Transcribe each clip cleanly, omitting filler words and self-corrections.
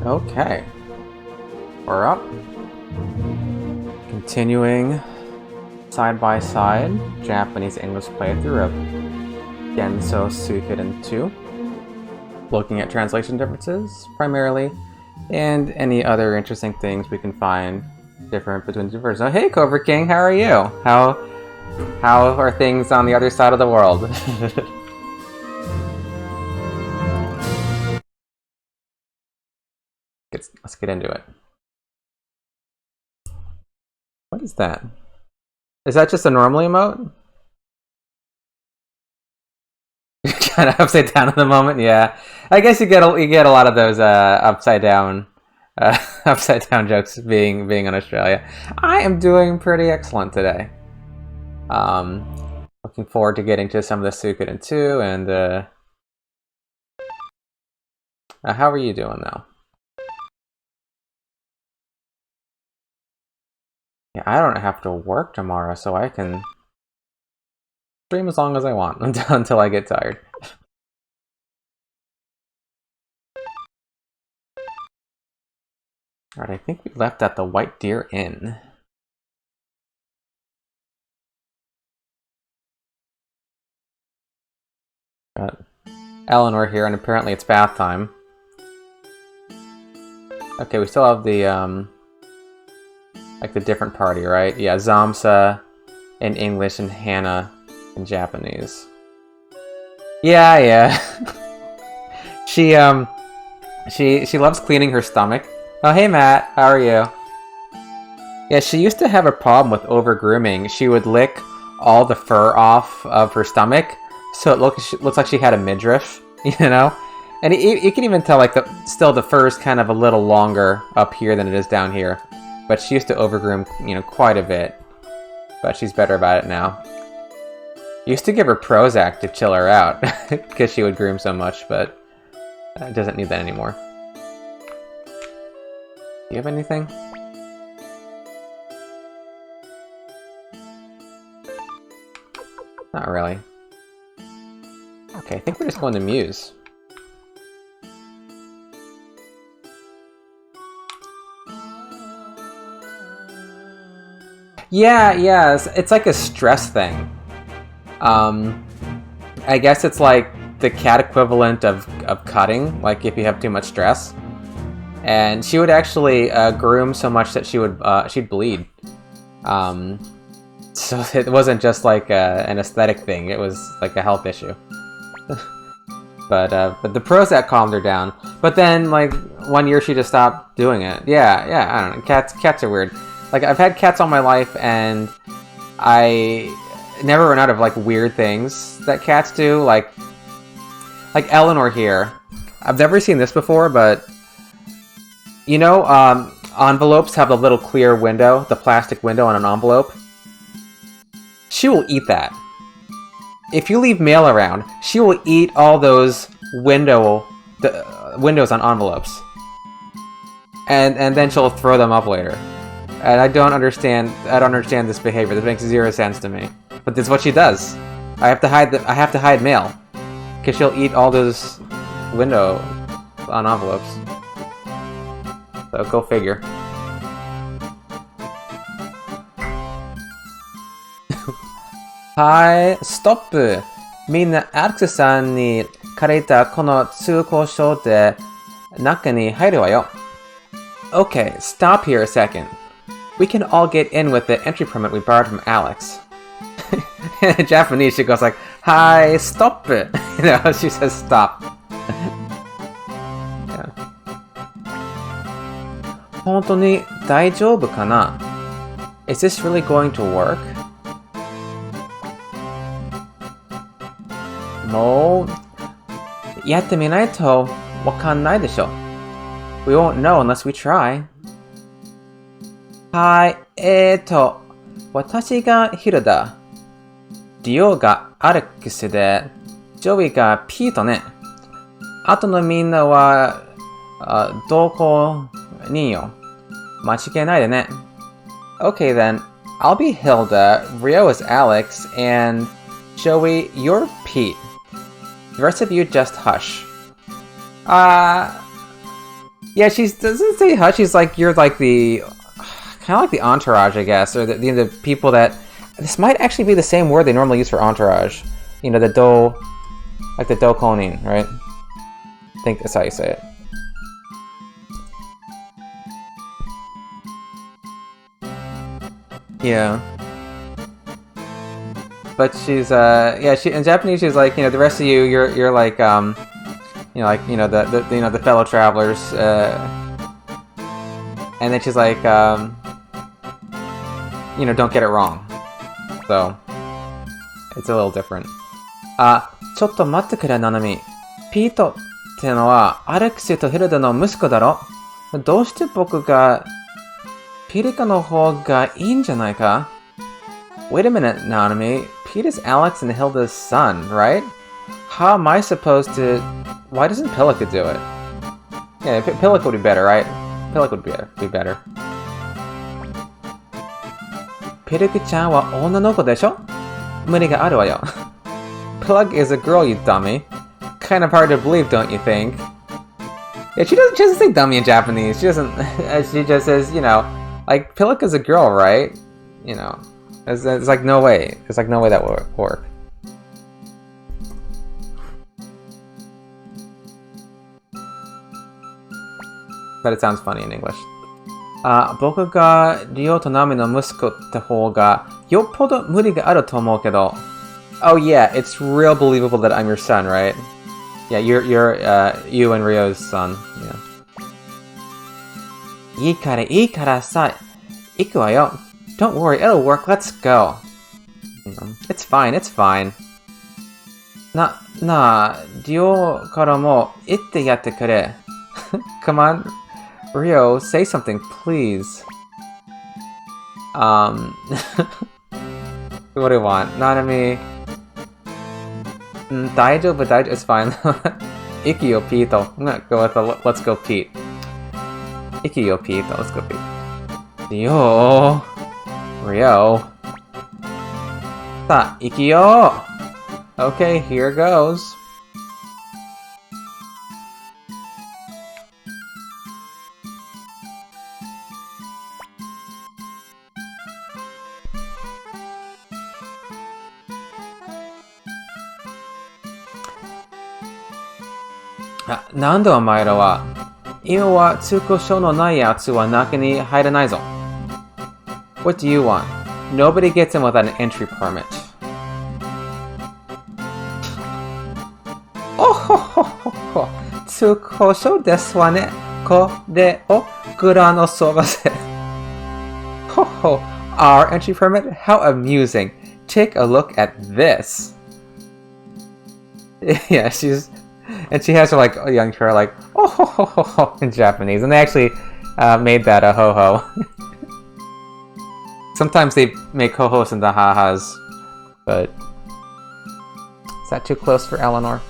Okay. We're up. Continuing side by side Japanese English playthrough of Genso Suikoden 2. Looking at translation differences primarily, and any other interesting things we can find different between the two versions. Oh, hey Cobra King, how are you? How are things on the other side of the world? Let's get into it. What is that? Is that just a normal emote? Kind of upside down at the moment, yeah. I guess you get a lot of those upside down jokes being in Australia. I am doing pretty excellent today. Looking forward to getting to some of the Suikoden 2, and how are you doing though? Yeah, I don't have to work tomorrow, so I can stream as long as I want until I get tired. Alright, I think we left at the White Deer Inn. Got Eleanor here, and apparently it's bath time. Okay, we still have the like the different party, right? Yeah, Zamsa in English and Hannah in Japanese. Yeah. She loves cleaning her stomach. Oh, hey Matt, how are you? Yeah, she used to have a problem with over-grooming. She would lick all the fur off of her stomach, so it looks like she had a midriff, you know? And you can even tell, like, still the fur is kind of a little longer up here than it is down here. But she used to over-groom, you know, quite a bit. But she's better about it now. Used to give her Prozac to chill her out, because she would groom so much, but doesn't need that anymore. Do you have anything? Not really. Okay, I think we're just going to Muse. Yeah, it's like a stress thing. I guess it's like the cat equivalent of cutting, like if you have too much stress. And she would actually groom so much that she'd bleed. So it wasn't just like an aesthetic thing; it was like a health issue. But the Prozac calmed her down. But then, like 1 year, she just stopped doing it. Yeah, I don't know. Cats are weird. Like, I've had cats all my life, and I never run out of, like, weird things that cats do. Like Eleanor here. I've never seen this before, but... You know, envelopes have the little clear window, the plastic window on an envelope? She will eat that. If you leave mail around, she will eat all those windows on envelopes. And then she'll throw them up later. And I don't understand this behavior. This makes zero sense to me. But this is what she does. I have to hide mail. Because she'll eat all those window on envelopes. So go figure. Hi, stop! みんなアレクサさんに借りたこの通行証で中に入るわよ。Okay, stop here a second. We can all get in with the entry permit we borrowed from Alex. In Japanese, she goes like, "Hi, stop it." You know, she says stop. Yeah. 本当に大丈夫かな? Is this really going to work? もうやってみないとわかんないでしょ. We won't know unless we try. はい、私がヒルだ。ディオがアレックスで、ジョイがピートね。あとのみんなは、どこによ。間違いないでね。Okay then, I'll be Hilda, Rio is Alex, and Joey, you're Pete. The rest of you just hush. Yeah, she doesn't say hush. She's like, you're like the kind of like the entourage, I guess, or the people that. This might actually be the same word they normally use for entourage. You know, the do, like the do konin, right? I think that's how you say it. Yeah. But she's yeah, she in Japanese she's like, you know, the rest of you, you're like you know, like, you know, the you know, the fellow travelers, and then she's like, you know, don't get it wrong. So it's a little different. ちょっと待ってくれ、ナナミ。ピートってのはアレクシとヒルダの息子だろ。どうして僕がピリカの方がいいんじゃないか? Wait a minute, Nanami. Pete is Alex and Hilda's son, right? How am I supposed to... Why doesn't Pillica do it? Yeah, Pillica would be better, right? Pillica would be better. Pillica-chan wa onna no ko desho? Muri ga aru wa yo. Plug is a girl, you dummy. Kind of hard to believe, don't you think? Yeah, she doesn't say dummy in Japanese. She doesn't... She just says, you know, like, Pillica's a girl, right? You know... It's like no way. There's like no way that would work. But it sounds funny in English. 僕がリオとナミの息子って方がよっぽど無理があると思うけど. Oh yeah, it's real believable that I'm your son, right? Yeah, you're you and Ryo's son. Yeah. いいからさ、行くわよ. Don't worry, it'll work, let's go. It's fine, it's fine. なあ、リオからも言ってやってくれ. Come on, Ryo, say something, please. What do you want? Nanami. 大丈夫, it's fine. Iki yo Pito. I'm gonna go with let's go Pete. Iki yo Pito, let's go Pete. Ryo. Sa, ikiyo! Okay, here goes. Nando omae ra wa, ima wa tsukoshou no nai yatsu wa naka ni hairanai zo. What do you want? Nobody gets in without an entry permit. Oh ho ho ho ho! Tsukoshou desu wa ne. Kore o gura no sobase. Ho ho! Our entry permit? How amusing! Take a look at this. Yeah, she has her like young girl like oh ho ho ho ho in Japanese, and they actually made that a ho ho. Sometimes they make ho-hos into ha-has, but... Is that too close for Eleanor?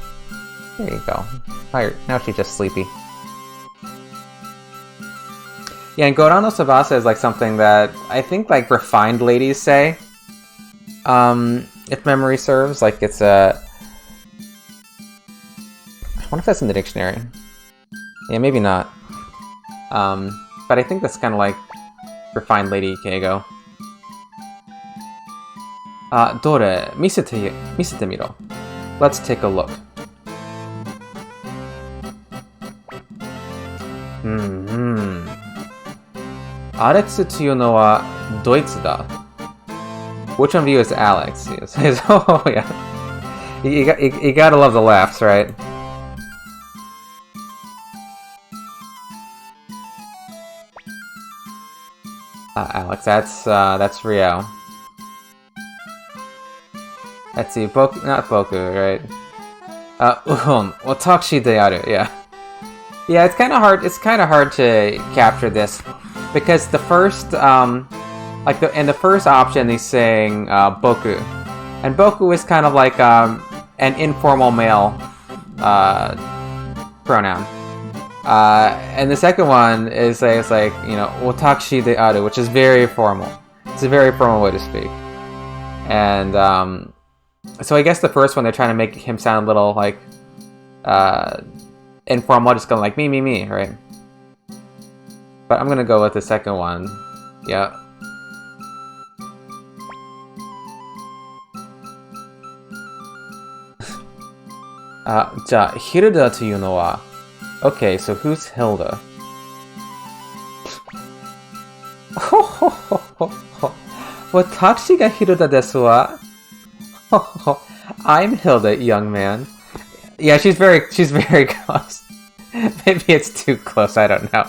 There you go. Now she's just sleepy. Yeah, and Gorano Sabasa is like something that I think like refined ladies say. If memory serves, like it's a... I wonder if that's in the dictionary. Yeah, maybe not. But I think that's kind of like refined lady Keigo. Dore, misete miro. Let's take a look. Alex to no wa doitsu da. Which one of you is Alex? Oh yeah. You gotta love the laughs, right? Alex, that's Ryo. Let's see, not Boku, right? Watashi de aru, yeah. Yeah, it's kind of hard to capture this because the first, like in the first option, he's saying Boku, and Boku is kind of like an informal male pronoun. And the second one is like, you know, watashi de aru, which is very formal. It's a very formal way to speak, and so I guess the first one, they're trying to make him sound a little, like, informal, just going like, me, right? But I'm gonna go with the second one. Yeah. Hilda というのは Okay, so who's Hilda? ほほほほほ。私が Hilda ですわ。ほほ。I'm Hilda, young man. Yeah, she's very close. Maybe it's too close, I don't know.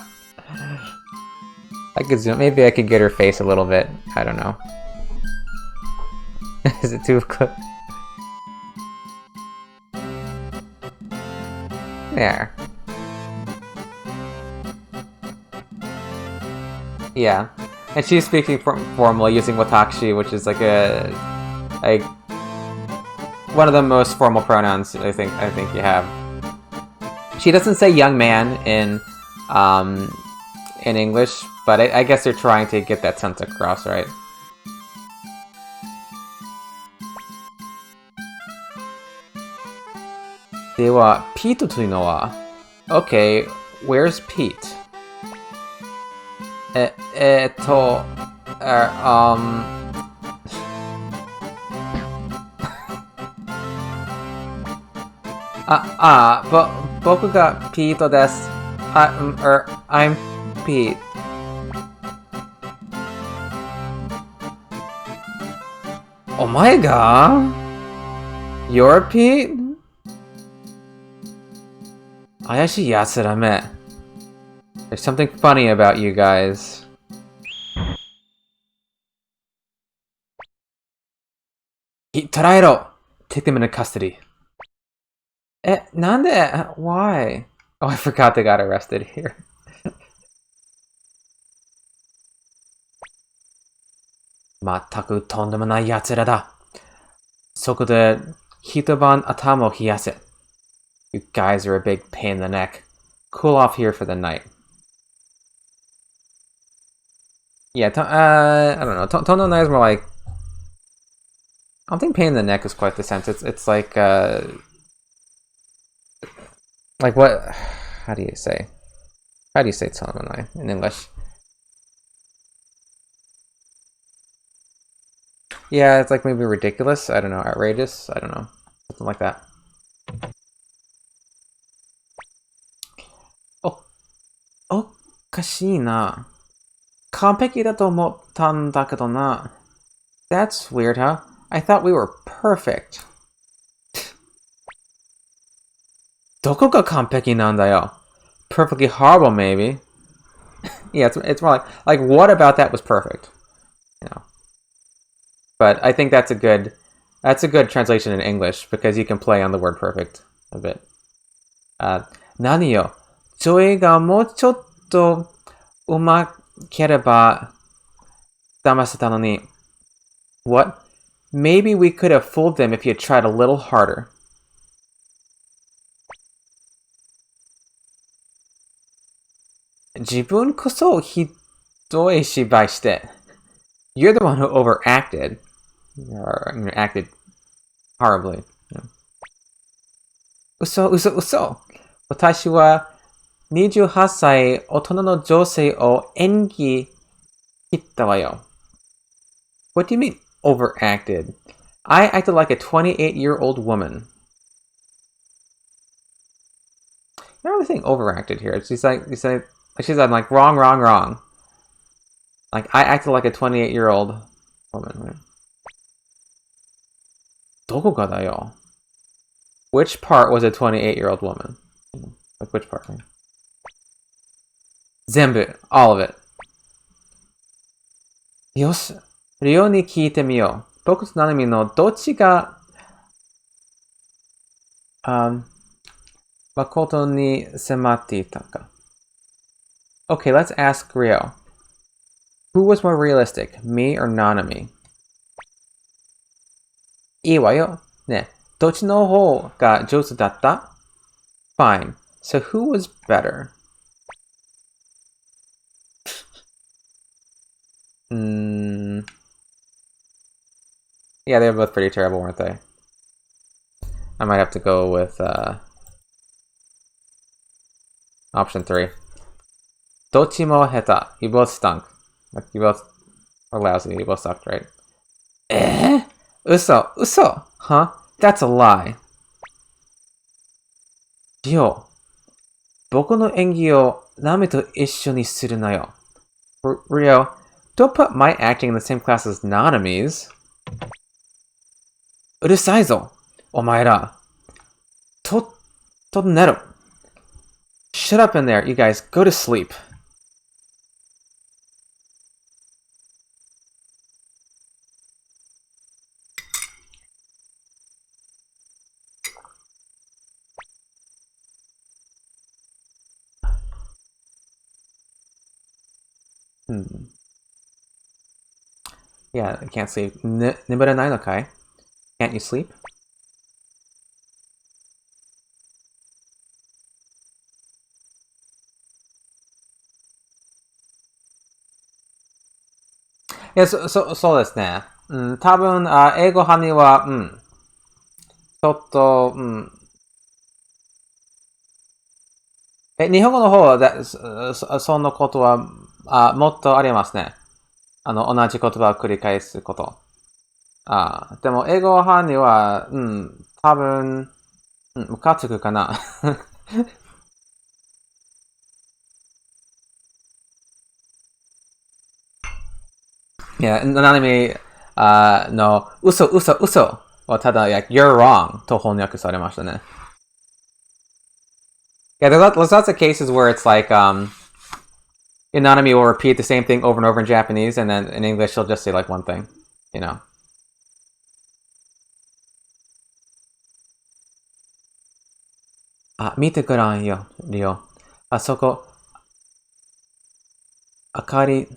I could zoom, maybe I could get her face a little bit. I don't know. Is it too close? There. Yeah. And she's speaking formally using watashi, which is like one of the most formal pronouns I think you have. She doesn't say young man in English, but I guess they're trying to get that sense across, right? Dewa, Pete toいうのは Okay, where's Pete? Boku ga Pete desu. I'm Pete. Omae ga? You're Pete? 怪しいやつらめ. There's something funny about you guys. Tarairo! Take them into custody. Nande? Why? Oh, I forgot they got arrested here. まったくとんでもないやつらだ。そこで一晩頭を冷やせ. You guys are a big pain in the neck. Cool off here for the night. Yeah, I don't know. Tono Nai is more like... I don't think pain in the neck is quite the sense. It's like what... How do you say? How do you say Tono Nai in English? Yeah, it's like maybe ridiculous. I don't know. Outrageous. I don't know. Something like that. Oh, おかしいな。完璧だと思ったんだけどな。That's weird, huh? I thought we were perfect. どこが完璧なんだよ? Perfectly horrible, maybe. Yeah, it's more like what about that was perfect? You know. But I think that's a good translation in English because you can play on the word perfect a bit. 何よ? ジョイがもうちょっとうまければ騙せたのに. What? Maybe we could have fooled them if you had tried a little harder. 自分こそひどい芝居して. You're the one who overacted. Or acted horribly. 嘘。私は28歳大人の女性を演技切ったわよ. What do you mean, overacted? I acted like a 28-year-old woman. I don't really think overacted here. She's like wrong. Like, I acted like a 28-year-old woman, right? どこがだよ? Which part was a 28-year-old woman? Like, which part? Right? 全部, all of it. よし、リオに聞いてみよう。僕とナナミのどっちが、誠に迫っていたか. Okay, let's ask Ryo. Who was more realistic, me or Nanami? いいわよ。ね、どっちの方が上手だった? Fine. So who was better? Yeah, they were both pretty terrible, weren't they? I might have to go with option 3. Dochimo heta. You both stunk. Like, you both were lousy. You both sucked, right? Uso. Huh? That's a lie. Ryo. 僕の演技をナミと一緒にするなよ. Ryo, don't put my acting in the same class as Nanami's. うるさいぞ、お前ら。と寝ろ。Shut up in there, you guys. Go to sleep. Yeah, I can't sleep. Niburanai no kai? Can't you sleep? Yeah, そうですね。多分、英語派には、ちょっと、日本語の方はそのことは、もっとありますね。同じ言葉を繰り返すこと。でも、英語派には、多分、ムカつくかな。Yeah, Nanami no 嘘はただ、you're wrong と翻訳されましたね。Yeah, there's lots of cases where it's like, Nanami will repeat the same thing over and over in Japanese, and then in English she'll just say like one thing, you know. 見てごらんよ、リオ。そこ、明かり、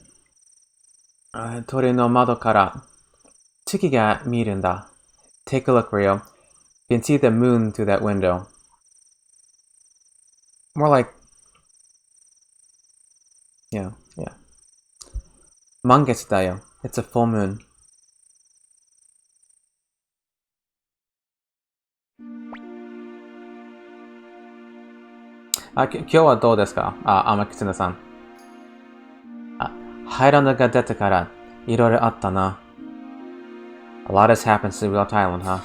鳥の窓から月が見るんだ。Take a look, Rio. You can see the moon through that window. More like... Yeah. 満月だよ. It's a full moon. 今日はどうですか? 天狐さん。ハイランドが出てからいろいろあったな。A lot has happened since we left Thailand, huh?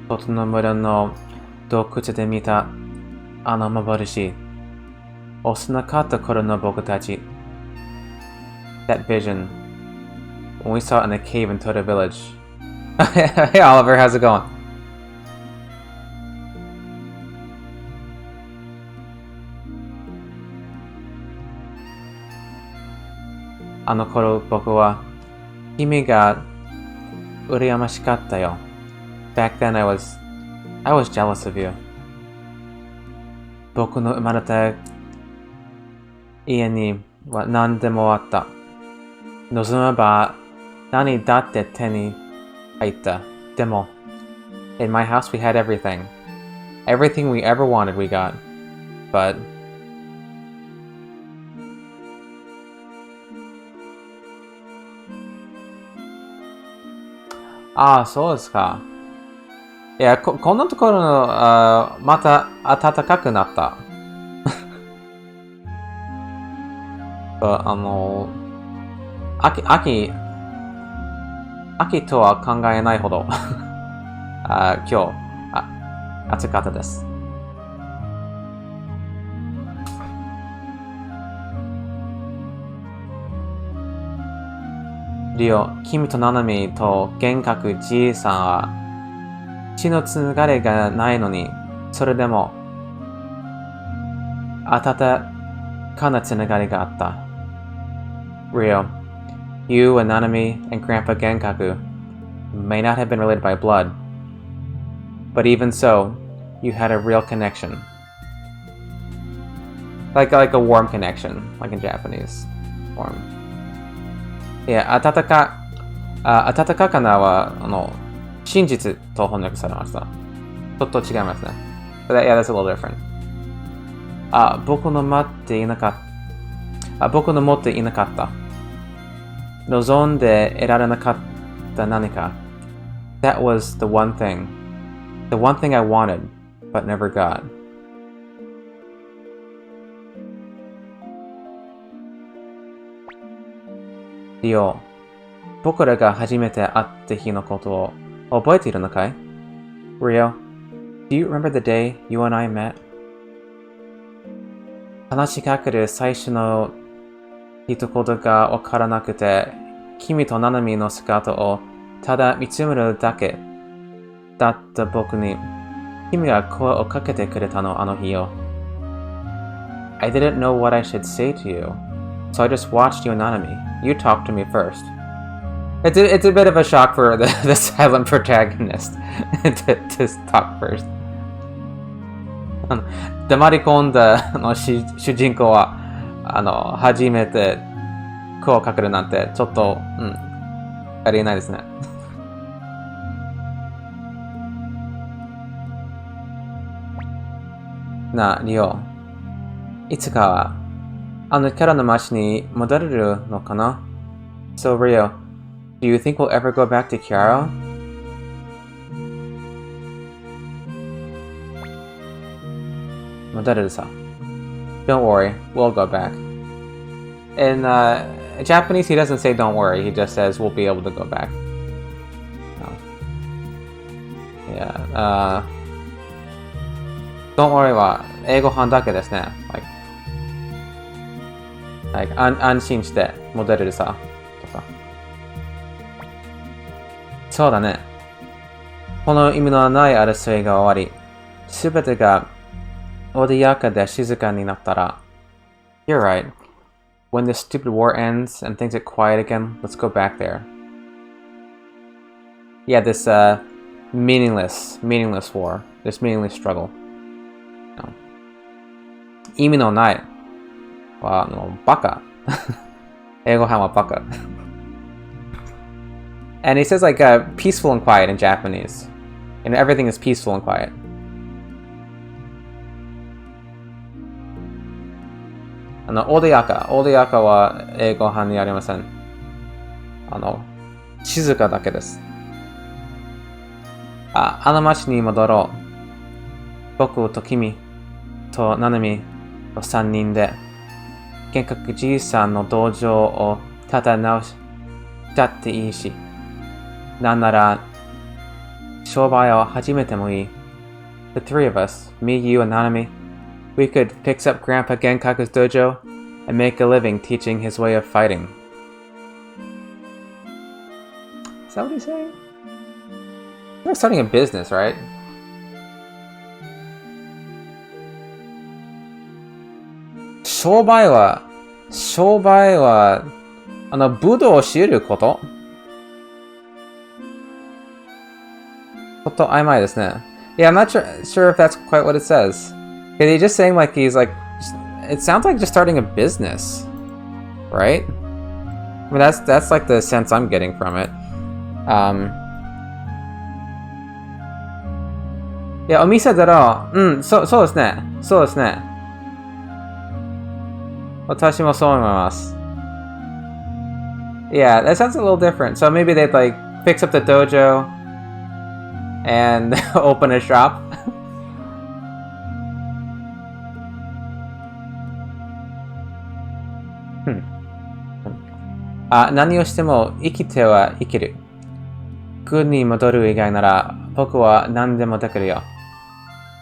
外の村の洞窟で見た幻。幼かった頃の僕たち。That vision. When we saw it in the cave in Toda Village. Hey Oliver, how's it going? あの頃僕は君が羨ましかったよ。Back then I was jealous of you. 僕の生まれた家には何でもあった。望めば何だって手に入った。でも in my house we had everything. Everything we ever wanted we got. Butそうですか。いや、こんなところの、また暖かくなった。秋とは考えないほど、今日、暑かったです。リオ、君とナナミと幻覚じいさんは血のつながりがないのに、それでも温かなつながりがあった。Rio, you and Nanami and Grandpa Genkaku may not have been related by blood, but even so, you had a real connection. Like a warm connection, like in Japanese. Warm. いや、温かかなは、真実と翻訳されました。ちょっと違いますね。But yeah, that's a little different. 僕の持っていなかった。望んで得られなかった何か。That was the one thing I wanted, but but never got. Rio, 僕らが初めて会った日のことを覚えているのかい? Rio, do you remember the day you and I met? 話しかける最初の一言がわからなくて、君とナナミの姿をただ見つめるだけだった僕に、君が声をかけてくれたの、あの日よ。I didn't know what I should say to you, so I just watched you and Nanami. You talked to me first. It's a bit of a shock for the silent protagonist to talk first. 黙り込んだ主人公は初めて声をかけるなんてちょっと、ありえないですね。なあ、リオ。いつかはあのキャラの街に戻れるのかな? So Rio, do you think we'll ever go back to Kiara? 戻れるさ。Don't worry, we'll go back. In Japanese, he doesn't say don't worry, he just says we'll be able to go back. No. Yeah, don't worry は英語版だけですね。安心して戻れるさ。とか。そうだね。この意味のない争いが終わり、すべてが穏やかで静かになったら。You're right. When this stupid war ends and things get quiet again, let's go back there. Yeah, this meaningless war. This meaningless struggle. No. 意味のない。はバカ。英語版はバカ。And he says like peaceful and quiet in Japanese. And everything is peaceful and quiet. 穏やかは英語版にありません。静かだけです。あの町に戻ろう。僕と君とナナミと3人で幻覚じいさんの道場を立て直したっていいし、なんなら商売を始めてもいい。The three of us, me, you, and Nanami, we could fix up Grandpa Genkaku's dojo and make a living teaching his way of fighting. Is that what he's saying? He's like starting a business, right? Shobai wa budoを教えること?ちょっと曖昧ですね。Yeah, I'm not sure if that's quite what it says. He's just saying like he's like, it sounds like just starting a business, right? I mean that's like the sense I'm getting from it. Yeah, お店だろう。そうですね。そうですね。私もそう思います。Yeah, that sounds a little different. So maybe they'd like fix up the dojo and open a shop. Hmm. 何をしても生きては生きる。軍に戻る以外なら僕は何でもできるよ。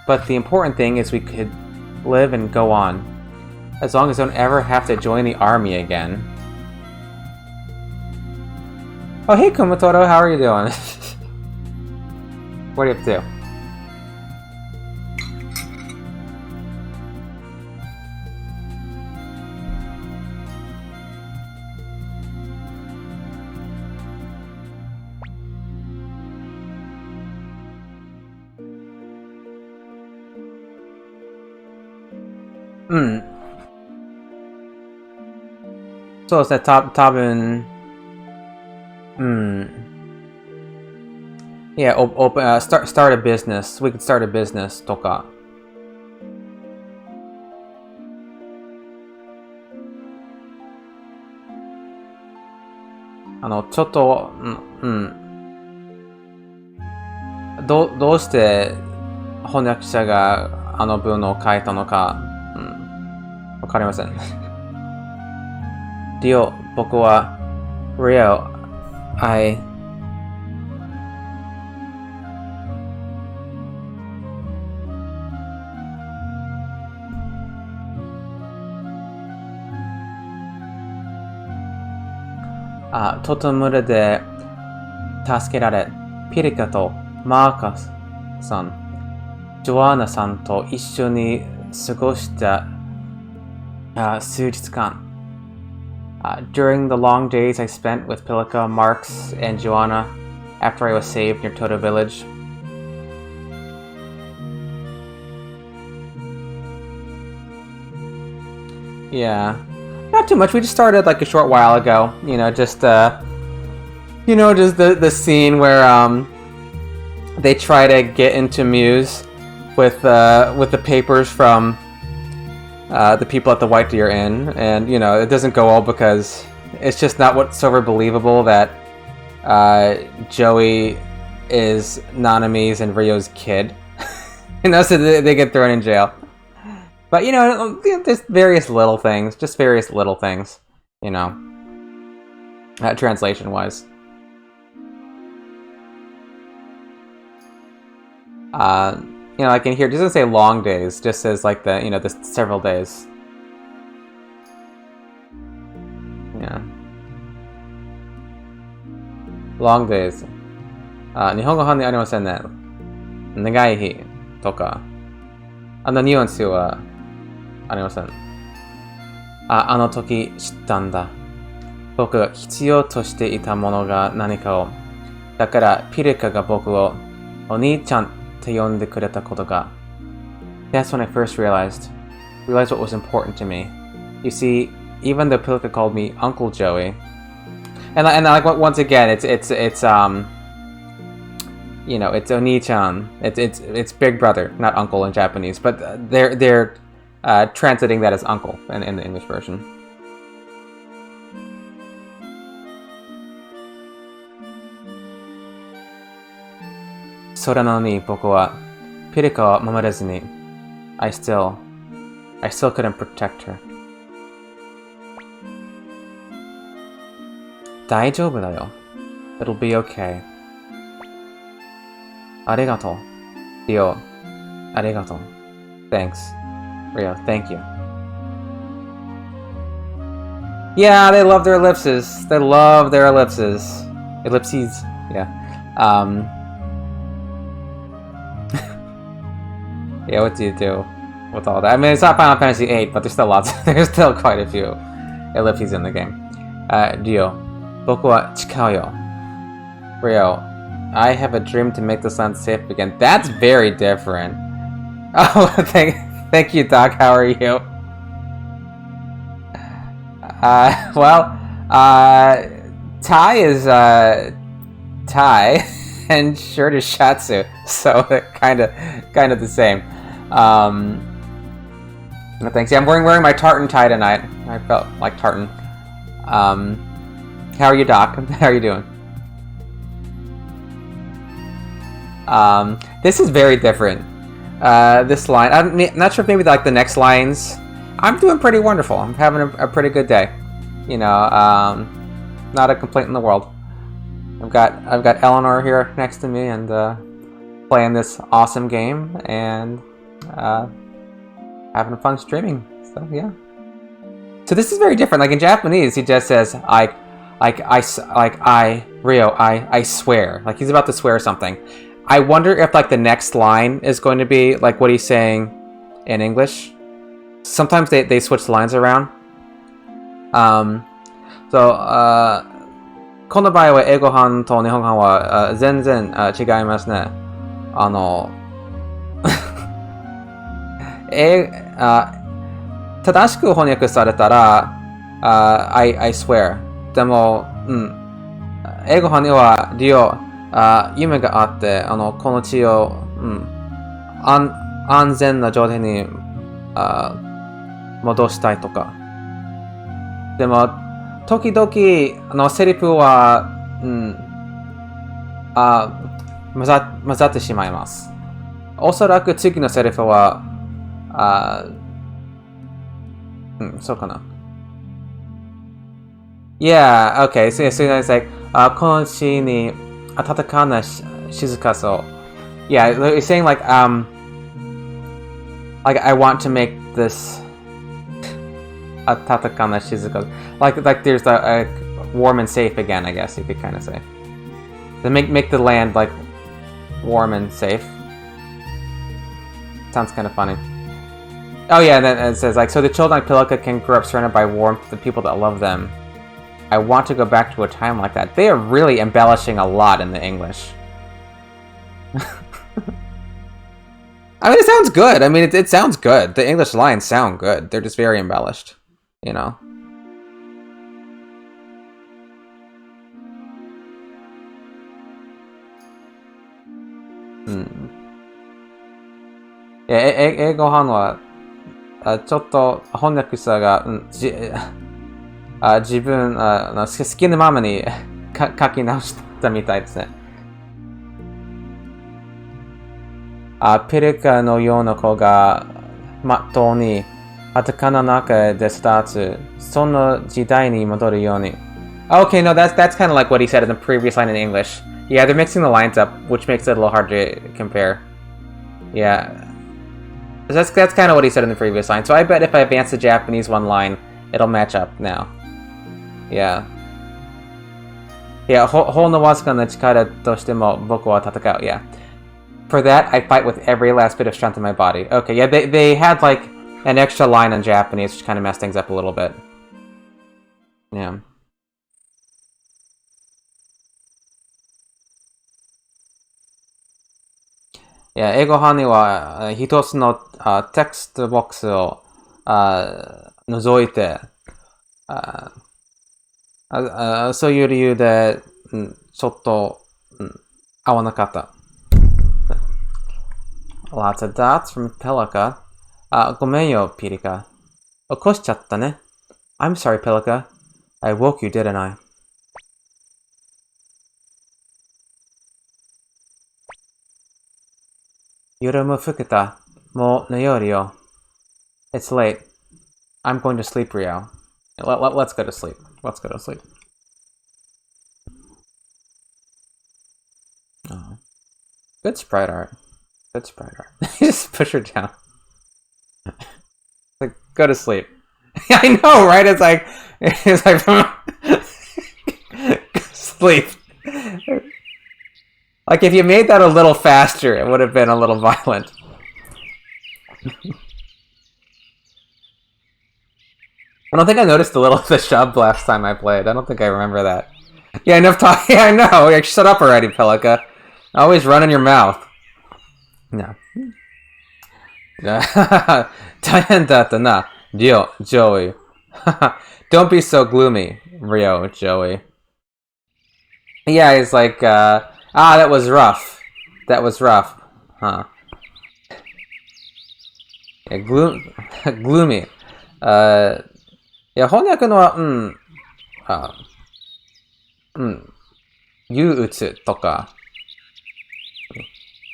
But the important thing is we could live and go on, as long as we don't ever have to join the army again. Oh, hey Kumatoro, how are you doing? What are you up to? So it's that Tabun. Yeah, open start a business. We could start a business とか。ちょっとどうして翻訳者があの文を書いたのか、わかりません。リオ、僕は、Rio, I... トトムルで助けられ、ピリカとマーカスさん、ジョアーナさんと一緒に過ごした数日間。During the long days I spent with Pilika, Marks, and Joanna after I was saved near Toto Village. Yeah. Not too much. We just started like a short while ago. Just the scene where they try to get into Muse with the papers from the people at the White Deer Inn, and it doesn't go well because it's just not whatsoever believable that Joey is Nanami's and Ryo's kid. So they get thrown in jail. But there's various little things, translation-wise. Like in here, it doesn't say long days, just says like the several days. Yeah. Long days. 日本語版にありませんね。長い日とか。ニュアンスはありません。あの時知ったんだ。僕が必要としていたものが何かを。だからピリカが僕をお兄ちゃんって呼んでくれたことが。That's when I first realized what was important to me. You see, even though Pilika called me Uncle Joey, and like once again, it's Oni-chan. It's big brother, not uncle in Japanese, but they're translating that as uncle in the English version. Soranoni boku wa Pilika wa mamorezu ni. I still couldn't protect her. 大丈夫だよ. It'll be okay. ありがとう. Rio, ありがとう. Thanks. Rio, thank you. Yeah, they love their ellipses. They love their ellipses. Ellipses, yeah. Yeah, what do you do with all that? I mean, it's not Final Fantasy VIII, but there's still quite a few ellipses in the game. Rio, 僕は誓うよ. Rio, I have a dream to make this land safe again. That's very different. Oh, thank you, Doc. How are you? Tai is Tai, and shirt is Shatsu, so kind of the same. Thanks. Yeah, I'm wearing my tartan tie tonight. I felt like tartan. How are you, Doc? How are you doing? This is very different. This line, I'm not sure if maybe like the next lines. I'm doing pretty wonderful. I'm having a pretty good day. Not a complaint in the world. I've got Eleanor here next to me and playing this awesome game and having fun streaming. So yeah. So this is very different. Like in Japanese, he just says Rio, I swear. Like he's about to swear something. I wonder if like the next line is going to be like what he's saying in English. Sometimes they switch the lines around. So この場合は英語版と日本版は全然違いますね。正しく翻訳されたら、I swear。でも、英語版にはリオ、夢があって、この地を、安全な状態に戻したいとか。でも、時々、セリフは、混ざってしまいます。おそらく次のセリフは、そうかな。Yeah, okay, so it's like, この地に暖かな静かさ。Yeah, he's saying like I want to make this 暖かな静か. Like there's a warm and safe again, I guess you could kind of say. To make the land like warm and safe. Sounds kind of funny. Oh yeah, and then it says like, so the children like Pilika can grow up surrounded by warmth, the people that love them. I want to go back to a time like that. They are really embellishing a lot in the English. I mean, it sounds good. I mean, it sounds good. The English lines sound good. They're just very embellished, you know. Yeah, 英語版はちょっと翻訳者が自分好きなままに書き直したみたいですね。ピルカのような子がまっとうに頭の中で育つ、その時代に戻るように。Okay, no, that's kind of like what he said in the previous line in English. Yeah, they're mixing the lines up, which makes it a little hard to compare. Yeah. That's kind of what he said in the previous line. So I bet if I advance the Japanese one line, it'll match up now. Yeah. Yeah, 法のわずかな力としても僕は戦う. Yeah. For that, I fight with every last bit of strength in my body. Okay, yeah, they had like an extra line in Japanese, which kind of messed things up a little bit. Yeah. Yeah, 英語版には一つのテクストボックスを除いてそういう理由でちょっと合わなかった。Lots of dots from Pelika. ごめんよ、ピリカ。起こしちゃったね。I'm sorry, Pelika. I woke you, didn't I? Yura mo fukuta. Mo nayori yo. It's late. I'm going to sleep, Ryo. Let's go to sleep. Let's go to sleep. Oh. Good sprite art. Good sprite art. You just push her down. Like, go to sleep. I know, right? It's like sleep. Like, if you made that a little faster, it would have been a little violent. I don't think I noticed the shove last time I played. I don't think I remember that. Yeah, enough talking. Yeah, I know. Like, shut up already, Pelika. Always run in your mouth. No. Joey. Don't be so gloomy, Ryo, Joey. Yeah, he's like, that was rough. That was rough. Huh. Yeah, gloomy. いや、翻訳のは、憂鬱とか、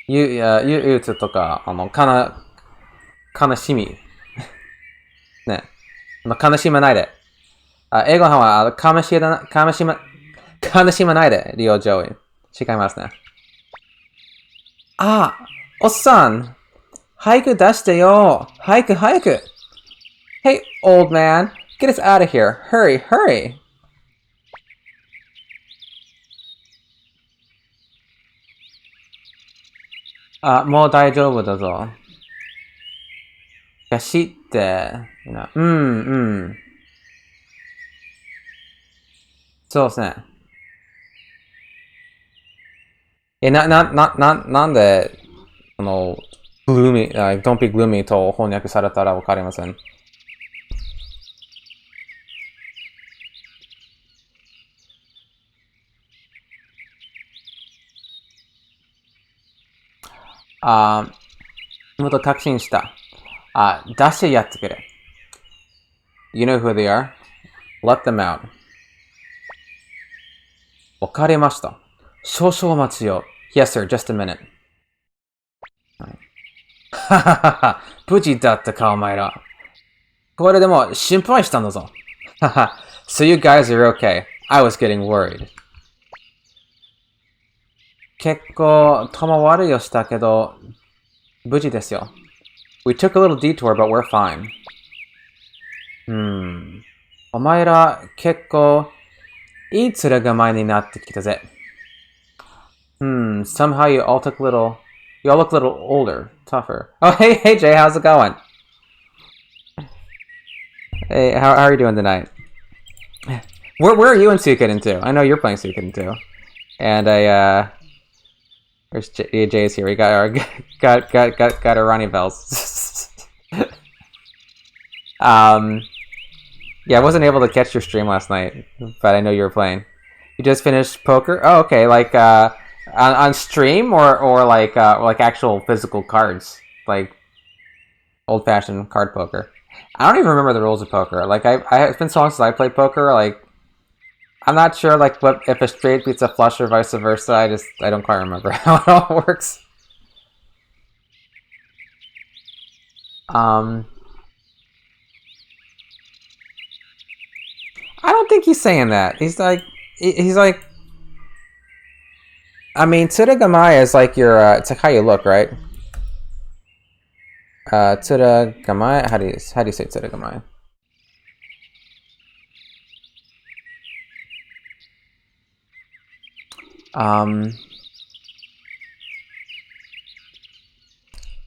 憂鬱とか、悲しみ。ね。悲しまないで。英語の方は、悲しまないで、リオ・ジョイ。違いますね。おっさん。早く出してよ。早く。Hey, old man. Get us out of here. Hurry. もう大丈夫だぞ。知って、そうですね。なんで、gloomy, don't be gloomy と翻訳されたらわかりません。もっと確信した。出してやってくれ。You know who they are? Let them out. わかりました。少々お待ちよ。Yes, sir. Just a minute. はははは、無事だったかお前ら。これでも心配したんだぞ。はは、so you guys are okay. I was getting worried. 結構遠回りをしたけど、無事ですよ。We took a little detour, but we're fine. お前ら結構いい面構えになってきたぜ。Somehow you all look a little older, tougher. Oh, hey Jay, how's it going? Hey, how are you doing tonight? Where are you in Suikoden 2? I know you're playing Suikoden 2. And where's Jay's here? We got our our Ronnie bells. Yeah, I wasn't able to catch your stream last night, but I know you were playing. You just finished poker? Oh, okay. Like on stream or like actual physical cards, like old-fashioned card poker. I don't even remember the rules of poker. Like it's been so long since I played poker. Like I'm not sure like what if a straight beats a flush or vice versa. I don't quite remember how it all works. I don't think he's saying that. He's like I mean, Tsurugamaya is like your it's like how you look, right? Tsurugamaya, how do you say Tsurugamaya?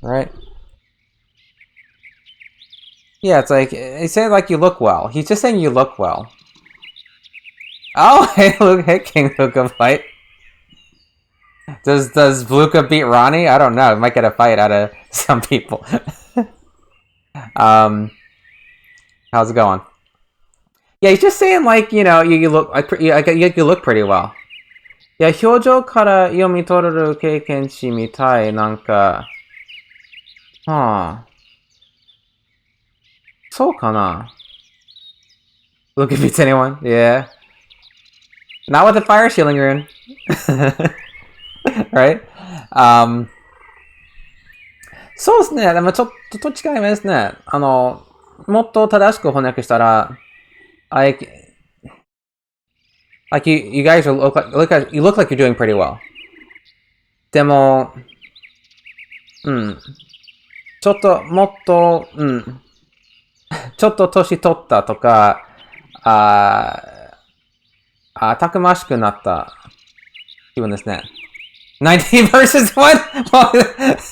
Right? Yeah, it's like he's saying like you look well. He's just saying you look well. Oh, hey King Luca fight. Does Bluka beat Ronnie? I don't know. It might get a fight out of some people. How's it going? Yeah, he's just saying like you look you look pretty well. いや、表情から読み取れる経験値みたい、なんか、そうかな? Look if it's anyone, yeah. Not with the fire shielding rune. Right? そうですね。でもちょっと違いますね。もっと正しく翻訳したら、like you guys look like you're doing pretty well. でも、ちょっともっと、ちょっと年取ったとか、たくましくなった気分ですね。19 versus 1? Well,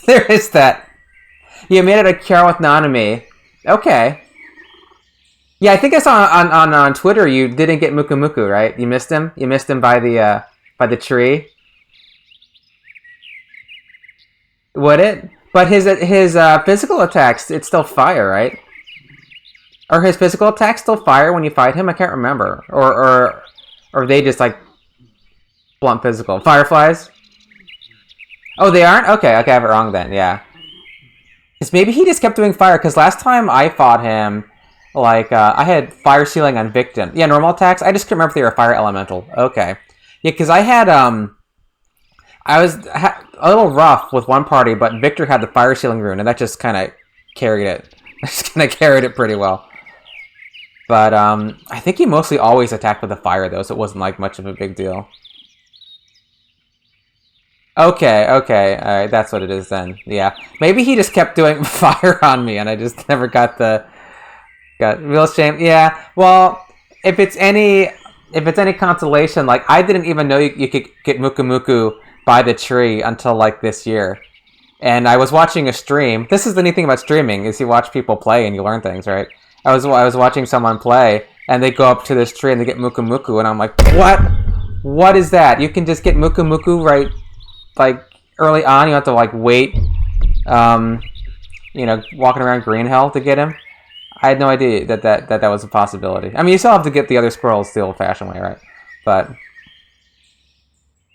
there is that. You made it a cure with Nanami. Okay. Yeah, I think I saw on Twitter you didn't get Muku Muku, right? You missed him? You missed him by the tree? Would it? But his physical attacks, it's still fire, right? Are his physical attacks still fire when you fight him? I can't remember. Or they just like blunt physical. Fireflies? Oh, they aren't? Okay, I have it wrong then, yeah. Because maybe he just kept doing fire, because last time I fought him, like, I had fire sealing on victim. Yeah, normal attacks? I just couldn't remember if they were fire elemental. Okay. Yeah, because I had, I was a little rough with one party, but Victor had the fire sealing rune, and that just kind of carried it. Just kind of carried it pretty well. But, I think he mostly always attacked with the fire, though, so it wasn't, like, much of a big deal. Okay, alright, that's what it is then. Yeah. Maybe he just kept doing fire on me, and I just never got real shame. Yeah, well, if it's any consolation, like, I didn't even know you could get Muku Muku by the tree until, like, this year. And I was watching a stream. This is the neat thing about streaming, is you watch people play and you learn things, right? I was watching someone play, and they go up to this tree and they get Muku Muku, and I'm like, what? What is that? You can just get Muku Muku right, like, early on. You have to, like, wait, walking around Green Hell to get him. I had no idea that was a possibility. I mean, you still have to get the other squirrels the old-fashioned way, right? But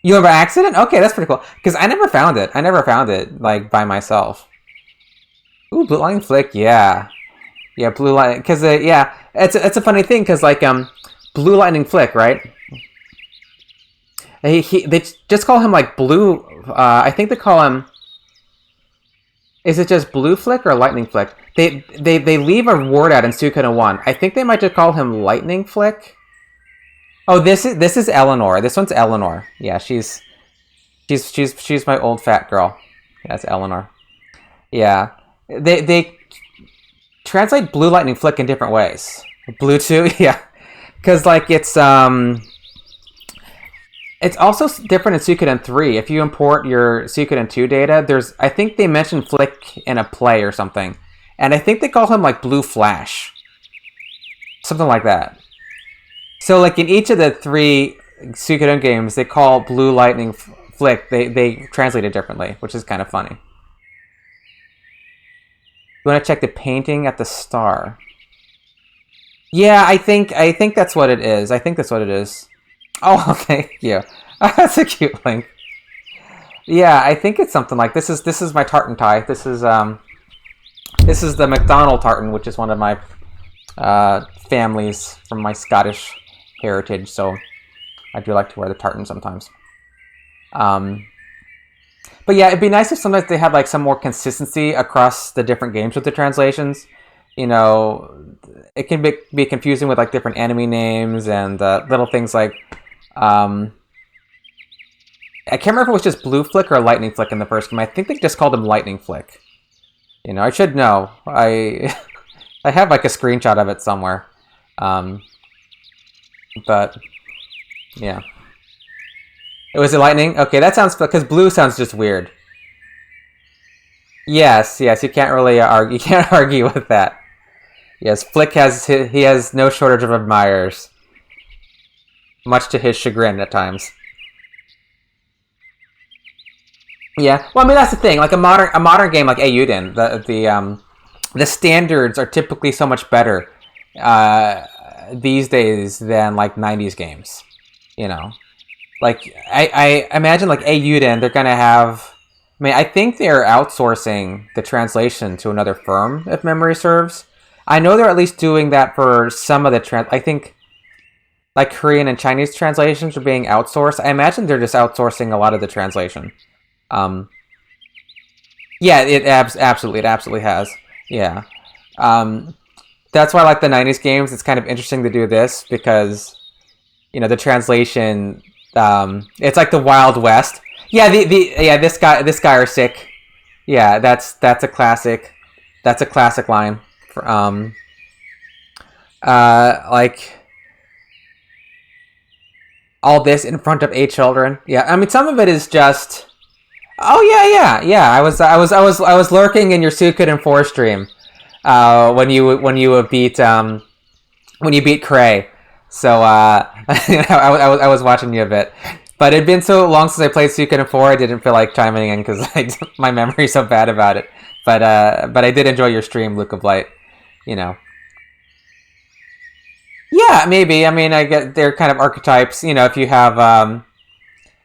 you have an accident? Okay, that's pretty cool. Because I never found it. Like, by myself. Ooh, Blue Lightning Flick, yeah. Yeah, Blue Lightning, because, yeah, it's a funny thing, because, like, Blue Lightning Flick, right? They just call him, like, Blue, I think they call him, Is it just Blue Flick or Lightning Flick? They leave a word out in Suikoden 1. I think they might just call him Lightning Flick. Oh, this is Eleanor. This one's Eleanor. Yeah, she's my old fat girl. Yeah, that's Eleanor. Yeah. They translate Blue Lightning Flick in different ways. Blue 2, yeah. Because, like, it's also different in Suikoden 3. If you import your Suikoden 2 data, I think they mentioned Flick in a play or something. And I think they call him, like, Blue Flash. Something like that. So, like, in each of the 3 Suikoden games, they call Blue Lightning Flick. They translate it differently, which is kind of funny. You want to check the painting at the star. Yeah, I think that's what it is. I think that's what it is. Oh, thank you. That's a cute link. Yeah, I think it's something like this is my tartan tie. This is the McDonald tartan, which is one of my families from my Scottish heritage. So I do like to wear the tartan sometimes. But yeah, it'd be nice if sometimes they had like some more consistency across the different games with the translations. You know, it can be confusing with like different enemy names and little things like I can't remember if it was just Blue Flick or Lightning Flick in the first game. I think they just called him Lightning Flick. You know, I should know. I have like a screenshot of it somewhere. But yeah. Was it lightning? Okay, that sounds, because blue sounds just weird. Yes, you can't really argue. You can't argue with that. Yes, Flick has no shortage of admirers, much to his chagrin at times. Yeah, well, I mean that's the thing. Like a modern game like Eiyuden, the standards are typically so much better these days than like 90s games. You know. Like, I imagine, like, Eiyuden, they're going to have... I mean, I think they're outsourcing the translation to another firm, if memory serves. I know they're at least doing that for some of the... I think, like, Korean and Chinese translations are being outsourced. I imagine they're just outsourcing a lot of the translation. Yeah, it absolutely has. Yeah. That's why, like, the 90s games, it's kind of interesting to do this, because, you know, the translation... it's like the Wild West. Yeah, this guy are sick. Yeah, that's a classic. That's a classic line for like all this in front of 8 children. Yeah, I mean some of it is just. Oh yeah. I was lurking in your Suikoden 4 stream when you beat Cray. So I was watching you a bit, but it'd been so long since I played Suikoden 4, I didn't feel like chiming in because my memory's so bad about it. But I did enjoy your stream, Luke of Light. You know. Yeah, maybe. I mean, I get they're kind of archetypes. You know, if you have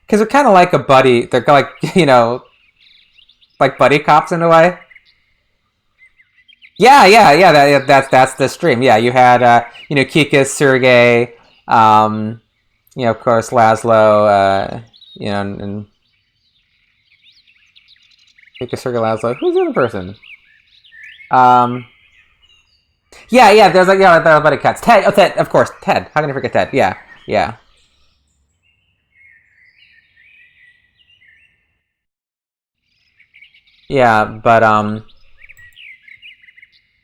because they're kind of like a buddy. They're like like buddy cops in a way. Yeah. That's the stream. Yeah, you had Kikas, Sergey, of course Laszlo, and Kikas, Sergey, Laszlo. Who's the other person? Yeah. There's like there buddy cats. Ted. Oh, Ted. Of course, Ted. How can I forget Ted? Yeah. Yeah, but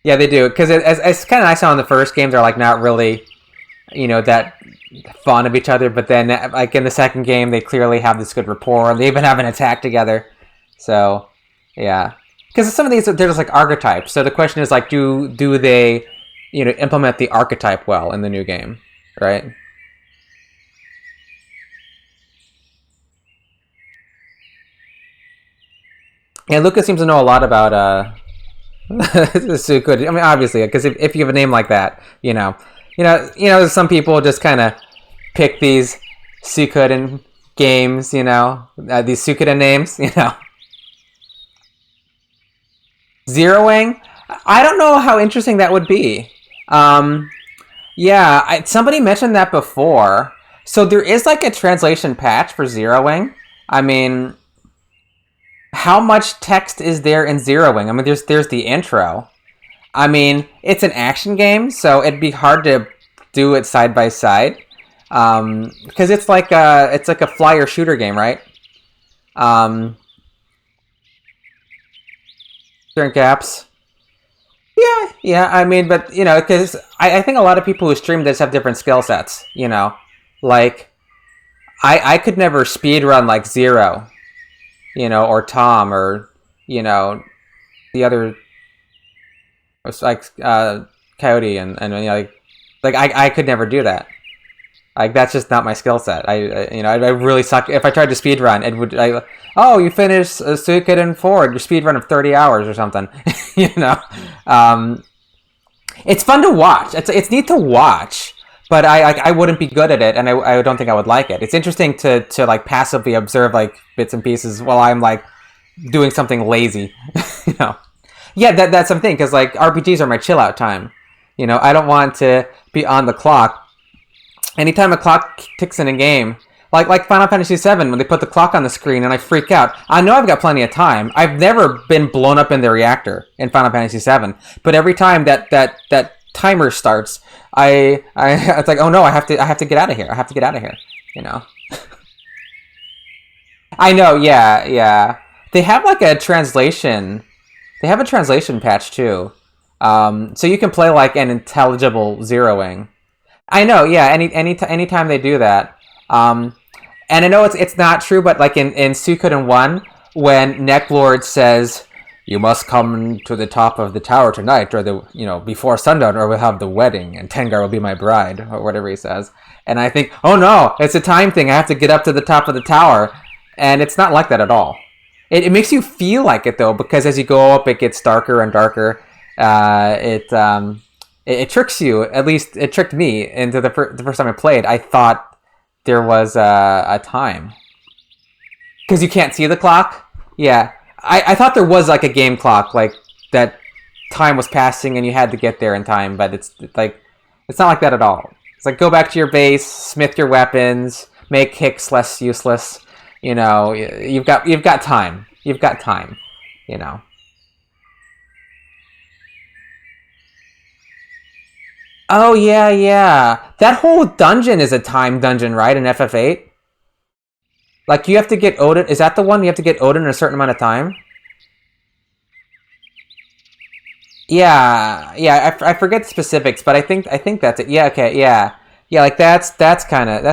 yeah, they do because it's kind of nice how in the first game they're like not really, that fond of each other, but then like in the second game they clearly have this good rapport and they even have an attack together. So yeah, because some of these they're just like archetypes. So the question is like, do they, implement the archetype well in the new game, right? Yeah, Lucas seems to know a lot about Suikoden. I mean, obviously, because if you have a name like that, some people just kind of pick these Suikoden games, these Suikoden names, Zeroing? I don't know how interesting that would be. Yeah, somebody mentioned that before. So there is like a translation patch for Zeroing. I mean, How much text is there in Zeroing? I mean, there's the intro. I mean, it's an action game, so it'd be hard to do it side by side. Because it's like a flyer shooter game, right? Um, Certain gaps. Yeah, yeah. I mean, but because I think a lot of people who stream this have different skill sets. Like I could never speed run like Zero, or Tom, or the other like Coyote, and like I could never do that. Like that's just not my skill set. I really suck. If I tried to speed run, it would. Oh, you finished Suikoden 4, your speed run of 30 hours or something. you know, um, it's fun to watch. It's neat to watch, but I wouldn't be good at it, and I don't think I would like it. It's interesting to like passively observe like bits and pieces while I'm like doing something lazy. you know. Yeah, that's something because like RPGs are my chill out time. I don't want to be on the clock. Anytime a clock ticks in a game, like Final Fantasy VII, when they put the clock on the screen and I freak out, I know I've got plenty of time. I've never been blown up in the reactor in Final Fantasy VII, but every time that timer starts, it's like, oh no, I have to get out of here. I have to get out of here. You know. I know. Yeah, yeah. They have like a translation. They have a translation patch too, so you can play like an intelligible zeroing. I know, yeah. Anytime they do that, and I know it's not true, but like in Suikoden 1, when Necklord says, "You must come to the top of the tower tonight, or before sundown, or we'll have the wedding, and Tengar will be my bride," or whatever he says. And I think, oh no, it's a time thing. I have to get up to the top of the tower, and it's not like that at all. It makes you feel like it though, because as you go up, it gets darker and darker. It tricks you. At least it tricked me into the first time I played. I thought there was a time because you can't see the clock. Yeah, I thought there was like a game clock, like that time was passing and you had to get there in time. But it's not like that at all. It's like go back to your base, smith your weapons, make Hicks less useless. You've got time. You've got time. You know. Oh yeah, yeah. That whole dungeon is a time dungeon, right? In FF8. Like you have to get Odin. Is that the one you have to get Odin in a certain amount of time? Yeah, yeah. I forget the specifics, but I think that's it. Yeah, okay, yeah, yeah. Like that's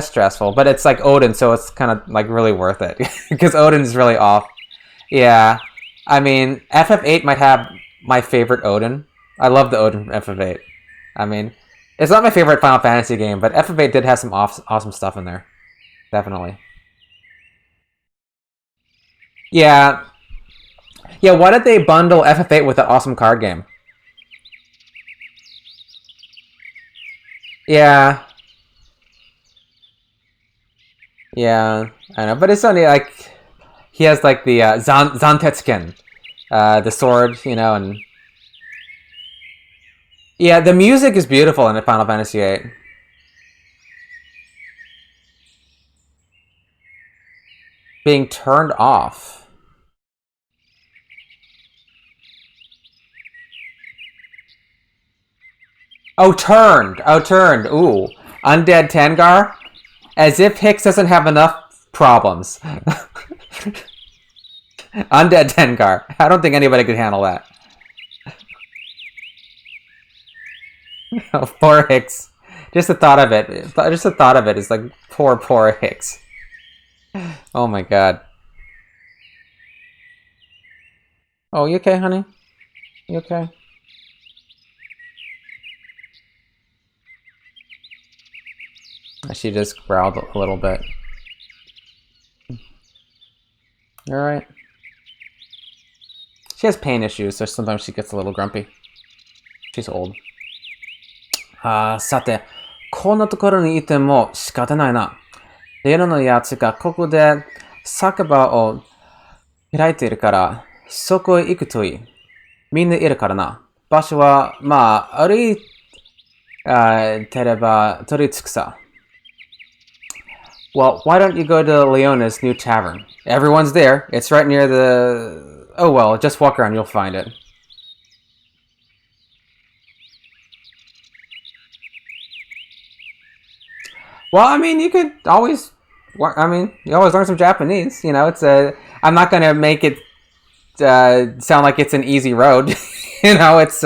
stressful, but it's like Odin, so it's kind of like really worth it because Odin's really off. Yeah, I mean FF8 might have my favorite Odin. I love the Odin from FF8. I mean, it's not my favorite Final Fantasy game, but FF8 did have some awesome stuff in there. Definitely. Yeah, yeah. Why did they bundle FF8 with an awesome card game? Yeah, yeah. I know, but it's only like he has like the Zantetsuken, the sword, and yeah, the music is beautiful in Final Fantasy VIII. Being turned off. Oh, turned. Oh, turned. Ooh, Undead Tangar. As if Hicks doesn't have enough problems. Undead Tengar. I don't think anybody could handle that. Poor Hicks. Just the thought of it. Just the thought of it is like poor Hicks. Oh my god. Oh, you okay, honey? You okay? She just growled a little bit. All right. She has pain issues, so sometimes she gets a little grumpy. She's old. さて、こんなところにいても仕方ないな。例のやつがここで酒場を開いているから、そこへ行くといい。みんないるからな。場所は、まあ、歩いてれば取り着くさ。Well, why don't you go to Leona's new tavern? Everyone's there. It's right near the... Oh well, just walk around, you'll find it. Well, I mean, you could always... I mean, you always learn some Japanese, you know, it's a... I'm not gonna make it sound like it's an easy road. You know, it's,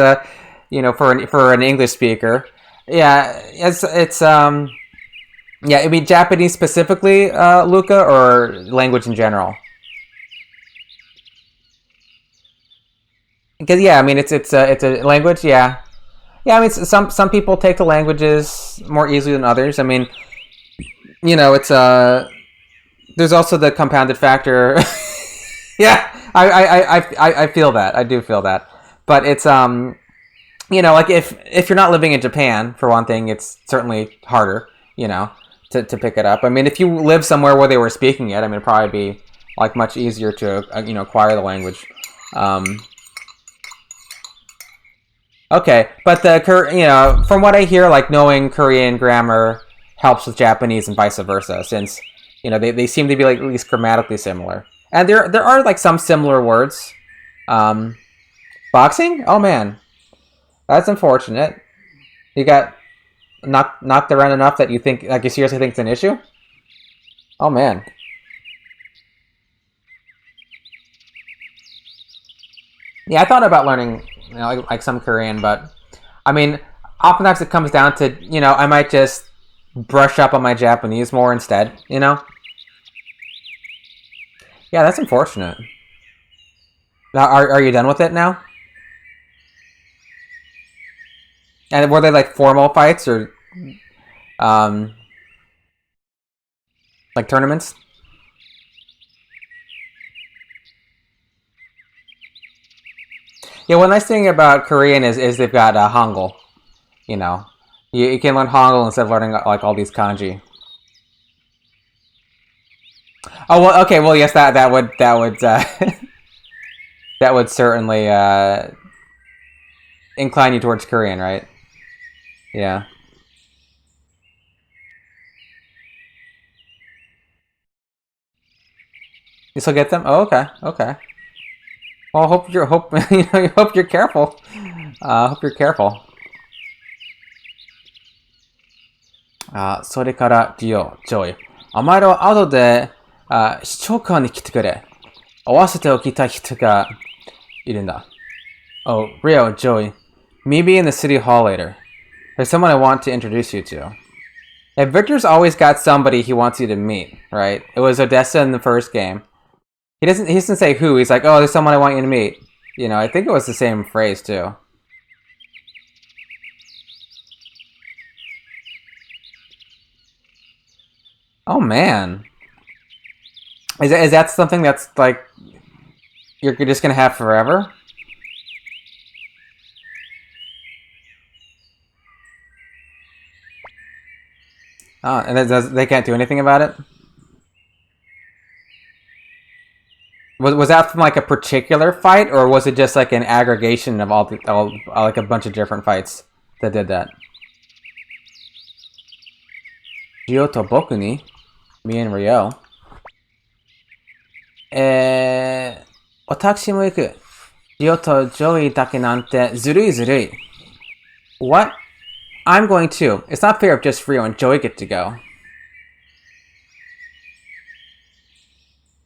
you know, for an English speaker. Yeah, it's yeah, I mean, Japanese specifically, Luca, or language in general? Because yeah, I mean, it's a language. Yeah, yeah. I mean, some people take the languages more easily than others. I mean, you know, it's there's also the compounded factor. Yeah, I feel that. I do feel that. But it's you know, like if you're not living in Japan, for one thing, it's certainly harder. You know, to pick it up. I mean, if you live somewhere where they were speaking it, I mean, it'd probably be like much easier to you know, acquire the language. Okay, but you know, from what I hear, like knowing Korean grammar helps with Japanese and vice versa, since you know they seem to be like at least grammatically similar, and there are like some similar words. Um, Boxing? Oh man, that's unfortunate. You got knocked around enough that you think, like, you seriously think it's an issue? Oh man. Yeah, I thought about learning, you know, like some Korean, but I mean, oftentimes it comes down to, you know, I might just brush up on my Japanese more instead, you know? Yeah, that's unfortunate. Now, are you done with it now? And were they like formal fights or um like tournaments? Yeah, one nice thing about Korean is they've got Hangul. You know, you can learn Hangul instead of learning like all these kanji. Oh well, okay, well yes, that would that would certainly incline you towards Korean, right? Yeah. You still get them? Oh, okay, okay. Well, hope you know, hope you're careful. Hope you're careful. それから、ディオ、ジョイ。お前らは後で、市長官に来てくれ。合わせておきたい人がいるんだ。Oh, Rio, Joey. Meet me in the city hall later. There's someone I want to introduce you to. And Victor's always got somebody he wants you to meet, right? It was Odessa in the first game. He doesn't say who. He's like, oh, there's someone I want you to meet. You know, I think it was the same phrase too. Oh man, is that something that's like you're just gonna have forever? Oh, and they can't do anything about it. Was that from like a particular fight, or was it just like an aggregation of all like a bunch of different fights that did that? Gio to boku ni, me and Rio. 私も行く。Gio to Joey だけなんてずるいずるい. What? I'm going too. It's not fair if just Rio and Joey get to go.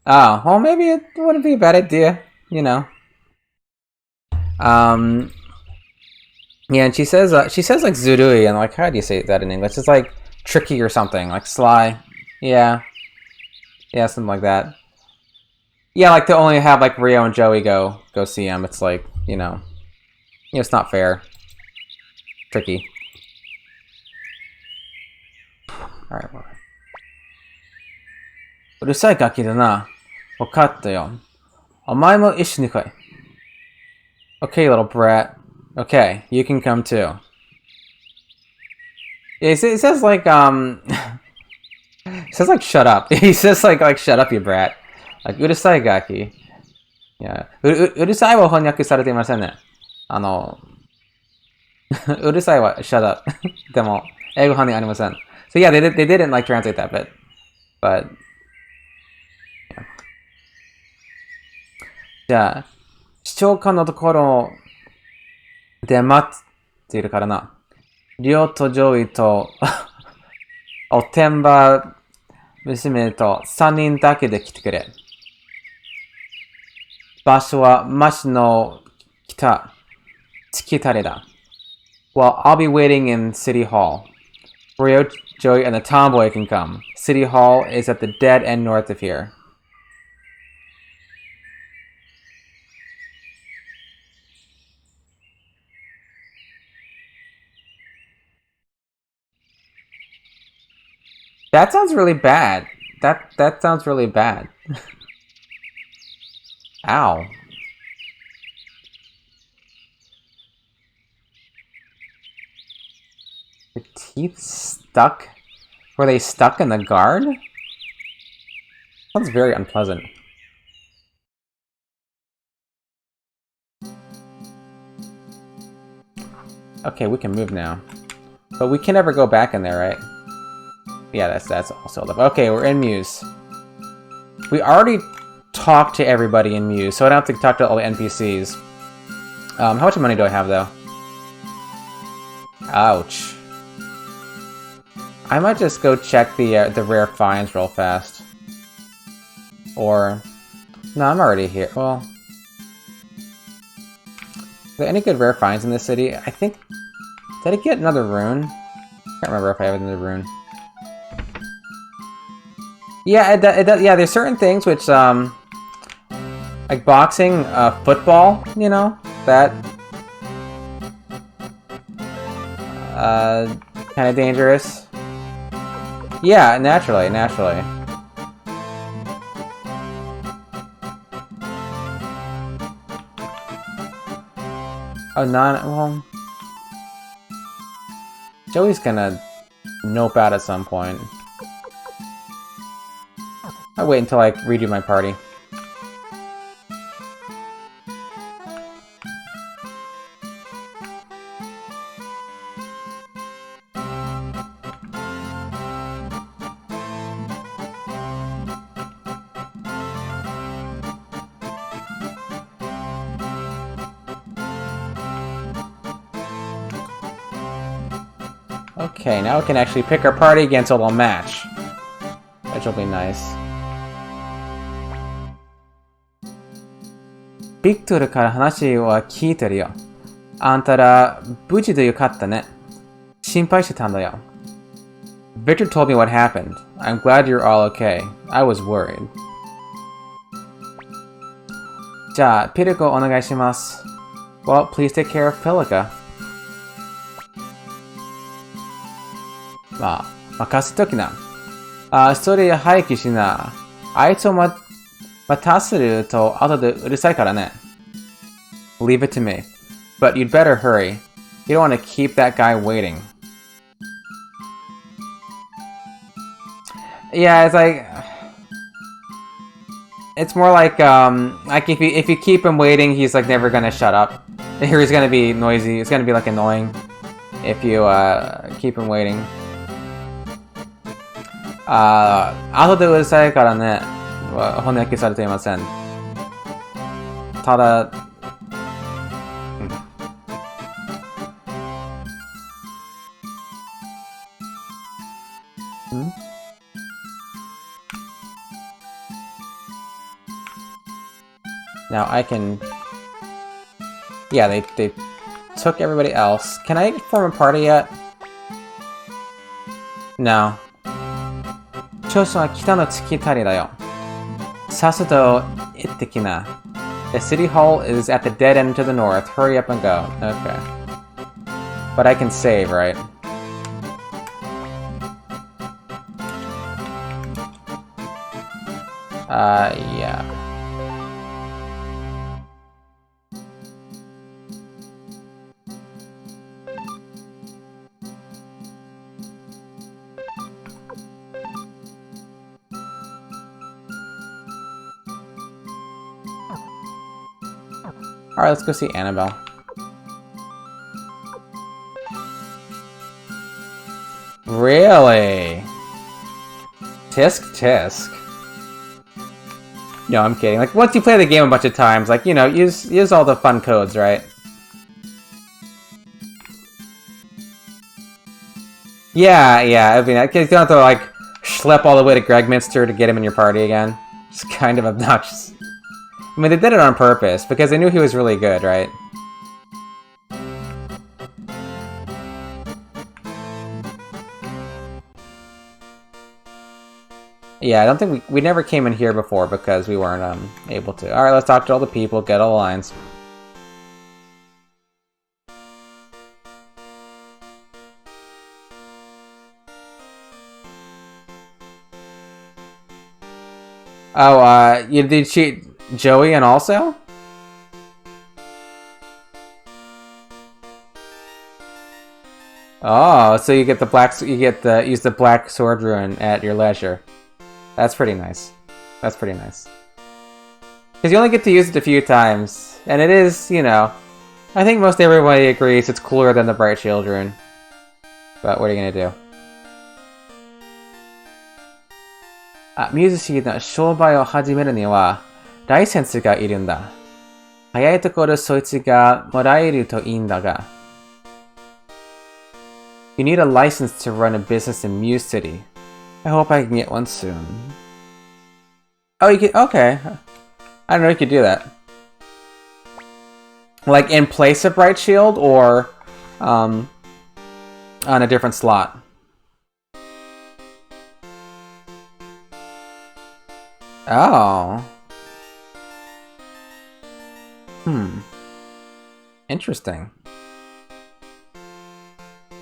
Oh, well, maybe it wouldn't be a bad idea, you know. Um, yeah, and she says like zurui, and like, how do you say that in English? It's like tricky or something, like sly. Yeah, yeah, something like that. Yeah, like to only have like Rio and Joey go see him. It's like, you know, it's not fair. Tricky. All right. うるさいガキだな。わかったよ。お前も一緒に来い。Okay, little brat. Okay, you can come too. It says like it says like shut up. He says like shut up, you brat. Like うるさいガキ. Yeah. うるさいは翻訳されていませんね。うるさいは shut up. でも英語翻訳ありません. So yeah, they didn't like translate that bit. But, yeah. じゃあ、視聴可のところで待っているからな。リオとジョイとおてんば娘と3人だけで来てくれ。場所は町の北、月たれだ。Well, I'll be waiting in City Hall. Rio, Joey, and the tomboy can come. City Hall is at the dead end north of here. That sounds really bad. That sounds really bad. Ow. Your teeth stuck? Were they stuck in the guard? Sounds very unpleasant. Okay, we can move now. But we can never go back in there, right? Yeah, that's all sealed up. Okay, we're in Muse. We already talked to everybody in Muse, so I don't have to talk to all the NPCs. How much money do I have, though? Ouch. I might just go check the rare finds real fast. Or... No, I'm already here. Well... Are there any good rare finds in this city? I think... Did I get another rune? I can't remember if I have another rune. Yeah, yeah, there's certain things which, like boxing, football, you know? That... kind of dangerous. Yeah, naturally. Oh, well... Joey's gonna nope out at some point. I'll wait until I redo my party. Okay, now we can actually pick our party against a little match. Which will be nice. ビクトルから話は聞いてるよ。あんたら無事でよかったね。心配してたんだよ。Victor told me what happened. I'm glad you're all okay. I was worried. じゃあ、ピリコお願いします。Well, please take care of Pelica. まあ、任せときな。それ廃棄しな。あいつを待たせると後でうるさいからね。Leave it to me. But you'd better hurry. You don't want to keep that guy waiting. Yeah, it's like... It's more like if you keep him waiting, he's like never gonna shut up. Or he's gonna be noisy. It's gonna be like annoying if you keep him waiting. 後でうるさいからね。翻訳されていません。ただ、Now I can... Yeah, they took everybody else. Can I form a party yet? No. 調子は北の月たりだよ。さっさと行ってきな。The city hall is at the dead end to the north. Hurry up and go. Okay. But I can save, right? Yeah. Alright, let's go see Annabelle. Really? Tisk tisk. No, I'm kidding. Like, once you play the game a bunch of times, like, you know, use all the fun codes, right? Yeah, I mean, you don't have to, like, schlep all the way to Gregminster to get him in your party again. It's kind of obnoxious. I mean, they did it on purpose, because they knew he was really good, right? Yeah, I don't think we never came in here before because we weren't able to. Alright, let's talk to all the people, get all the lines. Oh, you did cheat Joey and also? Oh, so you get the use the black sword rune at your leisure. That's pretty nice. That's pretty nice. Because you only get to use it a few times, and it is, you know, I think most everybody agrees it's cooler than the Bright Shield rune. But what are you gonna do? ミュージシーの商売を始めるには、ライセンスがいるんだ。早いところそいつがもらえるといいんだが。You need a license to run a business in Muse City. I hope I can get one soon. Oh, you can, okay. I don't know if you could do that. Like in place of Bright Shield or on a different slot? Oh. Interesting.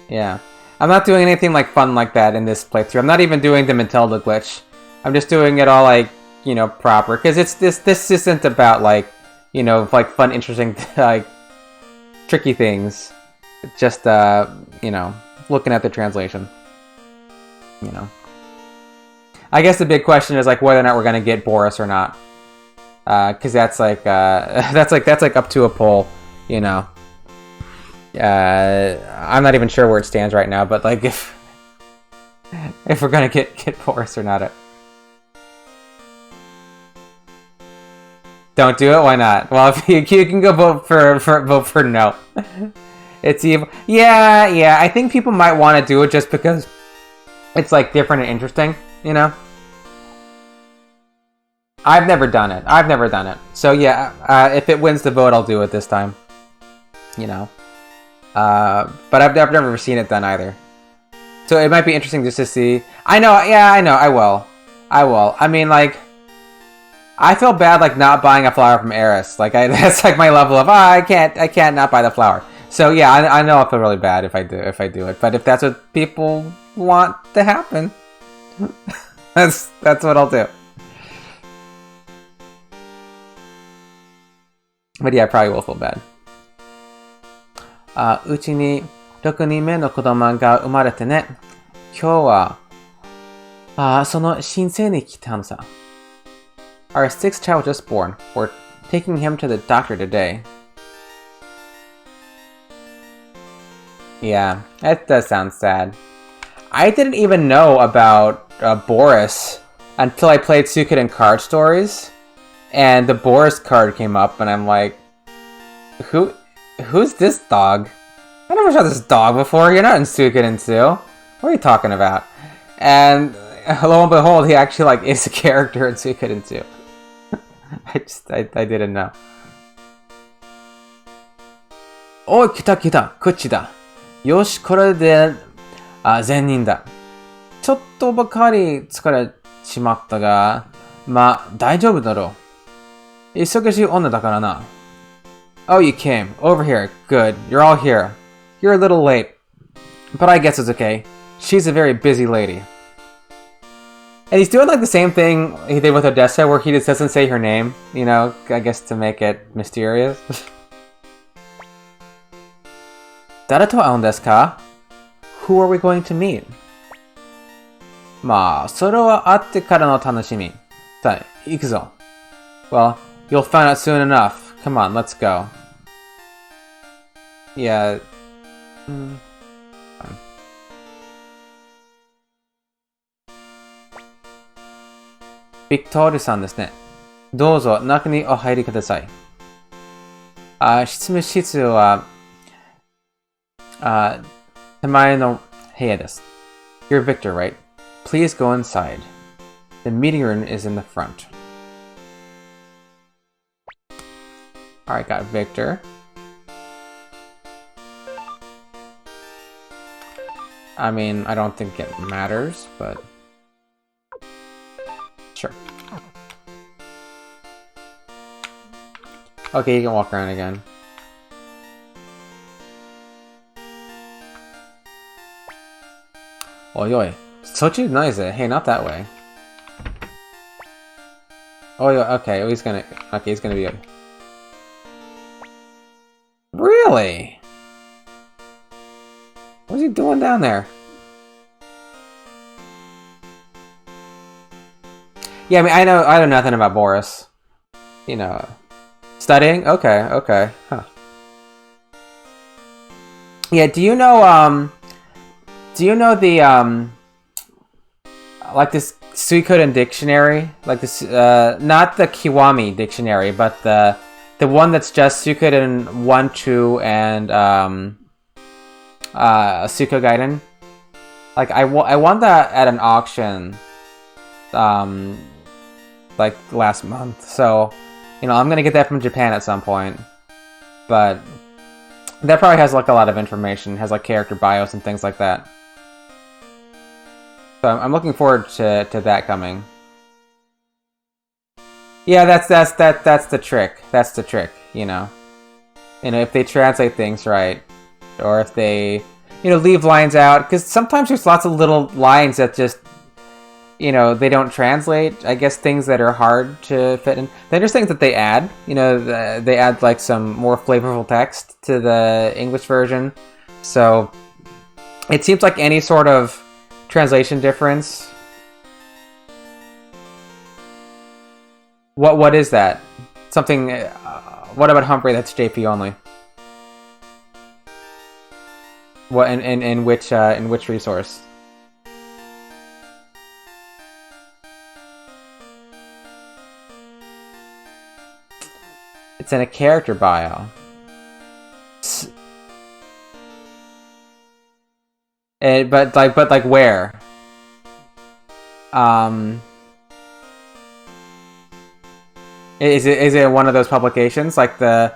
Yeah. I'm not doing anything like fun like that in this playthrough. I'm not even doing the Matilda glitch. I'm just doing it all like, you know, proper. Because it's this isn't about like, you know, like fun, interesting, like tricky things. It's just you know, looking at the translation. You know. I guess the big question is like whether or not we're gonna get Boris or not. Because that's like that's like up to a poll, you know. I'm not even sure where it stands right now, but like if we're gonna get Boris or not. Don't do it. Why not? Well, if you can go vote for no. It's evil. Yeah. I think people might want to do it just because it's like different and interesting, you know. I've never done it. So yeah, if it wins the vote, I'll do it this time. You know. But I've never seen it done either. So it might be interesting just to see. I know, I will. I mean, like, I feel bad, like, not buying a flower from Eris. Like, that's like my level of, I can't not buy the flower. So yeah, I know I'll feel really bad if I do it. But if that's what people want to happen, that's what I'll do. But yeah, I probably will feel bad. うちに6人目の子供が生まれてね。今日は、その申請に来たのさ。Our sixth child just born. We're taking him to the doctor today. Yeah, that does sound sad. I didn't even know about Boris until I played Suikoden card stories, and the Boris card came up, and I'm like, who's this dog? I never saw this dog before. You're not in Suikoden 2. What are you talking about? And lo and behold, he actually like is a character in Suikoden 2. I didn't know. Oh, kita, こっちだ。よし、これで、善人だ。ちょっとばかり疲れしまったが、まあ、大丈夫だろう。忙しい女だからな。Oh, you came. Over here. Good. You're all here. You're a little late. But I guess it's okay. She's a very busy lady. And he's doing like the same thing he did with Odessa, where he just doesn't say her name, you know, I guess to make it mysterious. 誰と会うんですか? Who are we going to meet? まあ、それは会ってからの楽しみ。さあ、行くぞ。Well, you'll find out soon enough. Come on, let's go. Yeah. ビクトールさんですね。どうぞ中にお入りください。執務室は手前の部屋です。You're Victor, right? Please go inside. The meeting room is in the front. Alright, got Victor. I mean, I don't think it matters, but sure. Okay, you can walk around again. Oi, oi. Sochi noise. Hey, not that way. Oh, yeah, okay. Oh, he's gonna be good. Really? What's he doing down there? Yeah, I mean, I know nothing about Boris. You know, studying? Okay, okay. Huh. Yeah, do you know the, like this Suikoden dictionary? Like this, not the Kiwami dictionary, but the one that's just Suikoden 1, 2, and, Suikogaiden? Like, I won that at an auction, like, last month, so, you know, I'm gonna get that from Japan at some point, but that probably has, like, a lot of information, has, like, character bios and things like that. So I'm looking forward to that coming. Yeah, that's the trick. That's the trick, you know. You know, if they translate things right, or if they, you know, leave lines out, because sometimes there's lots of little lines that just, you know, they don't translate. I guess things that are hard to fit in. Then there's things that they add. You know, they add like some more flavorful text to the English version. So it seems like any sort of translation difference. What is that? Something. What about Humphrey? That's JP only. What in which resource? It's in a character bio. But like where? Is it one of those publications like the?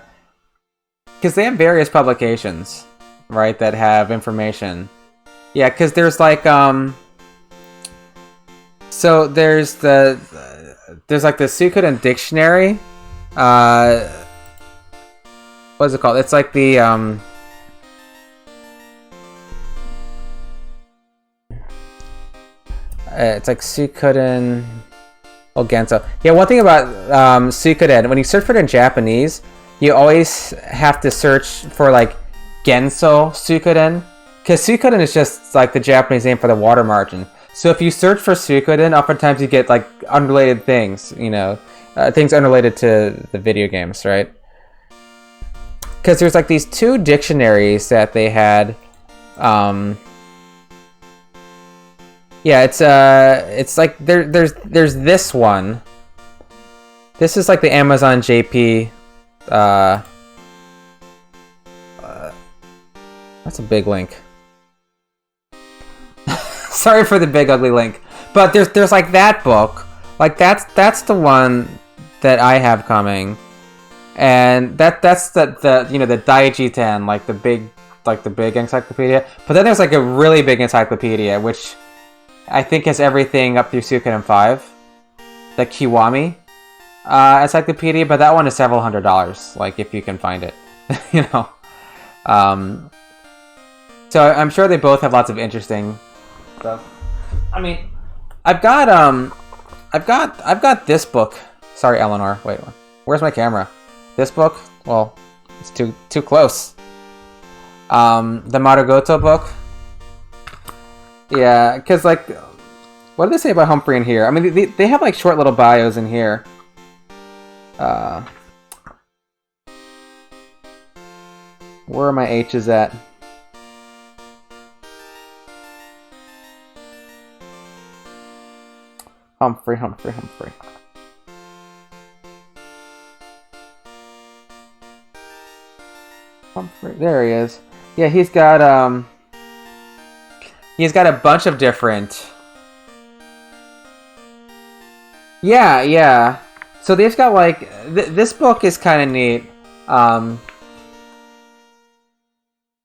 Because they have various publications, right? That have information. Yeah, because there's like So there's like the Suikoden dictionary. What is it called? It's like the it's like Suikoden Genso. Yeah, one thing about Suikoden, when you search for it in Japanese, you always have to search for like Genso Suikoden, because Suikoden is just like the Japanese name for the water margin. So if you search for Suikoden, oftentimes you get like unrelated things, you know, things unrelated to the video games, right? Because there's like these two dictionaries that they had. Yeah, it's like there's this one. This is like the Amazon JP. That's a big link. Sorry for the big ugly link, but there's like that book, like that's the one that I have coming, and that's the you know, the Daijiten, like the big encyclopedia. But then there's like a really big encyclopedia which I think has everything up through Suikoden 5, the Kiwami encyclopedia, but that one is several $100s, like if you can find it, you know. So I'm sure they both have lots of interesting stuff. I mean, I've got this book. Sorry, Eleanor. Wait, where's my camera? This book? Well, it's too close. The Marugoto book. Yeah, because like, what do they say about Humphrey in here? I mean, they have like short little bios in here. Where are my H's at? Humphrey, Humphrey, Humphrey. Humphrey, there he is. Yeah, he's got a bunch of different... Yeah, yeah. So they've got, like... this book is kind of neat.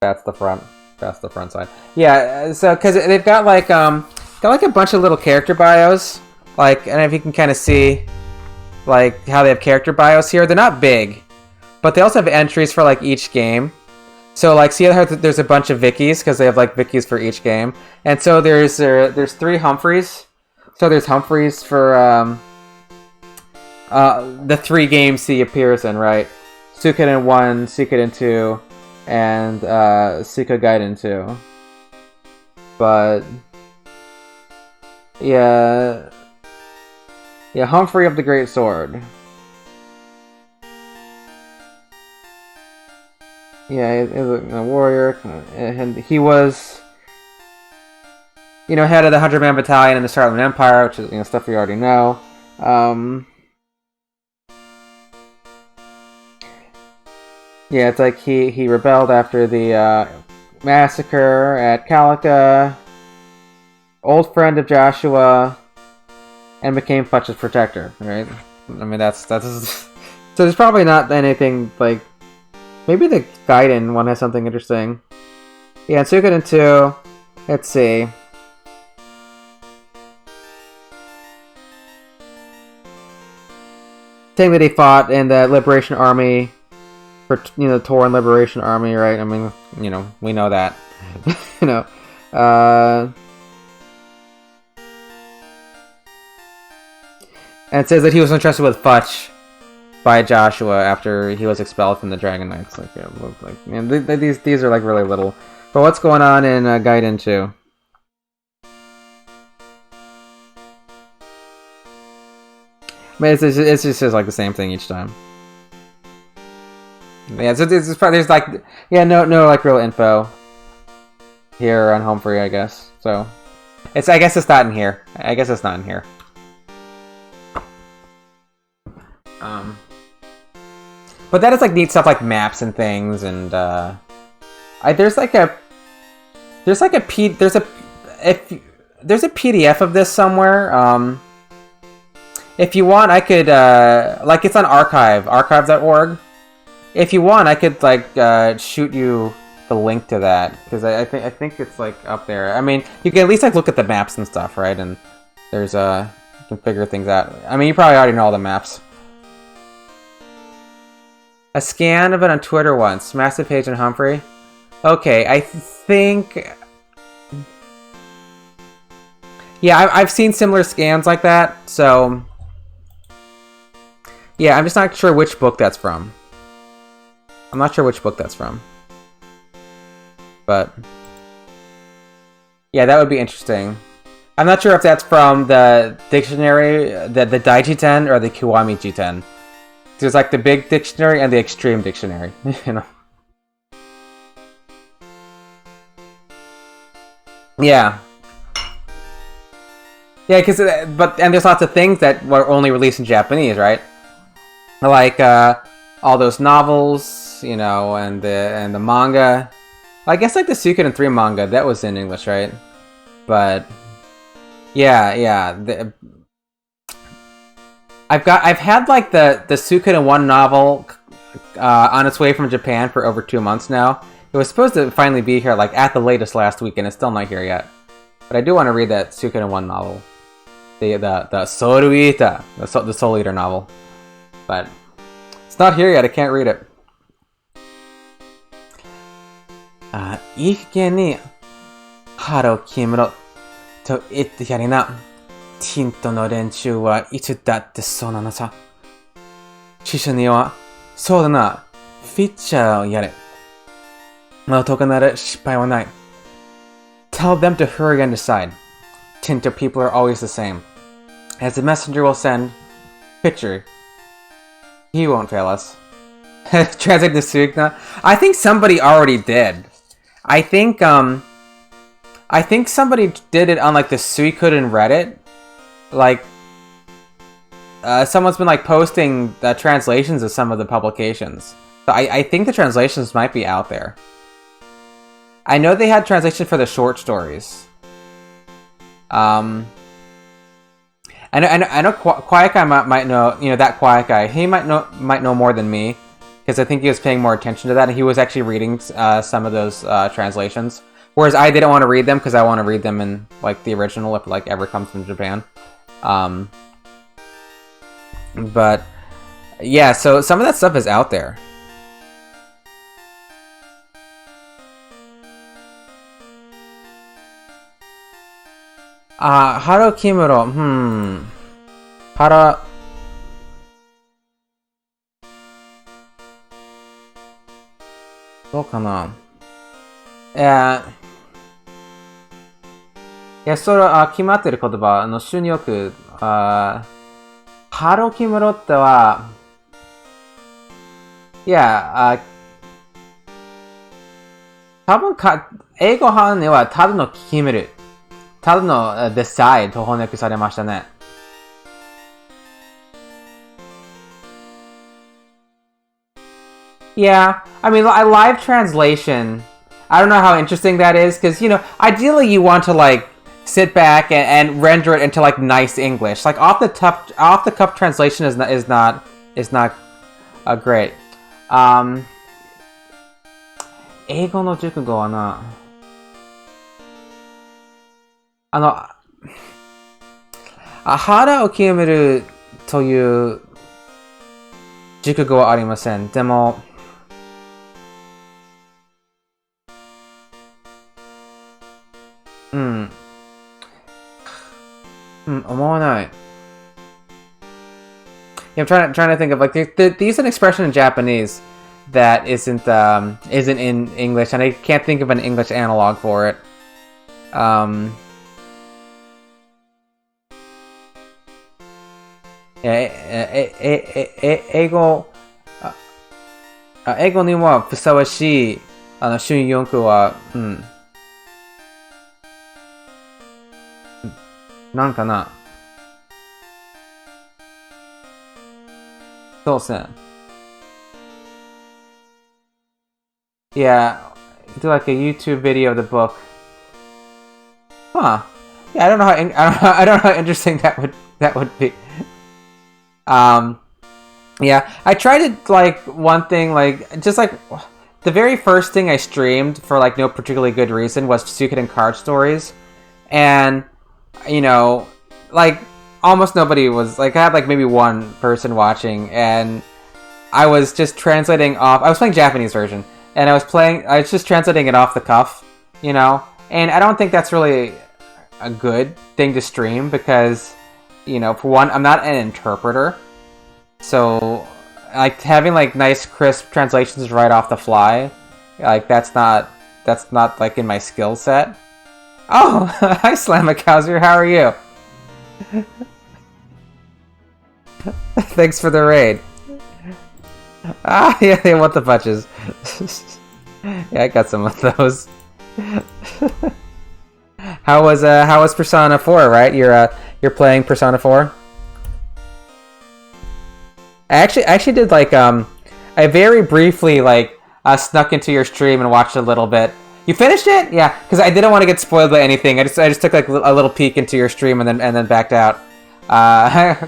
That's the front. That's the front side. Yeah, so, because they've got, like, a bunch of little character bios. Like, and if you can kind of see, like, how they have character bios here. They're not big, but they also have entries for, like, each game. So, like, see how there's a bunch of Vickies, because they have, like, Vickies for each game. And so there's 3 Humphreys. So there's Humphreys for, the 3 games he appears in, right? Suikoden 1, Suikoden 2, and, Suikoden 2. But... yeah... yeah, Humphrey of the Great Sword. Yeah, he's a warrior, and he was, you know, head of the 100-man battalion in the Starland Empire, which is, you know, stuff we already know. Yeah, it's like he rebelled after the massacre at Calica, old friend of Joshua, and became Futch's protector, right? I mean, that's so there's probably not anything, like, maybe the Gaiden one has something interesting. Yeah, and Suikoden 2, let's see. Saying that he fought in the Liberation Army, for, you know, the Tauren Liberation Army, right? I mean, you know, we know that. You know, and it says that he was entrusted with Futch by Joshua after he was expelled from the Dragon Knights. Like, yeah, like, man, these are like really little. But what's going on in Gaiden 2? I mean, it's just like the same thing each time. Yeah, so there's like, yeah, no like real info here on Humphrey, I guess. So I guess it's not in here. I guess it's not in here. But that is like neat stuff like maps and things, and there's a PDF of this somewhere. If you want, I could like, it's on archive.org. If you want, I could like shoot you the link to that, because I think it's like up there. I mean, you can at least like look at the maps and stuff, right? And there's you can figure things out. I mean, you probably already know all the maps. A scan of it on Twitter once. Massive page on Humphrey. Okay, I think... yeah, I've seen similar scans like that, so... yeah, I'm just not sure which book that's from. I'm not sure which book that's from. But... yeah, that would be interesting. I'm not sure if that's from the dictionary, the Daijiten, or the Kiwami Jiten. There's like the big dictionary and the extreme dictionary, you know. Yeah. Yeah, because and there's lots of things that were only released in Japanese, right? Like all those novels, you know, and the manga. I guess like the Suikoden 3 manga that was in English, right? But yeah. I've had like the Suikoden 1 novel on its way from Japan for over 2 months now. It was supposed to finally be here like at the latest last week, and it's still not here yet. But I do want to read that Suikoden 1 novel, the Soul Eater, the Soul Eater novel. But it's not here yet. I can't read it. いい加減に腹を決めろと言ってやりな。ティントの連中はいつだってそうなのさ。司書には、そうだな、フィッチャーをやれ。男なら失敗はない。Tell them to hurry and decide. Tinto people are always the same. As the messenger will send, picture. He won't fail us. Translate to Suikna. I think somebody already did. I think somebody did it on like the Suikoden Reddit. Like someone's been like posting the translations of some of the publications. So I think the translations might be out there. I know they had translation for the short stories. I know Quiet Guy might know, you know, that Quiet Guy. He might know more than me, because I think he was paying more attention to that, and he was actually reading some of those translations. Whereas I didn't want to read them, because I want to read them in like the original, if it like ever comes from Japan. But yeah, so some of that stuff is out there. Haro Kimuro, Hara...どうかな。いや、それは決まってる言葉、主によく、ハロキムロっては、いや、多分英語版にはただの決める。ただの decide と翻訳されましたね。Yeah, I mean, a live translation, I don't know how interesting that is, because, you know, ideally you want to, like, sit back and render it into, like, nice English. Like, off the cuff translation is not great. 英語の熟語はな、腹を決めるという熟語はありません。でも、思わない。Yeah, I'm trying to think of like they use an expression in Japanese that isn't in English, and I can't think of an English analog for it. 英語にはふさわしい春4は、なんかな。そうですね。Yeah, do like a YouTube video of the book. Huh. Yeah, I don't know how interesting that would be. Yeah, I tried to like one thing like just like the very first thing I streamed for like no particularly good reason was Suikoden card stories, and you know, like almost nobody was like I had like maybe one person watching, and I was just translating off. I was playing Japanese version, and I was just translating it off the cuff, you know, and I don't think that's really a good thing to stream because, you know, for one, I'm not an interpreter, so like having like nice crisp translations right off the fly, like that's not like in my skill set. Oh, hi Slamacowser, how are you? Thanks for the raid. Ah, yeah, they want the punches. Yeah, I got some of those. How was Persona 4, right? You're playing Persona 4? I actually did like I very briefly like snuck into your stream and watched a little bit. You finished it? Yeah, because I didn't want to get spoiled by anything. I just took like a little peek into your stream and then backed out.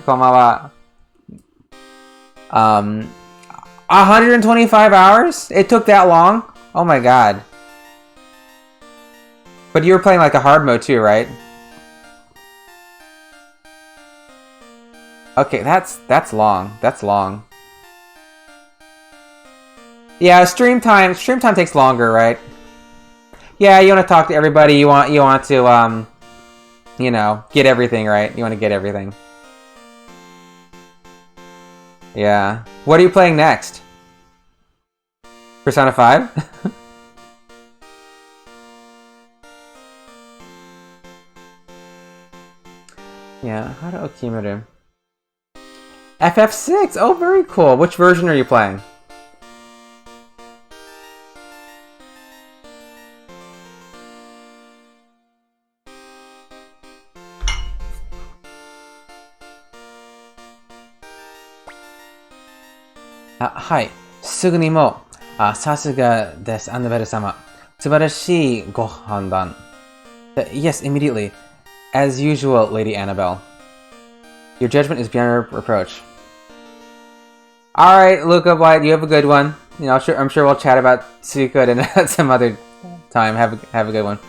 こんばんは. 125 hours? It took that long? Oh my god. But you were playing like a hard mode too, right? Okay, that's long. That's long. Yeah, stream time takes longer, right? Yeah, you want to talk to everybody. You want to you know, get everything right. You want to get everything. Yeah. What are you playing next? Persona 5? Yeah, Hara Okimaru. FF6! Oh, very cool. Which version are you playing? あ、はい。すぐにも、さすがです、アナベル様。素晴らしいご判断。Yes, immediately. As usual, Lady Annabelle. Your judgment is beyond reproach. Alright, Luca White, you have a good one. You know, I'm sure we'll chat about Suikoden at some other time. Have a good one.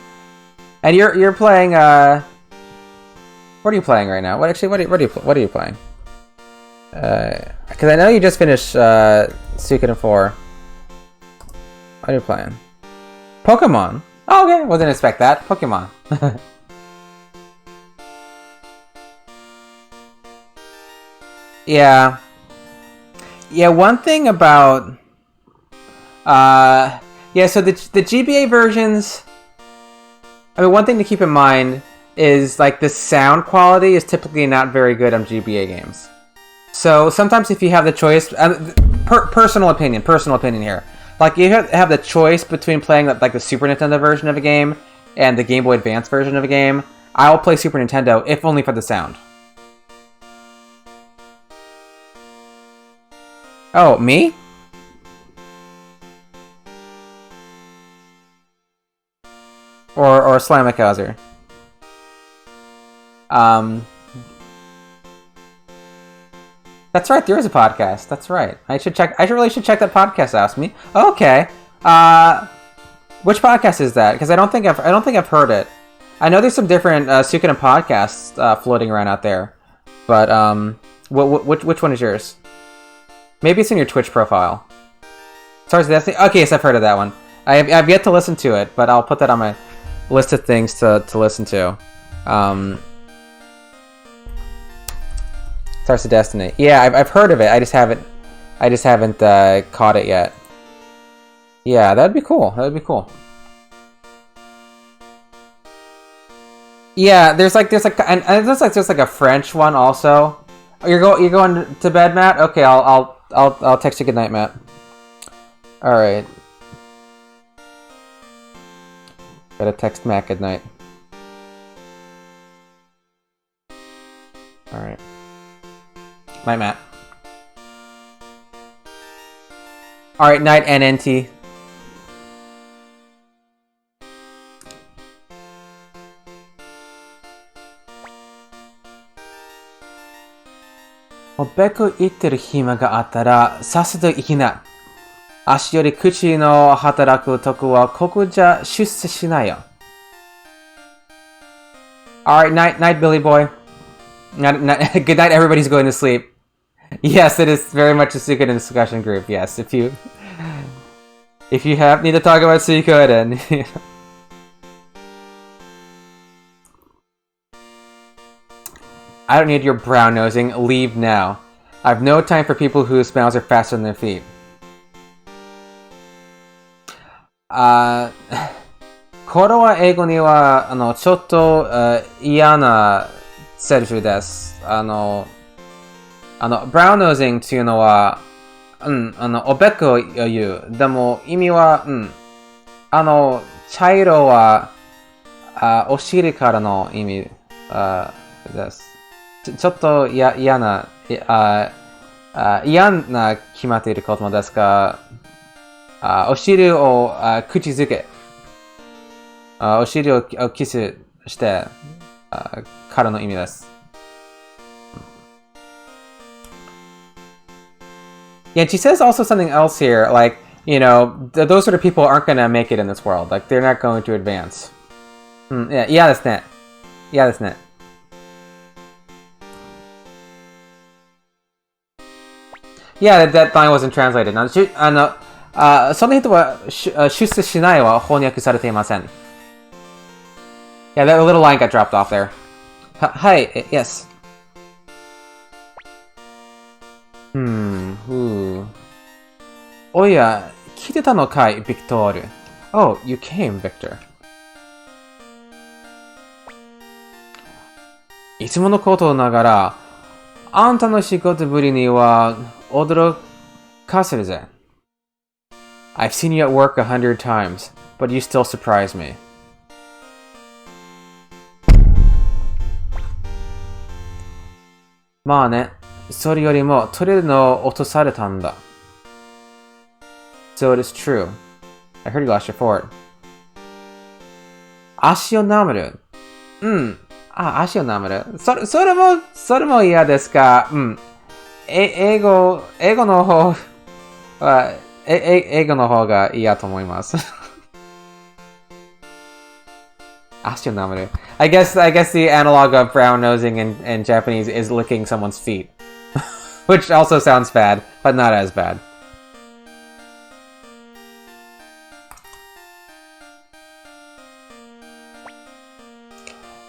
And you're playing, what are you playing right now? What are you playing? Because I know you just finished, Suikoden 4. What are you playing? Pokemon? Oh, okay, wasn't expect that. Pokemon. Yeah. Yeah, one thing about... yeah, so the GBA versions... I mean, one thing to keep in mind is, like, the sound quality is typically not very good on GBA games. So, sometimes if you have the choice... personal opinion here. Like, you have the choice between playing, like, the Super Nintendo version of a game and the Game Boy Advance version of a game. I'll play Super Nintendo, if only for the sound. Oh, me? Or Slamicauser. That's right, there is a podcast. That's right. I really should check that podcast out. Me? Okay. Which podcast is that? Because I don't think I've heard it. I know there's some different Suikoden podcasts floating around out there. But which one is yours? Maybe it's in your Twitch profile. Stars of Destiny? Okay, yes, I've heard of that one. I've yet to listen to it, but I'll put that on my list of things to listen to. Stars of Destiny. Yeah, I've heard of it. I just haven't caught it yet. Yeah, that'd be cool. That'd be cool. Yeah, there's like and it looks like there's like a French one also. Oh, you're going to bed, Matt? Okay, I'll text you good night, Matt. All right. Gotta text Matt good night. All right. Night, Matt. All right, night, NNT.おべこ行ってる暇があったら、さっさと行きな。足より口の働くとこはここじゃ出世しないよ。Alright, night, Billy boy. Good night, everybody's going to sleep. Yes, it is very much a Suikoden discussion group, yes. If you need to talk about Suikoden. I don't need your brown nosing. Leave now. I have no time for people whose smells are faster than their feet. これは英語にはちょっと嫌なセリフです。ブラウンノージングっていうのは、おべこを言う。でも意味は、茶色はお尻からの意味です。ちょっと嫌な決まっている言葉ですが、お尻を口づけ、お尻をキスしてからの意味です。Yeah, and she says also something else here, like, you know, those sort of people aren't going to make it in this world. Like, they're not going to advance. Yeah, 嫌ですね。嫌ですね。Yeah, that line wasn't translated. その人は出世しないは翻訳されていません。Yeah, that little line got dropped off there. Hi, yes. Oh yeah, 聞いてたのかい、ビクトール。Oh, you came, Victor. いつものことながら、あんたの仕事ぶりには驚かせるぜ。I've seen you at work 100 times, but you still surprise me. まあね、それよりもトレードの落とされたんだ。So it is true. I heard you lost your fort. 足を舐める。うん。あ、足を舐める。それも嫌ですか。うん。英語の方は、英語の方が嫌と思います。足を舐める。I guess the analog of brown nosing in Japanese is licking someone's feet. Which also sounds bad, but not as bad.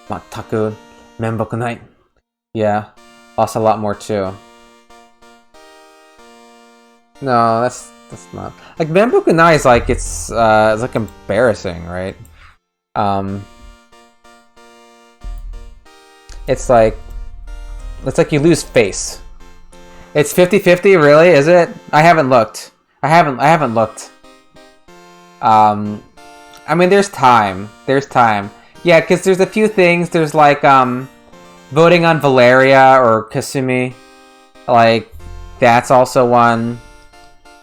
Mataku, menboku nai. Yeah, lost a lot more too. No, that's not like menboku nai is like it's like embarrassing, right? It's like you lose face. It's 50-50, really? Is it? I haven't looked. I haven't looked. I mean, there's time. There's time. Yeah, because there's a few things. There's like voting on Valeria or Kasumi. Like that's also one.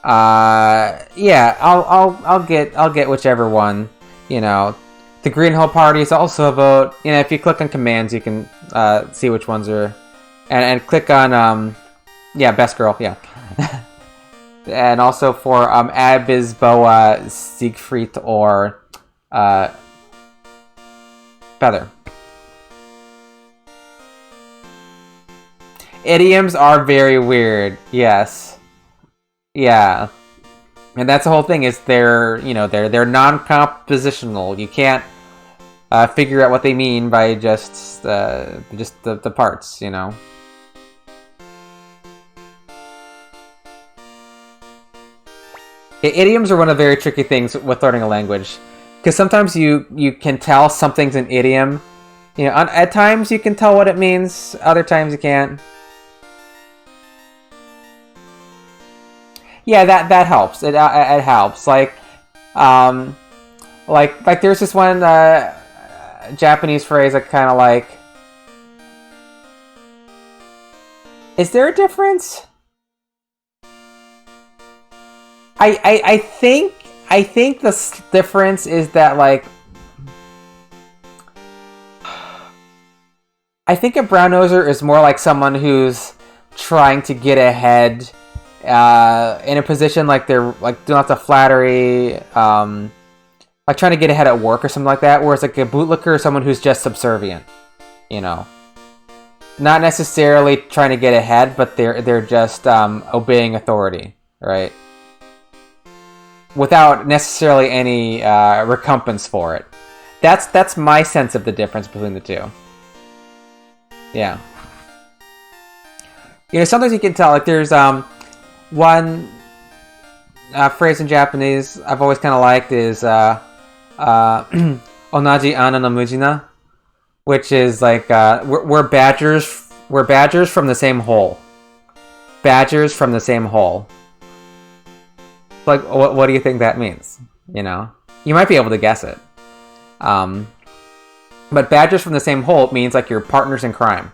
Yeah, I'll get whichever one. You know, the Green Hole Party is also a vote. You know, if you click on commands, you can see which ones are, and click on yeah, best girl, yeah. And also for Abisboa, Siegfried, or Feather. Idioms are very weird, yes. Yeah. And that's the whole thing, is they're non-compositional. You can't figure out what they mean by just the parts, you know. Idioms are one of the very tricky things with learning a language, because sometimes you can tell something's an idiom. You know, at times you can tell what it means. Other times you can't. Yeah, that helps. It helps. Like there's this one Japanese phrase that kind of like. Is there a difference? I think the difference is that, like, I think a brown noser is more like someone who's trying to get ahead in a position, like they're like doing lots of flattery, like trying to get ahead at work or something like that. Whereas like a bootlicker is someone who's just subservient, you know, not necessarily trying to get ahead, but they're just obeying authority, right? Without necessarily any recompense for it. That's my sense of the difference between the two. Yeah. You know, sometimes you can tell, like, there's one phrase in Japanese I've always kind of liked is onaji ana no mujina, which is like we're badgers from the same hole. Badgers from the same hole. Like, what do you think that means? You know, you might be able to guess it. But badgers from the same hole means like you're partners in crime,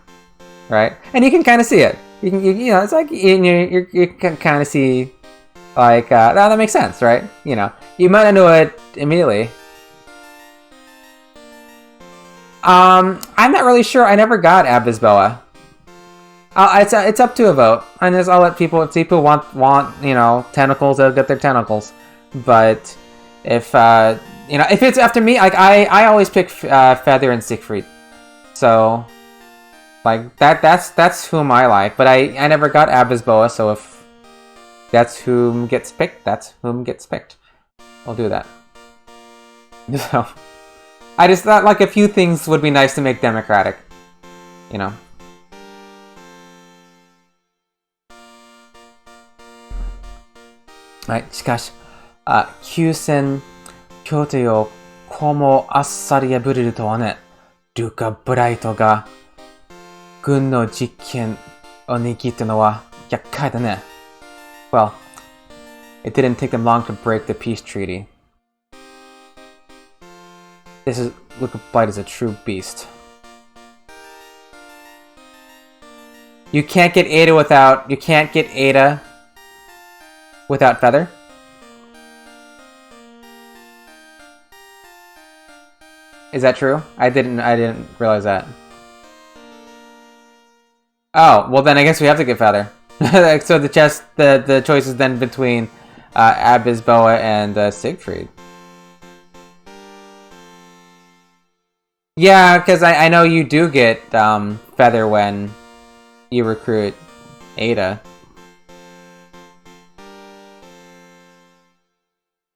right? And you can kind of see it. You know, it's like you can kind of see, like that makes sense, right? You know, you might not know it immediately. I'm not really sure. I never got Abisboa. It's up to a vote. And I'll let people, if people want you know, tentacles, they'll get their tentacles. But if you know, if it's after me, like I always pick Feather and Siegfried. So like that's whom I like. But I never got Abisboa, so if that's whom gets picked, that's whom gets picked. I'll do that. So I just thought like a few things would be nice to make democratic. You know. はい、しかし、休戦協定をこうもあっさり破れるとはね、ルカ・ブライトが軍の実権を握ったのは厄介だね。Well, it didn't take them long to break the peace treaty. Luca Blight is a true beast. You can't get Ada without Feather? Is that true? I didn't realize that. Oh, well then I guess we have to get Feather. So the choice is then between Abisboa and Siegfried. Yeah, because I know you do get Feather when you recruit Ada.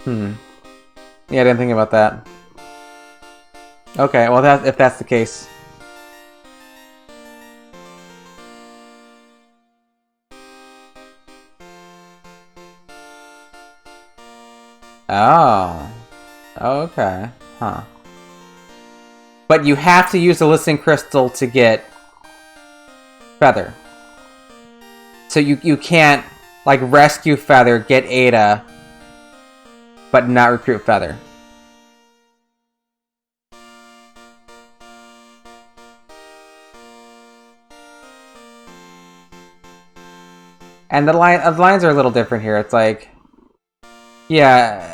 Yeah, I didn't think about that. Okay, well if that's the case. Oh. Okay. Huh. But you have to use the listening crystal to get Feather. So you can't like rescue Feather, get Ada, but not recruit Feather. And the lines are a little different here. It's like, yeah,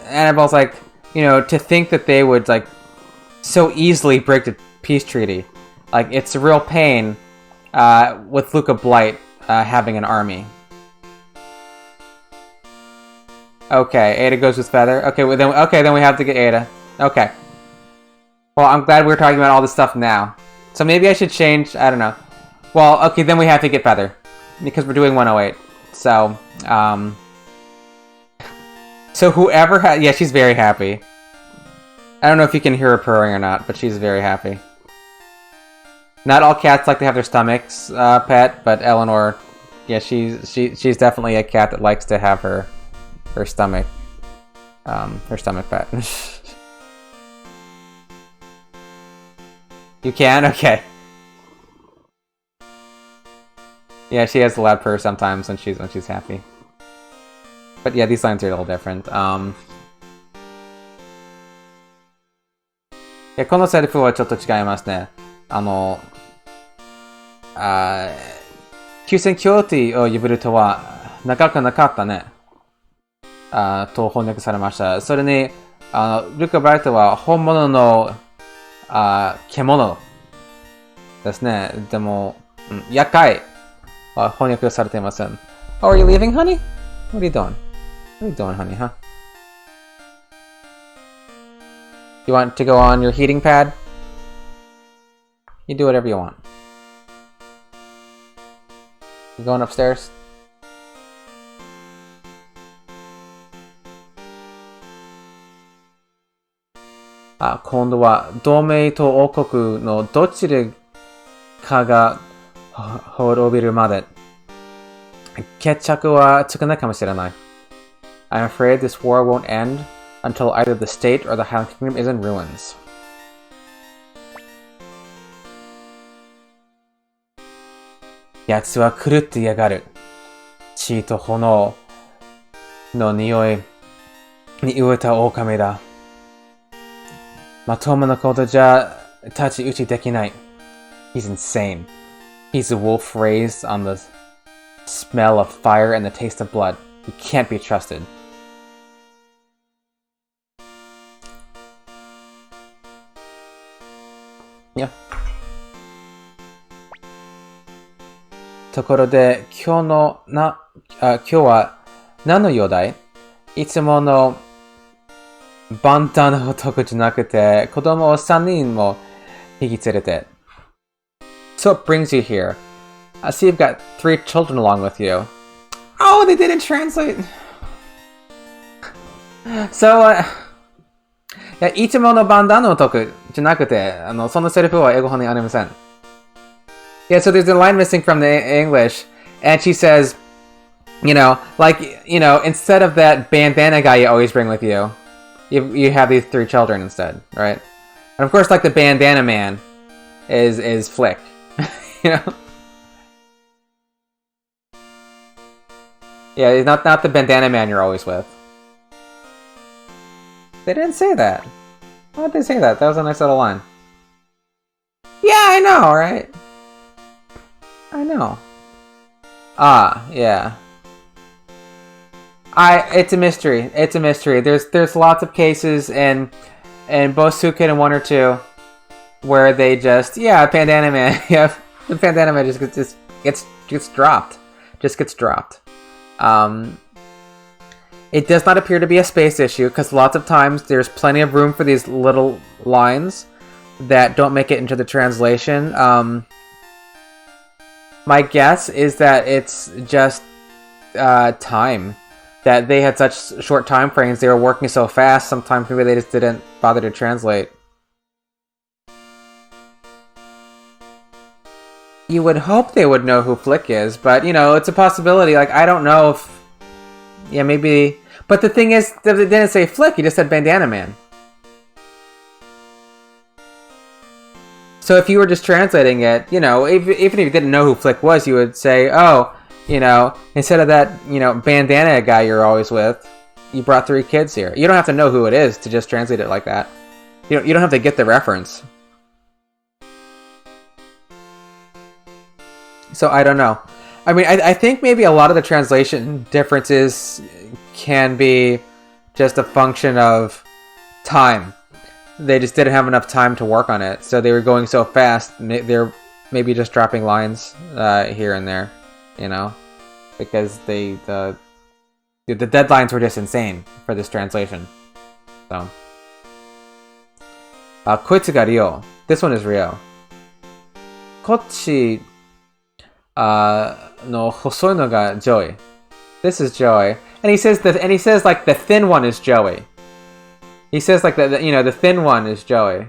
Annabelle's like, you know, to think that they would like so easily break the peace treaty, like it's a real pain with Luca Blight having an army. Okay, Ada goes with Feather. Okay, well, then we have to get Ada. Okay. Well, I'm glad we're talking about all this stuff now. So maybe I should change. I don't know. Well, okay, then we have to get Feather because we're doing 108. So, so whoever has, yeah, she's very happy. I don't know if you can hear her purring or not, but she's very happy. Not all cats like to have their stomachs pet, but Eleanor, yeah, she's definitely a cat that likes to have her stomach pet. You can? Okay. Yeah, she has a loud purr sometimes when she's happy. But yeah, these lines are a little different. いや、このセリフはちょっと違いますね。休戦協定を破るとは長くなかったね。と翻訳されました。それに、ルカ・バルトは本物の獣ですね。でも、厄介は翻訳されていません。Oh, are you leaving, honey? What are you doing? What are you doing, honey, huh? You want to go on your heating pad? You do whatever you want. You going upstairs? Ah, 今度は同盟と王国のどちらかが滅びるまで決着はつかないかもしれない。I'm afraid this war won't end until either the state or the Highland Kingdom is in ruins. Yatsu wa kurutte yagaru. Chi to hono no nioi ni ueta okame da. Matomo no koto ja tachi uchi dekinai. He's insane. He's a wolf raised on the smell of fire and the taste of blood. He can't be trusted. Yeah. ところで、今日は何の用だい？いつもの万端の男じゃなくて、子供を3人も引き連れて。So what brings you here? I see you've got 3 children along with you. Oh, they didn't translate. So, いつもの万端の男じゃなくて、そのセリフは英語にありません。Yeah, so there's a line missing from the English, and she says, instead of that bandana guy you always bring with you, you have these 3 children instead, right? And of course, like the bandana man is Flick, you know? Yeah, he's not the bandana man you're always with. They didn't say that. Why did they say that? That was a nice little line. Yeah, I know, right? I know. Ah, yeah. It's a mystery. It's a mystery. There's lots of cases, and in both Suikoden 1 or 2, where they just, yeah, Bandana Man, yeah, the Bandana Man just gets dropped. Just gets dropped. It does not appear to be a space issue, because lots of times there's plenty of room for these little lines that don't make it into the translation. My guess is that it's just time. That they had such short time frames, they were working so fast, sometimes maybe they just didn't bother to translate. You would hope they would know who Flick is, but, you know, it's a possibility. Like, I don't know if... Yeah, maybe... But the thing is, they didn't say Flick, he just said Bandana Man. So if you were just translating it, you know, even if you didn't know who Flick was, you would say, oh, you know, instead of that, you know, bandana guy you're always with, you brought 3 kids here. You don't have to know who it is to just translate it like that. You don't have to get the reference. So I don't know. I mean, I think maybe a lot of the translation differences can be just a function of time. They just didn't have enough time to work on it, so they were going so fast. They're maybe just dropping lines here and there, you know, because the deadlines were just insane for this translation. So, こいつがRyo. This one is Ryo. こっちの細いのがJoey. This is Joey, and he says like the thin one is Joey. He says like the you know, the thin one is Joey.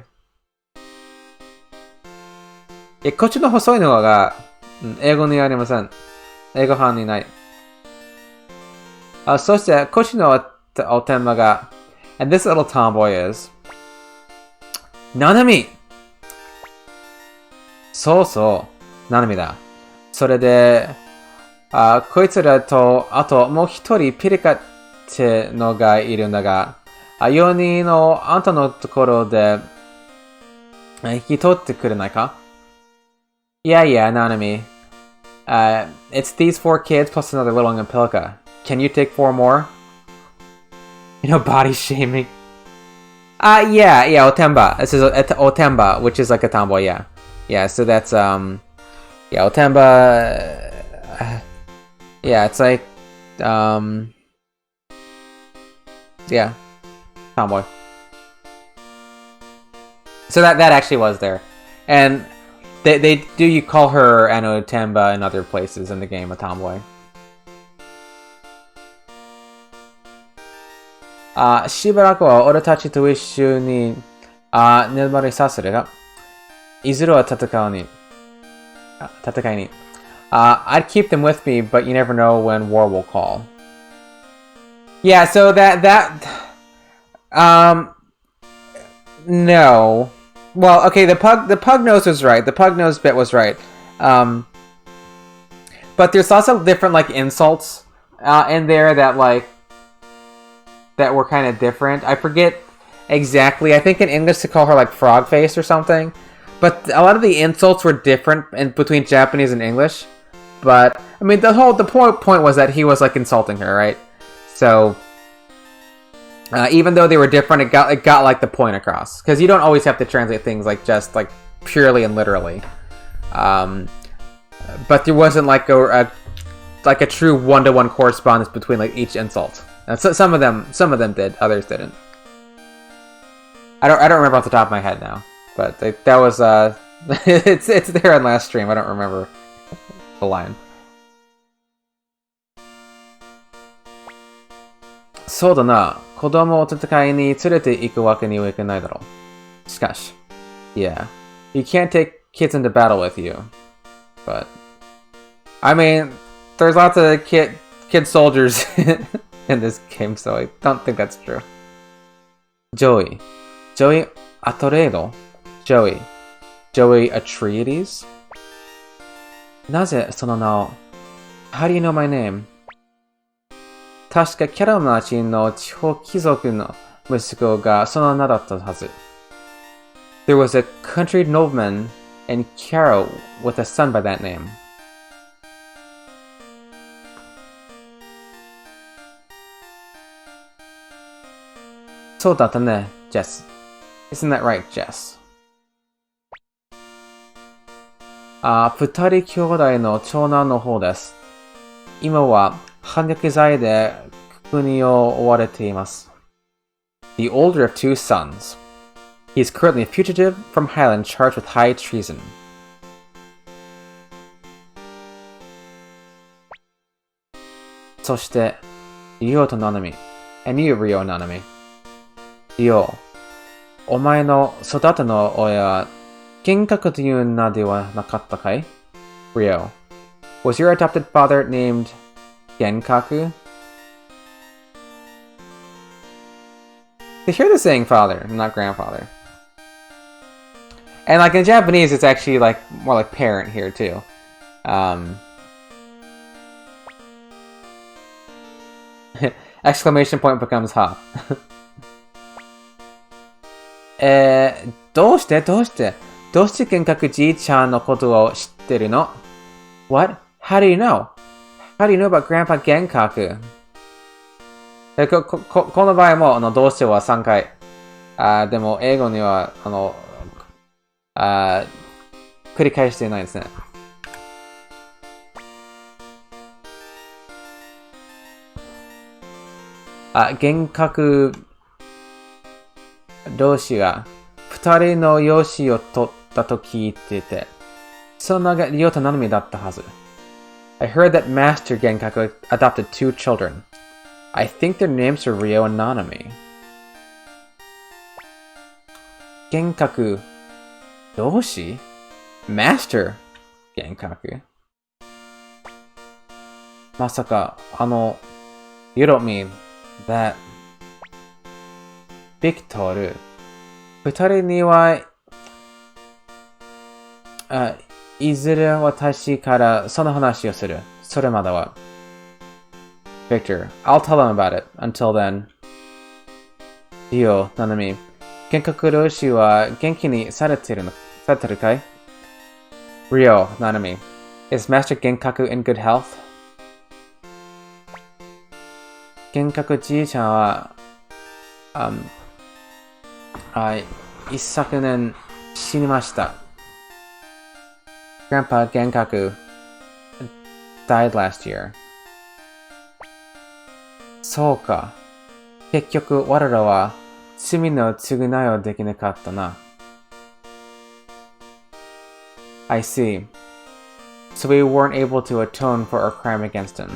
こっちの細いのが英語にありません。英語版にない。そしてこっちのお天魔が and this little tomboy is ナナミ。そうそう、ナナミだ。それで、こいつらと、あともう一人ピリカってのがいるんだが、4人のあんたのところで引き取ってくれないか? Yeah, Nanami. It's these 4 kids plus another little one in Pilka. Can you take 4 more? You know, body shaming. Yeah, Otemba. This is Otemba, which is like a tomboy, yeah. Yeah, so that's, yeah, Otemba, yeah, it's like, yeah, tomboy. So that actually was there. And they do you call her an Otemba in other places in the game, a tomboy. しばらくは俺たちと一緒に粘りさせるが、いずれは戦いに。I'd keep them with me, but you never know when war will call. Yeah, so no. Well, okay, the pug nose was right. The pug nose bit was right. But there's also different like insults in there that were kind of different. I forget exactly. I think in English to call her like frog face or something. But a lot of the insults were different between Japanese and English. But I mean, the point was that he was like insulting her, right? So even though they were different, it got like the point across, because you don't always have to translate things like just like purely and literally. But there wasn't like a true 1-to-1 correspondence between like each insult. So some of them did, others didn't. I don't remember off the top of my head now, but that was it's there on last stream. I don't remember the line. そうだな。子供を戦いに連れて行くわけにはいかないだろう。しかし、yeah, you can't take kids into battle with you. But I mean, there's lots of kid soldiers in this game, so I don't think that's true. Joey Atreido. Joey Atreides? なぜその名を? How do you know my name? 確かキャラ町の地方貴族の息子がその名だったはず. There was a country nobleman in Kara with a son by that name. そうだったね、ジェス。Isn't that right, Jess? 二人兄弟の長男の方です。今は反逆罪で国を追われています。The older of two sons. He is currently a fugitive from Highland charged with high treason. そして、リオとナナミ。And you, Rio and Nanami. リオ、お前の育ての親は幻覚という名ではなかったかい Rio, was your adopted father named Genkaku? They hear the saying father, not grandfather. And like in Japanese, it's actually like more like parent here too. Exclamation point becomes ha. どうして幻覚じいちゃんのことを知ってるの What? How do you know? How do you know about Grandpa Genkaku? この場合もどうしては3回。でも英語には繰り返していないですね。幻覚同士が2人の養子を取ったと聞いてて、その名がリオとナナミだったはず。I heard that Master Genkaku adopted two children. I think their names are Rio and Nanami. 幻覚同士 Master Genkaku? まさか、You don't mean that Victor 二人にいずれ私からその話をする。それまでは。Victor, I'll tell them about it. Until then. Rio, Nanami, 幻覚同士は元気にされてるかい Rio, Nanami, is Master Genkaku in good health? 幻覚じいちゃんは、一昨年死にました。Grandpa Genkaku died last year. そうか。結局我らは罪の償いをできなかったな。I see. So we weren't able to atone for our crime against him.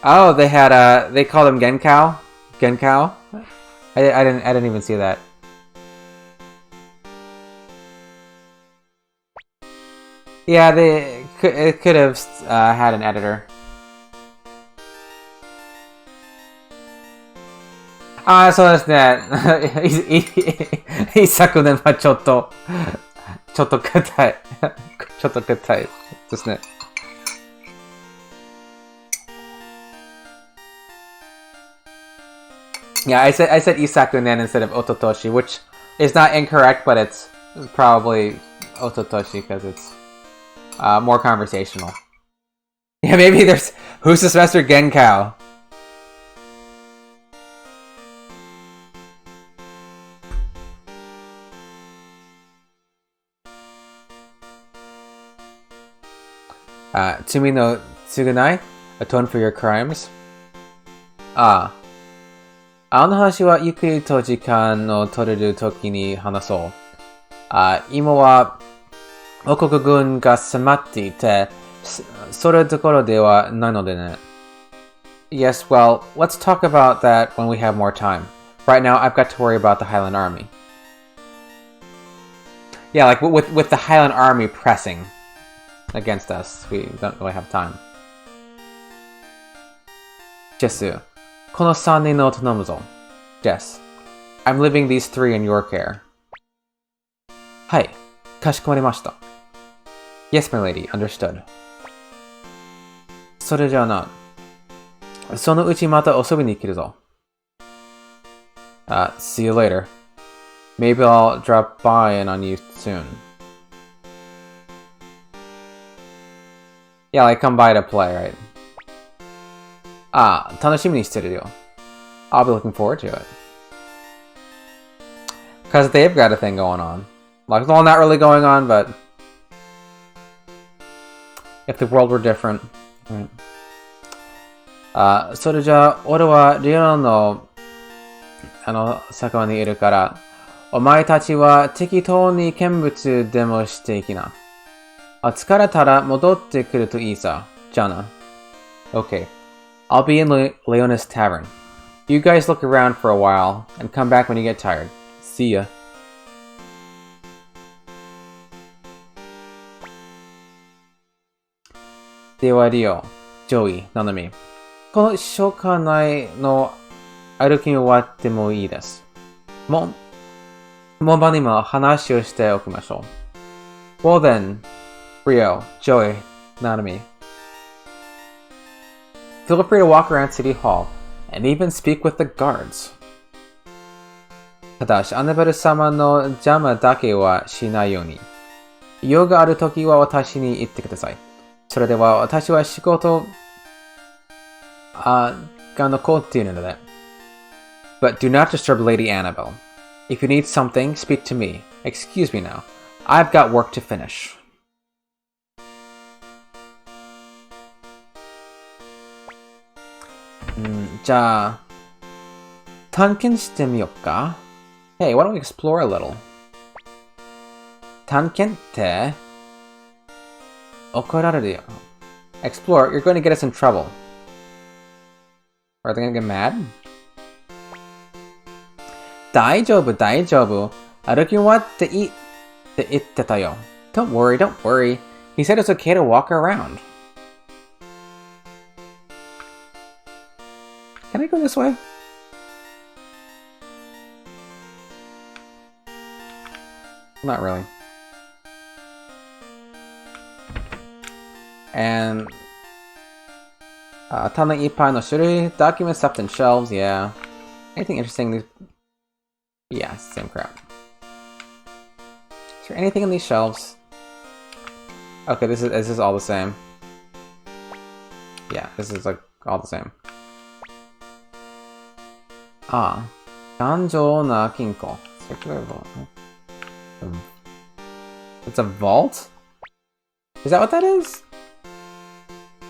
Oh, they called him Genkao? Genkao? I didn't even see that. Yeah, it could have had an editor. そうですね。一昨年はちょっと硬い。ちょっと硬いですね。Yeah, I said Isakunen instead of Ototoshi, which is not incorrect, but it's probably Ototoshi because it's more conversational. Yeah, maybe there's who's this Master Genkao? Tsumi no Tsugunai? Atone for your crimes? あの話はゆっくりと時間を取れるときに話そう。今は王国軍が迫っていて、それどころではないのでね。Yes, well, let's talk about that when we have more time. Right now, I've got to worry about the Highland Army. Yeah, like with the Highland Army pressing against us, we don't really have time. Jesu. この3人を頼むぞ。Jess, I'm leaving these 3 in your care. はい、かしこまりました。Yes, my lady, understood. それじゃあな、そのうちまた遊びに来るぞ。See you later. Maybe I'll drop by in on you soon. Yeah, like come by to play, right? 楽しみにしてるよ。I'll be looking forward to it. Because they've got a thing going on. Like, well, not really going on, but... if the world were different. Right. それじゃあ、俺はリオの、坂にいるから、お前たちは適当に見物でもしていきな。疲れたら戻ってくるといいさ。じゃあな。Okay. I'll be in Leona's tavern. You guys look around for a while, and come back when you get tired. See ya. Dewa Rio, Joey, Nanami. この書家内の歩き終わってもいいです。門番にも話をしておきましょう。Well then, Rio, Joey, Nanami. Feel free to walk around City Hall, and even speak with the guards. ただし、アナベル様の邪魔だけはしないように。用があるときは私に言ってください。それでは私は仕事が残っているので。But do not disturb Lady Annabelle. If you need something, speak to me. Excuse me now. I've got work to finish. Ja. 探検してみよっか? Hey, why don't we explore a little? 探検って怒られるよ. Explore, you're going to get us in trouble. Are they going to get mad? 大丈夫、大丈夫. 歩き終わっていいって言ってたよ. Don't worry, don't worry. He said it's okay to walk around. Can I go this way? Not really. And Tana Ipai no Shuri, documents stuffed in shelves, yeah. Anything interesting? Yeah, same crap. Is there anything in these shelves? Okay, this is all the same. Yeah, this is like all the same. Ah, Ganjo na Kinko. Circular vault. It's a vault? Is that what that is?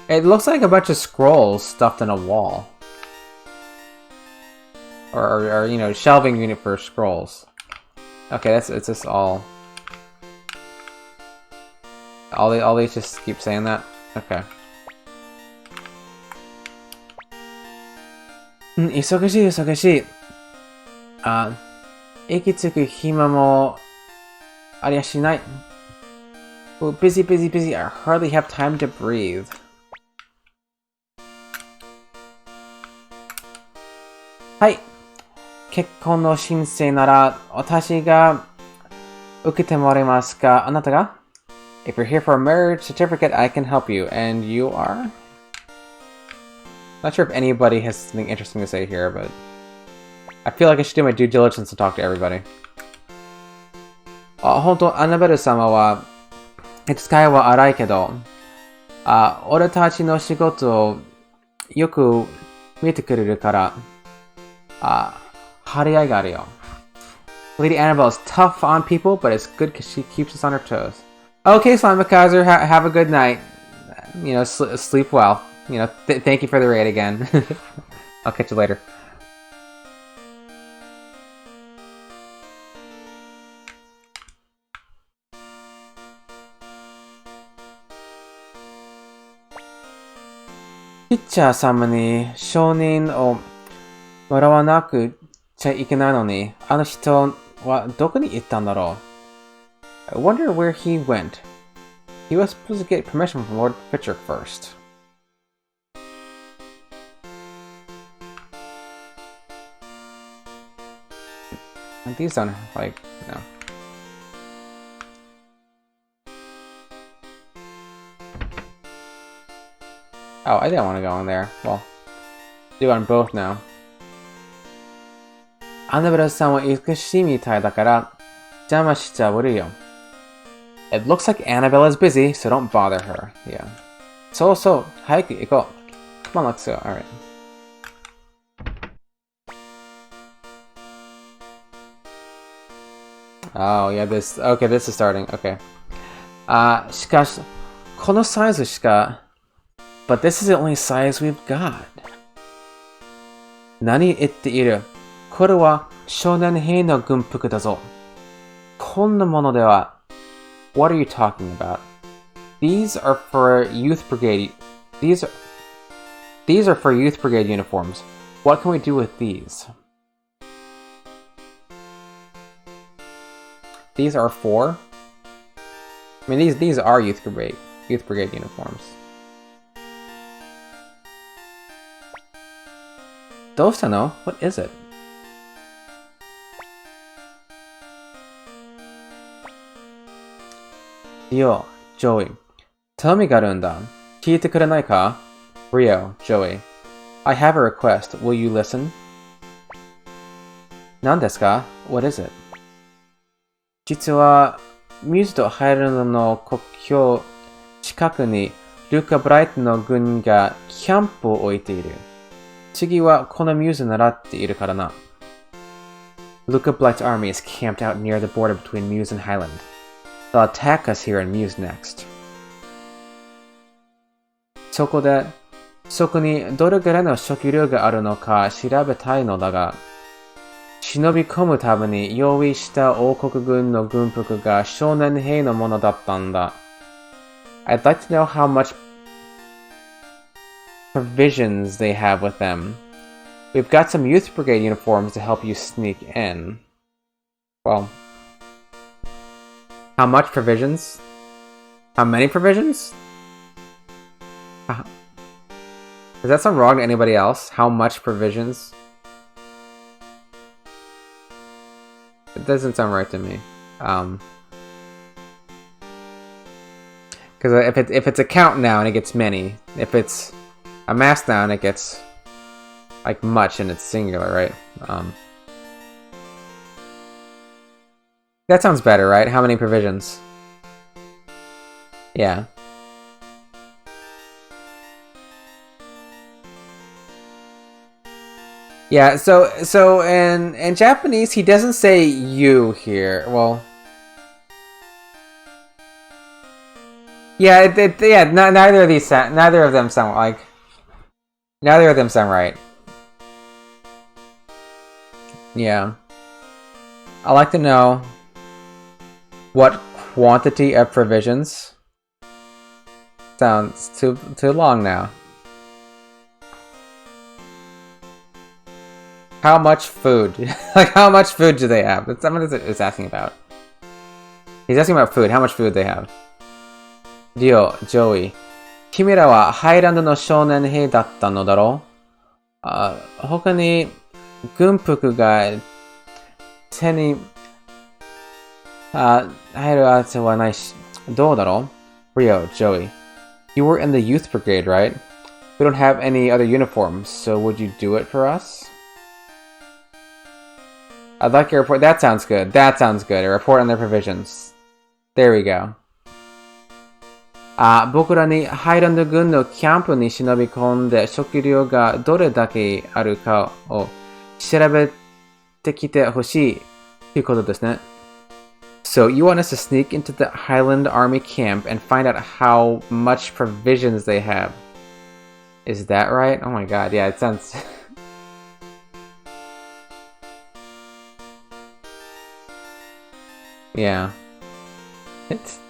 It looks like a bunch of scrolls stuffed in a wall. Or you know, shelving unit for scrolls. Okay, it's just all these just keep saying that? Okay. 忙しい忙しい。息つく暇もありゃしない。Oh, busy, busy, busy. I hardly have time to breathe. はい。結婚の申請なら私が受けてもらえますか？あなたが？ If you're here for a marriage certificate, I can help you. And you are? Not sure if anybody has something interesting to say here, but I feel like I should do my due diligence to talk to everybody. 本当、アナベル様は使いは荒いけど、俺たちの仕事をよく見てくれるから、張り合いがあるよ。Lady Annabelle is tough on people, but it's good because she keeps us on her toes. Okay, Slime Kaiser, have a good night. You know, sleep well. You know, thank you for the raid again. I'll catch you later. Teacher 様に承認をもらわなくちゃいけないのに、あの人はどこに行ったんだろう? I wonder where he went. He was supposed to get permission from Lord Fitcher first. And these don't, like, no. Oh, I didn't want to go in there. Well, do on both now. Annabelle-san wa ikushi mitai dakara jama shichauru yo. It looks like Annabelle is busy, so don't bother her. Yeah. So, hayaku ikou. Come on, let's go. Alright. Oh, yeah, this... Okay, this is starting. Okay. しかし、このサイズしか... But this is the only size we've got. 何言っている? これは少年兵の軍服だぞ。こんなものでは... What are you talking about? These are for youth brigade... These are for youth brigade uniforms. What can we do with these? These are for? I mean, these are youth brigade uniforms. どうしたの? What is it? Yo, Joey. Tell me があるんだ。聞いてくれないか? Rio, Joey. I have a request. Will you listen? 何ですか? What is it? 実は、ミューズとハイランドの国境近くにルカ・ブライトの軍がキャンプを置いている。次はこのミューズ習っているからな。Luca Blight's army is camped out near the border between Muse and Highland. They'll attack us here in Muse next. そこで、そこにどれぐらいの食料があるのか調べたいのだが、忍び込むために用意した王国軍の軍服が少年兵のものだったんだ。I'd like to know how much provisions they have with them. We've got some youth brigade uniforms to help you sneak in. Well, how much provisions? How many provisions? Does that sound wrong to anybody else? How much provisions? It doesn't sound right to me. Because if it's a count noun, it gets many. If it's a mass noun, it gets like much, and it's singular, right? That sounds better, right? How many provisions? Yeah. Yeah, so in Japanese, he doesn't say you here. Well, yeah, neither of them sound right. Yeah, I like to know what quantity of provisions. Sounds too long now. How much food? Like, how much food do they have? That's what it's asking about. He's asking about food. How much food they have. Rio, Joey. 君らはハイランドの少年兵だったのだろう? 他に軍服が手に入るあてはないし、どうだろう? Rio, Joey. You were in the youth brigade, right? We don't have any other uniforms, so would you do it for us? I'd like a report. That sounds good. That sounds good. A report on their provisions. There we go. 僕らにハイランド軍のキャンプに忍び込んで食料がどれだけあるかを調べてきてほしいということですね。So you want us to sneak into the Highland Army camp and find out how much provisions they have. Is that right? Oh my god, yeah, it sounds... Yeah. It's...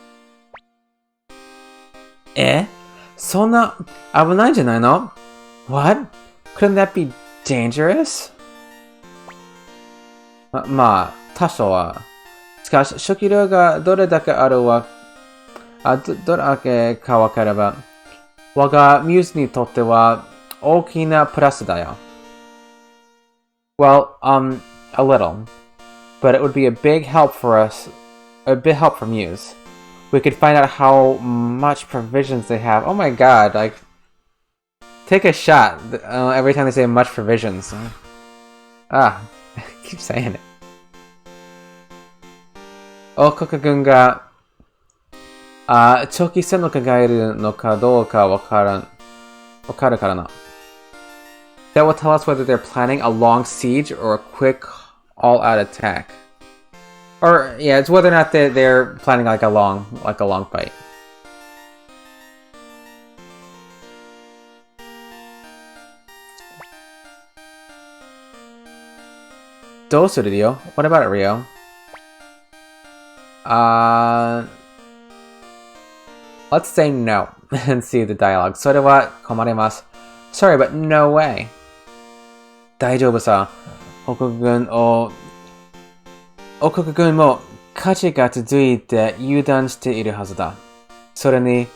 そんな危ないんじゃないの? What? Couldn't that be dangerous? まあ、多少は。しかし、食料がどれだけあるどれだけかわかれば、我がミューズにとっては大きなプラスだよ。Well, a little. But it would be a big help for us, a big help for Muse. We could find out how much provisions they have. Oh my god, like, take a shot every time they say much provisions. I keep saying it. 王国軍が長期戦のがいるのかどうかわかるからな。That will tell us whether they're planning a long siege or a quick all-out attack. Or yeah, it's whether or not they're planning like a long fight. Dosu Rio. What about it, Rio? Let's say no and see the dialogue. それは困ります. Sorry, but no way. 大丈夫さ。王国軍も火事が続いて油断しているはずだ。それに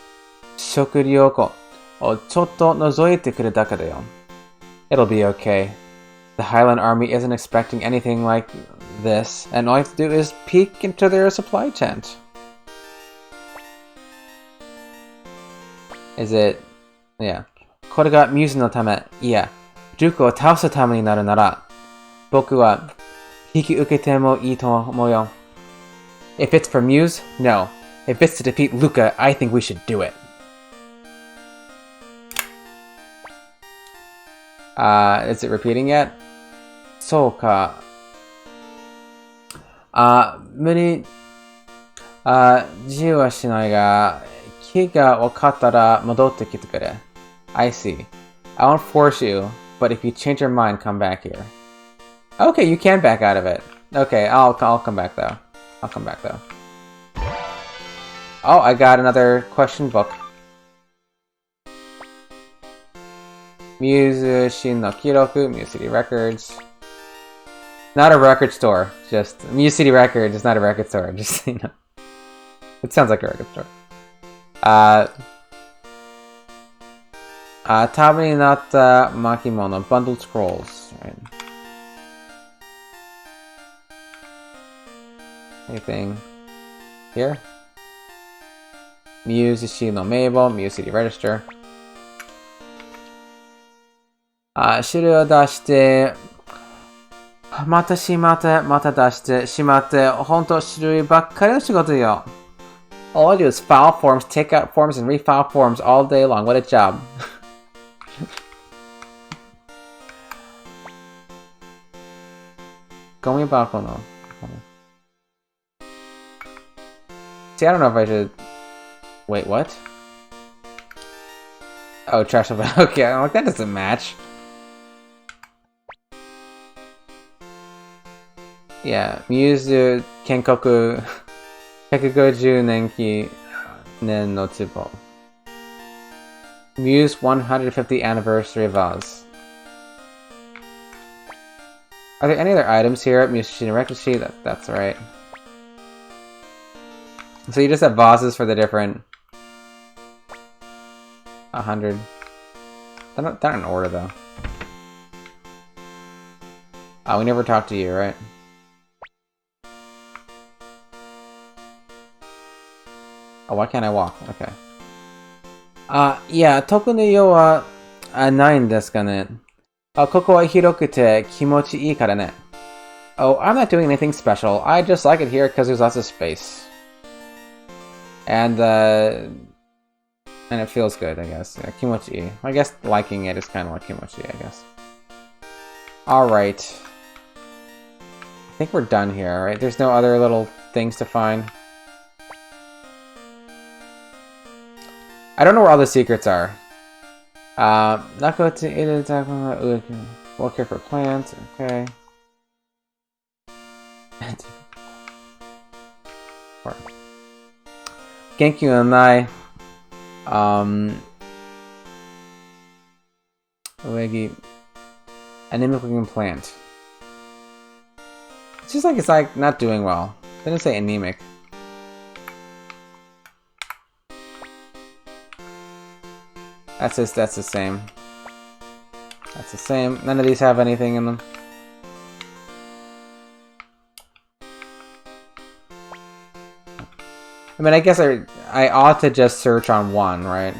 食料庫をちょっと覗いてくるだけだよ。It'll be okay. The Highland Army isn't expecting anything like this, and all you have to do is peek into their supply tent. Is it... yeah. これがミューズのため、いや、ジュクを倒すためになるなら、僕は引き受けてもいいと思うよ。If it's for Muse, no. If it's to defeat Luca, I think we should do it. Is it repeating yet? そうか。無理、自由はしないが、気が分かったら戻ってきてくれ。I see. I won't force you, but if you change your mind, come back here. Okay, you can back out of it. Okay, I'll come back though. I'll come back though. Oh, I got another question book. Muse Shin no Kiroku, Muse City Records. Not a record store, just Muse City Records is not a record store, just, you know. It sounds like a record store. Tabi Nata Makimono, Bundled Scrolls. Right. Anything here? Muse Ishino Mabel, Muse City Register. 資料出して、またしまって、また出してしまって、ほんと種類ばっかりの仕事よ。All I do is file forms, take out forms, and refile forms all day long. What a job. Gomibakono. See, I don't know if I should... Wait, what? Oh, trash about... Okay, I'm like, that doesn't match. Yeah, Muse Kenkoku... Kekugoju Nenki Nen no Tsubo. Muse 150th Anniversary of Oz. Are there any other items here at Muse Shina Record Sheet? That's right. So you just have vases for the different... 100. They're not in order though. Oh, we never talked to you, right? Oh, why can't I walk? Okay. Yeah, toku no yo wa nai n desu ka ne? Koko wa hirokute kimochi ii kara ne. Oh, I'm not doing anything special. I just like it here because there's lots of space. And it feels good, I guess. Yeah, kimochi. I guess liking it is kind of like kimochi, I guess. Alright. I think we're done here, right? There's no other little things to find. I don't know where all the secrets are. Nako to work here for plants, okay. Genki no nai. Uegi. Anemic looking plant. It's like not doing well. Didn't say anemic. That's the same. That's the same. None of these have anything in them. I mean, I guess I ought to just search on one, right?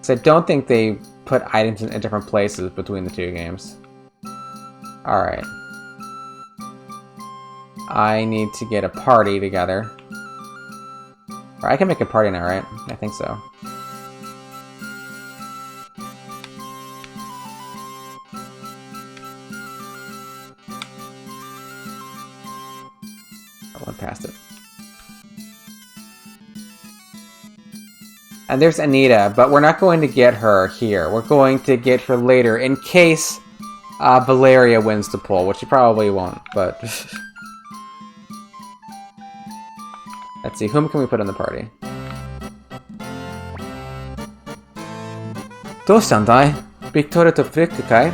So I don't think they put items in different places between the two games. Alright. I need to get a party together. Or I can make a party now, right? I think so. I went past it. And there's Anita, but we're not going to get her here. We're going to get her later in case Valeria wins the poll, which she probably won't, but... Let's see, whom can we put in the party? どうしたんだい? ビクトリアとフリックかい?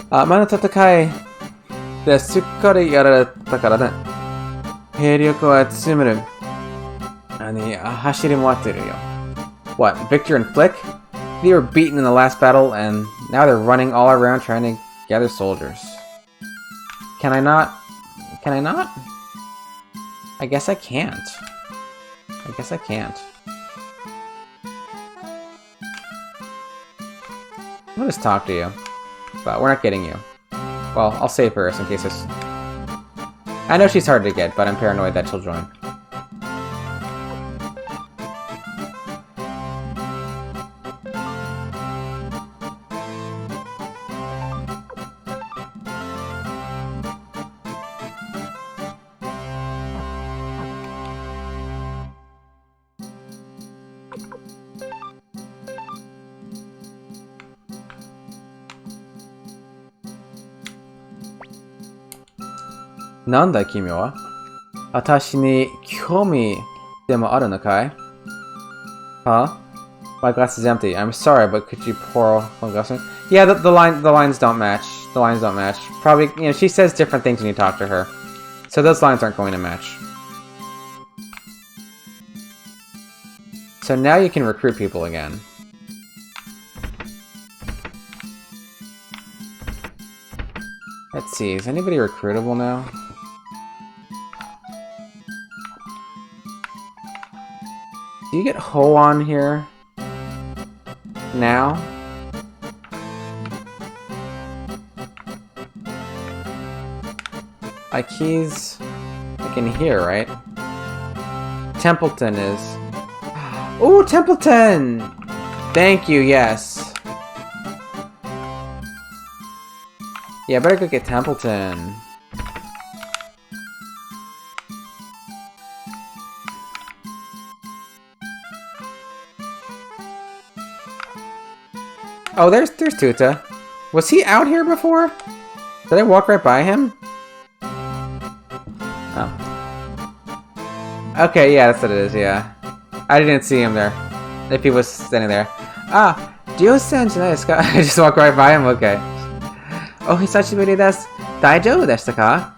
前の戦いですっかりやられたからね。兵力を集める。走り回ってるよ。What, Victor and Flick? They were beaten in the last battle, and now they're running all around trying to gather soldiers. Can I not? Can I not? I guess I can't. I guess I can't. I'll just talk to you. But we're not getting you. Well, I'll save her in case this... I know she's hard to get, but I'm paranoid that she'll join. Nanda, kimi wa? Atashi ni kyomi demo aru no kai? Huh? My glass is empty. I'm sorry, but could you pour one glass in? Yeah, the lines don't match. The lines don't match. Probably, you know, she says different things when you talk to her. So those lines aren't going to match. So now you can recruit people again. Let's see, is anybody recruitable now? Do you get Ho on here? Now? Like he's... like in here, right? Templeton is... Ooh, Templeton! Thank you, yes. Yeah, I better go get Templeton. Oh, there's Tuta. Was he out here before? Did I walk right by him? Oh. Okay, yeah, that's what it is, yeah. I didn't see him there. If he was standing there. Ah, Dio-san janai desu ka? I just walked right by him? Okay. Oh, hisashiburi desu. Daijoubu deshita ka?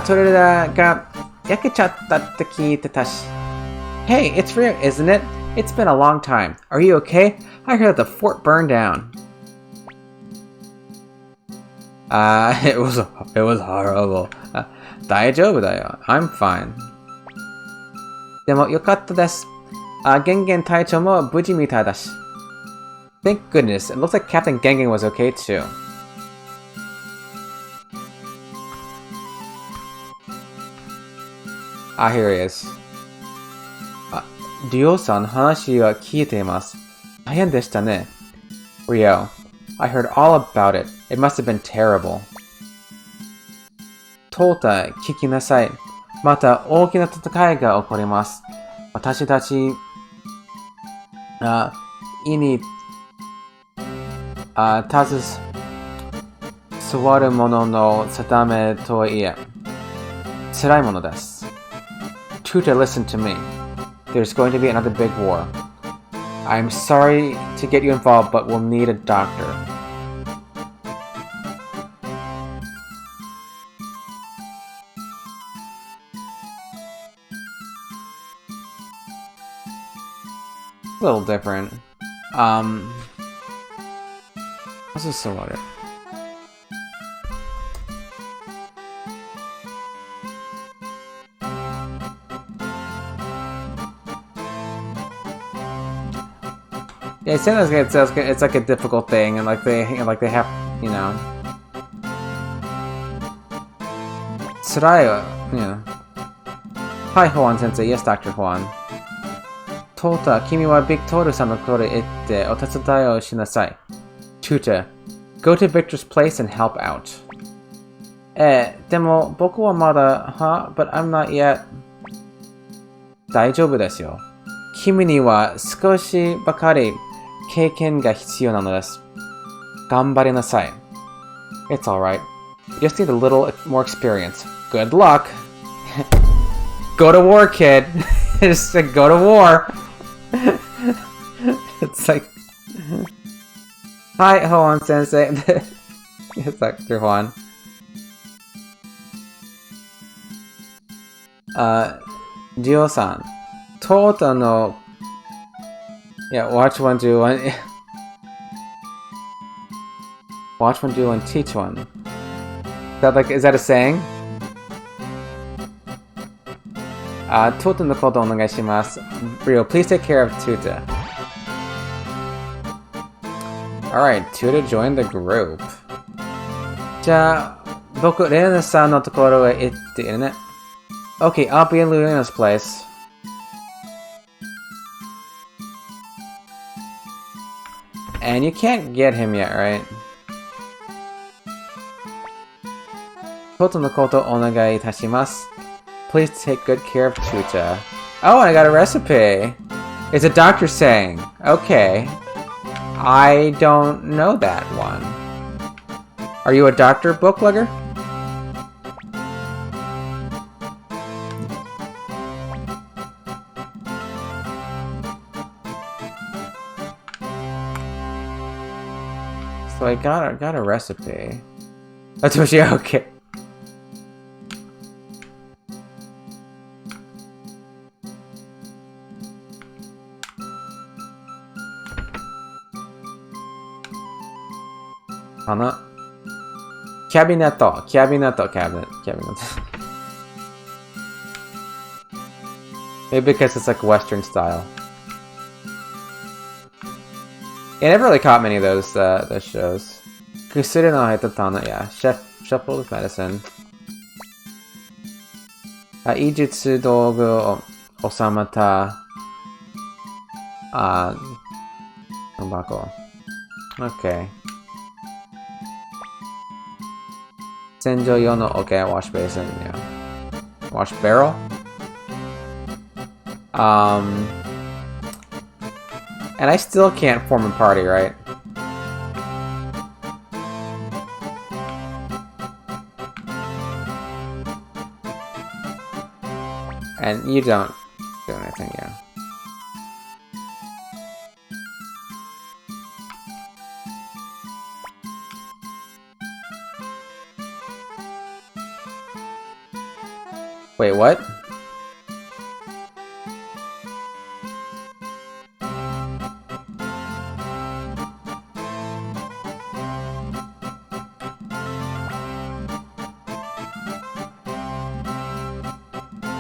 Toreda ga yakechatta tte kiite tashi. Hey, it's real, isn't it? It's been a long time. Are you okay? I heard that the fort burned down. It was horrible. Daijoubu da yo. I'm fine. Demo yokatta desu. Gengen Taicho mo buji mitai dashi. Thank goodness. It looks like Captain Gengen was okay too. Ah, here he is. Ryo-san, hanashi wa kiite imasu. Daien deshita ne. Ryo, I heard all about it. It must have been terrible. Tota, kiki nasai. Mata ookina tatakai ga okorimasu. Watashi tachi ini tazu suwaru mono no satame to ie. Tsurai mono desu. Tuta, listen to me. There's going to be another big war. I'm sorry to get you involved, but we'll need a doctor. A little different. This is so what it. Yeah, it sounds like it's like a difficult thing, and like they have, you know. Tsurai, yeah. Hi, Juan Sensei. Yes, Dr. Juan. Tota, kimi wa Victor-san no kore itte otatsutai o shinasai. Tuta, go to Victor's place and help out. でも僕はまだ、but I'm not yet. 大丈夫ですよ。君には少しばかり経験が必要なのです。頑張りなさい。It's alright. You just need a little more experience. Good luck! Go to war, kid! Just like, go to war! It's like... Hi, Hoan Sensei. It's Dr. Juan. Dio-san. Tota no... Yeah, watch one, do one. Watch one, do one, teach one. Is that a saying? Tota no koto onegaishimasu. Rio, please take care of Tuta. Alright, Tuta joined the group. じゃあ、僕、レナさんのところへ行っているね。Okay, I'll be in Luna's place. And you can't get him yet, right? Toto no koto onegai itashimasu. Please take good care of Tuta. Oh, and I got a recipe! It's a doctor saying. Okay. I don't know that one. Are you a doctor, booklugger? So I got a recipe. That's what she okay. Hana. Cabinet. Maybe because it's like Western style. Yeah, I never really caught many of those shows. Kusuru no Hitatana, yeah. Shuffle with medicine. Ijutsu dogu osamata. Nobako. Okay. Senjo yono, okay, wash basin, yeah. Wash barrel? And I still can't form a party, right? And you don't do anything, yeah. Wait, what?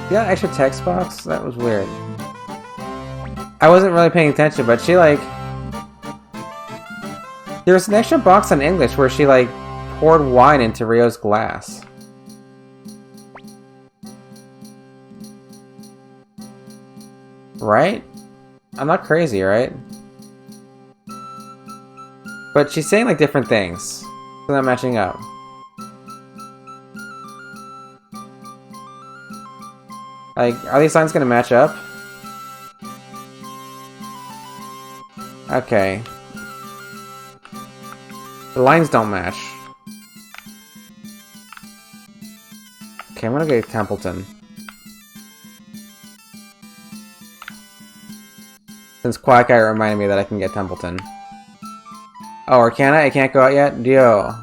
Yeah, extra text box? That was weird. I wasn't really paying attention, but she like... There was an extra box in English where she like poured wine into Ryo's glass. Right? I'm not crazy, right? But she's saying like different things. They're not matching up. Like, are these lines gonna match up? Okay. The lines don't match. Okay, I'm gonna go to Templeton. Since Quiet Guy reminded me that I can get Templeton. Oh, or can I? I can't go out yet? Dio.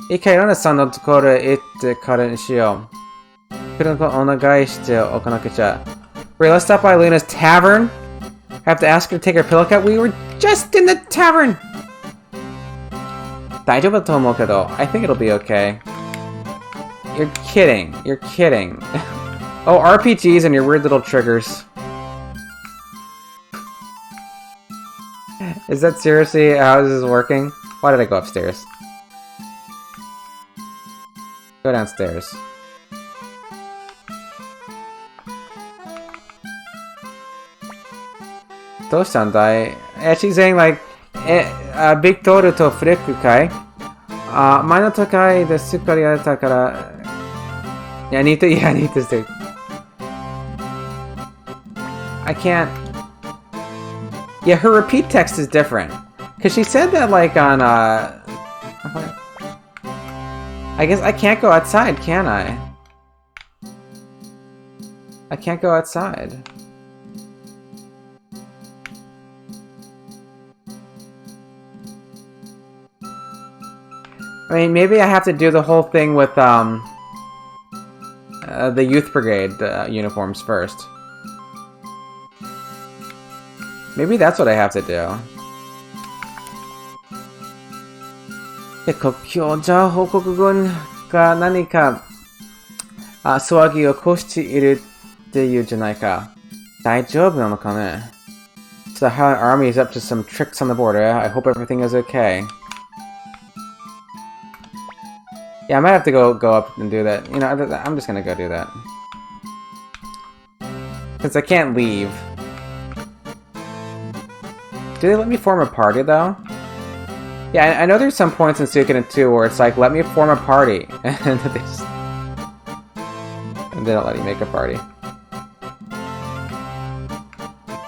Ikai Rona-san no tokoro itte kare ni shiyou. Wait, let's stop by Luna's tavern? Have to ask her to take her pillow cut? We were just in the tavern! Daijoubu to omou kedo. I think it'll be okay. You're kidding. You're kidding. Oh, RPGs and your weird little triggers. Is that seriously how this is working? Why did I go upstairs? Go downstairs. Toshandai. And she's saying like, Big Toru to Fureku kai. 前の高いですっかりやれたから。Yeah, I need to stay. I can't. Yeah, her repeat text is different. Cause she said that like on I guess I can't go outside, can I? I can't go outside. I mean, maybe I have to do the whole thing with the youth brigade uniforms first. Maybe that's what I have to do. 結構今日じゃあ報告軍が何か騒ぎを起こしているっていうじゃないか。大丈夫なのかね? So the Highland Army is up to some tricks on the border. I hope everything is okay. Yeah, I might have to go up and do that. You know, I'm just gonna go do that. Since I can't leave. Do they let me form a party, though? Yeah, I know there's some points in Suikoden 2 where it's like, let me form a party. And they don't let you make a party.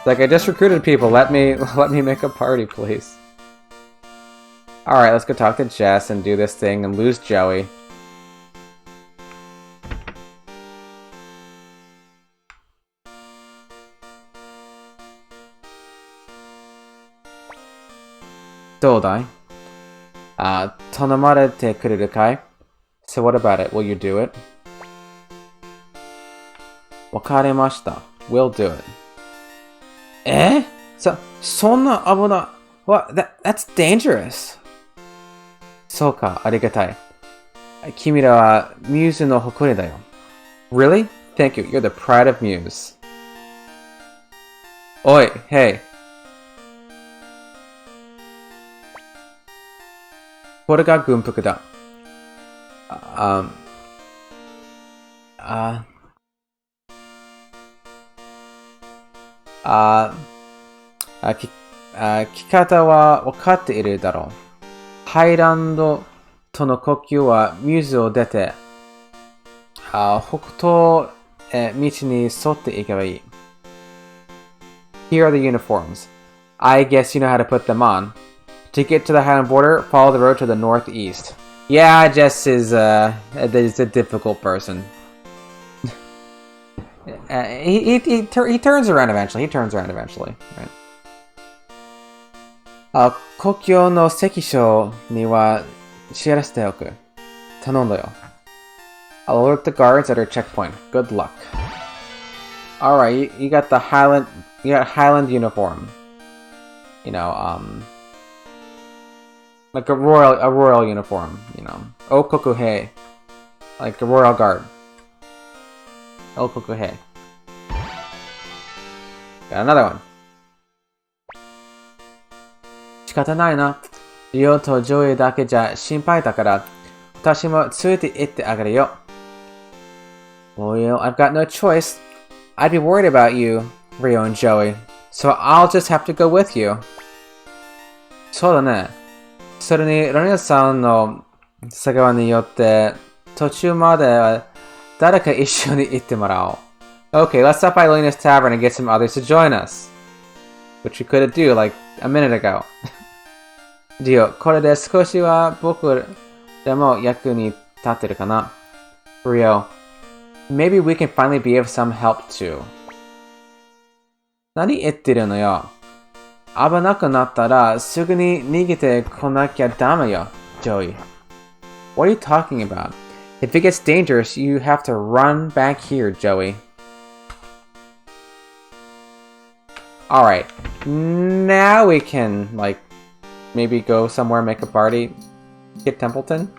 Like, I just recruited people, let me make a party, please. Alright, let's go talk to Jess and do this thing and lose Joey. Dodai. Tonomarete kureru kai? So what about it? Will you do it? Wakarimashita. We'll do it. Eh? Sonna abuna... What? That's dangerous. Soka, arigatai. Kimira wa Muse no hokori da yo. Really? Thank you. You're the pride of Muse. Oi, hey. これが軍服だ。聞き方は分かっているだろう。ハイランドとの呼吸はミューズを出て、北東道に沿っていけばいい。Here are the uniforms. I guess you know how to put them on. To get to the Highland border, follow the road to the northeast. Yeah, Jess is a difficult person. He turns around eventually. He turns around eventually. Right. 国境の関所には知らせておく。頼んだよ。I'll alert the guards at our checkpoint. Good luck. Alright, you got the Highland uniform. You know, like a royal uniform, you know. Okokuhei. Like a royal guard. Okokuhei. Got another one. 仕方ないな。リオとジョイだけじゃ心配だから、私もついて行ってあげるよ。Well, I've got no choice. I'd be worried about you, Rio and Joey. So I'll just have to go with you. そうだね。それに、ロニアさんの佐川によって、途中まで誰か一緒に行ってもらおう。Okay, let's stop by Lena's Tavern and get some others to join us. Which we could do like a minute ago. リオ、これで少しは僕でも役に立ってるかな。Rio, maybe we can finally be of some help too. 何言ってるのよ。危なくなったらすぐに逃げてこなきゃダメよ、Joey. What are you talking about? If it gets dangerous, you have to run back here, Joey. Alright, now we can, like, maybe go somewhere, make a party, get Templeton?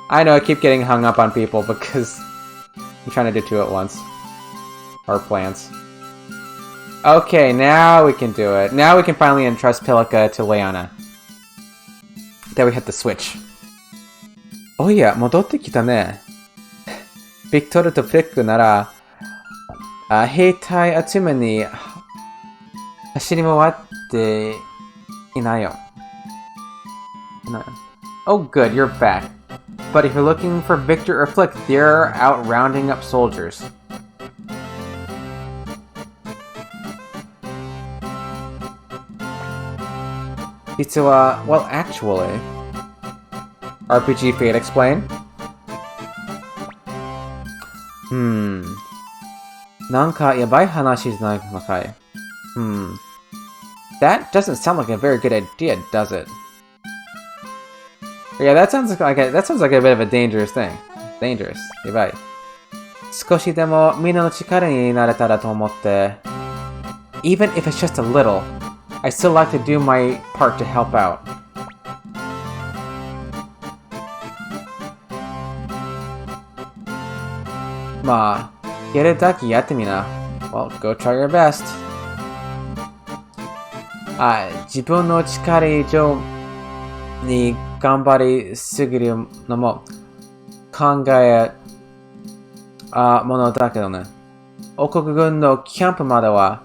I know, I keep getting hung up on people because I'm trying to do two at once. Or plants. Okay, now we can do it. Now we can finally entrust Pilika to Leona. Then we hit the switch. Oh yeah, 戻ってきたね.ビクトルとピックなら、兵隊集めに走り回っていないよ。Oh good, you're back. But if you're looking for Victor or Flick, they're out rounding up soldiers. Well, actually... RPG Fate explain? なんかやばい話じゃないのかい? That doesn't sound like a very good idea, does it? Yeah, that sounds like a bit of a dangerous thing. Dangerous. やばい。少しでもみんなの力になれたらと思って。Even if it's just a little, I still like to do my part to help out. Ma, やるだけやってみな。Well, go try your best. 自分の力以上に頑張りすぎるのも考えものだけどね。王国軍のキャンプまでは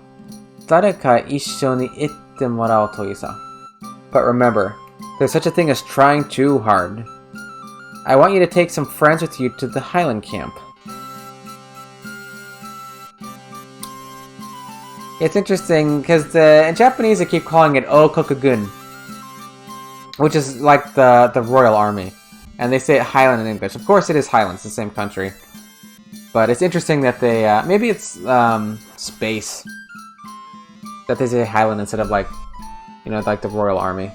誰か一緒に行ってもらうといいさ。But remember, there's such a thing as trying too hard. I want you to take some friends with you to the Highland camp. It's interesting because in Japanese they keep calling it Okokugun, which is like the royal army, and they say Highland in English. Of course, it is Highlands, the same country, but it's interesting that they maybe it's space that they say Highland instead of like like the royal army.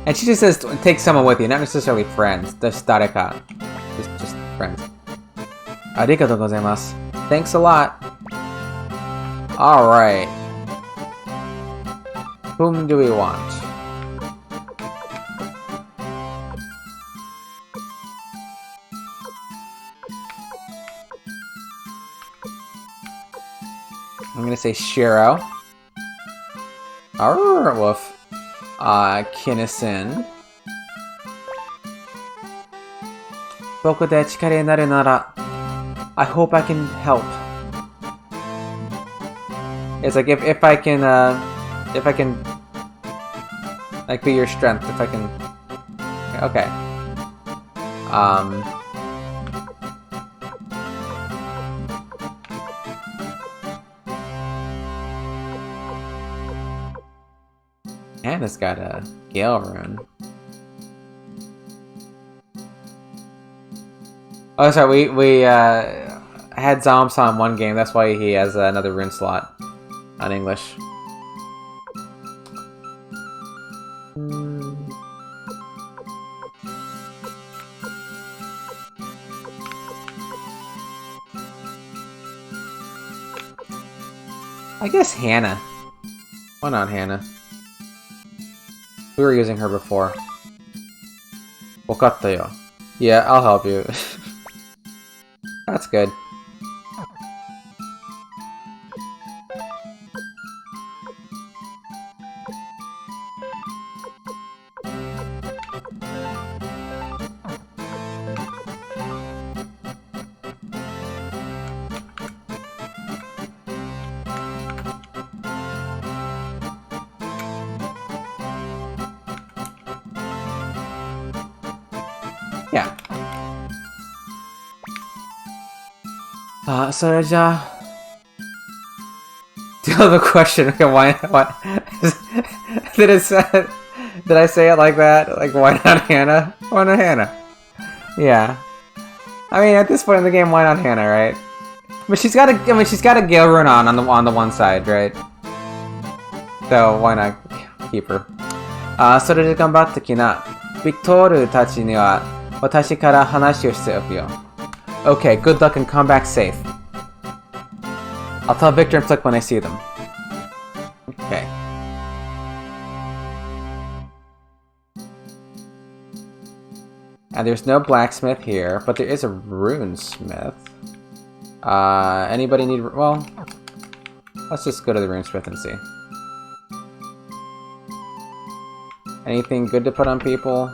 And she just says take someone with you, not necessarily friends. Just dareka. Just friends. Arigatou gozaimasu. Thanks a lot. Alright. Whom do we want? I'm gonna say Shiro. Arr, woof. Kinnison. 僕で力になるなら I hope I can help. It's like if I can like be your strength, if I can. Okay. Anna's got a Gale rune. Oh, sorry, we had Zomps on one game, that's why he has another rune slot on English. I guess Hannah. Why not Hannah? We were using her before. Wakatta yo. Yeah, I'll help you. That's good. Yeah. So do you have a question? Okay, why did it say, did I say it like that? Like, why not Hannah? Why not Hannah? Yeah. I mean, at this point in the game, why not Hannah, right? But she's got a Gale rune on the one side, right? So why not keep her? それで頑張ってきな。ビクトールたちには私から話をしておくよ。Okay, good luck and come back safe. I'll tell Victor and Flick when I see them. Okay. And there's no blacksmith here, but there is a runesmith. Anybody need... Well, let's just go to the runesmith and see. Anything good to put on people?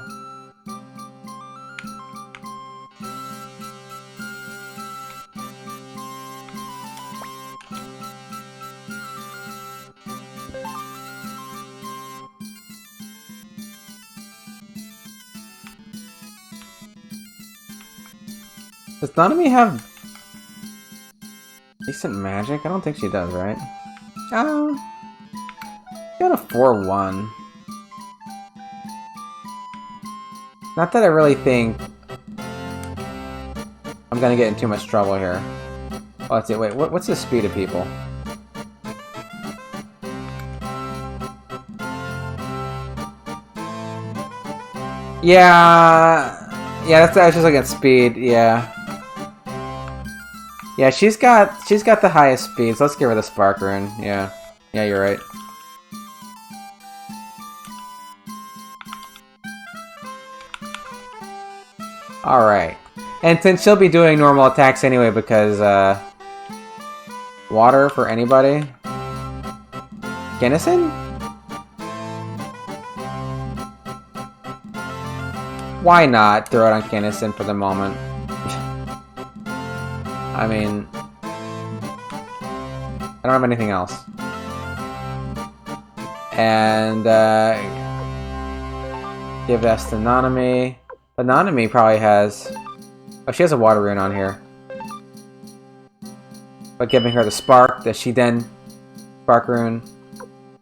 Does Nanami have decent magic? I don't think she does, right? Got a 4-1. Not that I really think I'm gonna get in too much trouble here. Oh, let's see. Wait, what's the speed of people? Yeah, that's I was just looking at speed. Yeah. Yeah, she's got the highest speed, so let's give her the Spark Rune. Yeah. Yeah, you're right. Alright. And since she'll be doing normal attacks anyway because, water for anybody? Kinnison? Why not throw it on Kinnison for the moment? I mean, I don't have anything else. And, give this to Nanami. But Nanami probably has... Oh, she has a water rune on here. But giving her the spark, does she then... Spark rune?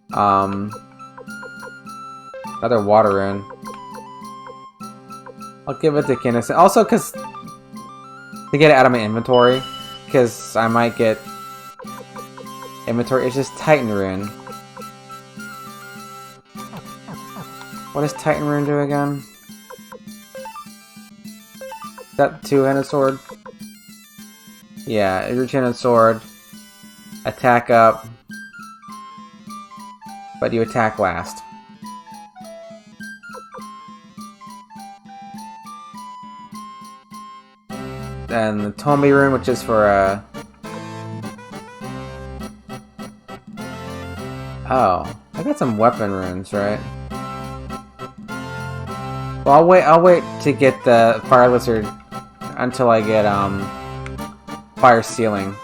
Another water rune. I'll give it to Kinnison. Also, because... To get it out of my inventory. Because I might get... Inventory. It's just Titan rune. What does Titan rune do again? Is that two-handed sword? Yeah, your two-handed sword. Attack up. But you attack last. And the Tombi rune, which is for Oh, I got some weapon runes, right? Well, I'll wait to get the Fire Lizard until I get Fire Sealing.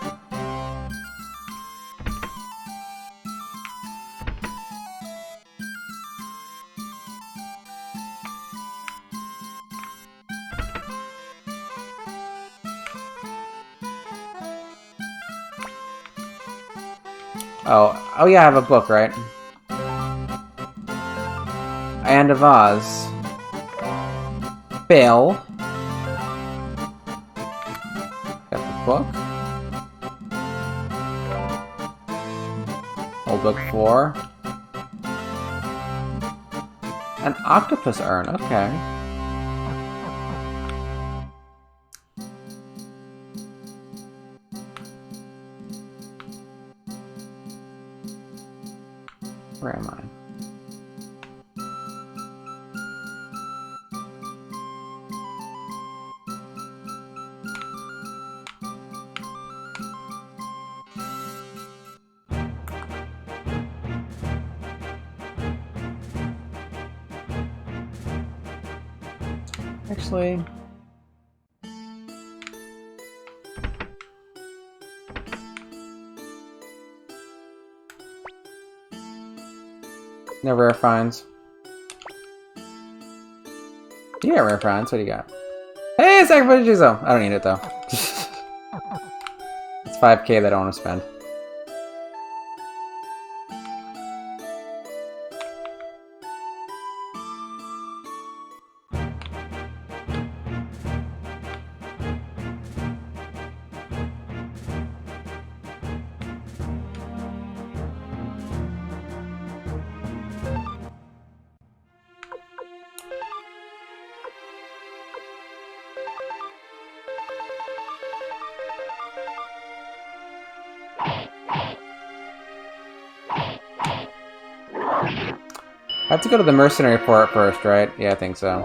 Oh yeah, I have a book, right? And a vase. Fail. Got the book. Old book 4. An octopus urn, okay. Where am I? Actually... No rare finds. You got rare finds, what do you got? Hey, it's Sacrifice Jizo! I don't need it though. It's 5k that I don't want to spend. I have to go to the Mercenary Fort first, right? Yeah, I think so.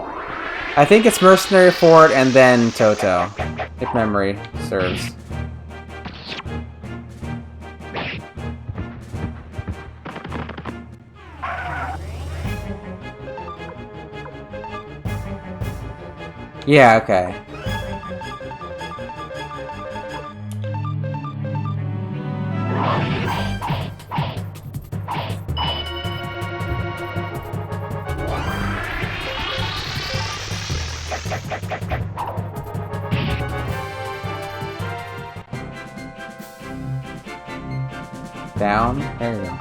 I think it's Mercenary Fort and then Toto, if memory serves. Yeah, okay. Down. There you go.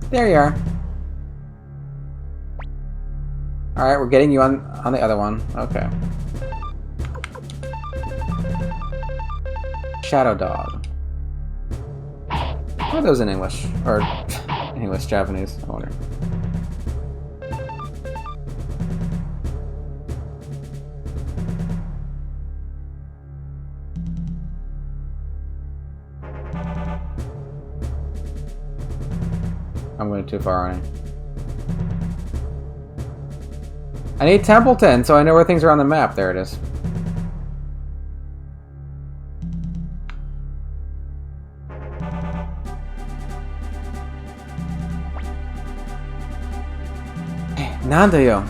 There you are. Alright, we're getting you on the other one. Okay. Shadow Dog. What are those in English? Or English, Japanese, I wonder. I'm going too far, aren't I need Templeton, so I know where things are on the map. There it is. Nando yo.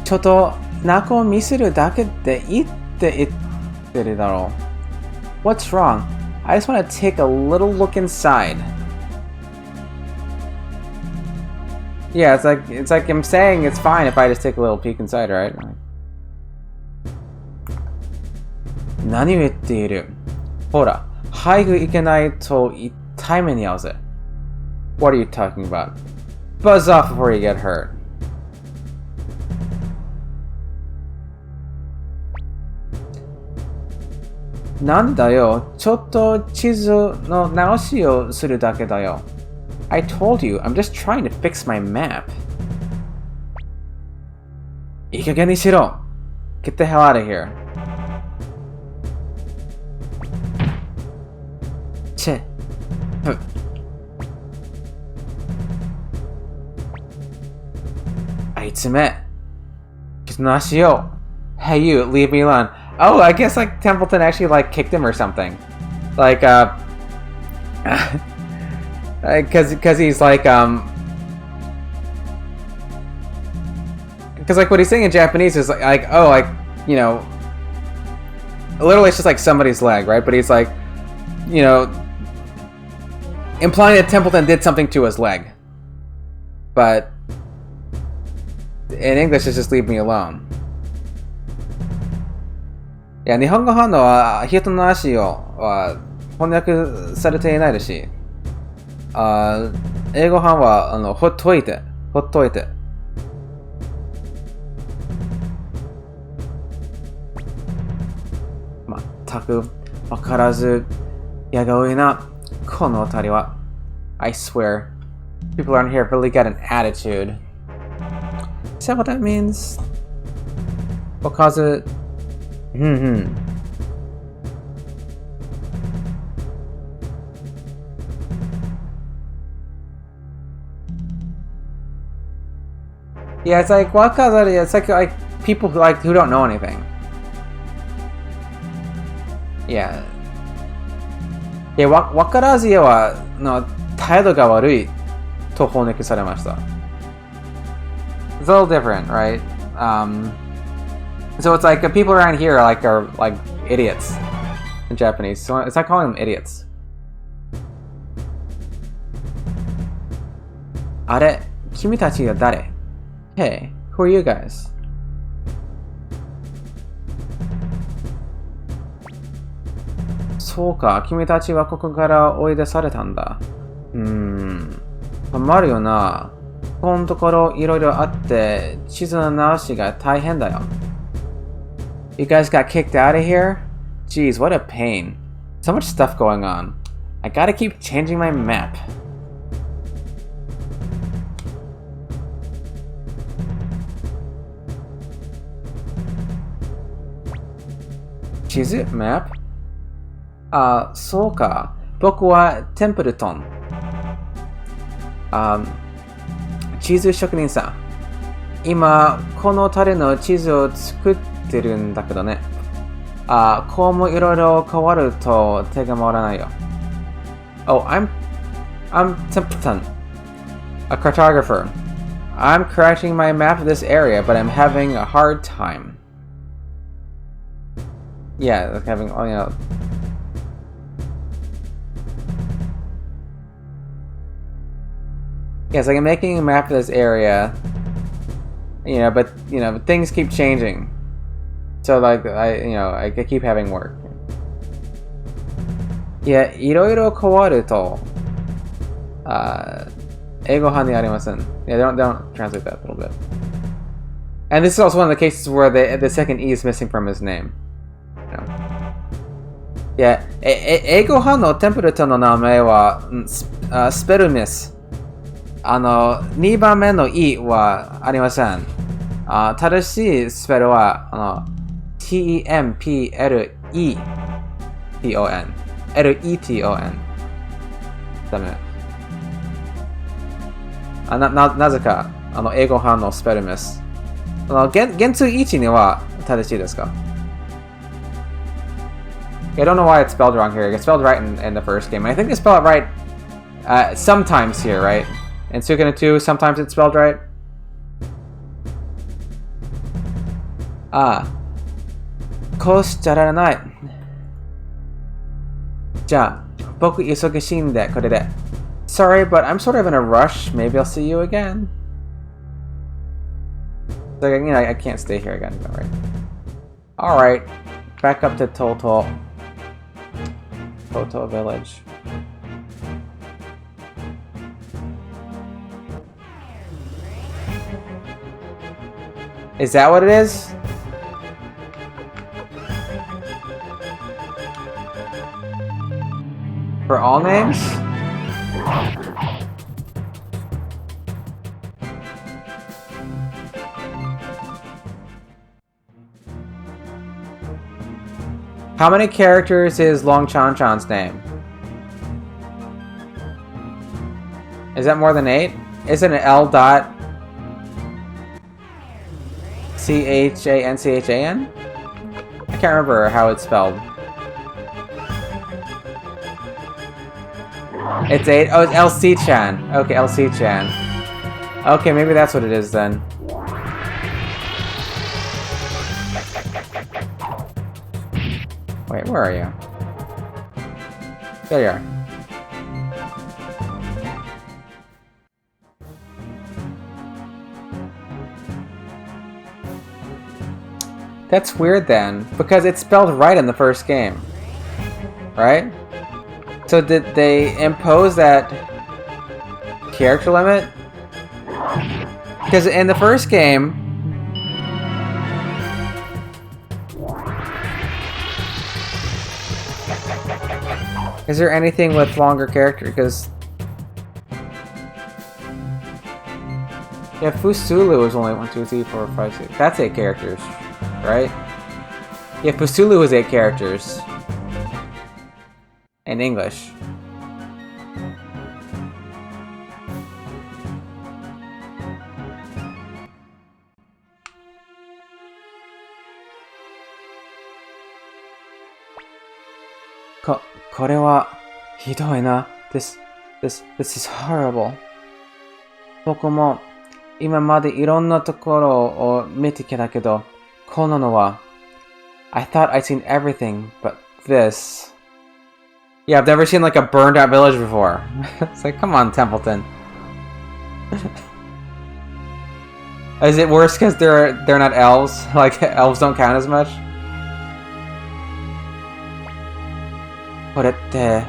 Choto nako o miseru dake de itte itteru daro. What's wrong? I just want to take a little look inside. Yeah, it's like I'm saying it's fine if I just take a little peek inside, right? Nani o itteiru? Hora, haigu ikenai to ittai me ni aoze. What are you talking about? Buzz off before you get hurt. Nanda yo, chotto chizu no naoshi o suru dake da yo. I told you, I'm just trying to fix my map. Ikage ni shiro. Get the hell out of here. Che. Aitsume. Kisunashi yo. Hey you, leave me alone. Oh, I guess like Templeton actually like kicked him or something. Like because he's like because like what he's saying in Japanese is like oh, like, you know, literally it's just like somebody's leg, right? But he's like, you know, implying that Templeton did something to his leg. But in English it's just leave me alone. Yeah, 日本語反応は人の足を翻訳されていないですし、英語版はほっといて。まったくわからずやが多いなこの辺りは。I swear, people around here really got an attitude. Is that what that means? Because yeah, it's like wakazari. It's like people who don't know anything. Yeah. Yeah, wakarazi wa no taido ga warui to honeku saremashita. It's a little different, right? So it's like people around here are like idiots in Japanese. So it's like calling them idiots. Are, kimi tachi ga dare? Hey, who are you guys? So ka, kimi tachi wa koko kara oide sareta n da. Kamaru yo na. このところいろいろあって地図の直しが大変だよ。You guys got kicked out of here? Jeez, what a pain. So much stuff going on. I gotta keep changing my map. Chizu map? あ、そうか。僕はテンプルトン。地図職人さん。今、このタレの地図を作ってるんだけどね。こうもいろいろ変わると手が回らないよ。Oh, I'm Templeton, a cartographer. I'm correcting my map of this area, but I'm having a hard time. Yeah, like having, you know. Yes, like I'm making a map of this area, but things keep changing. So like I keep having work. Yeah, いろいろ変わると、英語版にありません. Yeah, don't translate that a little bit. And this is also one of the cases where the second E is missing from his name. Yeah, 英語版のテンプレートの名前はスペルミス。2番目の E はありません。正しいスペルはTEMPLETON LETON ダメ。なぜか英語版のスペルミス。原通1には正しいですか? I don't know why it's spelled wrong here. It's spelled right in the first game. I think they spell it right sometimes here, right? In Suikoden 2, sometimes it's spelled right. こうしちゃられない。じゃあ、僕忙しいんでこれで。Sorry, but I'm sort of in a rush. Maybe I'll see you again. So, I can't stay here again, right? Alright, back up to Toto Village. Is that what it is? For all names? How many characters is Long Chan Chan's name? Is that more than 8? Isn't it L dot CHANCHAN? I can't remember how it's spelled. It's 8? Oh, it's LC-chan. Okay, LC-chan. Okay, maybe that's what it is then. Wait, where are you? There you are. That's weird then, because it's spelled right in the first game. Right? So did they impose that character limit? Because in the first game, is there anything with longer character? Because yeah, Fusulu is only 1, 2, 3, 4, 5, 6. That's 8 characters, right? Yeah, Fusulu is 8 characters in English. This is horrible. 僕も今までいろんなところを見てきたけど、こんなのは I thought I'd seen everything but this. Yeah, I've never seen like a burned out village before. It's like, come on, Templeton. Is it worse because they're not elves? Like elves don't count as much? これって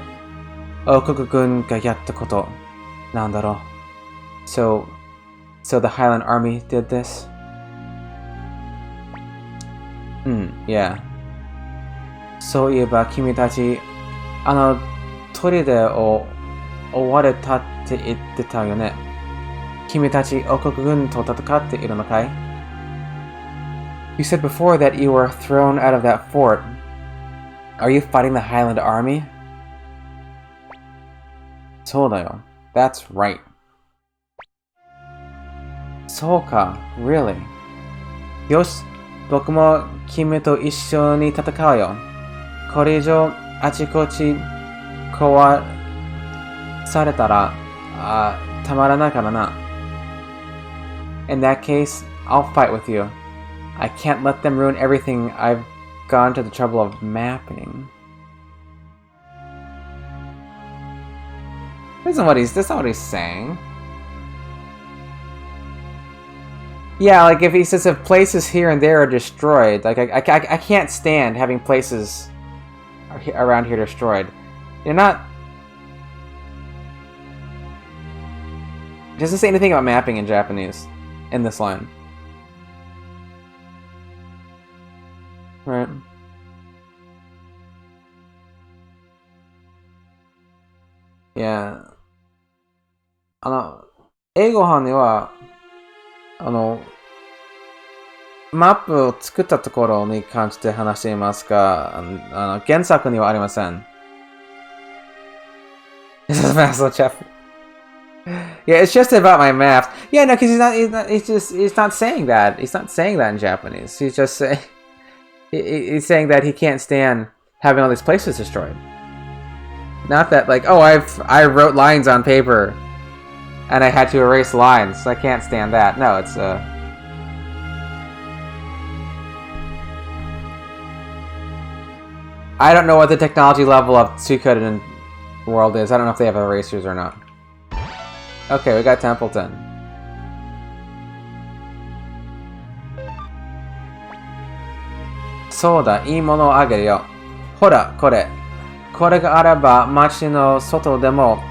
王国軍がやったことなんだろう。So the Highland Army did this? Yeah. そういえば君たち砦を追われたって言ってたよね。君たち王国軍と戦っているのかい? You said before that you were thrown out of that fort. Are you fighting the Highland Army? そうだよ. That's right. そうか, really? よし、僕も君と一緒に戦うよ。これ以上あちこち壊されたら、たまらないからな。In that case, I'll fight with you. I can't let them ruin everything I've gone to the trouble of mapping. That's not what he's saying. Yeah, like if he says if places here and there are destroyed, like I can't stand having places around here destroyed. You're not. It doesn't say anything about mapping in Japanese in this line. Right. Yeah. 英語版にはマップを作ったところに関して話していますが、原作にはありません。This is Master Chef. Yeah, it's just about my math. Yeah, no, because he's not saying that. He's not saying that in Japanese. He's just saying he's saying that he can't stand having all these places destroyed. Not that like, oh, I wrote lines on paper and I had to erase lines, so I can't stand that. No, it's I don't know what the technology level of Suikoden world is. I don't know if they have erasers or not. Okay, we got Templeton. Soda, いいものをあげるよ。ほら、これ。これがあれば、街の外でも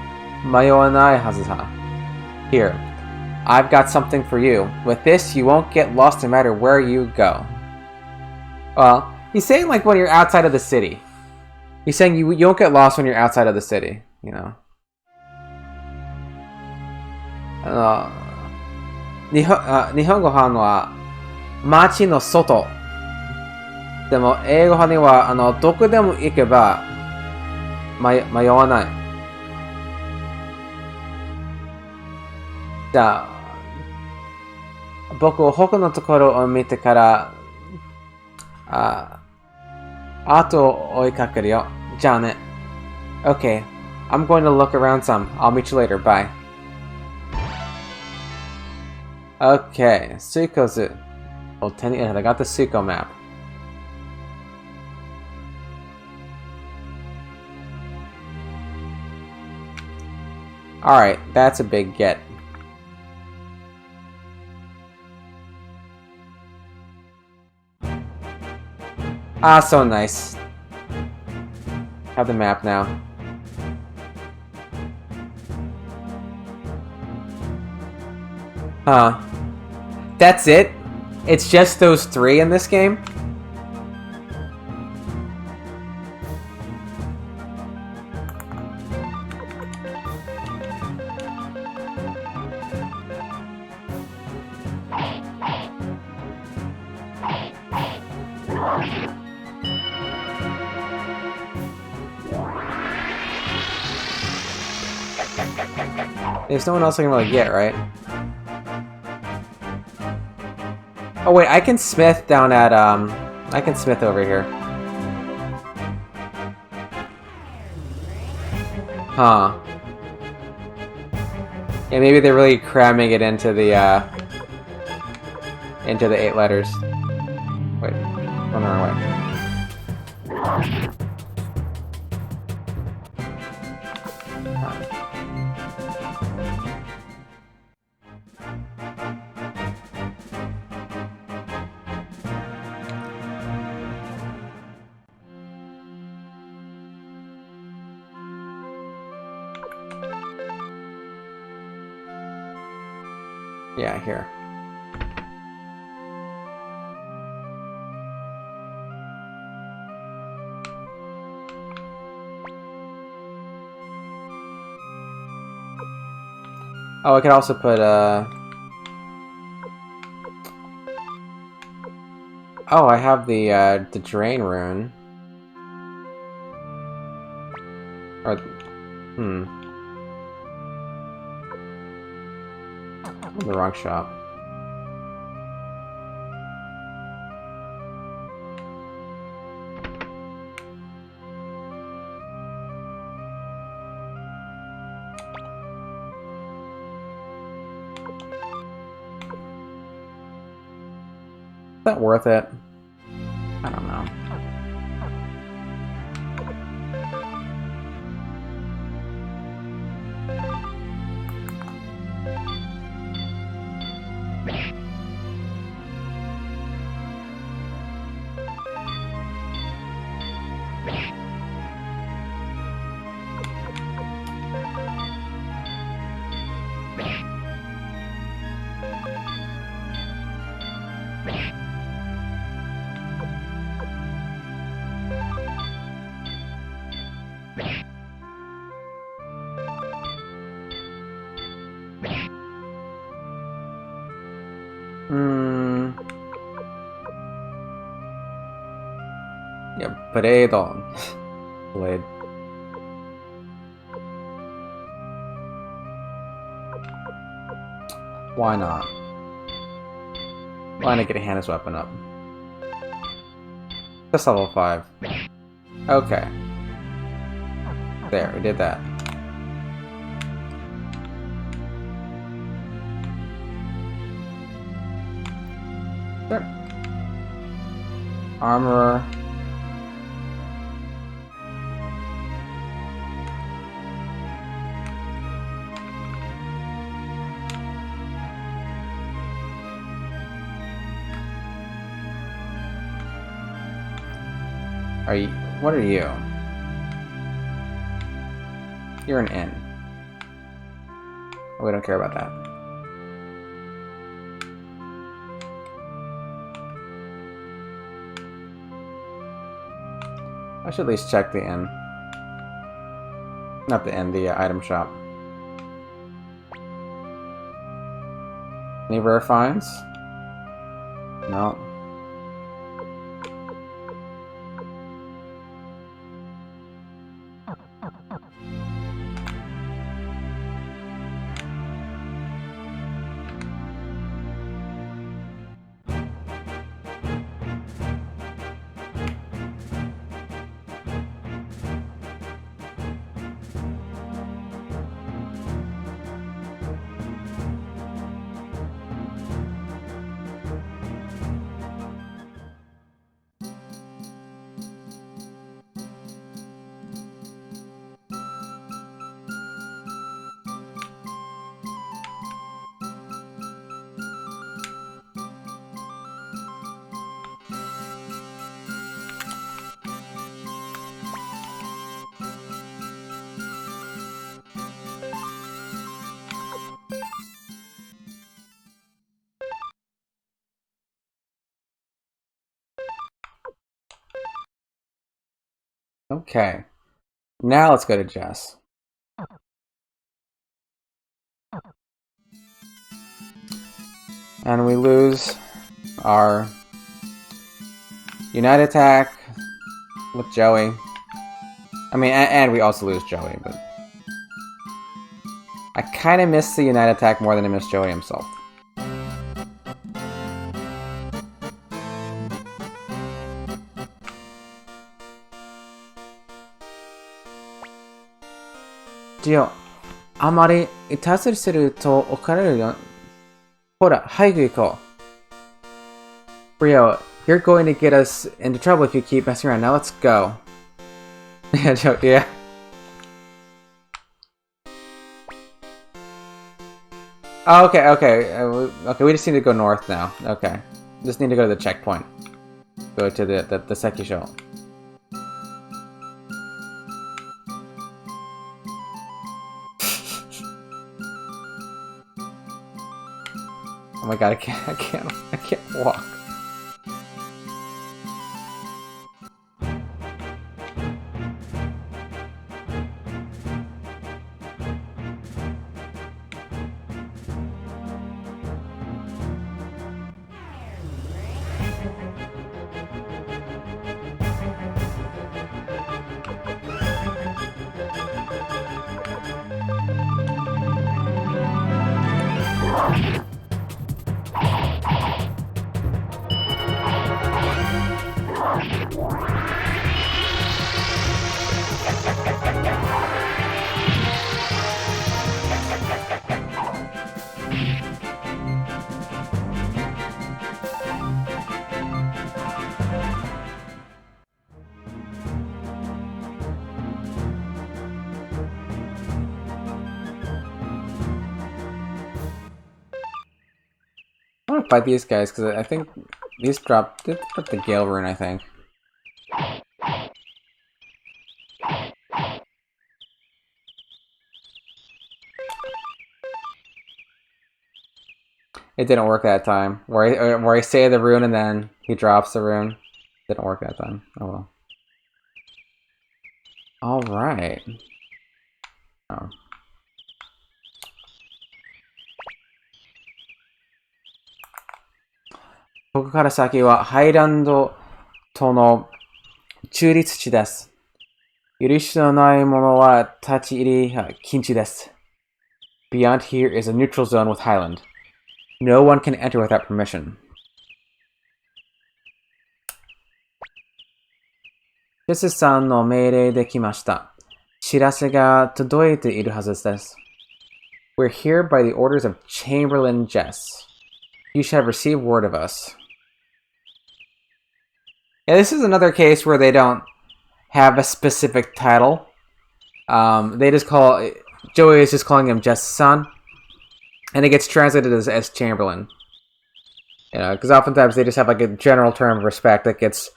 迷わないはずだ。Here, I've got something for you. With this, you won't get lost no matter where you go. Well, he's saying like when you're outside of the city. He's saying you won't get lost when you're outside of the city, you know. 日本語版は街の外。でも英語版にはどこでも行けば迷わない。じゃあ僕は他のところを見てから後を追いかけるよ。じゃあね。Okay, I'm going to look around some. I'll meet you later. Bye. Okay, Suikozu. Oh, I got the Suiko map. Alright, that's a big get. Ah, so nice. Have the map now. Huh. That's it? It's just those three in this game? There's no one else I can really get, right? Oh wait, I can smith down at, I can smith over here. Huh. Yeah, maybe they're really cramming it into the 8 letters. Wait, going the wrong way. Yeah, here. Oh, I could also put, Oh, I have the drain rune. Or, hmm. The wrong shop. Is that worth it? I don't know. Yeah, Paredon. Blade. Why not? Why not get a Hannah's weapon up? Just level 5. Okay. There, we did that. Sure. Armor. Are you? What are you? You're an N. We don't care about that. I should at least check the inn. Not the inn, the item shop. Any rare finds? No. Okay. Now let's go to Jess. And we lose our Unite attack with Joey. I mean, and we also lose Joey, but I kind of miss the Unite attack more than I miss Joey himself. Dio, あまりいたずりすると怒られるよ。ほら、早く行こう。Rio, you're going to get us into trouble if you keep messing around. Now let's go. Yeah, Joe, yeah. Oh, okay, okay. Okay, we just need to go north now. Okay. Just need to go to the checkpoint. Go to the Seki show. Oh my god, I can't walk. want to fight these guys because I think these dropped the Gale Rune, I think. It didn't work that time. Where I say the rune and then he drops the rune. Didn't work that time. Oh well. Alright. Oh. ここから先はハイランドとの中立地です。許しのないものは立ち入り禁止です。Beyond here is a neutral zone with Highland. No one can enter without permission. ジェスさんの命令で来ました。知らせが届いているはずです。We're here by the orders of Chamberlain Jess. You should have received word of us. Yeah, this is another case where they don't have a specific title. They just call... Joey is just calling him Jess-san. And it gets translated as Chamberlain. You know, because oftentimes they just have like a general term of respect that gets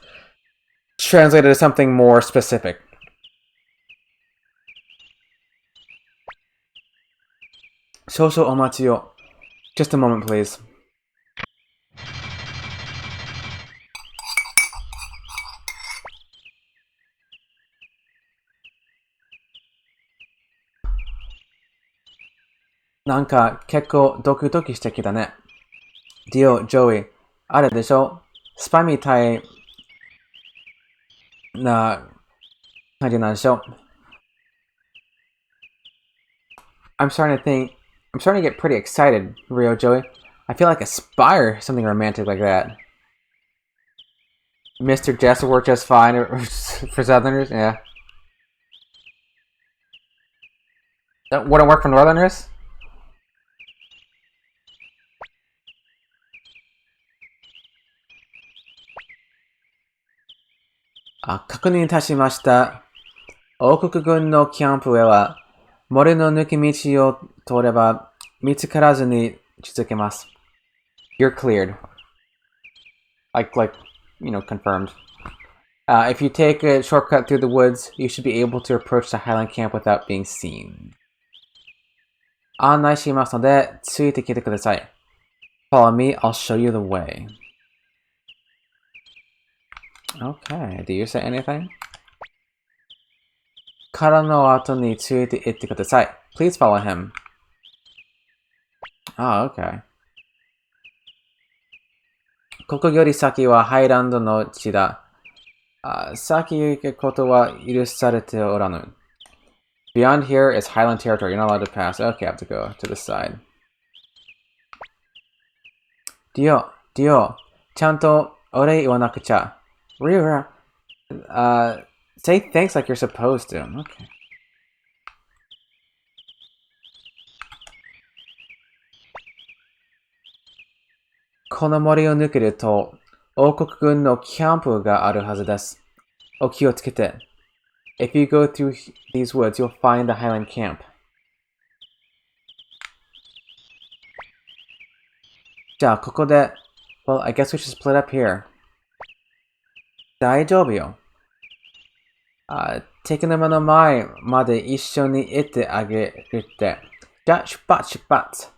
translated as something more specific. Shosho omachi yo. Just a moment, please. Nanka, kekko doki-doki shite kita ne. Dio, Joey, あれでしょ? スパみたいな感じなんでしょ? I'm starting to get pretty excited, Rio, Joey. I feel like a spy or something romantic like that. Mr. Jess will work just fine for Southerners, yeah. That wouldn't work for Northerners? Ah, 確認いたしました。王国軍のキャンプへは森の抜け道を通れば見つからずに続けます。You're cleared. Like, you know, confirmed. If you take a shortcut through the woods, you should be able to approach the Highland camp without being seen. 案内しますので、ついてきてください。Follow me, I'll show you the way. Okay, do you say anything? 彼の後について行ってください。Please follow him. Oh, okay. ここより先はハイランドの地だ。先行くことは許されておらぬ。Beyond here is Highland territory. You're not allowed to pass. Okay, I have to go to the side. Dio, ちゃんとお礼言わなくちゃ。Rira, say thanks like you're supposed to. Okay. Ko no mori o nukeru to, Okoku gun no camp ga aru hazu desu. O ki o tsukete. If you go through these woods, you'll find the Highland camp. じゃあ、ここで... Well, I guess we should split up here. 大丈夫よ。敵の目の前まで一緒に行ってあげるって。じゃあ、出発。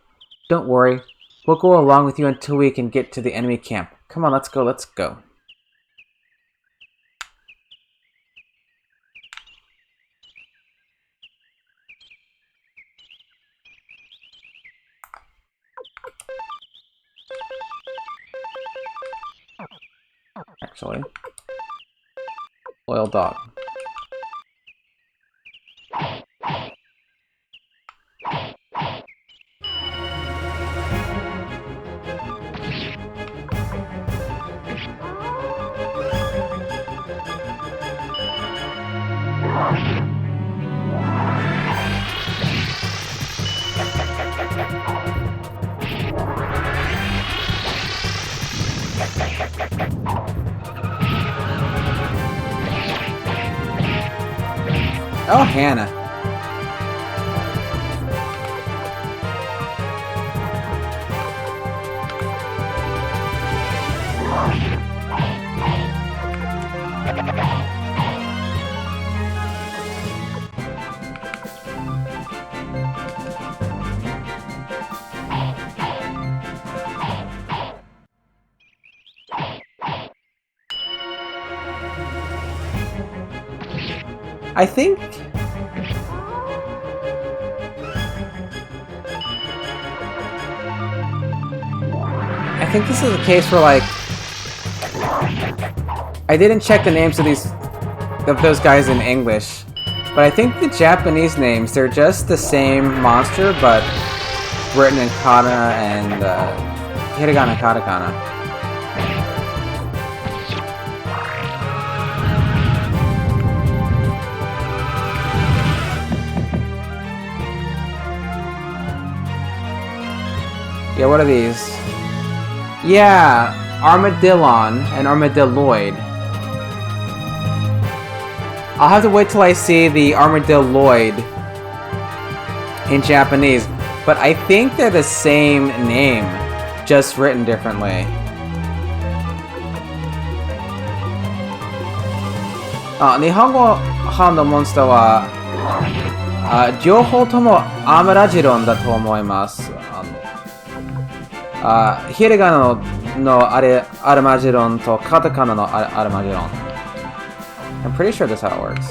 Don't worry. We'll go along with you until we can get to the enemy camp. Come on, let's go. Actually. Loyal dog. Oh, Hannah. I think... I think this is a case where, like... I didn't check the names of those guys in English, but I think the Japanese names, they're just the same monster, but written in kana and hiragana and katakana. Yeah, what are these? Yeah, Armadillon and Armadilloid. I'll have to wait till I see the Armadilloid in Japanese, but I think they're the same name, just written differently. Nihongo Han no monster wa Ryouhou tomo Amarajiron da to omoimasu. Hiragana no Armagiron to katakana no Armagiron. I'm pretty sure that's how it works.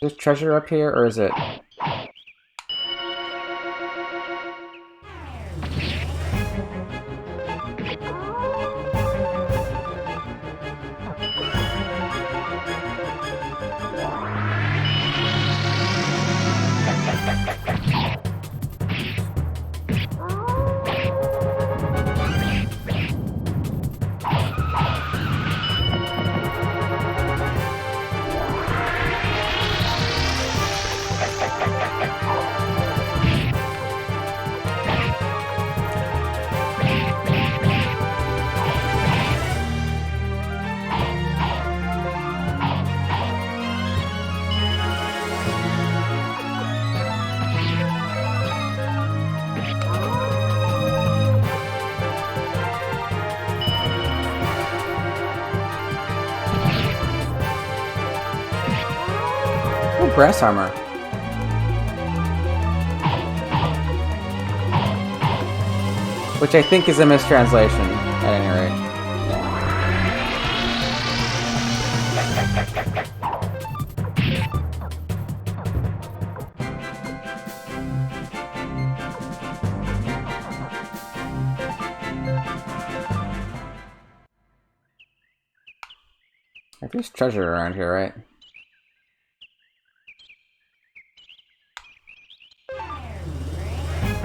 Is there treasure up here, or is it? Brass armor. Which I think is a mistranslation, at any rate. There's treasure around here, right?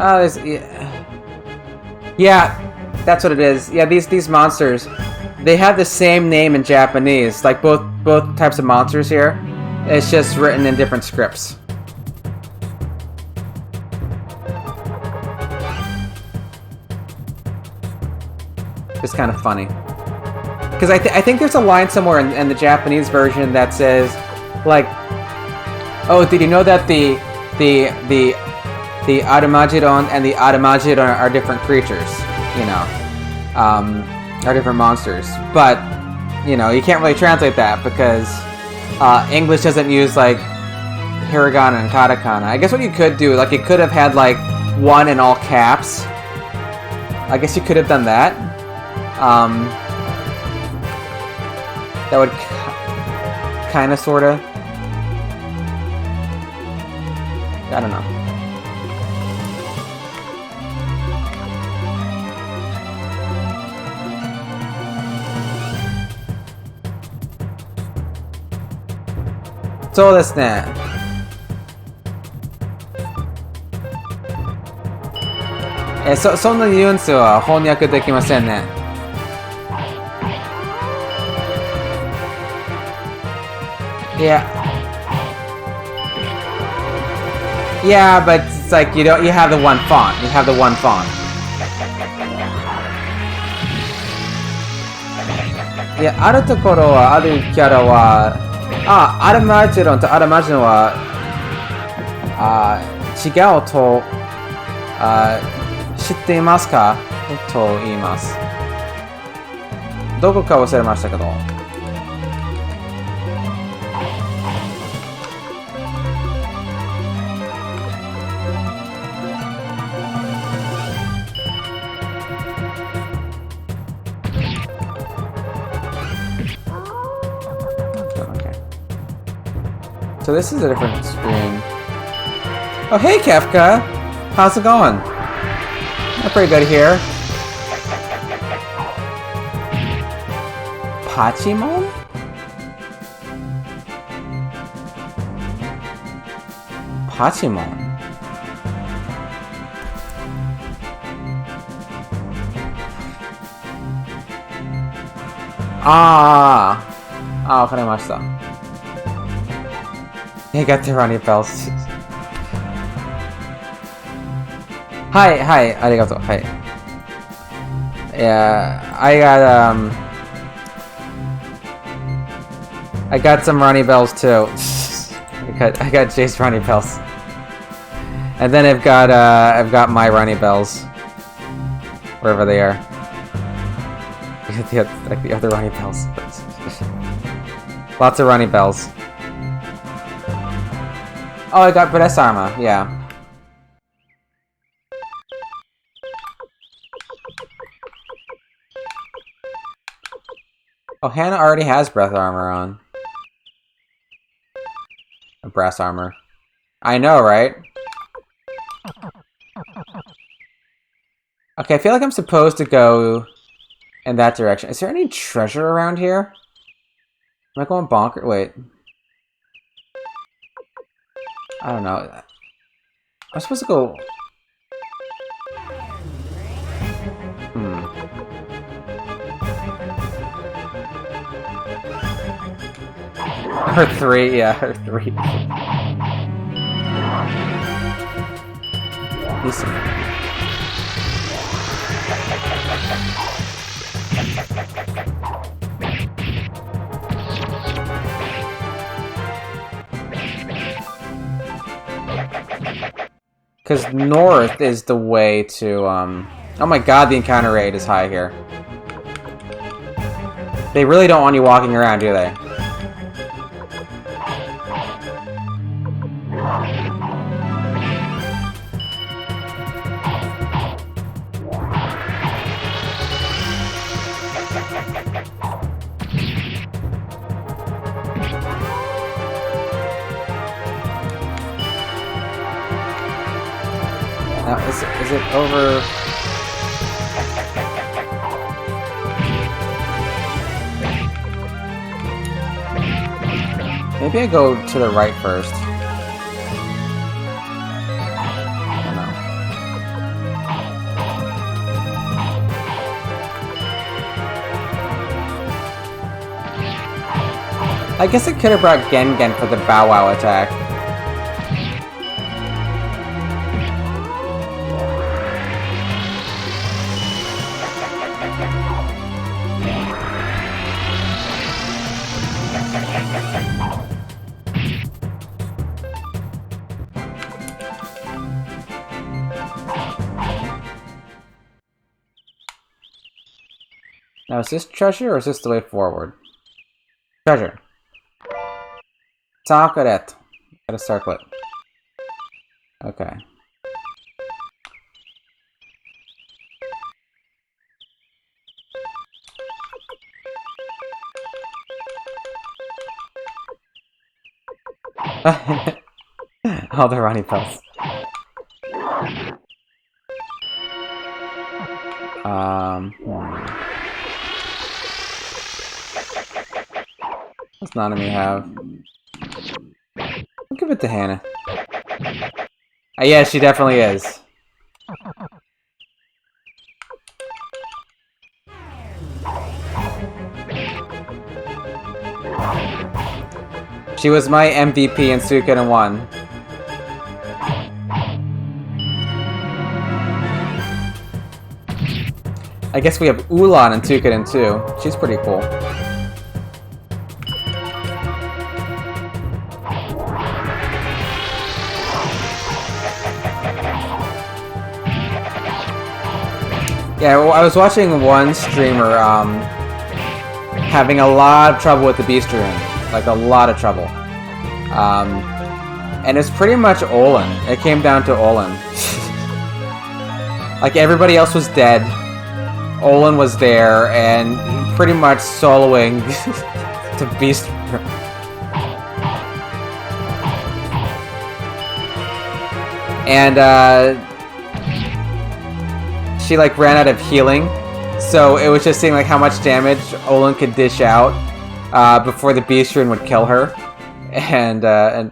Oh, there's... Yeah, that's what it is. Yeah, these monsters, they have the same name in Japanese. Like, both types of monsters here. It's just written in different scripts. It's kind of funny. Because I think there's a line somewhere in the Japanese version that says, like... Oh, did you know that the Armageddon and the Armageddon are different creatures, you know, are different monsters. But, you know, you can't really translate that because English doesn't use, like, hiragana and katakana. I guess what you could do, like, you could have had, like, one in all caps. I guess you could have done that. That would kind of, sort of. I don't know. Soですね。そんなニュアンスは翻訳できませんね。Yeah. Yeah, but it's like you have the one font. You have the one font. Yeah, あるところはあるキャラはアルマジロンとアルマジロンは違うと知っていますかと言います。どこか忘れましたけど。So this is a different screen. Oh, hey, Kefka! How's it going? I'm pretty good here. Pachimon? Pachimon. Ah! Ah, わかりました。I got the running bells. はい、はい、ありがとう。はい。Yeah, I got some runny bells too. I got Jay's runny bells. And then I've got my runny bells. Wherever they are. Like the other runny bells. Lots of runny bells. Oh, I got Breast Armor, yeah. Oh, Hannah already has breath armor on. Brass armor. I know, right? Okay, I feel like I'm supposed to go in that direction. Is there any treasure around here? Am I going bonker? Wait. I don't know. I'm supposed to go... Her 3, yeah, her 3. Because north is the way to, Oh my god, the encounter rate is high here. They really don't want you walking around, do they? Now, is it over? Maybe I go to the right first. I don't know. I guess I could have brought Gengen for the Bow Wow attack. Now, is this treasure or is this the way forward? Treasure. Suikoden. Gotta circle it. Okay. All the running pelts. What's Nanami have? I'll give it to Hannah. Yeah, she definitely is. She was my MVP in Suikoden 1. I guess we have Ulan in Suikoden 2. She's pretty cool. Yeah, well, I was watching one streamer having a lot of trouble with the Beast Rune. Like, a lot of trouble. And it's pretty much Olin. It came down to Olin. Like, everybody else was dead. Olin was there, and pretty much soloing the Beast Rune. and she like ran out of healing, so it was just seeing like how much damage Olin could dish out before the Beast Rune would kill her, and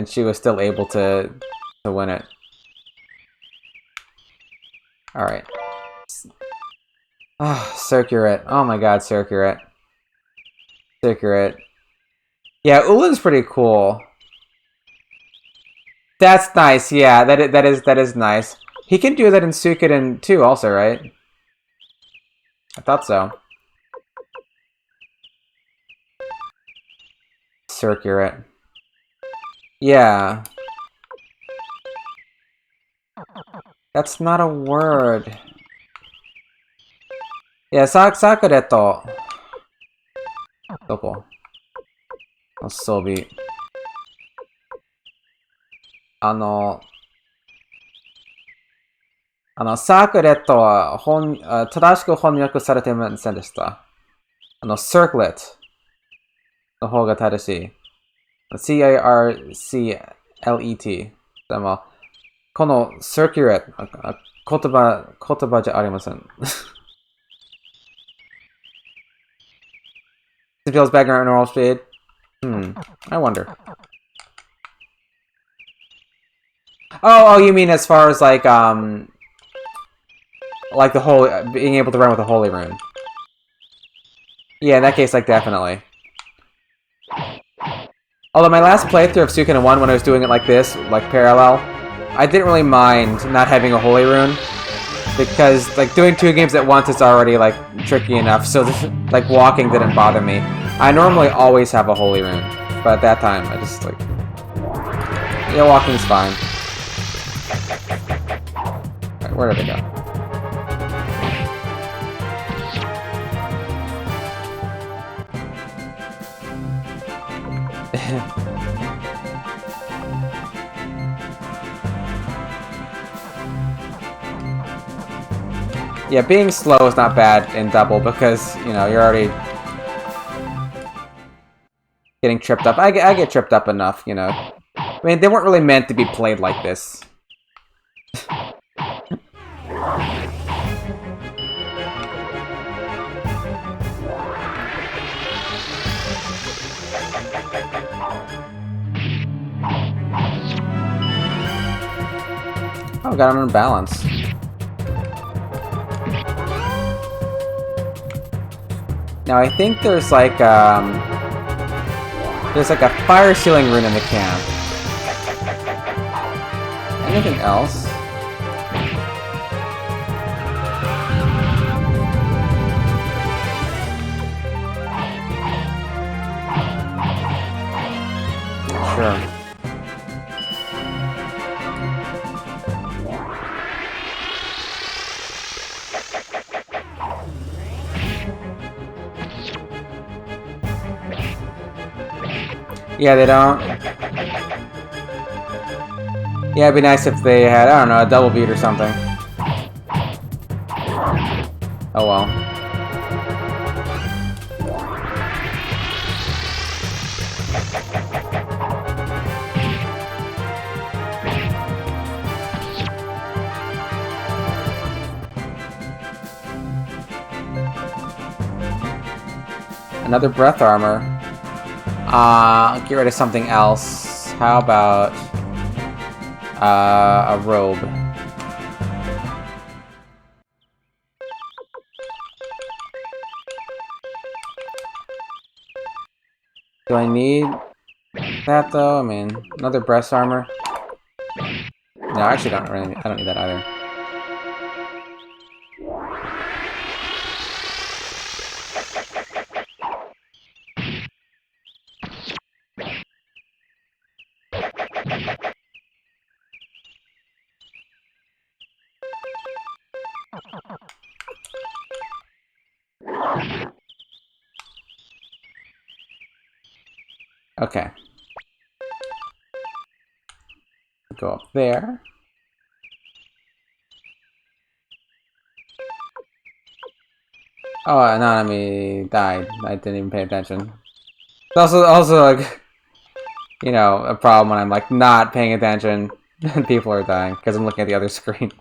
she was still able to win it. All right. Oh, Circuit. Oh my god, Circuit. Circuit. Yeah, Ulin's pretty cool. That's nice. Yeah, that is nice. He can do that in Suikoden too, also, right? I thought so. Circuit. Yeah. That's not a word. Yeah, Sakureto. Doko. Sobi. サークレットは正しく翻訳されていませんでした。circlet の方が正しい。C-A-R-C-L-E-T。でも、この circuit 言葉じゃありません。Feels background normal speed? I wonder. Oh, you mean as far as like the holy, being able to run with a holy rune? Yeah, in that case, like definitely. Although my last playthrough of Suikoden 1, when I was doing it like this, like parallel, I didn't really mind not having a holy rune, because like doing 2 games at once is already like tricky enough. So like walking didn't bother me. I normally always have a holy rune, but at that time I just like, yeah, walking's fine. Right, where did they go? Yeah, being slow is not bad in double because, you know, you're already getting tripped up. I get tripped up enough, you know. I mean, they weren't really meant to be played like this. Oh, got him in balance. Now I think there's like a fire sealing rune in the camp. Anything else? Sure. Yeah, they don't. Yeah, it'd be nice if they had, I don't know, a double beat or something. Oh well. Another breath armor. Get rid of something else. How about a robe? Do I need that though? I mean, another breast armor. No, I actually don't really. I don't need that either. Okay. Go up there. Oh, an enemy died. I didn't even pay attention. It's also like, you know, a problem when I'm like not paying attention. People are dying because I'm looking at the other screen.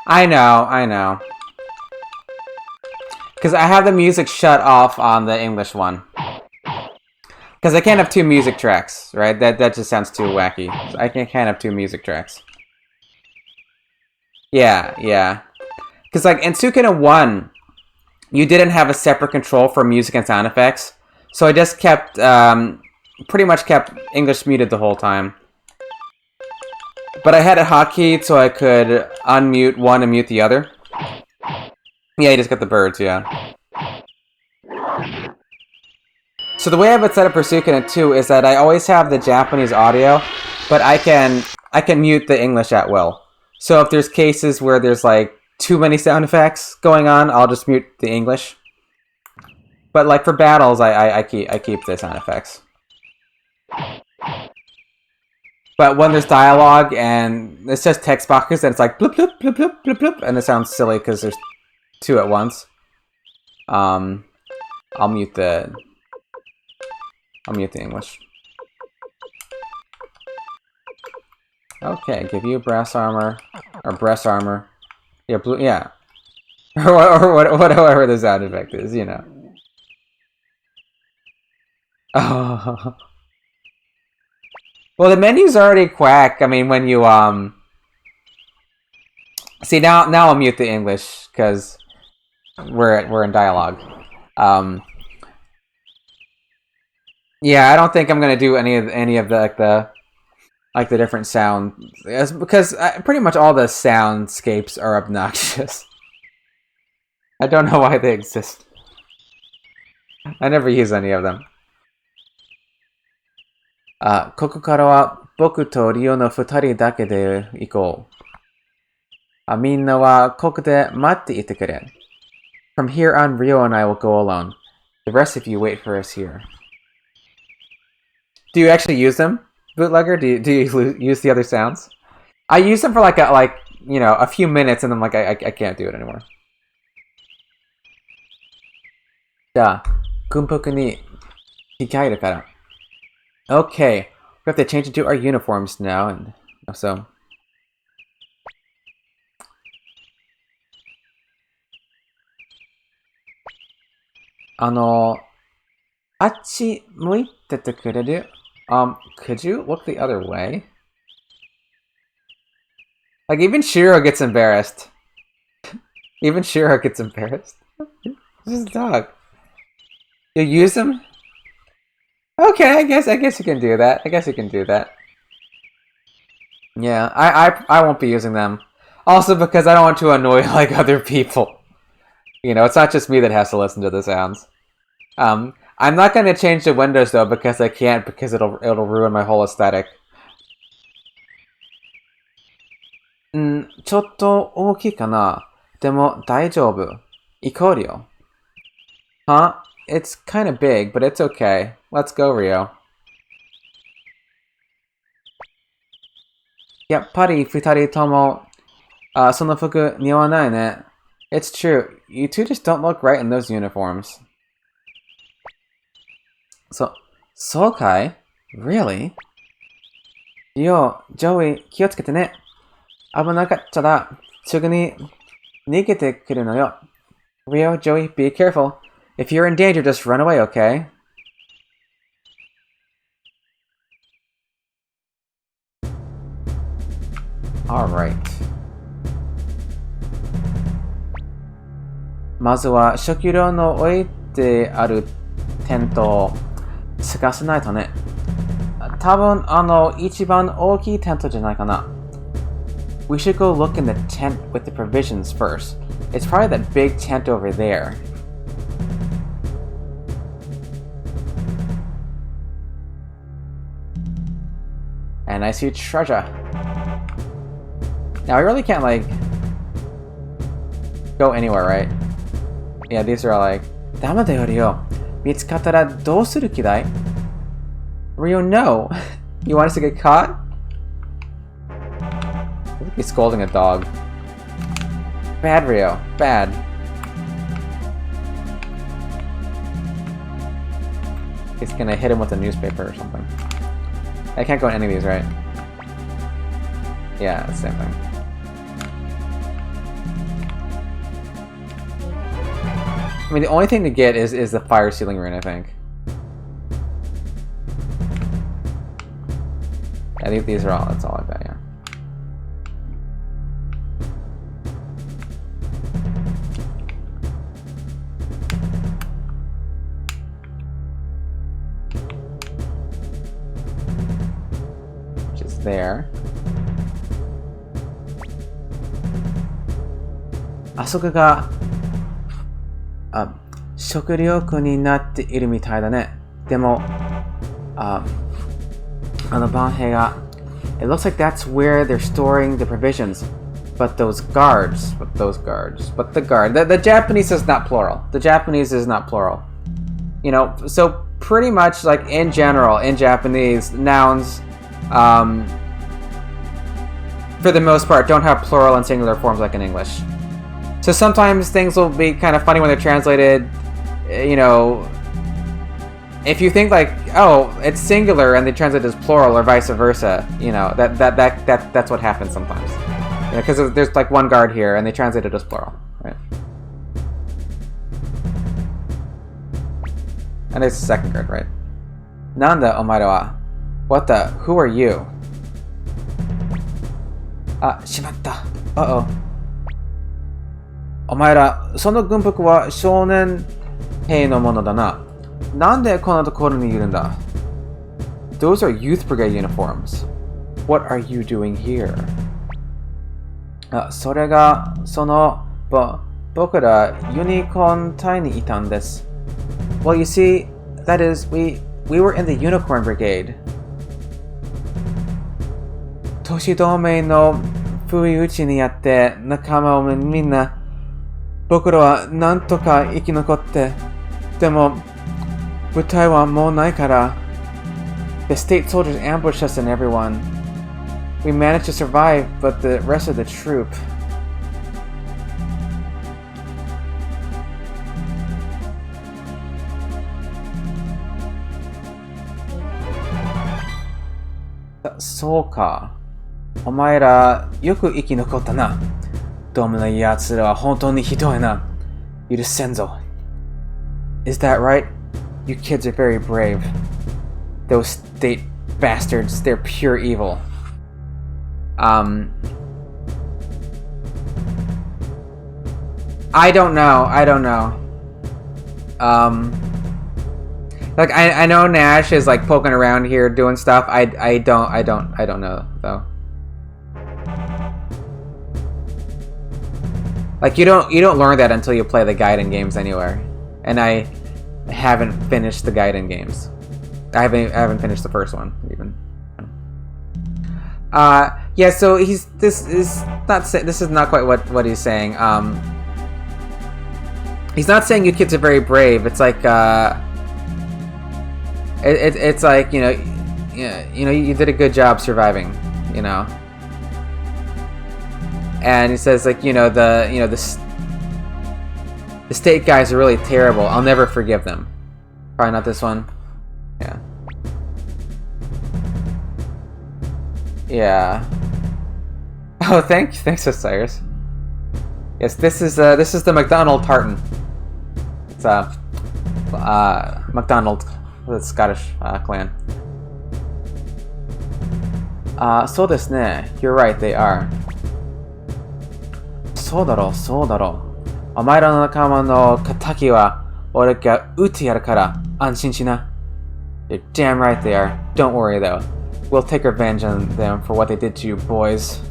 I know. Because I have the music shut off on the English one. Because I can't have two music tracks, right? That just sounds too wacky. So I can't have two music tracks. Yeah. Because like in Suikoden 1, you didn't have a separate control for music and sound effects. So I just kept, pretty much kept English muted the whole time. But I had a hotkey so I could unmute one and mute the other. Yeah, you just got the birds, yeah. So the way I have it set up for Suikoden 2 is that I always have the Japanese audio, but I can mute the English at will. So if there's cases where there's like too many sound effects going on, I'll just mute the English. But like for battles, I keep the sound effects. But when there's dialogue and it's just text boxes, then it's like bloop bloop bloop bloop bloop bloop, and it sounds silly because there's two at once. I'll mute the English. Okay, give you brass armor or breast armor. Yeah, blue. Yeah, or whatever the sound effect is, you know. Oh. Well, the menu's already quack. I mean, when you see now I'll mute the English because we're in dialogue. Yeah, I don't think I'm gonna do any of the different sound, because pretty much all the soundscapes are obnoxious. I don't know why they exist. I never use any of them. ここからは僕とリオの二人だけで行こう。みんなはここで待っていてくれ。From here on, Rio and I will go alone. The rest of you wait for us here. Do you actually use them, Bootlegger? Do you use the other sounds? I use them for like a few minutes, and then like I can't do it anymore. じゃあ、軍服に着替えるから。Okay, we have to change into our uniforms now, and so. あっち向いててくれる? Could you look the other way? Like, even Shiro gets embarrassed. Even Shiro gets embarrassed. This is a dog. You use them? Okay, I guess you can do that. Yeah, I won't be using them. Also because I don't want to annoy like other people. You know, it's not just me that has to listen to the sounds. I'm not going to change the windows though because I can't, because it'll ruin my whole aesthetic. ちょっと大きいかな。でも大丈夫。行こうよ。Huh? It's kind of big, but it's okay. Let's go, Rio. やっぱり二人とも、その服似合わないね。It's true. You two just don't look right in those uniforms. そうかい? Really? リオ、ジョイ、気をつけてね。危なかったら、すぐに逃げてくるのよ。Rio, Joey, be careful. If you're in danger, just run away, okay? Alright. まずは食料の置いてあるテントを探さないとね。多分一番大きいテントじゃないかな。We should go look in the tent with the provisions first. It's probably that big tent over there. And I see treasure. Now I really can't like go anywhere, right? Yeah, these are all like Damada Ryo. Mitsukatara dousuru kidai? Ryo, no. You want us to get caught? I think he's scolding a dog. Bad, Ryo. Bad. He's gonna hit him with a newspaper or something. I can't go in any of these, right? Yeah, it's the same thing. I mean, the only thing to get is the fire ceiling rune, I think. I think these are all, that's all I've got, yeah. Which is there. あそこが食料庫になっているみたいだね。でも、番兵が it looks like that's where they're storing the provisions. But the guard. The Japanese is not plural. The Japanese is not plural. You know, so pretty much like in general, in Japanese, nouns, for the most part, don't have plural and singular forms like in English. So sometimes things will be kind of funny when they're translated, you know, if you think like, oh, it's singular and they translate as plural or vice versa, you know, that's what happens sometimes. You know, because there's like one guard here and they translate it as plural, right? And there's the second guard, right? Nanda omae wa? What the? Who are you? Shimatta. Uh-oh. お前ら、その軍服は少年兵のものだな。なんでこんなところにいるんだ? Those are youth brigade uniforms. What are you doing here? それが、僕らユニコーン隊にいたんです。Well, you see, that is, we were in the unicorn brigade. 都市同盟の不意打ちにあって仲間をみんな僕らはなんとか生き残って、でも部隊はもうないから。The state soldiers ambushed us and everyone. We managed to survive, but the rest of the troop. So ka. お前らよく生き残ったな。どうもの奴らは本当にひどいな。許せんぞ。Is that right? You kids are very brave. Those state bastards, they're pure evil. I don't know. Like I know Nash is like poking around here doing stuff. I don't know though. Like you don't learn that until you play the Gaiden games anywhere. And I haven't finished the Gaiden games. I haven't finished the first one even. Yeah, so this is not quite what he's saying. He's not saying you kids are very brave. It's like it's like, you know, you did a good job surviving, you know. And he says like, the state guys are really terrible. I'll never forgive them. Probably not this one. Yeah. Yeah. Oh, thanks, Osiris. Yes, this is the McDonald tartan. It's McDonald, the Scottish clan. So desu ne. You're right, they are. そうだろう。お前らの仲間の仇は俺が撃ってやるから安心しな。You're damn right they are. Don't worry though. We'll take revenge on them for what they did to you boys.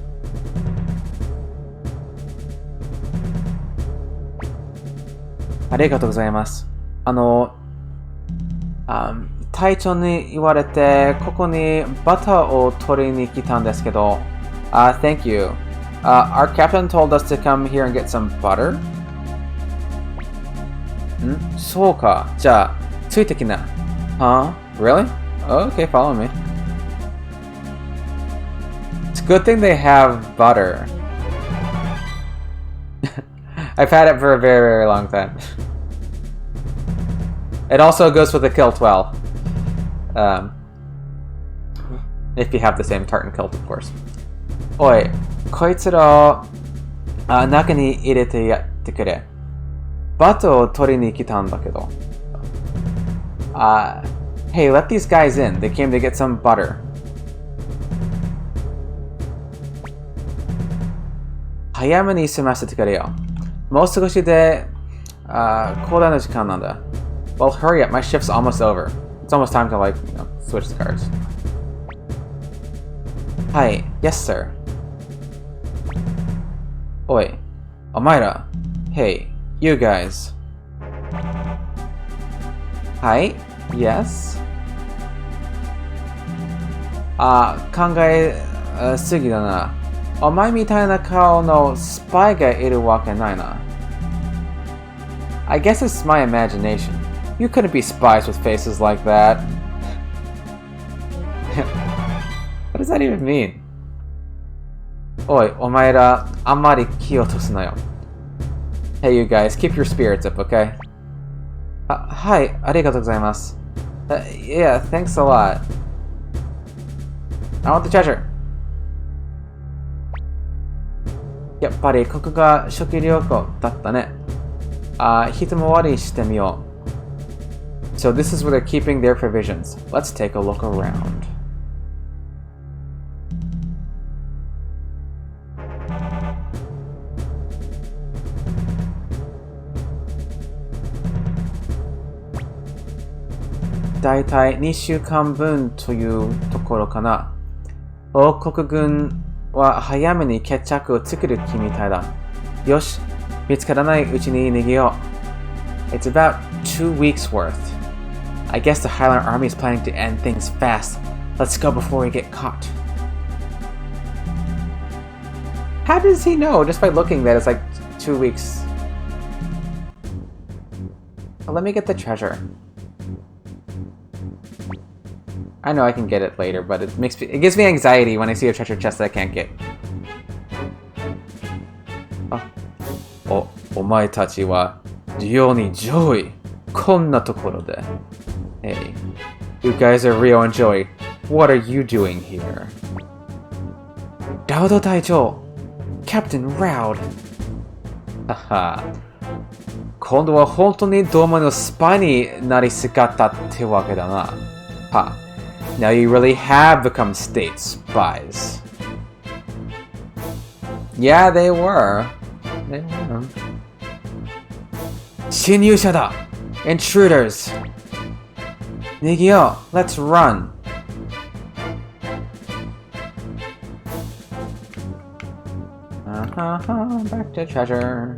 ありがとうございます。隊長に言われてここにバターを取りに来たんですけど。Thank you. Our captain told us to come here and get some butter? そうか。じゃあ、ついてきな。Huh? Really? Okay, follow me. It's a good thing they have butter. I've had it for a very, very long time. It also goes with the kilt well. If you have the same tartan kilt, of course. おい、こいつらを中に入れてやってくれ。バターを取りに来たんだけど。Hey, let these guys in. They came to get some butter. 早めに済ませてくれよ。もう少しで、交代の時間なんだ。Well, hurry up. My shift's almost over. It's almost time to, like, switch the cars. Hi. Yes, sir. おい、お前ら。Hey, you guys. Hi. Yes. 考えすぎだな。お前みたいな顔のスパイがいるわけないな。I guess it's my imagination. You couldn't be spies with faces like that. What does that even mean? おい、お前ら、あんまり気を落とすなよ。Hey, you guys, keep your spirits up, okay? はい、ありがとうございます。Yeah, thanks a lot. I want the treasure. やっぱりここが食料庫だったね。一回りしてみよう。So this is where they're keeping their provisions. Let's take a look around. Daitai 2週間分というところかな。王国軍は早めに決着を作る気みたいだ。よし、見つからないうちに逃げよう。It's about 2 weeks worth. I guess the Highland Army is planning to end things fast. Let's go before we get caught. How does he know just by looking that it's like 2 weeks? Well, let me get the treasure. I know I can get it later, but it gives me anxiety when I see a treasure chest that I can't get. お前たちは利用に上位。こんなところで。Hey, you guys are Rio and Joey. What are you doing here? ラウド隊長 Captain Roud. はは。今度は本当にドームのスパイになりすがったってわけだな。は。Now you really have become state spies. Yeah, they were. They were. 侵入者だ Intruders. 逃げよう Let's run. Back to treasure.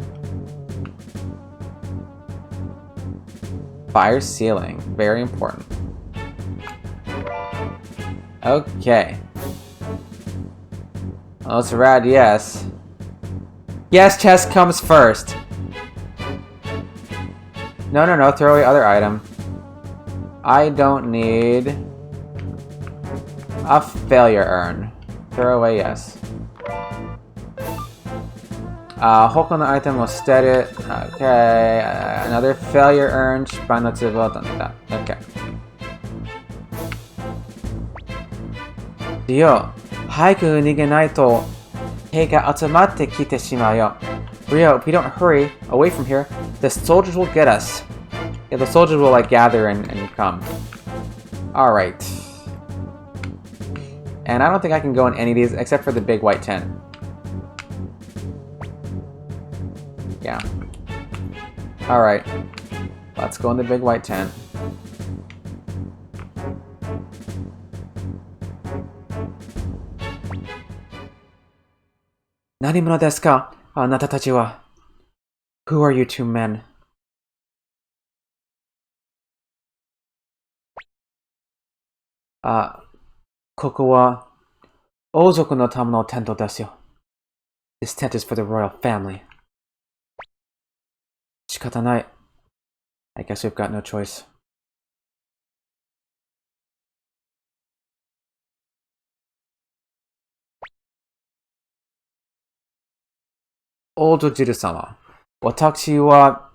Fire ceiling. Very important. Okay. Oh, it's rad, yes. Yes, chest comes first. No, no, no, throw away other item. I don't need a failure urn. Throw away, yes. 他のアイテムを捨てる. Okay, another failure urn. 失敗の壺を飛んだ. Okay. リオ、早く逃げないと兵が集まってきてしまうよ。Rio, if we don't hurry away from here, the soldiers will get us. Yeah, the soldiers will like gather and come. Alright. And I don't think I can go in any of these except for the big white tent. Yeah. Alright. Let's go in the big white tent. Nani mono desu ka? Anata tachi wa. Who are you two men? Koko wa Ouzoku no tama no tento desu yo. This tent is for the royal family. 仕方ない. I guess we've got no choice. Old Jiru-sama. 私は、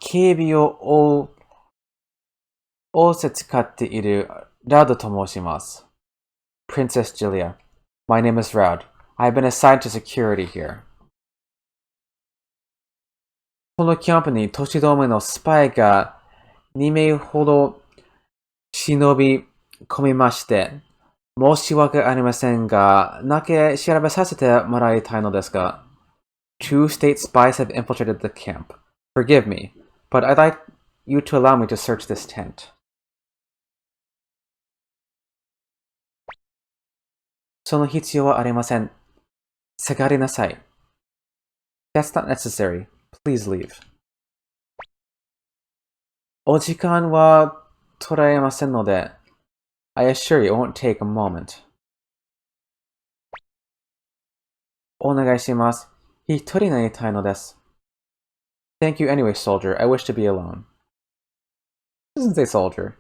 警備を仰せつかっているラウドと申します。Princess Julia. My name is Raud. I have been assigned to security here. このキャンプに年止めのスパイが2名ほど忍び込みまして、申し訳ありませんが、だけ調べさせてもらいたいのですが、Two state spies have infiltrated the camp. Forgive me, but I'd like you to allow me to search this tent. その必要はありません。下がりなさい。That's not necessary. Please leave. お時間は取られませんので、I assure you it won't take a moment. お願いします。一人になりたいのです。Thank you anyway, soldier. I wish to be alone. Doesn't say soldier.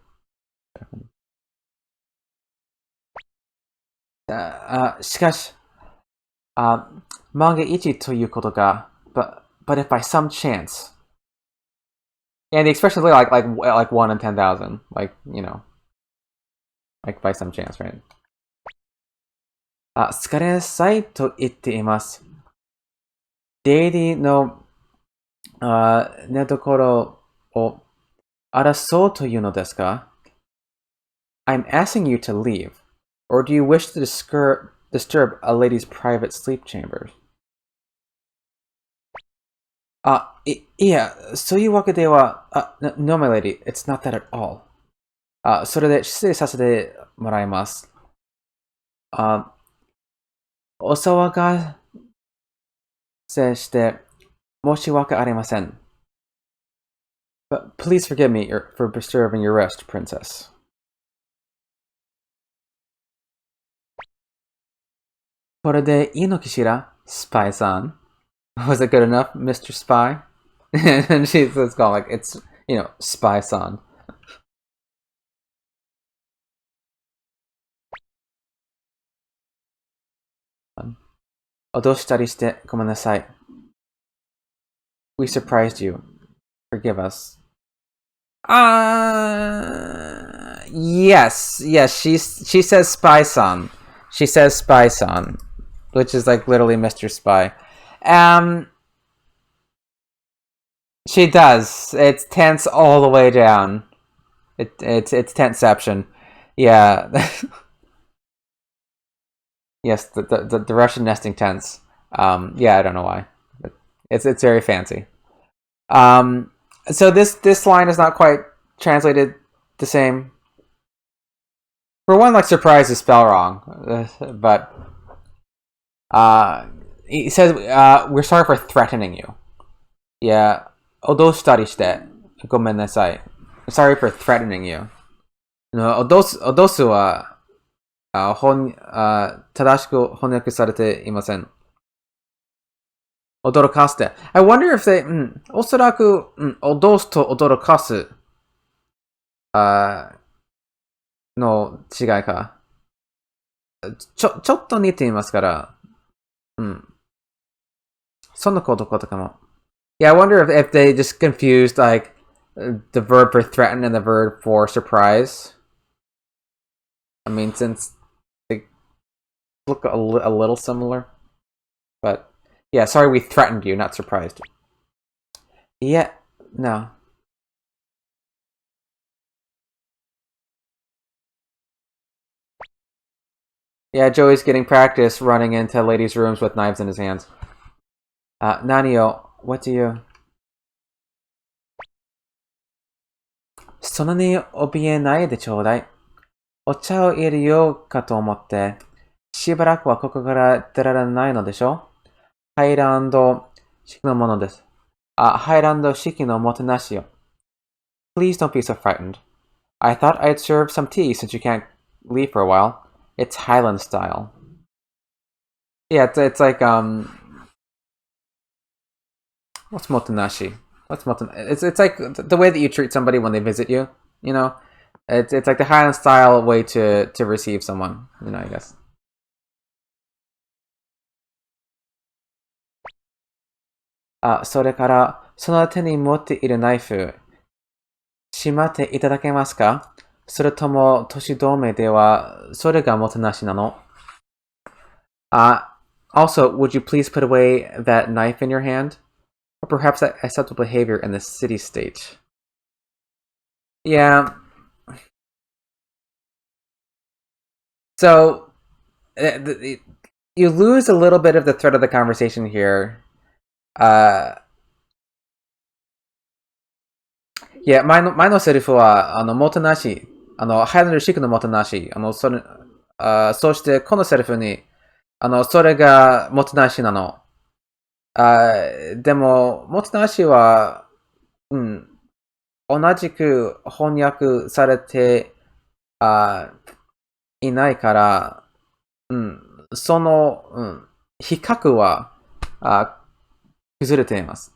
しかし、万が一ということが、but if by some chance, and the expression is like 1 in 10,000, like, you know, like by some chance, right? 疲れなさいと言っています。出入りの寝所を争うというのですか？ I'm asking you to leave, or do you wish to disturb a lady's private sleep chambers? いや、そういうわけでは、No, my lady, it's not that at all. それで失礼させてもらいます。お騒がせして申し訳ありません。But please forgive me for disturbing your rest, princess. これでいいのかしら、Spy san? Was it good enough, Mr. Spy? And she's going like, it's, you know, Spy san. 脅したりしてごめんなさい。We surprised you. Forgive us. Yes, she says Spy san. She says Spy san, which is like literally Mr. Spy. She does. It's tense all the way down. It's tenseception. Yeah. Yes, the Russian nesting tense. Yeah, I don't know why. But it's very fancy. So this line is not quite translated the same. For one, like surprise is spelled wrong, but he says we're sorry for threatening you. Yeah, odoshitari shite gomen nasai. Sorry for threatening you. No, odosu wa 正しく翻訳されていません。驚かせて。I wonder if they, おそらく、脅すと驚かす、の違いか。ちょっと似ていますから、そんなことかも。Yeah, I wonder if they just confused, like, the verb for threaten and the verb for surprise. I mean, since they look a little similar. But, yeah, sorry we threatened you, not surprised. Yeah, no. Yeah, Joey's getting practice running into ladies' rooms with knives in his hands. Nanio, what do you... そんなに怯えないでちょうだい。お茶を入れようかと思って、しばらくはここから出られないのでしょ？ハイランド式のものです。ハイランド式のもてなしよ。Please don't be so frightened. I thought I'd serve some tea since you can't leave for a while. It's Highland style. Yeah, it's like what's motenashi? It's like the way that you treat somebody when they visit you. You know, it's like the Highland style way to receive someone. You know, I guess. あ、それから、その手に持っているナイフ、しまっていただけますか？それとも、年止めでは、それがもてなしなの？ Also, would you please put away that knife in your hand? Or perhaps that acceptable behavior in the city state? Yeah. So, you lose a little bit of the thread of the conversation here. Yeah, 前のセリフは、もてなし、ハイランドシークのもてなし、そしてこのセリフに、それがもてなしなの。でも、もてなしは、うん、同じく翻訳されていないから、うん、比較は崩れています。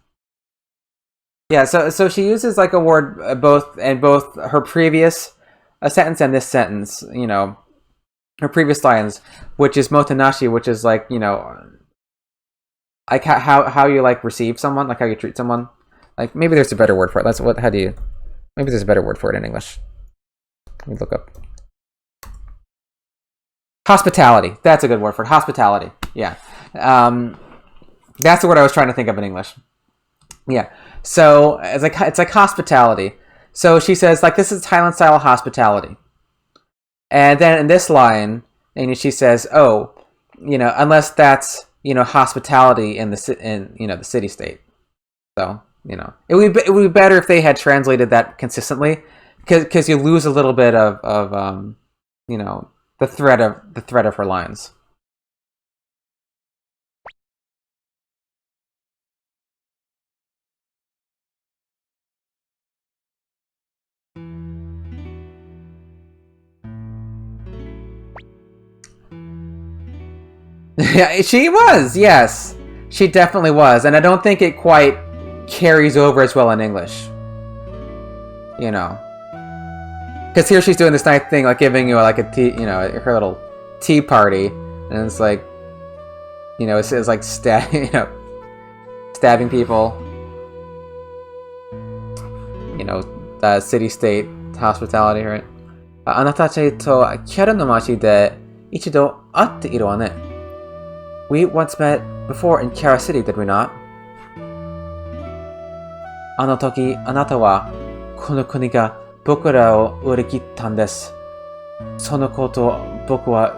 Yeah, so she uses like a word both her previous sentence and this sentence, you know, her previous lines, which is motenashi, which is like, you know, like how you like receive someone, like how you treat someone. Like maybe there's a better word for it. Maybe there's a better word for it in English. Let me look up. Hospitality. That's a good word for it. Hospitality. Yeah. That's the word I was trying to think of in English. Yeah. So it's like hospitality. So she says like this is Thailand style hospitality. And then in this line, and she says, "Oh, you know, unless that's you know hospitality in the city state." So you know, it would be better if they had translated that consistently, because you lose a little bit of you know the thread of her lines. Yeah, she was. Yes, she definitely was, and I don't think it quite carries over as well in English. You know, because here she's doing this nice thing, like giving you like a tea, you know, her little tea party, and it's like, you know, it's like you know, stabbing people. You know, city-state hospitality, right? あなたたちとキャラの街で一度会っているわね。We once met before in Kara City, did we not? あの時、あなたはこの国が僕らを売り切ったんです。そのことを僕は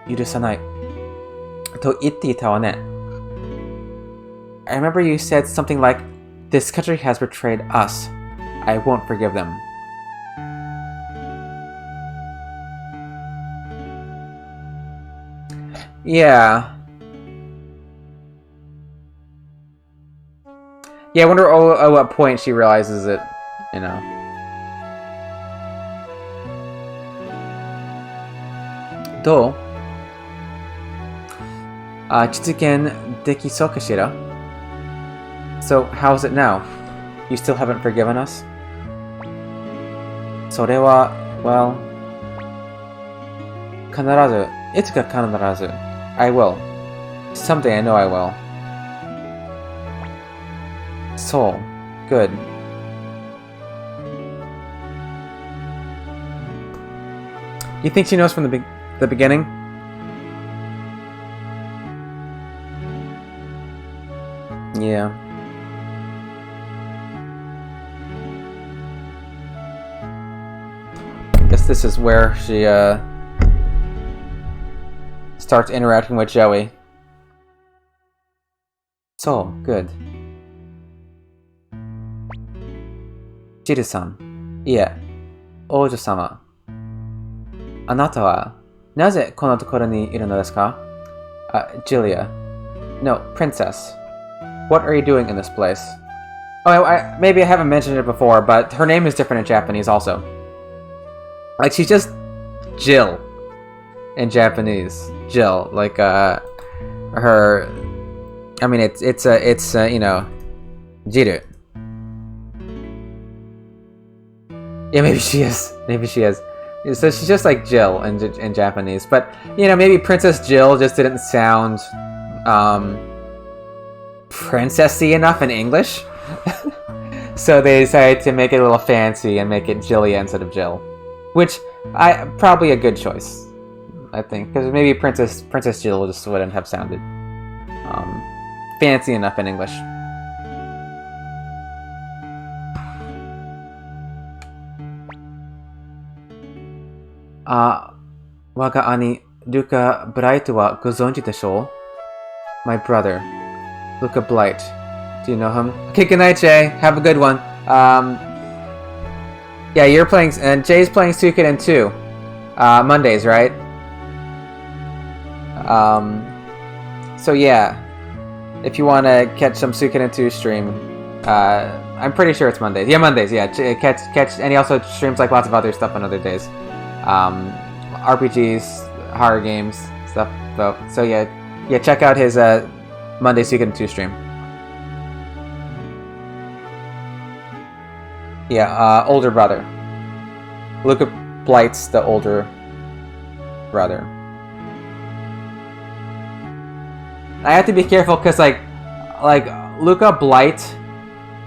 許さない。と言っていたわね。I remember you said something like, "This country has betrayed us. I won't forgive them." Yeah. Yeah, I wonder at what point she realizes it, you know. どう？実現できそうかしら？ So, how is it now? You still haven't forgiven us? それは、well, 必ず、いつか必ず、I will. Someday I know I will. So, good. You think she knows from the beginning? Yeah. Guess this is where she starts interacting with Joey. So, good. Jiru-san. いえ、王女様。あなたはなぜこのところにいるのですか? Julia. No, princess. What are you doing in this place? Oh, maybe I haven't mentioned it before, but her name is different in Japanese also. Like, she's just Jill in Japanese. Jill. Like, her. I mean, it's you know, Jiru. Yeah, maybe she is. Maybe she is. So she's just like Jill in Japanese, but you know, maybe Princess Jill just didn't sound princessy enough in English. So they decided to make it a little fancy and make it Jillia instead of Jill, which probably a good choice, I think, because maybe Princess Jill just wouldn't have sounded fancy enough in English. Waga ani Luca Bright wa gozonji desho? My brother, Luca Blight. Do you know him? Okay, good night, Jay. Have a good one. Yeah, you're playing, and Jay's playing Suikoden too. Mondays, right? So yeah, if you want to catch some Suikoden 2 stream, I'm pretty sure it's Mondays. Yeah, Mondays. Yeah, catch, and he also streams like lots of other stuff on other days. RPGs, horror games, stuff. So yeah, check out his Monday Suikoden 2 stream. Yeah, older brother. Luca Blight's the older brother. I have to be careful because like Luca Blight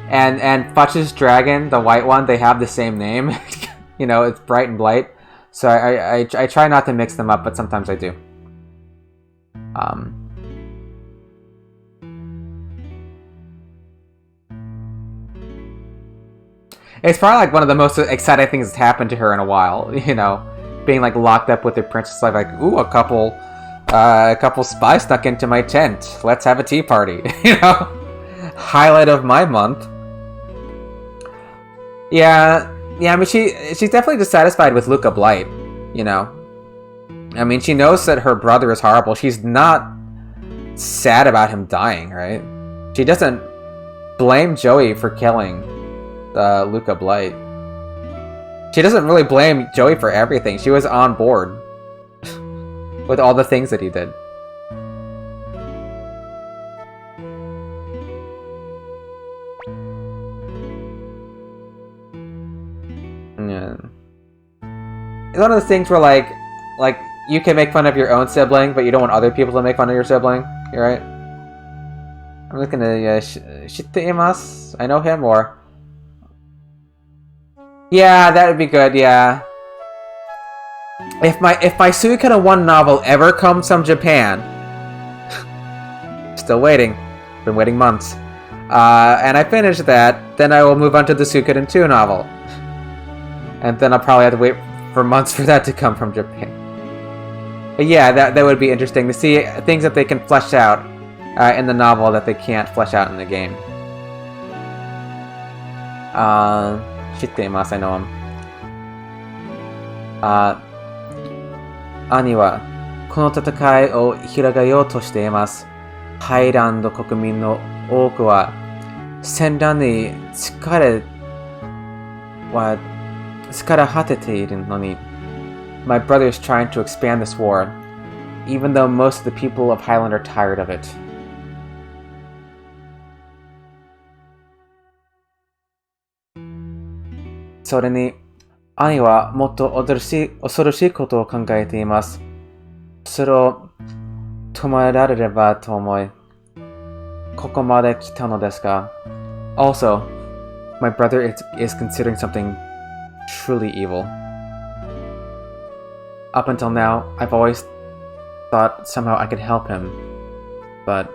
and Futch's dragon, the white one, they have the same name. You know, it's Bright and Blight. So I try not to mix them up, but sometimes I do. It's probably like one of the most exciting things that's happened to her in a while, you know, being like locked up with her princess life. Like, ooh, a couple spies snuck into my tent. Let's have a tea party, you know, highlight of my month. Yeah. I mean, she's definitely dissatisfied with Luca Blight, you know. I mean, she knows that her brother is horrible. She's not sad about him dying, right? She doesn't blame Joey for killing Luca Blight. She doesn't really blame Joey for everything. She was on board with all the things that he did. Yeah. It's one of those things where like you can make fun of your own sibling, but you don't want other people to make fun of your sibling. You're right. I'm looking at Shiteimasu. I know him, or yeah, that would be good. Yeah. If my Suikoden 1 novel ever comes from Japan, still waiting. Been waiting months. And I finish that, then I will move on to the Suikoden 2 novel. And then I'll probably have to wait for months for that to come from Japan. But yeah, that would be interesting to see things that they can flesh out in the novel that they can't flesh out in the game. Shiteimasu, I know him. 兄はこの戦いを広げようとしています。ハイランド国民の多くは戦乱に疲れ果てているのに My brother is trying to expand this war, even though most of the people of Highland are tired of it. So それに兄はもっと恐ろしいことを考えています。それを止められればと思い、ここまで来たのですが。Also, my brother is considering something truly evil. Up until now, I've always thought somehow I could help him, but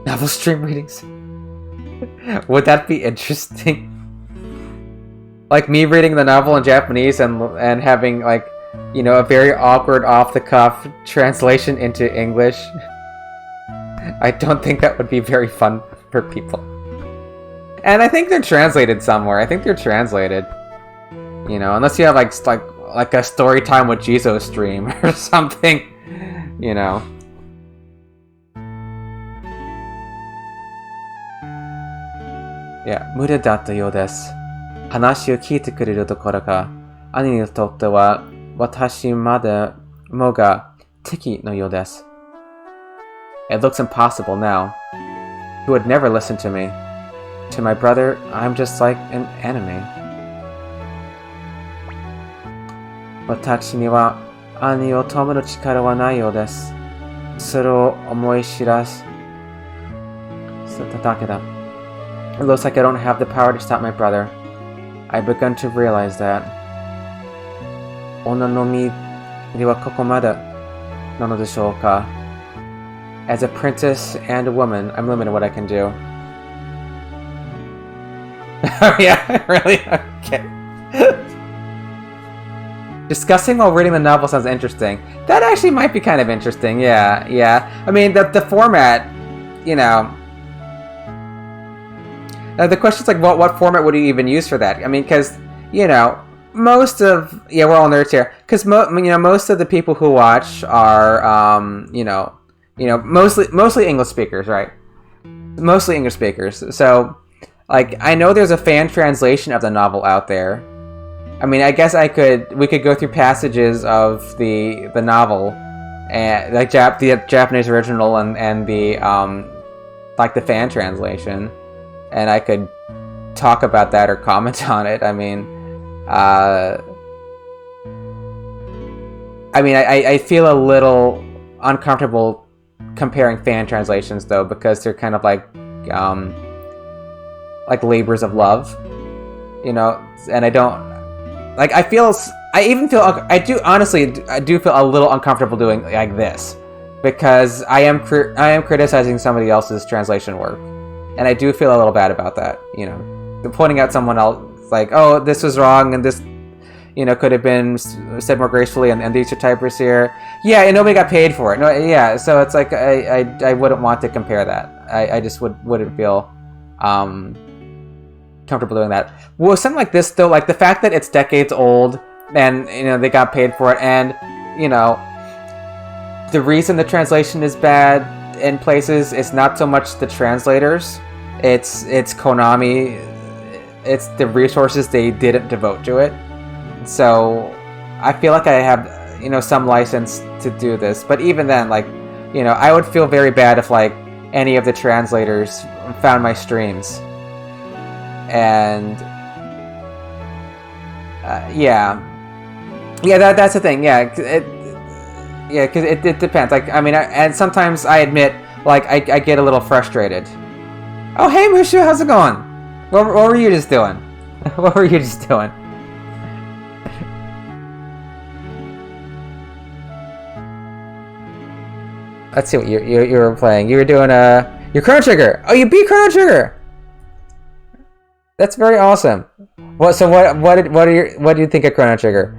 novel stream readings. Would that be interesting? Like me reading the novel in Japanese and having like, you know, a very awkward off-the-cuff translation into English. I don't think that would be very fun for people. And I think they're translated somewhere. I think they're translated. You know, unless you have like a story time with Jizo stream or something, you know. Yeah, 無理だったようです。話を聞いてくれるところが、兄にとっては私まで Moga Tiki no yo desu. It looks impossible now. He would never listen to me. To my brother, I'm just like an enemy. Watashi ni wa ani o tomo no chikara wa nai you desu. Sore o omoi shirasu. Takeda. It looks like I don't have the power to stop my brother. I've begun to realize that. Onna no mi de wa kokomada nano deshou ka? As a princess and a woman, I'm limited in what I can do. Oh yeah, really? Okay. Discussing while reading the novel sounds interesting. That actually might be kind of interesting, yeah, yeah. I mean, the format, you know... the question's like, what format would you even use for that? I mean, because, you know, most of... Yeah, we're all nerds here. Because, most of the people who watch are, mostly English speakers, right? Mostly English speakers. So, like, I know there's a fan translation of the novel out there. I mean, I guess we could go through passages of the novel, and like the Japanese original and the like the fan translation, and I could talk about that or comment on it. I feel a little uncomfortable comparing fan translations though, because they're kind of like labors of love, you know, and I don't. Like, I do feel a little uncomfortable doing like this, because I am criticizing somebody else's translation work, and I do feel a little bad about that, you know, pointing out someone else, like, oh, this was wrong, and this, you know, could have been said more gracefully, and these are typers here, yeah, and nobody got paid for it, no, yeah, so it's like, I wouldn't want to compare that, I just wouldn't feel, comfortable doing that. Well, something like this though, like the fact that it's decades old and, you know, they got paid for it, and, you know, the reason the translation is bad in places is not so much the translators, it's Konami, it's the resources they didn't devote to it. So I feel like I have, you know, some license to do this, but even then, like, you know, I would feel very bad if like any of the translators found my streams. And that's the thing. Yeah, because it depends. Like, I mean, and sometimes I admit, like, I get a little frustrated. Oh, hey, Mushu, how's it going? What were you just doing? What were you just doing? Let's see what you were playing. You were doing your Chrono Trigger. Oh, you beat Chrono Trigger. That's very awesome. What do you think of Chrono Trigger?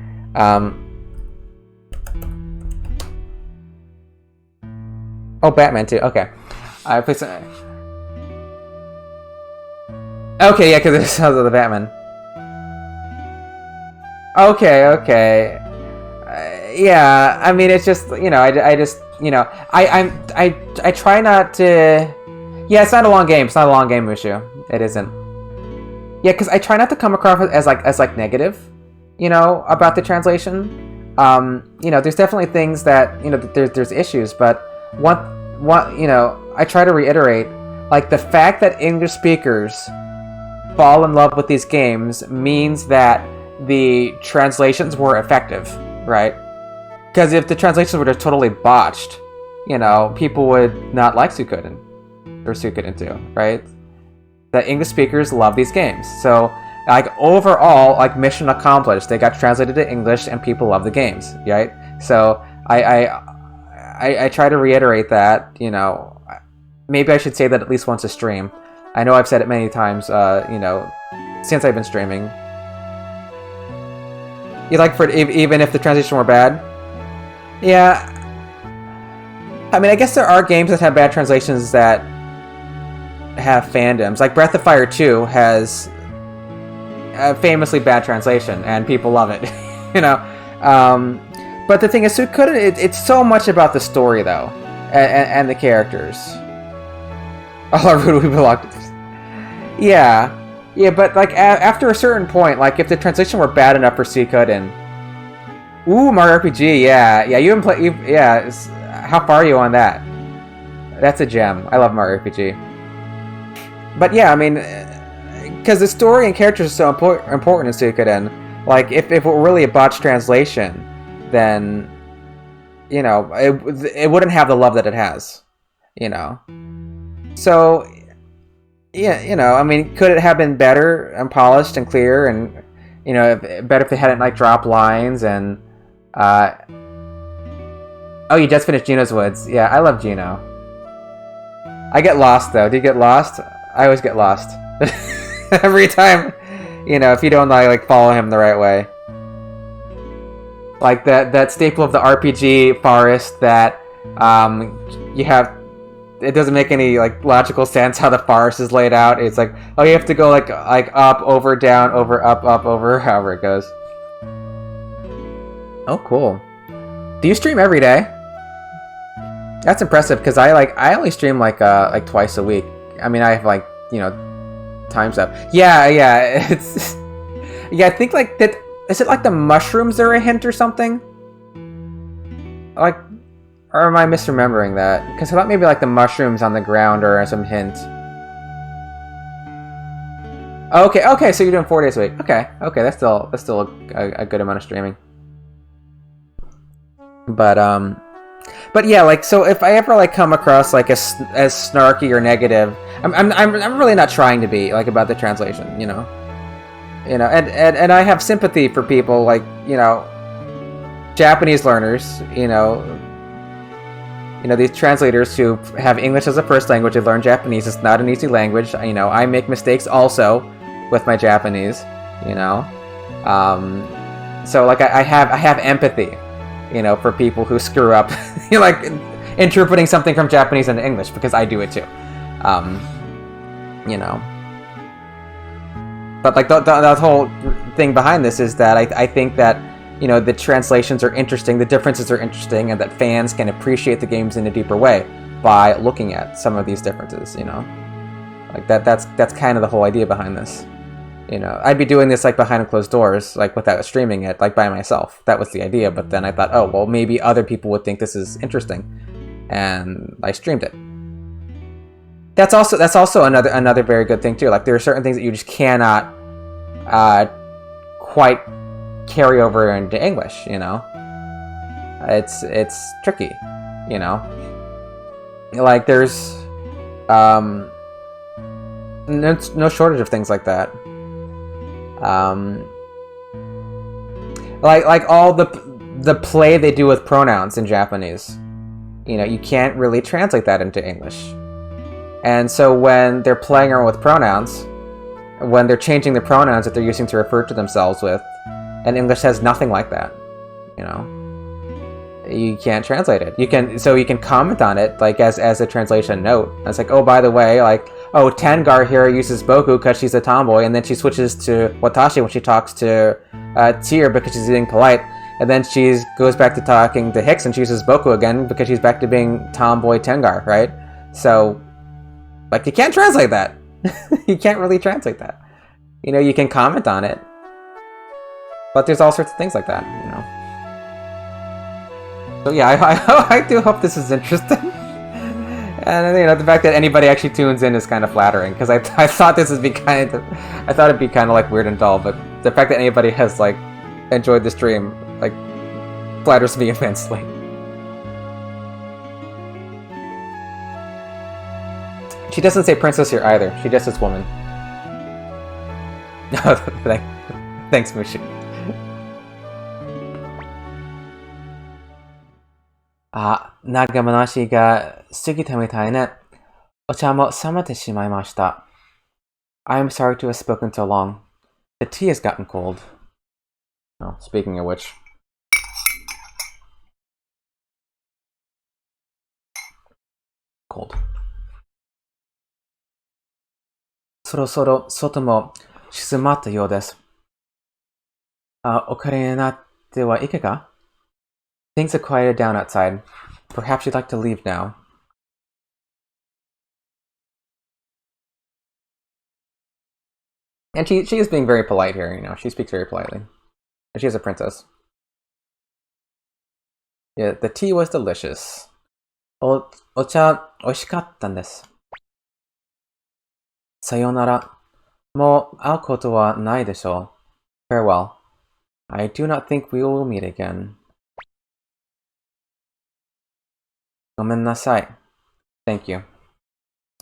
Oh, Batman too. Okay, I played some. Okay, yeah, because it sounds like the Batman. Okay. Yeah, I mean, it's just, you know, I just, you know, I try not to. Yeah, it's not a long game. It's not a long game, Mushu. It isn't. Yeah, because I try not to come across as negative, you know, about the translation. You know, there's definitely things that, you know, there's issues, but one, you know, I try to reiterate, like, the fact that English speakers fall in love with these games means that the translations were effective, right? Because if the translations were just totally botched, you know, people would not like Suikoden or Suikoden 2, right? The English speakers love these games. So, like, overall, like, mission accomplished. They got translated to English and people love the games, right? So, I try to reiterate that, you know, maybe I should say that at least once a stream. I know I've said it many times, you know, since I've been streaming. You like, for even if the translation were bad? Yeah. I mean, I guess there are games that have bad translations that have fandoms. Like Breath of Fire 2 has a famously bad translation, and people love it, you know. But the thing is, it's so much about the story, though, and the characters. All our root we belong to. Yeah, but like after a certain point, like if the translation were bad enough for Suikoden, Ooh, Mario RPG, yeah. Yeah, you haven't played... Yeah, how far are you on that? That's a gem. I love Mario RPG. But yeah, I mean... Because the story and characters are so important in Suikoden. Like, if it were really a botched translation, then... You know, it wouldn't have the love that it has. You know? So... Yeah, you know, I mean, could it have been better and polished and clear and... You know, better if they hadn't, like, dropped lines and... Oh, you just finished Geno's Woods. Yeah, I love Geno. I get lost, though. Do you get lost? I always get lost. Every time, you know, if you don't, like, follow him the right way. Like, that staple of the RPG forest that, you have... It doesn't make any, like, logical sense how the forest is laid out. It's like, oh, you have to go, like up, over, down, over, up, over, however it goes. Oh, cool. Do you stream every day? That's impressive, because I only stream like twice a week. I mean, I have, like, you know, times up. Yeah, it's... Yeah, I think, like, that... Is it like the mushrooms are a hint or something? Like... Or am I misremembering that? Because I thought maybe, like, the mushrooms on the ground are some hint. Okay, so you're doing 4 days a week. Okay, that's still a good amount of streaming. But yeah, like, so if I ever, like, come across, like, as snarky or negative, I'm really not trying to be, like, about the translation, you know, and I have sympathy for people, like, you know, Japanese learners, you know, these translators who have English as a first language. They learn Japanese. It's not an easy language. You know, I make mistakes also with my Japanese, you know, so, like, I have empathy, you know, for people who screw up, like, interpreting something from Japanese into English, because I do it too, you know. But, like, the whole thing behind this is that I think that, you know, the translations are interesting, the differences are interesting, and that fans can appreciate the games in a deeper way by looking at some of these differences, you know. Like, that's kind of the whole idea behind this. You know, I'd be doing this, like, behind closed doors, like, without streaming it, like, by myself. That was the idea, but then I thought, oh, well, maybe other people would think this is interesting, and I streamed it. That's also another very good thing too. Like, there are certain things that you just cannot quite carry over into English, you know. It's tricky, you know. Like, there's no shortage of things like that. Like all the play they do with pronouns in Japanese, you know, you can't really translate that into English. And so when they're playing around with pronouns, when they're changing the pronouns that they're using to refer to themselves with, and English has nothing like that, you know, you can't translate it. You can comment on it, like, as a translation note. And it's like, oh, by the way, like, oh, Tengar here uses Boku because she's a tomboy, and then she switches to Watashi when she talks to Tyr because she's being polite, and then she goes back to talking to Hicks and she uses Boku again because she's back to being tomboy Tengar, right? So, like, you can't translate that. You can't really translate that. You know, you can comment on it, but there's all sorts of things like that, you know. So yeah, I do hope this is interesting. And, you know, the fact that anybody actually tunes in is kind of flattering, because I thought this would be kind of... I thought it'd be kind of, like, weird and dull, but the fact that anybody has, like, enjoyed the stream, like, flatters me immensely. She doesn't say princess here either. She just says woman. Thanks, Mushi. あ、長話が過ぎたみたいね。お茶も冷めてしまいました。I'm sorry to have spoken so long. The tea has gotten cold. Oh, speaking of which. Cold. そろそろ外も静まったようです。お帰りになってはいかが? Things have quieted down outside. Perhaps you'd like to leave now. And she is being very polite here, you know. She speaks very politely. And she is a princess. Yeah, the tea was delicious. お茶、美味しかったんです。さよなら。もう会うことはないでしょう。Farewell. I do not think we will meet again. ごめんなさい. Thank you.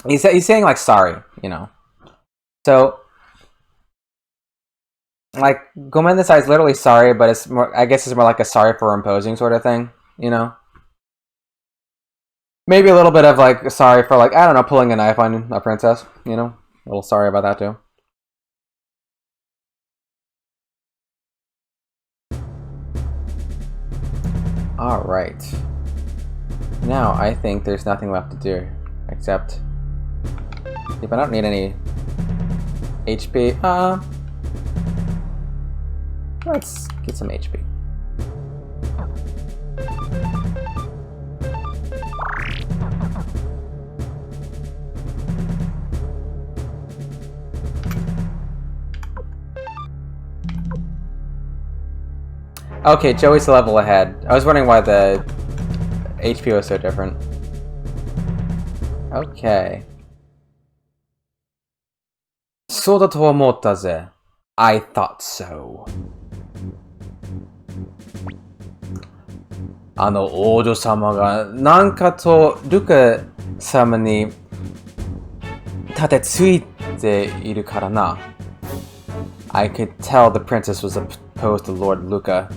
He's saying like sorry, you know. So, like, ごめんなさい is literally sorry, but it's more, I guess it's more like a sorry for imposing sort of thing, you know? Maybe a little bit of like sorry for like, I don't know, pulling a knife on a princess, you know? A little sorry about that too. Alright. Now I think there's nothing left to do except if I don't need any HP. Let's get some HP. Okay, Joey's a level ahead. I was wondering why the HP was so different. Okay. そうだと思ったぜ. I thought so. あの王女様がなんかとルカ様に立てついているからな. I could tell the princess was opposed to Lord Luca.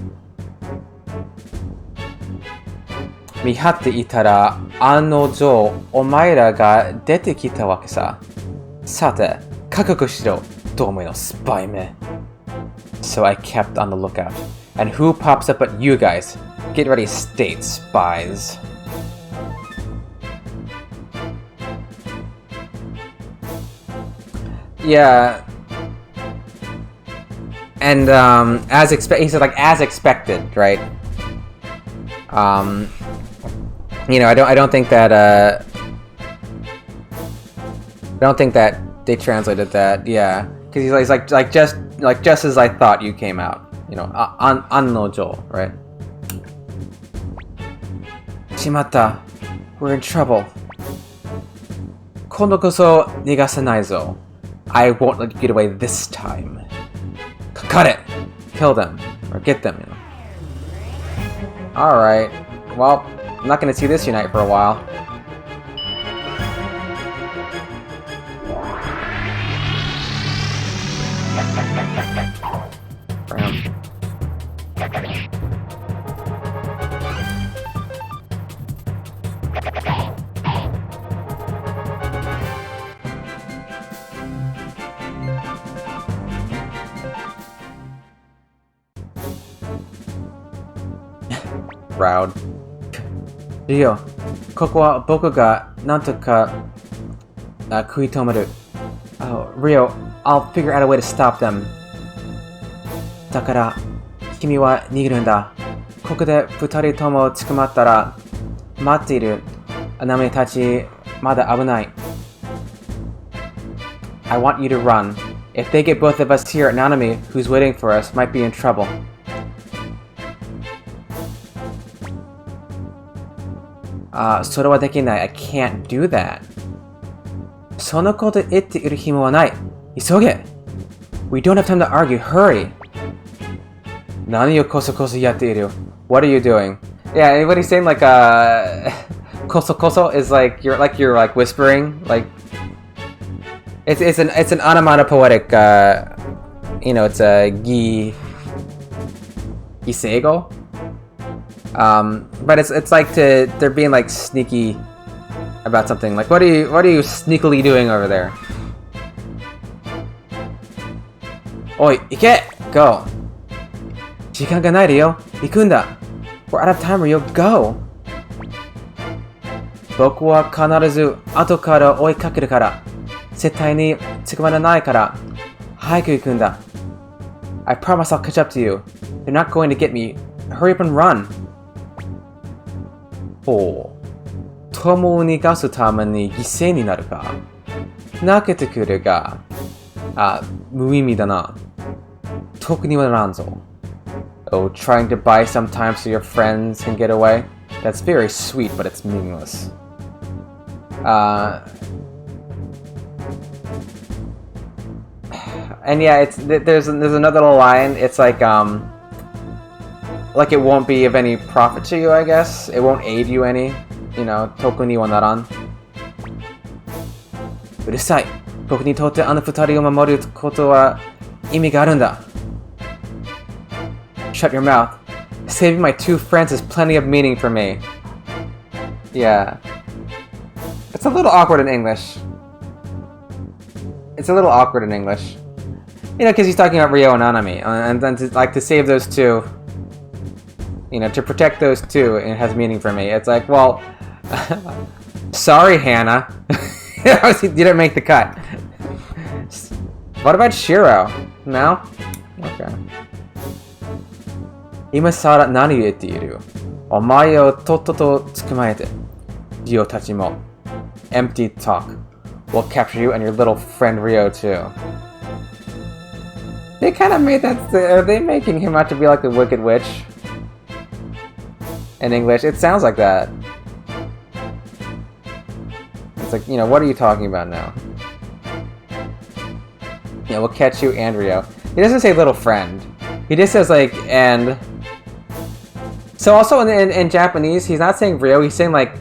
見張っていたら案の定お前らが出てきたわけさ。さて、覚悟しろ、同盟のスパイめ。So I kept on the lookout. And who pops up but you guys? Get ready, state spies. Yeah. And as he said, like as expected, right? You know, I don't think that they translated that. Yeah, because he's like just as I thought you came out. You know, Annojo, right? Shimata, we're in trouble. Kondo koso nigasanai zo. I won't let you get away this time. Cut it! Kill them. Or get them, you know. Alright. Well, I'm not gonna see this unite for a while. Bam. Proud. Ryo, ここは僕がなんとか食い止める。Oh, Ryo, I'll figure out a way to stop them. だから、君は逃げるんだ。ここで二人とも捕まったら、待っている。ナメたち、まだ危ない。I want you to run. If they get both of us here, Nanami, who's waiting for us, might be in trouble. So do I think I can't do that. そのこと言っている暇はない。急げ We don't have time to argue. Hurry. 何をコソコソやっている What are you doing? Yeah, what he's saying like koso koso is like you're whispering like it's an onomatopoetic you know, it's a giseigo. But it's like they're being like sneaky about something. Like what are you sneakily doing over there? Oi, ike! Go! 時間がないでよ。行くんだ。We're out of time, Ryo. Go! 僕は必ず後から追いかけるから。絶対に捕まらないから。早く行くんだ。I promise I'll catch up to you. You're not going to get me. Hurry up and run! ほう。友を逃がすために犠牲になるか。泣けてくるが、無意味だな。特にはならんぞ。Oh, trying to buy some time so your friends can get away? That's very sweet, but it's meaningless. And yeah, there's another little line. It's like it won't be of any profit to you, I guess. It won't aid you any. You know, toku ni wa naran. Urusai. Boku ni totte ano futari o mamoru koto wa imi ga arunda. Shut your mouth. Saving my two friends has plenty of meaning for me. Yeah. It's a little awkward in English. It's a little awkward in English. You know, because he's talking about Ryo and Nanami, and then to save those two, you know, to protect those two, it has meaning for me. It's like, well, sorry, Hannah, you didn't make the cut. What about Shiro? No? Okay. 今さら何を言っている? お前をとっとと捕まえて。Ryoたちも empty talk. We'll capture you and your little friend Ryo too. They kind of made that. Are they making him out to be like the Wicked Witch? In English, it sounds like that. It's like, you know, what are you talking about now? Yeah, we'll catch you and Ryo. He doesn't say little friend. He just says like and. So also in Japanese, he's not saying Ryo. He's saying like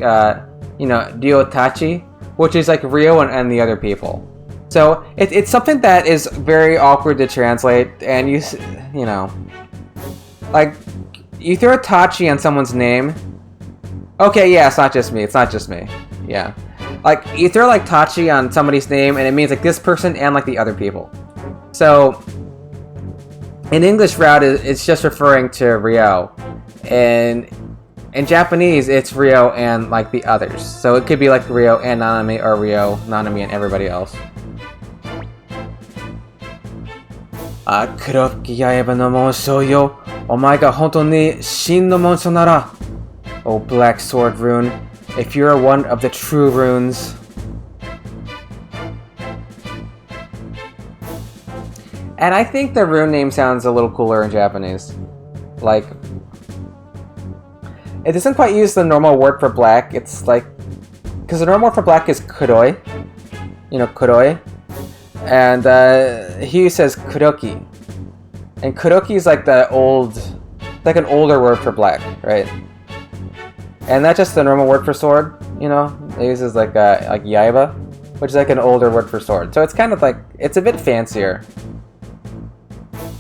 you know, Ryotachi, which is like Ryo and the other people. So it's something that is very awkward to translate, and you know, like you throw a Tachi on someone's name. Okay, yeah, it's not just me. It's not just me. Yeah, like you throw like Tachi on somebody's name, and it means like this person and like the other people. So in English route, it's just referring to Ryo, and in Japanese, it's Ryo and like the others. So it could be like Ryo and Nanami, or Ryo, Nanami, and everybody else. 黒き刃の紋章よ。お前が本当に真の紋章なら。Oh, Black Sword Rune, if you're one of the true runes. And I think the rune name sounds a little cooler in Japanese. Like, it doesn't quite use the normal word for black. It's like, because the normal word for black is kuroi. You know, kuroi. And he says kuroki. And kuroki is like the old, like an older word for black, right? And that's just the normal word for sword, you know? It uses like yaiba, which is like an older word for sword. So it's kind of like, it's a bit fancier.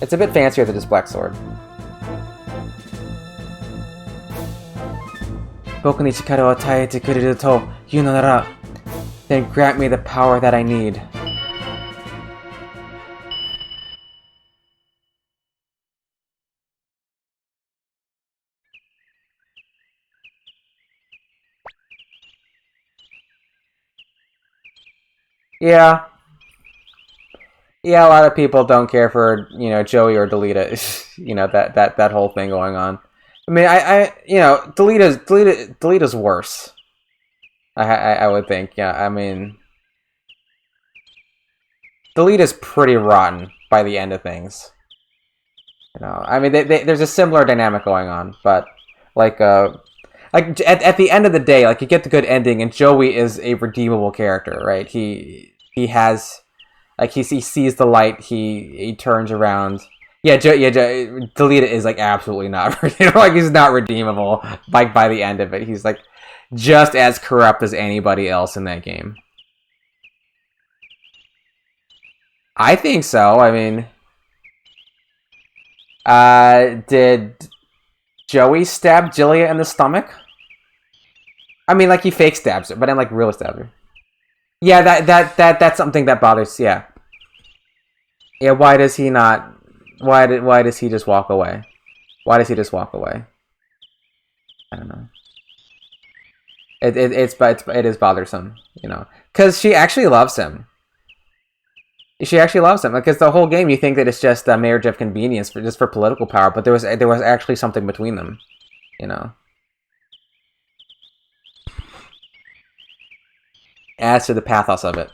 It's a bit fancier than just black sword. 僕に力を与えてくれるというのなら then grant me the power that I need. Yeah. Yeah, a lot of people don't care for, you know, Joey or Delita. You know, that whole thing going on. I mean, you know, Delita's worse. I would think, yeah. I mean, Delita's pretty rotten by the end of things. You know, I mean, there's a similar dynamic going on, but like at the end of the day, like you get the good ending, and Joey is a redeemable character, right? He has, like he sees the light, he turns around. Yeah, Delita is like absolutely not, like he's not redeemable. Like by the end of it, he's like just as corrupt as anybody else in that game. I think so. I mean, did Joey stab Jillia in the stomach? I mean, like he fake stabs her, but then like really stabs her. Yeah, that's something that bothers. Yeah. Yeah. Why does he not? Why does he just walk away? Why does he just walk away? I don't know. It is bothersome, you know, because she actually loves him. She actually loves him, because the whole game you think that it's just a marriage of convenience just for political power, but there was actually something between them, you know. Adds to the pathos of it.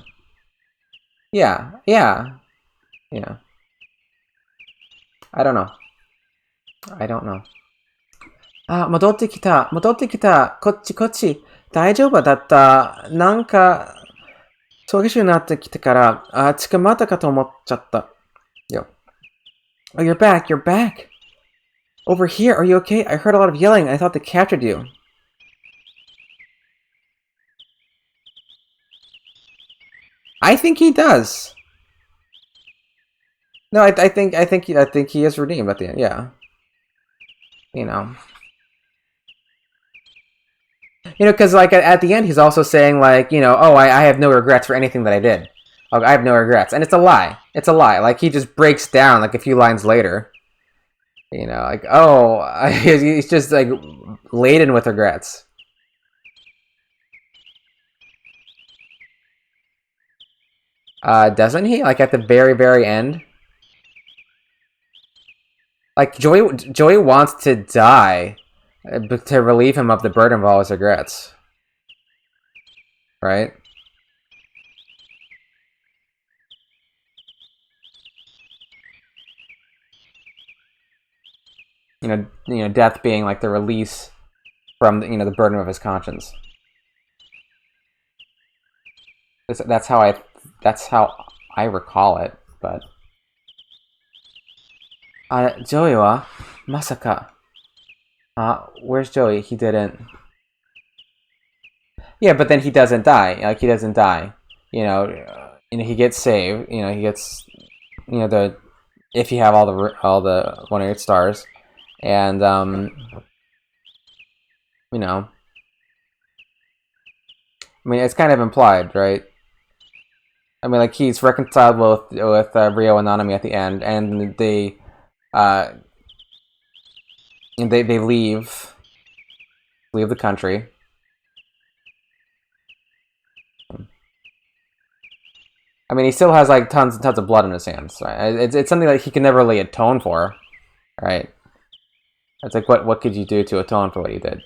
Yeah. I don't know. I don't know. あ、戻ってきた。戻ってきた。こっちこっち。大丈夫だった。なんか、そういうになってきてから、あ、捕まったかと思っちゃった。Yo. Oh, you're back. You're back. Over here. Are you okay? I heard a lot of yelling. I thought they captured you. I think he does. No, I think he is redeemed at the end. Yeah. You know. Because like at the end, he's also saying like, oh, I have no regrets for anything that I did. I have no regrets, and it's a lie. It's a lie. Like he just breaks down like a few lines later. Like oh, he's just like laden with regrets. Doesn't he? Like at the very, very end. Like Joey wants to die to relieve him of the burden of all his regrets. Right? Death being like the release from the burden of his conscience. That's how I recall it, but Joey wa masaka. Where's Joey? He didn't. Yeah, but then he doesn't die. Like he doesn't die. He gets saved. He gets the if you have all the 108 stars, and I mean it's kind of implied, right? I mean, like he's reconciled with Rio and Nanami at the end, and they leave the country. I mean, he still has like tons and tons of blood in his hands. Right? It's something that he can never really atone for, right? It's like what could you do to atone for what you did?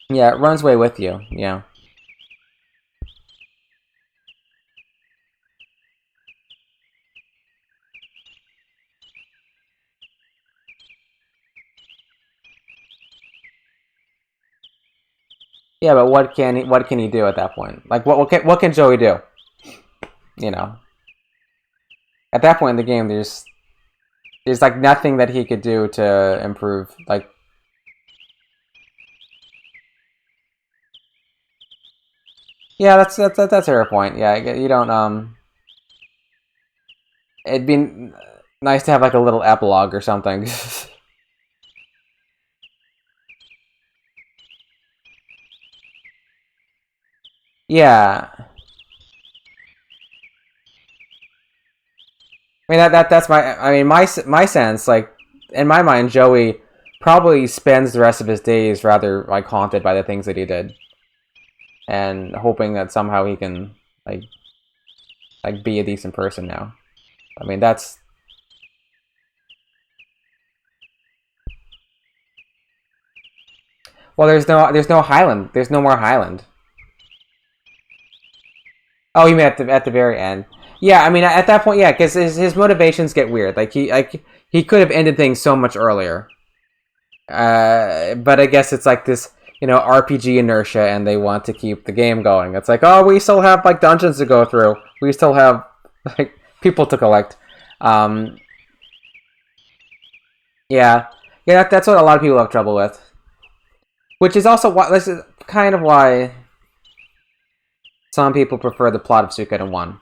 Yeah, it runs away with you. Yeah. Yeah, but what can he do at that point? Like what can Joey do? At that point in the game, there's like nothing that he could do to improve. Like, yeah, that's a fair point. Yeah, you don't. It'd be nice to have like a little epilogue or something. Yeah. I mean that's my sense. Like in my mind, Joey probably spends the rest of his days rather like haunted by the things that he did, and hoping that somehow he can like be a decent person now. I mean that's well. There's no Highland. There's no more Highland. Oh, you mean at the very end? Yeah, I mean at that point, yeah, because his motivations get weird. Like he could have ended things so much earlier. But I guess it's like this, RPG inertia, and they want to keep the game going. It's like, oh, we still have like dungeons to go through. We still have like people to collect. Um, yeah, yeah, that's what a lot of people have trouble with. Which is also why this is kind of why some people prefer the plot of Suikoden 1.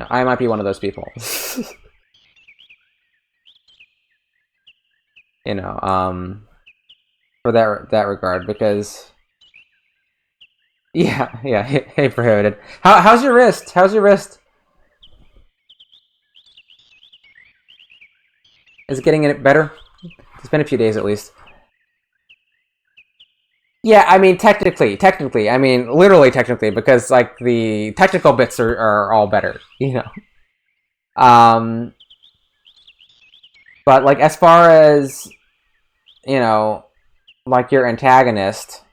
I might be one of those people. you know, um, for that regard, because yeah, hey prohibited. How's your wrist? How's your wrist? Is it getting it better? It's been a few days at least. Yeah, I mean technically, I mean literally technically, because like the technical bits are all better. Um, But like as far as like your antagonist,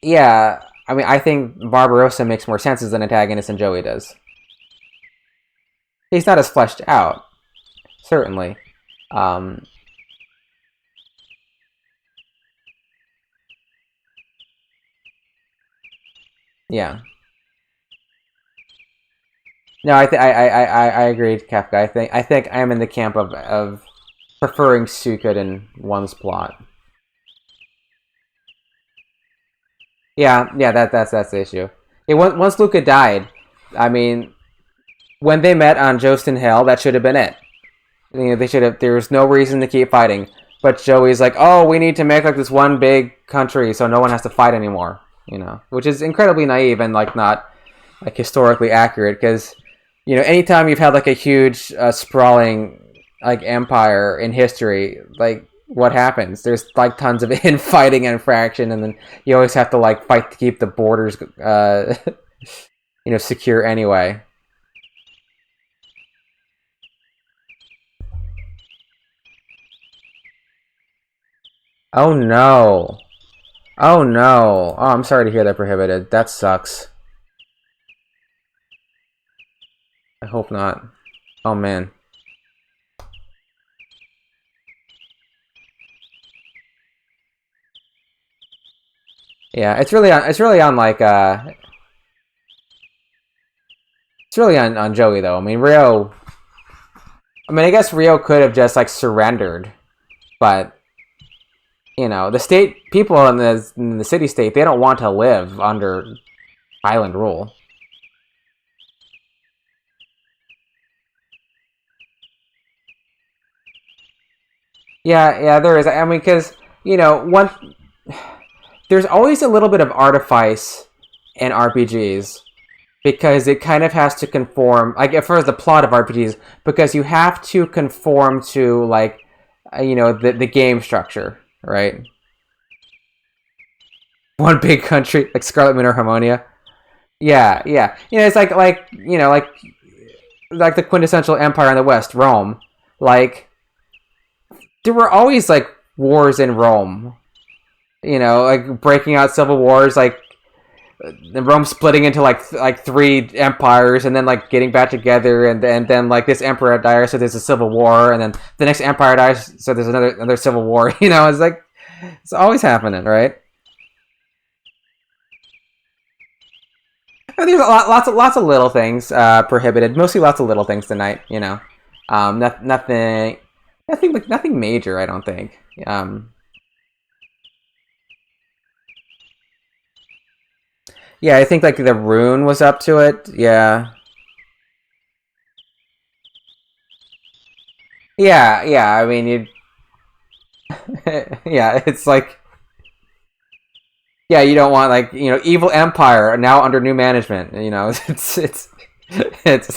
yeah, I mean I think Barbarossa makes more sense as an antagonist than Joey does. He's not as fleshed out, certainly. Um, yeah. No, I agreed, Kafka. I think I'm in the camp of preferring Suikoden one's plot. Yeah, that's the issue. Yeah, once Luca died, I mean, when they met on Joestin Hill, that should have been it. They should have. There was no reason to keep fighting. But Joey's like, oh, we need to make like this one big country so no one has to fight anymore. Which is incredibly naive and like not like historically accurate because anytime you've had like a huge sprawling like empire in history, like what happens? There's like tons of infighting and fraction, and then you always have to like fight to keep the borders secure anyway. Oh no. Oh no. Oh, I'm sorry to hear that, Prohibited. That sucks. I hope not. Oh man. Yeah, it's really on like it's really on Joey though. I mean Rio I guess Rio could have just like surrendered, but the state people in the city state, they don't want to live under island rule. Yeah, there is. I mean, because one there's always a little bit of artifice in RPGs because it kind of has to conform, like as far as the plot of RPGs, because you have to conform to like the game structure, right? One big country like Scarlet Moon or Harmonia. Yeah. It's like the quintessential empire in the West, Rome. Like there were always like wars in Rome. Like breaking out civil wars, like the Rome splitting into like three empires, and then like getting back together, and then like this emperor dies, so there's a civil war, and then the next empire dies, so there's another civil war. It's like it's always happening, right? There's lots of little things prohibited, mostly lots of little things tonight. Nothing major, I don't think. Yeah, I think like the rune was up to it. Yeah. Yeah. I mean, you. Yeah, it's like you don't want like evil empire now under new management. It's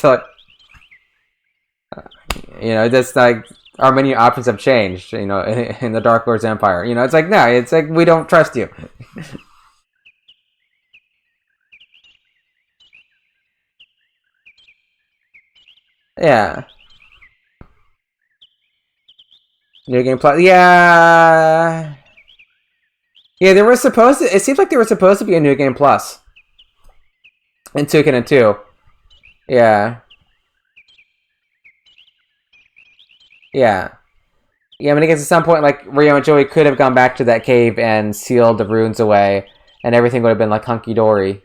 like just like our menu options have changed. In the Dark Lord's empire. It's like no, it's like we don't trust you. Yeah. New game plot. Yeah. Yeah, there was supposed to. It seems like there was supposed to be a new game plus in Suikoden 2. Yeah. Yeah. Yeah, I mean, I guess at some point, like, Rio and Joey could have gone back to that cave and sealed the runes away, and everything would have been, like, hunky-dory.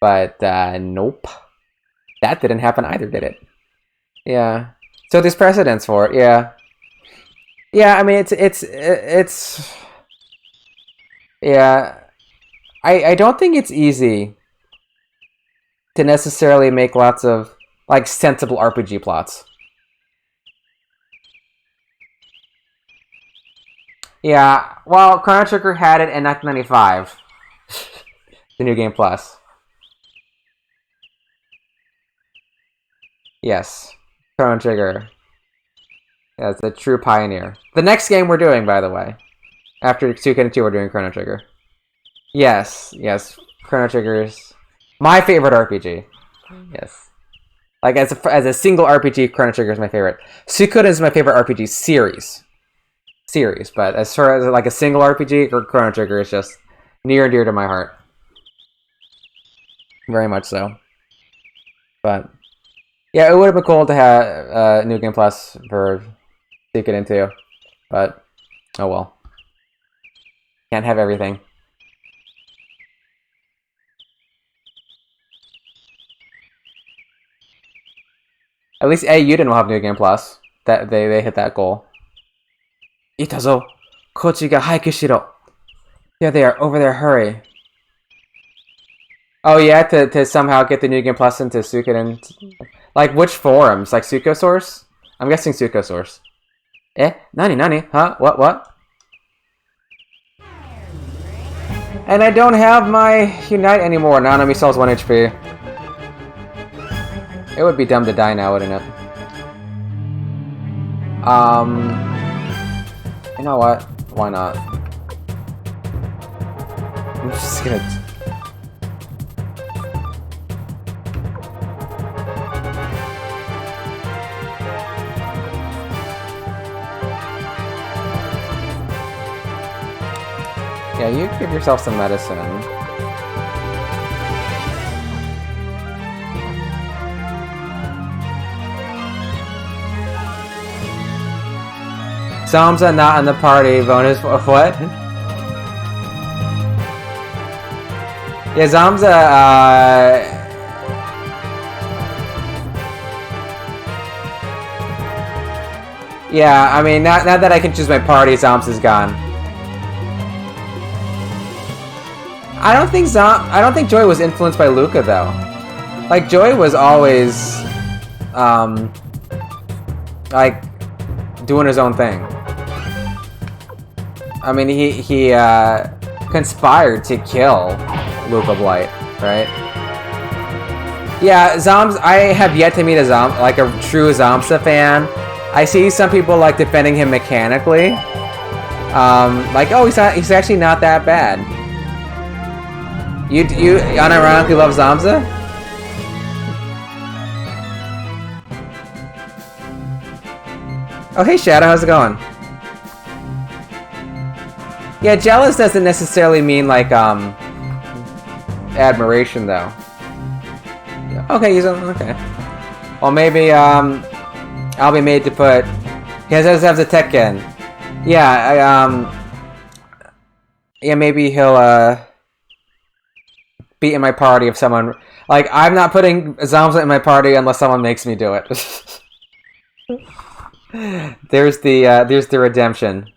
But, nope. That didn't happen either, did it? Yeah. So there's precedence for it, yeah. Yeah, I mean, it's... Yeah. I don't think it's easy to necessarily make lots of, like, sensible RPG plots. Yeah, well, Chrono Trigger had it in 1995. The new game plus. Yes. Chrono Trigger. Yeah, it's a true pioneer. The next game we're doing, by the way. After Suikoden 2, we're doing Chrono Trigger. Yes. Chrono Trigger is my favorite RPG. Yes. Like as a single RPG, Chrono Trigger is my favorite. Suikoden is my favorite RPG series. But as far as like a single RPG, Chrono Trigger is just near and dear to my heart. Very much so. But yeah, it would have been cool to have New Game Plus for Suikoden too. But oh well. Can't have everything. At least Yuden will have New Game Plus. That they hit that goal. Itazo, Kochi ga haiku shiro. There they are, over there, hurry. Oh yeah, to somehow get the New Game Plus into Suikoden. Like which forums? Like Suikosource? I'm guessing Suikosource. Nani? Huh? What? And I don't have my Unite anymore. Nanami sells 1 HP. It would be dumb to die now, wouldn't it? You know what? Why not? I'm just gonna... Yeah, you give yourself some medicine. Zamza not in the party. Bonus what? Yeah, Zamza. Yeah, I mean, now that I can choose my party, Zamza's gone. I don't think Joy was influenced by Luca though. Like Joy was always, like doing his own thing. I mean, he conspired to kill Luca Blight, right? Yeah, I have yet to meet a true Zamsa fan. I see some people like defending him mechanically. Like, oh, he's actually not that bad. You unironically love Zamsa? Oh, hey Shadow, how's it going? Yeah, jealous doesn't necessarily mean like admiration though. Okay, okay. Well, maybe I'll be made to put. He does have the Tekken. Yeah, yeah, maybe he'll be in my party if someone like I'm not putting Zamza in my party unless someone makes me do it. There's the redemption.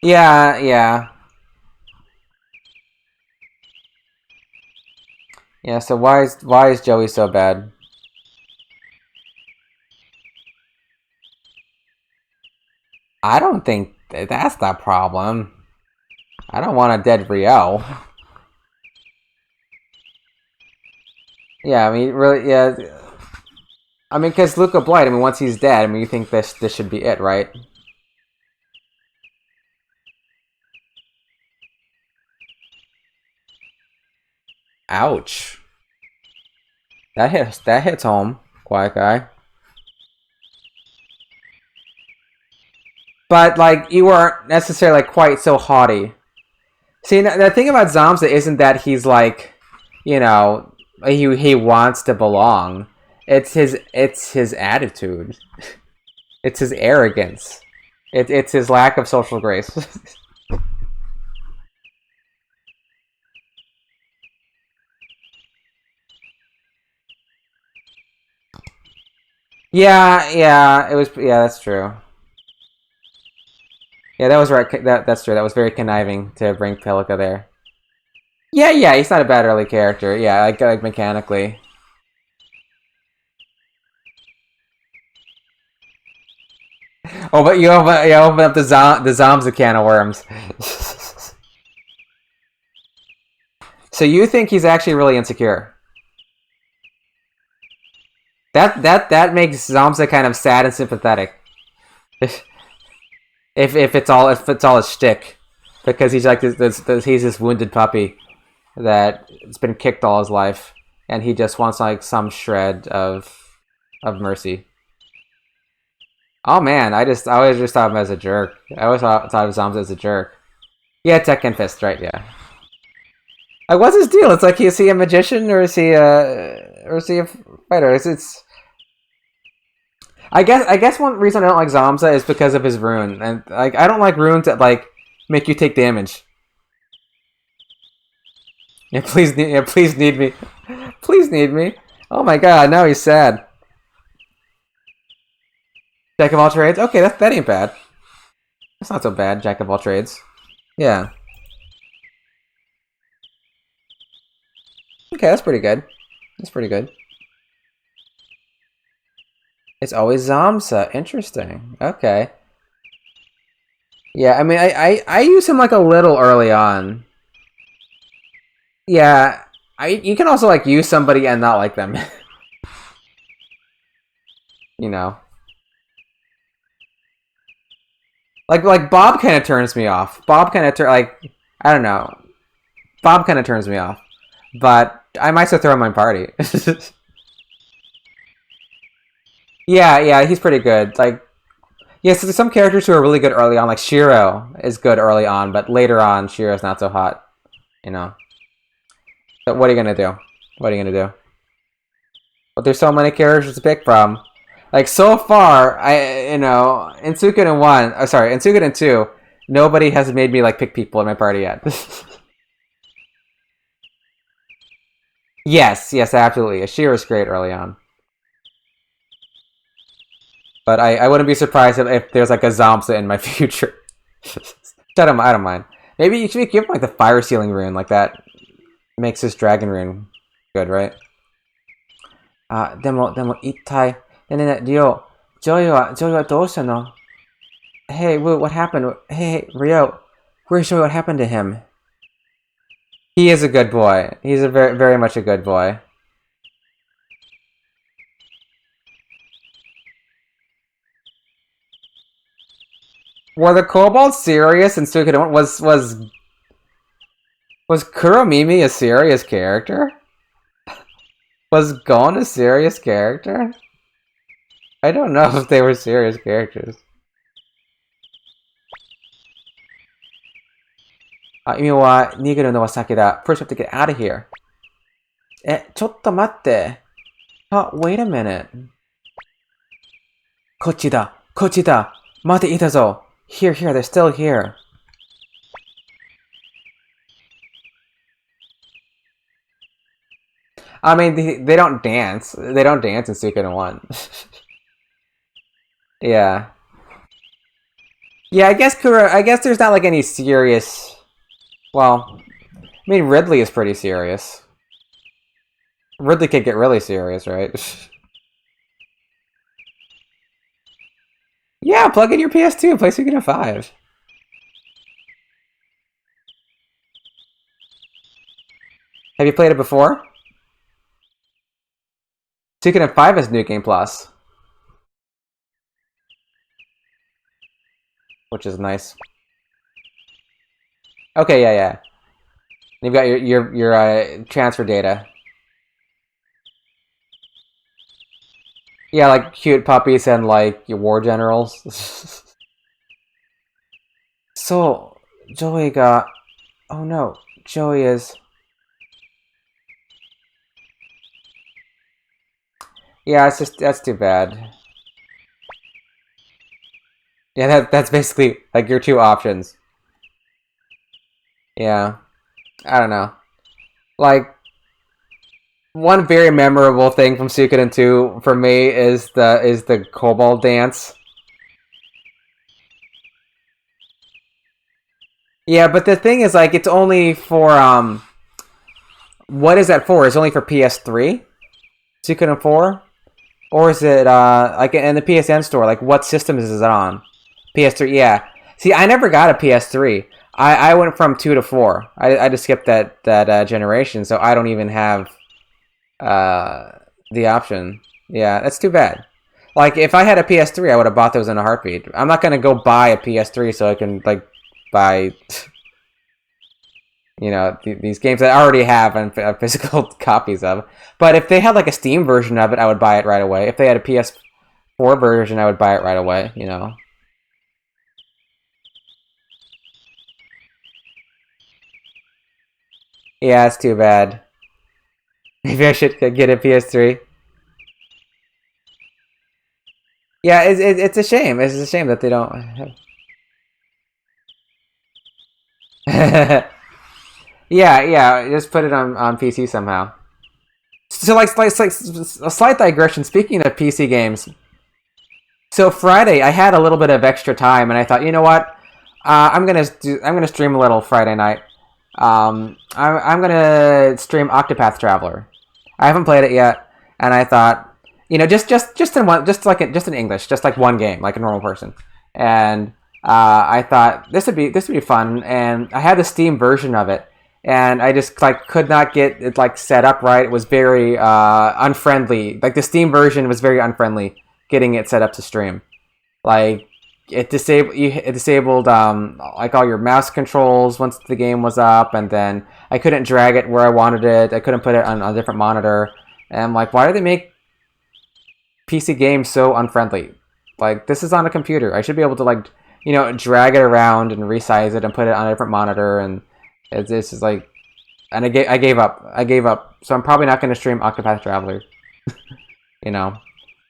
Yeah. Yeah, so why is Joey so bad? I don't think that's the problem. I don't want a dead Rio. Yeah, I mean, really, yeah. I mean, because Luca Blight, I mean, once he's dead, I mean, you think this should be it, right? Ouch. That hits home, Quiet Guy. But, like, you weren't necessarily like, quite so haughty. See, the thing about Zamza isn't that he's, like, you know, he wants to belong. It's his attitude. It's his arrogance. It's his lack of social grace. Yeah, it was. Yeah, that's true. Yeah, that was right. That's true. That was very conniving to bring Pelica there. Yeah, he's not a bad early character. Yeah, like mechanically. Oh, but you open up the Zamza can of worms. So you think he's actually really insecure? That makes Zamza kind of sad and sympathetic. If it's all a shtick, because he's like he's this wounded puppy that's been kicked all his life. and he just wants like some shred of mercy. Oh man, I always just thought of him as a jerk. I always thought of Zomza as a jerk. Yeah, Tekken Fist, right? Yeah. Like, what's his deal? It's like, is he a magician or is he a fighter? It's I guess one reason I don't like Zomza is because of his rune, and like I don't like runes that like make you take damage. Yeah, please need me, please need me. Oh my god, now he's sad. Jack of all trades. Okay, that ain't bad. That's not so bad. Jack of all trades. Yeah. Okay, that's pretty good. That's pretty good. It's always Zomza. Interesting. Okay. Yeah, I mean, I use him like a little early on. Yeah, you can also like use somebody and not like them. You know, like Bob kind of turns me off. Bob kind of like I don't know. Bob kind of turns me off, but I might still throw him in my party. Yeah, yeah, he's pretty good. Like, yeah, so there's some characters who are really good early on. Like Shiro is good early on, but later on, Shiro's not so hot. You know. But what are you gonna do? What are you gonna do? But there's so many characters, it's a big problem. Like, so far, in Suikoden 1, sorry, in Suikoden 2, nobody has made me, like, pick people in my party yet. Yes, absolutely. Ashira's great early on. But I wouldn't be surprised if there's, like, a Zomza in my future. I don't mind. Maybe you should give him, like, the fire sealing rune, like that makes his dragon rune good, right? でも一体ね、Rio, Joeyはどうしたの? Hey, Wu, what happened? Hey, Rio, where's Joey? What happened to him? He is a good boy. He's a very much a good boy. Were the kobolds serious in Suikoden? Was Kuromimi a serious character? Was Gon a serious character? I don't know if they were serious characters. あ、今は逃げるのは先だ。First we have to get out of here. ちょっと待って。wait a minute. こっちだ。待っていたぞ。Here, they're still here. I mean, they don't dance. They don't dance in Suikoden 1. Yeah. Yeah, I guess there's not like any serious... Well, I mean, Ridley is pretty serious. Ridley could get really serious, right? Yeah, plug in your PS2 and play Suikoden 5. Have you played it before? Suikoden 5 has New Game Plus. Which is nice. Okay, yeah. You've got your transfer data. Yeah, like cute puppies and like your war generals. So, Joey got... Oh no, Joey is... Yeah, that's too bad. Yeah, that's basically like your two options. Yeah. I don't know. Like, one very memorable thing from Suikoden 2 for me is the kobold dance. Yeah, but the thing is, like, it's only for what is that for? It's only for PS3? Suikoden 4? Or is it like in the PSN store? Like, what system is it on? PS3, yeah. See, I never got a PS3. I went from 2 to 4. I just skipped that generation, so I don't even have the option. Yeah, that's too bad. Like, if I had a PS3, I would have bought those in a heartbeat. I'm not gonna go buy a PS3 so I can, like, buy... You know, these games that I already have and physical copies of. But if they had like a Steam version of it, I would buy it right away. If they had a PS4 version, I would buy it right away. You know. Yeah, it's too bad. Maybe I should get a PS3. Yeah, it's a shame. It's a shame that they don't have. Yeah. Just put it on PC somehow. So, like a slight digression. Speaking of PC games, so Friday I had a little bit of extra time, and I thought, you know what, I'm gonna stream a little Friday night. I'm gonna stream Octopath Traveler. I haven't played it yet, and I thought, you know, just in one, just in English, just like one game, like a normal person. And I thought this would be fun, and I had the Steam version of it, and I just like could not get it like set up right. It was very unfriendly. Like the Steam version was very unfriendly getting it set up to stream. Like it disabled like all your mouse controls once the game was up, and then I couldn't drag it where I wanted it. I couldn't put it on a different monitor. And I'm like, why do they make PC games so unfriendly? Like, this is on a computer. I should be able to, like, you know, drag it around and resize it and put it on a different monitor. And this is like, and I gave up. I gave up. So I'm probably not going to stream Octopath Traveler. You know,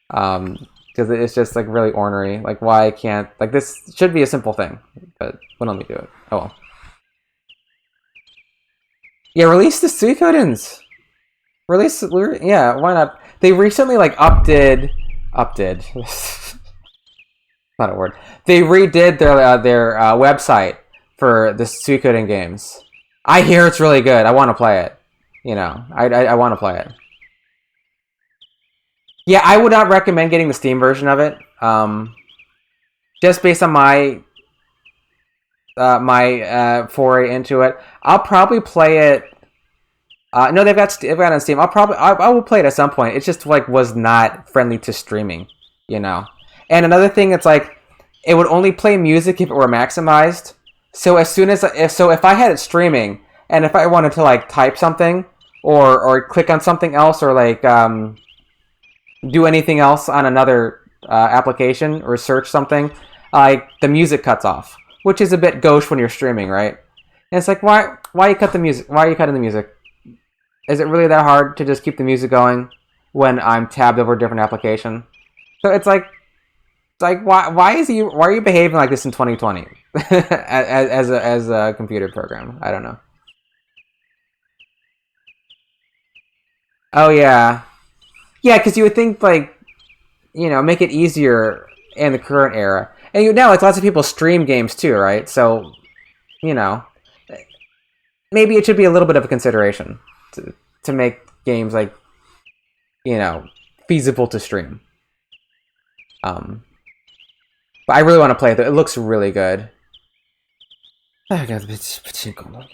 because it's just like really ornery. Like, why I can't, like, this should be a simple thing, but wouldn't let me do it. Oh well. Yeah, release the Suikodens. Release, yeah, why not? They recently like updid, not a word. They redid their website for the Suikoden games. I hear it's really good. I want to play it. You know, I want to play it. Yeah, I would not recommend getting the Steam version of it. Just based on my foray into it, I'll probably play it. No, they've got it on Steam. I will play it at some point. It just like was not friendly to streaming, you know. And another thing, it's like it would only play music if it were maximized. So as soon as if I had it streaming and if I wanted to like type something or click on something else or like do anything else on another application or search something, like the music cuts off, which is a bit gauche when you're streaming, right? And it's like why you cut the music? Why are you cutting the music? Is it really that hard to just keep the music going when I'm tabbed over a different application? So it's like why are you behaving like this in 2020 as a computer program? I don't know. Oh yeah, yeah, because you would think like, you know, make it easier in the current era, and you know like lots of people stream games too, right? So you know, maybe it should be a little bit of a consideration to make games like, you know, feasible to stream. But I really want to play it. It looks really good. I got the pachinko.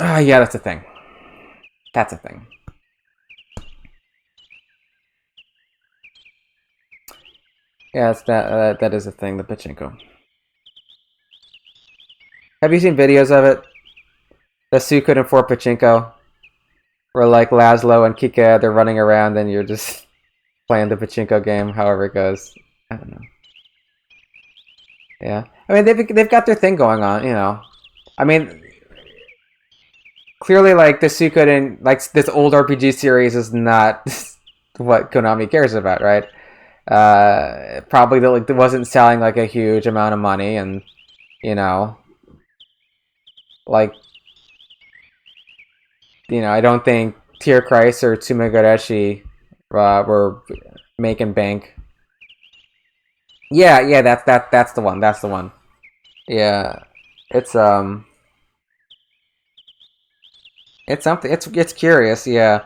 Ah, yeah, that's a thing. That's a thing. Yeah, that is a thing. The pachinko. Have you seen videos of it? The Suikoden 4 pachinko, where like Laszlo and Kika, they're running around, and you're just playing the pachinko game, however it goes. I don't know. Yeah, I mean they've got their thing going on, you know. I mean, clearly like the Suikoden, like this old RPG series, is not what Konami cares about, right? Probably like it wasn't selling like a huge amount of money, and you know, like, you know, I don't think Tier Christ or Tsumegareshi were making bank. Yeah, that's the one. That's the one. Yeah, it's it's something. It's curious. Yeah,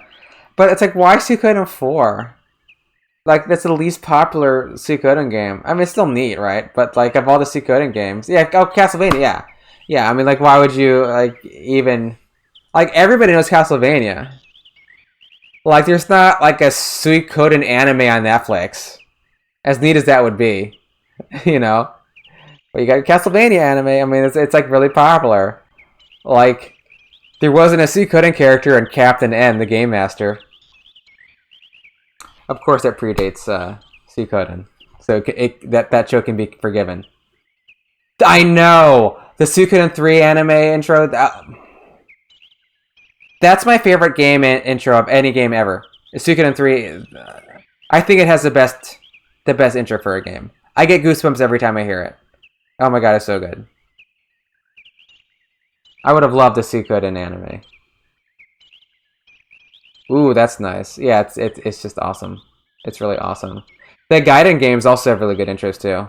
but it's like, why Suikoden 4? Like, that's the least popular Suikoden game. I mean, it's still neat, right? But like, of all the Suikoden games, yeah, oh, Castlevania, yeah, yeah. I mean, like, why would you like even like everybody knows Castlevania? Like, there's not like a Suikoden anime on Netflix. As neat as that would be, you know. But you got Castlevania anime. I mean, it's like really popular. Like, there wasn't a Suikoden character in Captain N, the Game Master. Of course, that predates Suikoden, so that show can be forgiven. I know the Suikoden 3 anime intro. That's my favorite game intro of any game ever. Suikoden 3. I think it has the best intro for a game. I get goosebumps every time I hear it. Oh my god, it's so good. I would have loved the Suikoden anime. Ooh, that's nice. Yeah, it's just awesome. It's really awesome. The Gaiden games also have really good intros too.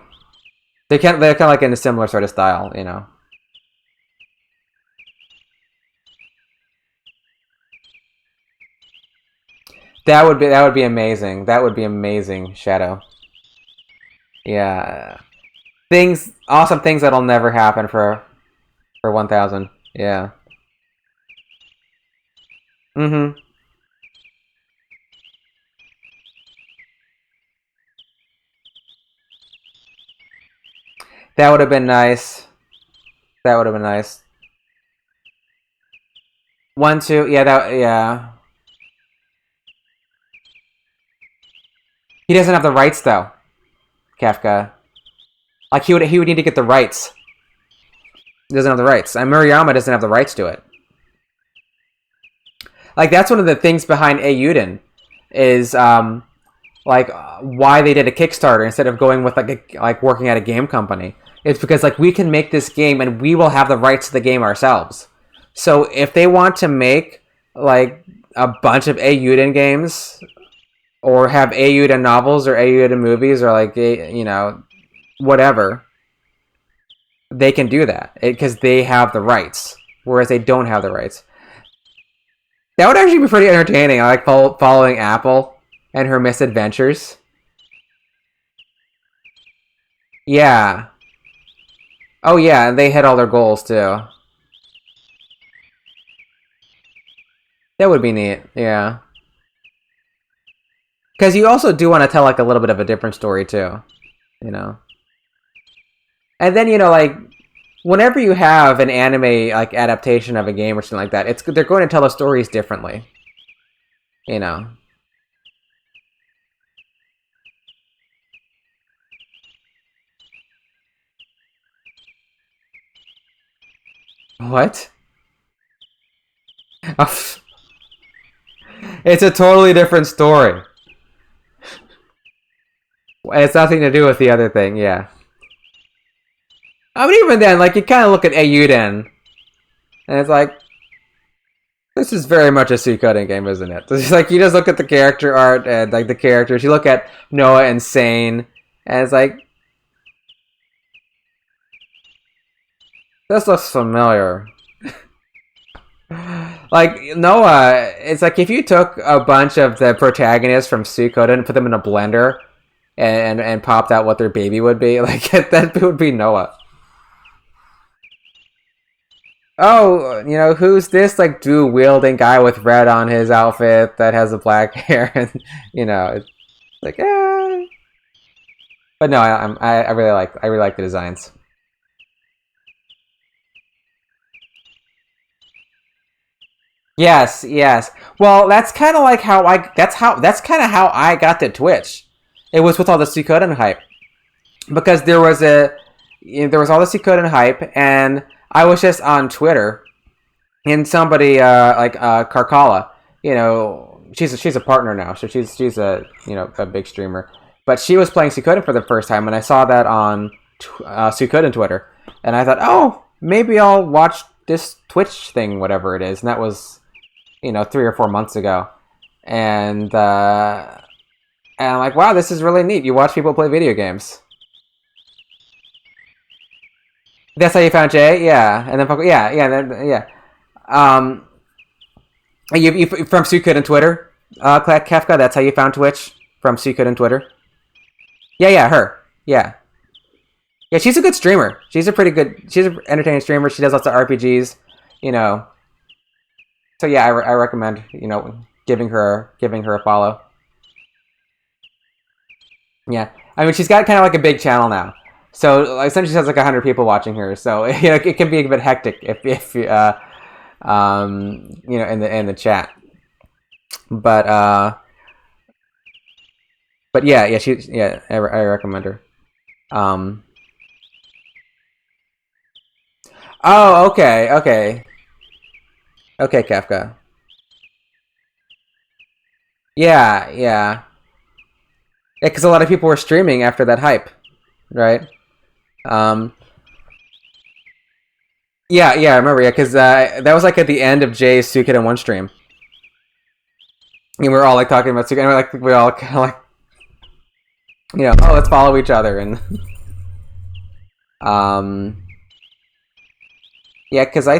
They're kind of like in a similar sort of style, you know. That would be amazing. That would be amazing, Shadow. Yeah. Awesome things that'll never happen for 1000. Yeah. Mm-hmm. That would have been nice. That would have been nice. 1, 2, yeah, yeah. He doesn't have the rights though, Kafka. Like he would need to get the rights. He doesn't have the rights. And Murayama doesn't have the rights to it. Like that's one of the things behind Eiyuden is like why they did a Kickstarter instead of going with like working at a game company. It's because like we can make this game and we will have the rights to the game ourselves. So if they want to make like a bunch of Eiyuden games or have Eiyuden novels or Eiyuden movies or like you know whatever, they can do that because they have the rights, whereas they don't have the rights. That would actually be pretty entertaining. I like following Apple and her misadventures. Yeah. Oh yeah, and they hit all their goals too. That would be neat. Yeah. Because you also do want to tell like a little bit of a different story too, you know. And then you know like whenever you have an anime like adaptation of a game or something like that, they're going to tell the stories differently, you know. What? It's a totally different story. It's nothing to do with the other thing, yeah. I mean, even then, like, you kind of look at Eiyuden, and it's like, this is very much a Suikoden game, isn't it? It's like, you just look at the character art and, like, the characters. You look at Noah and Sane, and it's like, this looks familiar. Like, Noah, it's like if you took a bunch of the protagonists from Suikoden and put them in a blender and popped out what their baby would be, like, that would be Noah. Oh, you know, who's this like dual wielding guy with red on his outfit that has the black hair? And you know, it's like, eh. But no, I really like the designs. Yes, yes. Well, that's kind of like that's kind of how I got to Twitch. It was with all the Suikoden hype because there was all the Suikoden hype, and I was just on Twitter, and somebody like Karkala, you know, she's a partner now, so she's a you know a big streamer, but she was playing Suikoden for the first time, and I saw that on Suikoden Twitter, and I thought, oh, maybe I'll watch this Twitch thing, whatever it is, and that was you know 3 or 4 months ago, and I'm like, wow, this is really neat. You watch people play video games. That's how you found Jay, yeah, and then yeah. Um, you from Suikoden Twitter, Kefka. That's how you found Twitch from Suikoden Twitter. Yeah, yeah, her. Yeah, yeah. She's a good streamer. She's an entertaining streamer. She does lots of RPGs. You know. So yeah, I recommend you know giving her a follow. Yeah, I mean she's got kind of like a big channel now. So essentially, she has like 100 people watching her. So it can be a bit hectic if in the chat. But yeah, I recommend her. Um, oh, okay, Kafka. Yeah, because a lot of people were streaming after that hype, right? Um, yeah, I remember. Yeah, because that was like at the end of Jay's Suikoden 1 stream, and we were all like talking about Suikoden, and we all kind of like, oh, let's follow each other, and um, yeah, because I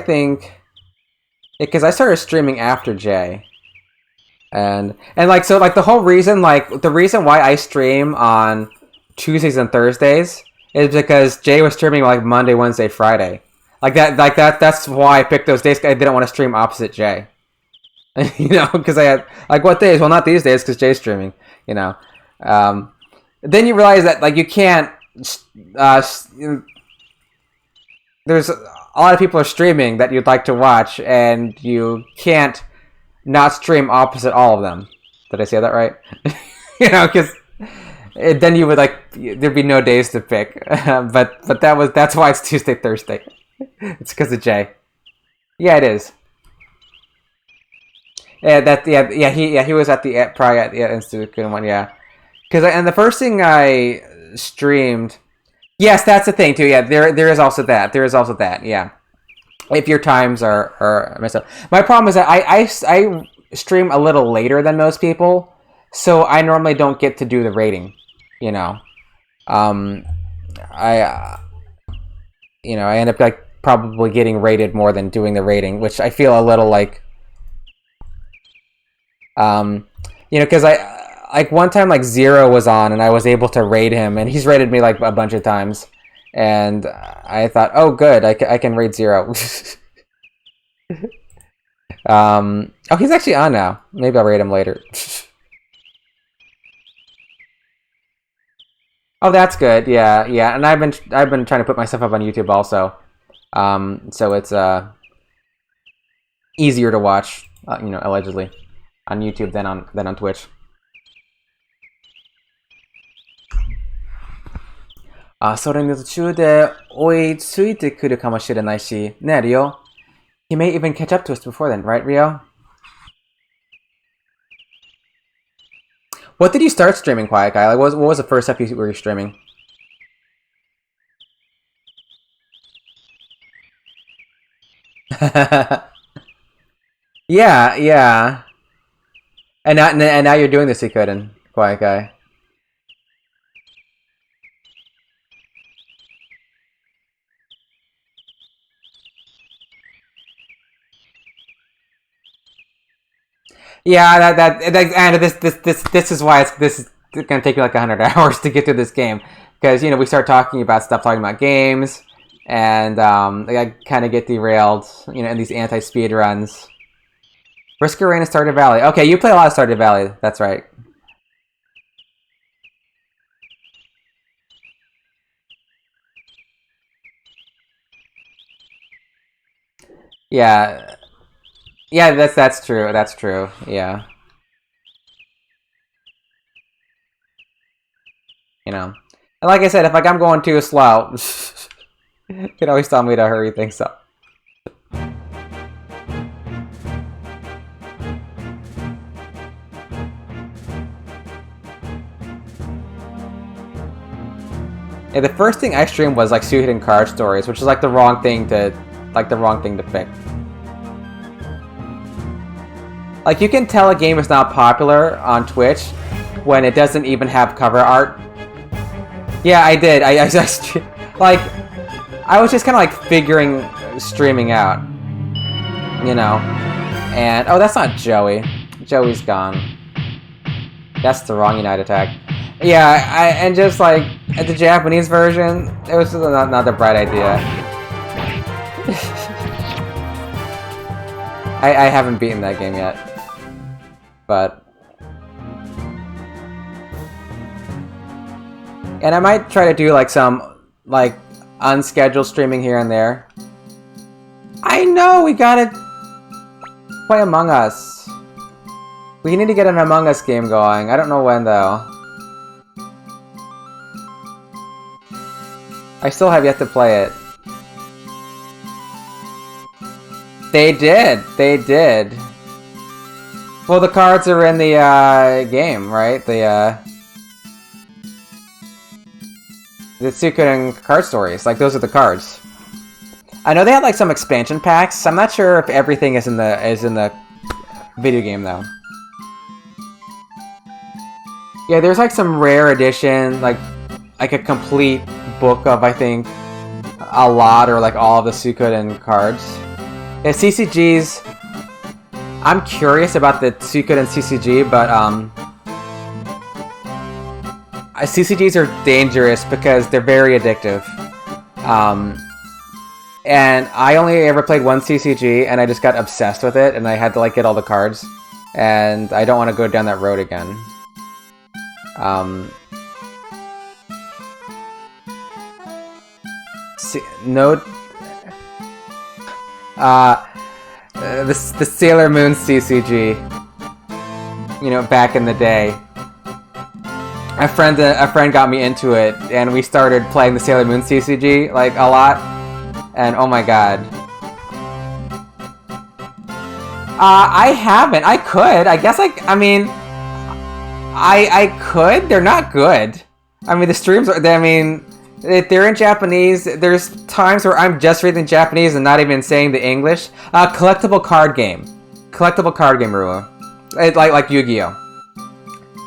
started streaming after Jay, and like so like the reason why I stream on Tuesdays and Thursdays is because Jay was streaming like Monday, Wednesday, Friday. That's why I picked those days. I didn't want to stream opposite Jay. Because I had like what days? Well, not these days because Jay's streaming. You know, then you realize that like you can't. There's a lot of people are streaming that you'd like to watch, and you can't not stream opposite all of them. Did I say that right? Because then you would like there'd be no days to pick. But that's why it's Tuesday, Thursday. It's because of Jay. Yeah, it is. He was at the probably at the Institute one, yeah. And the first thing I streamed, yes, that's the thing too. Yeah, there is also that. There is also that. Yeah, if your times are messed up. My problem is that I stream a little later than most people, so I normally don't get to do the rating. I I end up like probably getting rated more than doing the rating, which I feel a little like. Because I like one time like Zero was on and I was able to rate him, and he's rated me like a bunch of times, and I thought, oh good, I can rate Zero. Oh, he's actually on now. Maybe I'll rate him later. Oh, that's good. Yeah, and I've been trying to put myself up on YouTube also, so it's easier to watch, allegedly, on YouTube than on Twitch. それに途中で追いついてくるかもしれないし、ね、Rio? He may even catch up to us before then, right, Rio? What did you start streaming, Quiet Guy? Like, what was the first stuff you were streaming? Yeah. And now you're doing the Suikoden, Quiet Guy. Yeah, and this is why this is gonna take you like 100 hours to get through this game, because we start talking about games, and I kind of get derailed, in these anti-speed runs. Risk of Rain and Stardew Valley. Okay, you play a lot of Stardew Valley. That's right. Yeah, that's true. That's true. Yeah. And like I said, if I'm going too slow, you can always tell me to hurry things up. Yeah, the first thing I streamed was like Suikoden card stories, which is like the wrong thing to pick. Like, you can tell a game is not popular on Twitch when it doesn't even have cover art. Yeah, I did. I just like I was just kind of like figuring streaming out, And oh, that's not Joey. Joey's gone. That's the wrong Unite attack. Yeah, and just like at the Japanese version, it was just not a bright idea. I haven't beaten that game yet, but and I might try to do like some like unscheduled streaming here and there. I know, we gotta play Among Us. We need to get an Among Us game going. I don't know when though. I still have yet to play it. They did. Well, the cards are in the game, right? The Suikoden card stories. Like, those are the cards. I know they had like some expansion packs. I'm not sure if everything is in the video game though. Yeah, there's like some rare edition, like a complete book of, I think, a lot or like all of the Suikoden cards. Yeah, CCGs. I'm curious about the Suikoden CCG, but CCGs are dangerous because they're very addictive. And I only ever played one CCG, and I just got obsessed with it, and I had to like get all the cards, and I don't want to go down that road again. The Sailor Moon CCG, you know, back in the day. A friend got me into it, and we started playing the Sailor Moon CCG like a lot, and oh my god. I haven't. I could. I guess I mean, I could. They're not good. I mean, the streams are. I mean, if they're in Japanese. There's times where I'm just reading Japanese and not even saying the English. Collectible card game, Rua. Like Yu-Gi-Oh.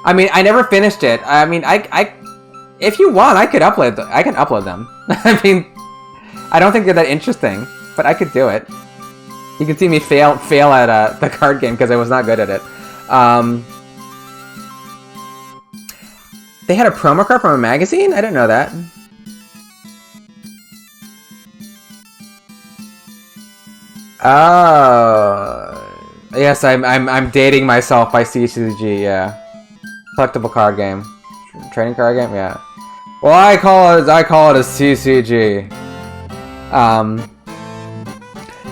I mean, I never finished it. I mean, I if you want, I could upload. I can upload them. I mean, I don't think they're that interesting, but I could do it. You can see me fail at the card game because I was not good at it. They had a promo card from a magazine? I didn't know that. Oh, yes, I'm dating myself by CCG. Yeah, collectible card game, trading card game. Yeah. Well, I call it a CCG.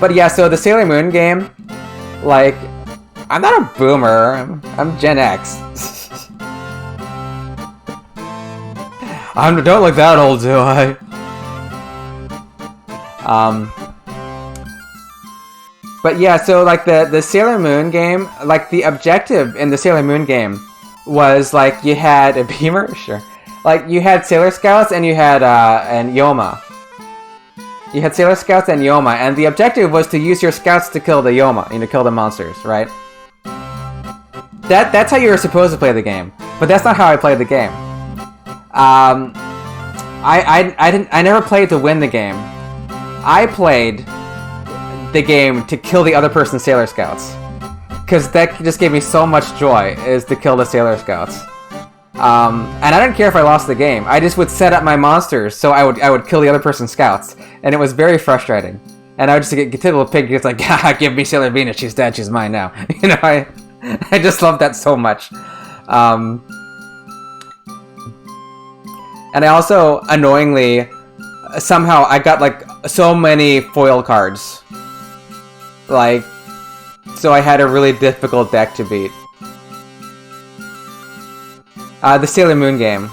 But yeah, so the Sailor Moon game, like, I'm not a boomer. I'm Gen X. I don't look that old, do I? But yeah, so like the Sailor Moon game, like the objective in the Sailor Moon game was like you had a beamer, sure. Like you had Sailor Scouts and you had and Yoma. You had Sailor Scouts and Yoma, and the objective was to use your scouts to kill the Yoma, you know, kill the monsters, right? That's how you were supposed to play the game, but that's not how I played the game. I never played to win the game. I played the game to kill the other person's Sailor Scouts, because that just gave me so much joy, is to kill the Sailor Scouts. And I didn't care if I lost the game. I just would set up my monsters so I would kill the other person's scouts, and it was very frustrating. And I would just get to the little pig, it's like, ah, give me Sailor Venus, she's dead, she's mine now. You know, I just love that so much. And I also, annoyingly, somehow I got like so many foil cards. Like, so I had a really difficult deck to beat. The Sailor Moon game.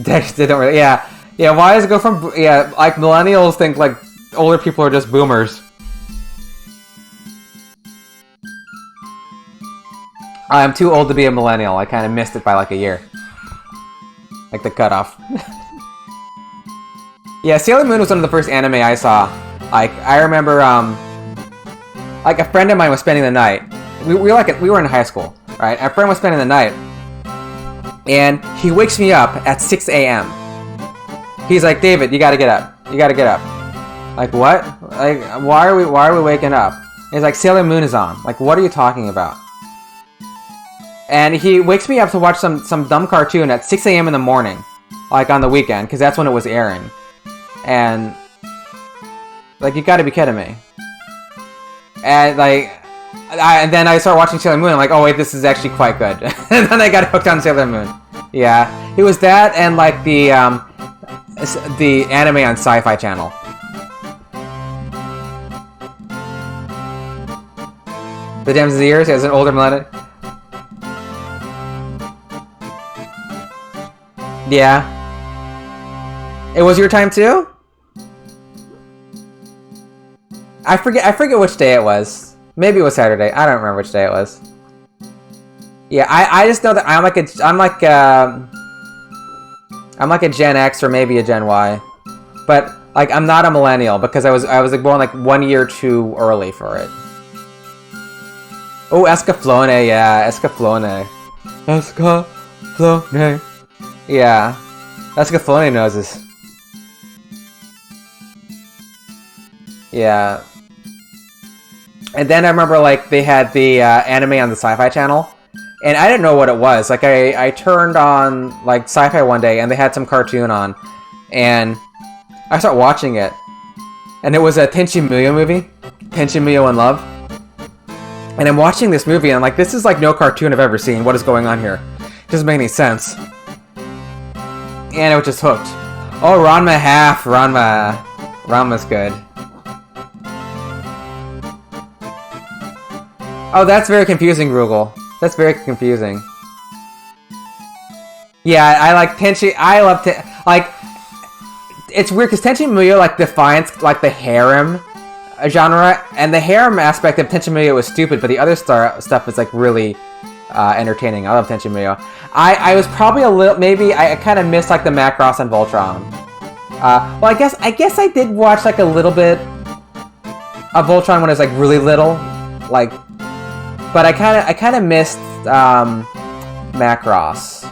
Decks didn't really, yeah. Yeah, why does it go from, yeah, like millennials think like older people are just boomers. I'm too old to be a millennial. I kind of missed it by like a year. Like the cutoff. Yeah, Sailor Moon was one of the first anime I saw. Like, I remember, like a friend of mine was spending the night. We were in high school, right? A friend was spending the night. And he wakes me up at 6 a.m. He's like, David, you gotta get up. You gotta get up. Like, what? Like, why are we waking up? He's like, Sailor Moon is on. Like, what are you talking about? And he wakes me up to watch some dumb cartoon at 6 a.m. in the morning. Like, on the weekend, because that's when it was airing. And, like, you gotta be kidding me. And, like, and then I start watching Sailor Moon, I'm like, oh wait, this is actually quite good. And then I got hooked on Sailor Moon. Yeah. It was that and, like, the the anime on Sci-Fi Channel. The Gems of the Years as an older millennial. Yeah. It was your time too? I forget which day it was. Maybe it was Saturday. I don't remember which day it was. Yeah, I just know that I'm like a Gen X or maybe a Gen Y. But like I'm not a millennial because I was like born like 1 year too early for it. Oh, Escaflowne, yeah, Escaflowne. Escaflowne. Yeah. Escaflowne noses. Yeah. And then I remember, like, they had the anime on the Sci-Fi Channel. And I didn't know what it was. Like, I turned on, like, Sci-Fi one day, and they had some cartoon on. And I started watching it. And it was a Tenchi Muyo movie. Tenchi Muyo in Love. And I'm watching this movie, and I'm like, this is like no cartoon I've ever seen. What is going on here? It doesn't make any sense. And I was just hooked. Oh, Ranma half. Ranma's good. Oh, that's very confusing, Rugel. That's very confusing. Yeah, I like Tenchi. I love like. It's weird because Tenchi Muyo like defines like the harem genre, and the harem aspect of Tenchi Muyo was stupid, but the other stuff is like really entertaining. I love Tenchi Muyo. I was probably a little, maybe I kind of missed like the Macross and Voltron. Well, I guess I did watch like a little bit of Voltron when I was like really little, like, but I kind of missed Macross.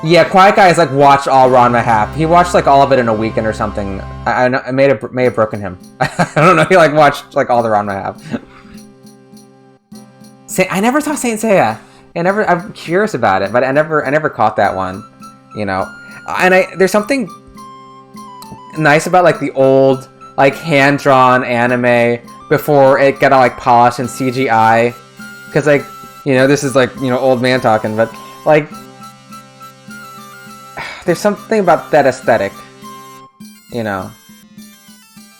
Yeah, Quiet Guy has like watched all Ranma half. He watched like all of it in a weekend or something. I may have broken him. I don't know. He like watched like all the Ranma half. I never saw Saint Seiya. I'm curious about it, but I never caught that one. You know, and there's something nice about like the old like hand drawn anime before it got all like polished and CGI. Because like, you know, this is like, you know, old man talking, but like. There's something about that aesthetic, you know,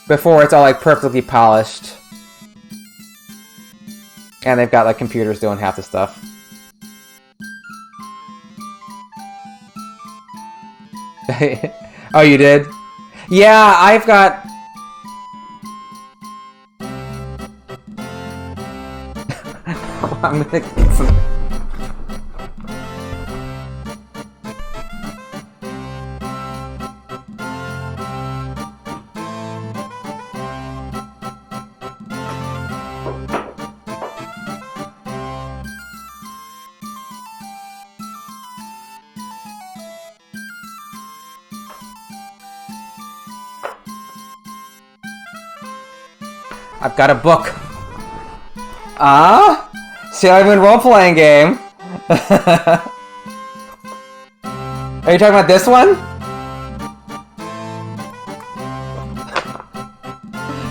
before it's all like perfectly polished and they've got like computers doing half the stuff. Oh, you did? Yeah, I've got... I'm gonna get some... I've got a book. Sailor Moon role-playing game. Are you talking about this one?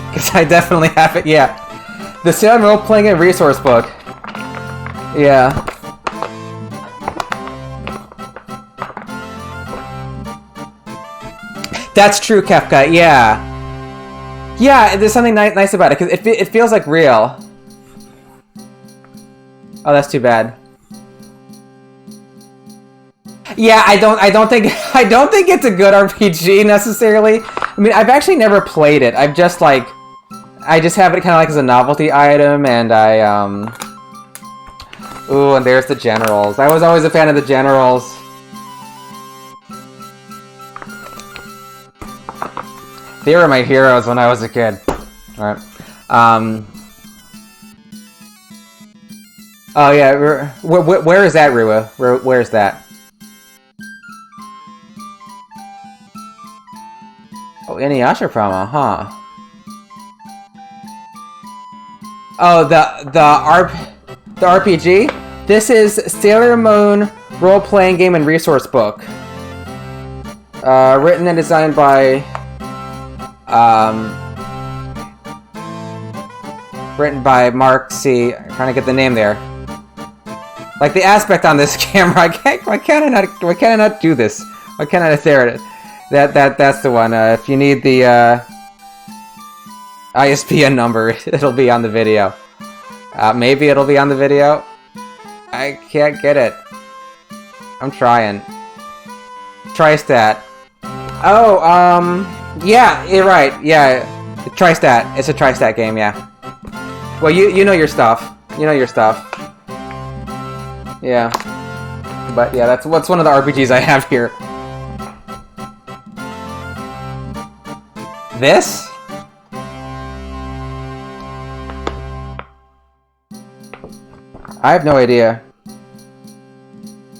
Because I definitely have it, yeah. The Sailor Moon role-playing game resource book. Yeah. That's true, Kefka, yeah. Yeah, there's something nice about it, because it feels like real. Oh, that's too bad. Yeah, I don't think it's a good RPG necessarily. I mean, I've actually never played it. I just have it kind of like as a novelty item, and ooh, and there's the generals. I was always a fan of the generals. They were my heroes when I was a kid. Alright. Oh yeah, where is that, Rua? Where is that? Oh, Inuyasha promo, huh? Oh, the RPG? This is Sailor Moon role-playing game and resource book. Written and designed by... written by Mark C. I'm trying to get the name there. Like the aspect on this camera, why can't I not do this? What can I there? That's the one. If you need the ISBN number, it'll be on the video. Maybe it'll be on the video. I can't get it. I'm trying. Tristat. Oh, yeah, you're right. Yeah, Tristat. It's a Tristat game, yeah. Well, you know your stuff. You know your stuff. Yeah. But yeah, that's one of the RPGs I have here. This? I have no idea.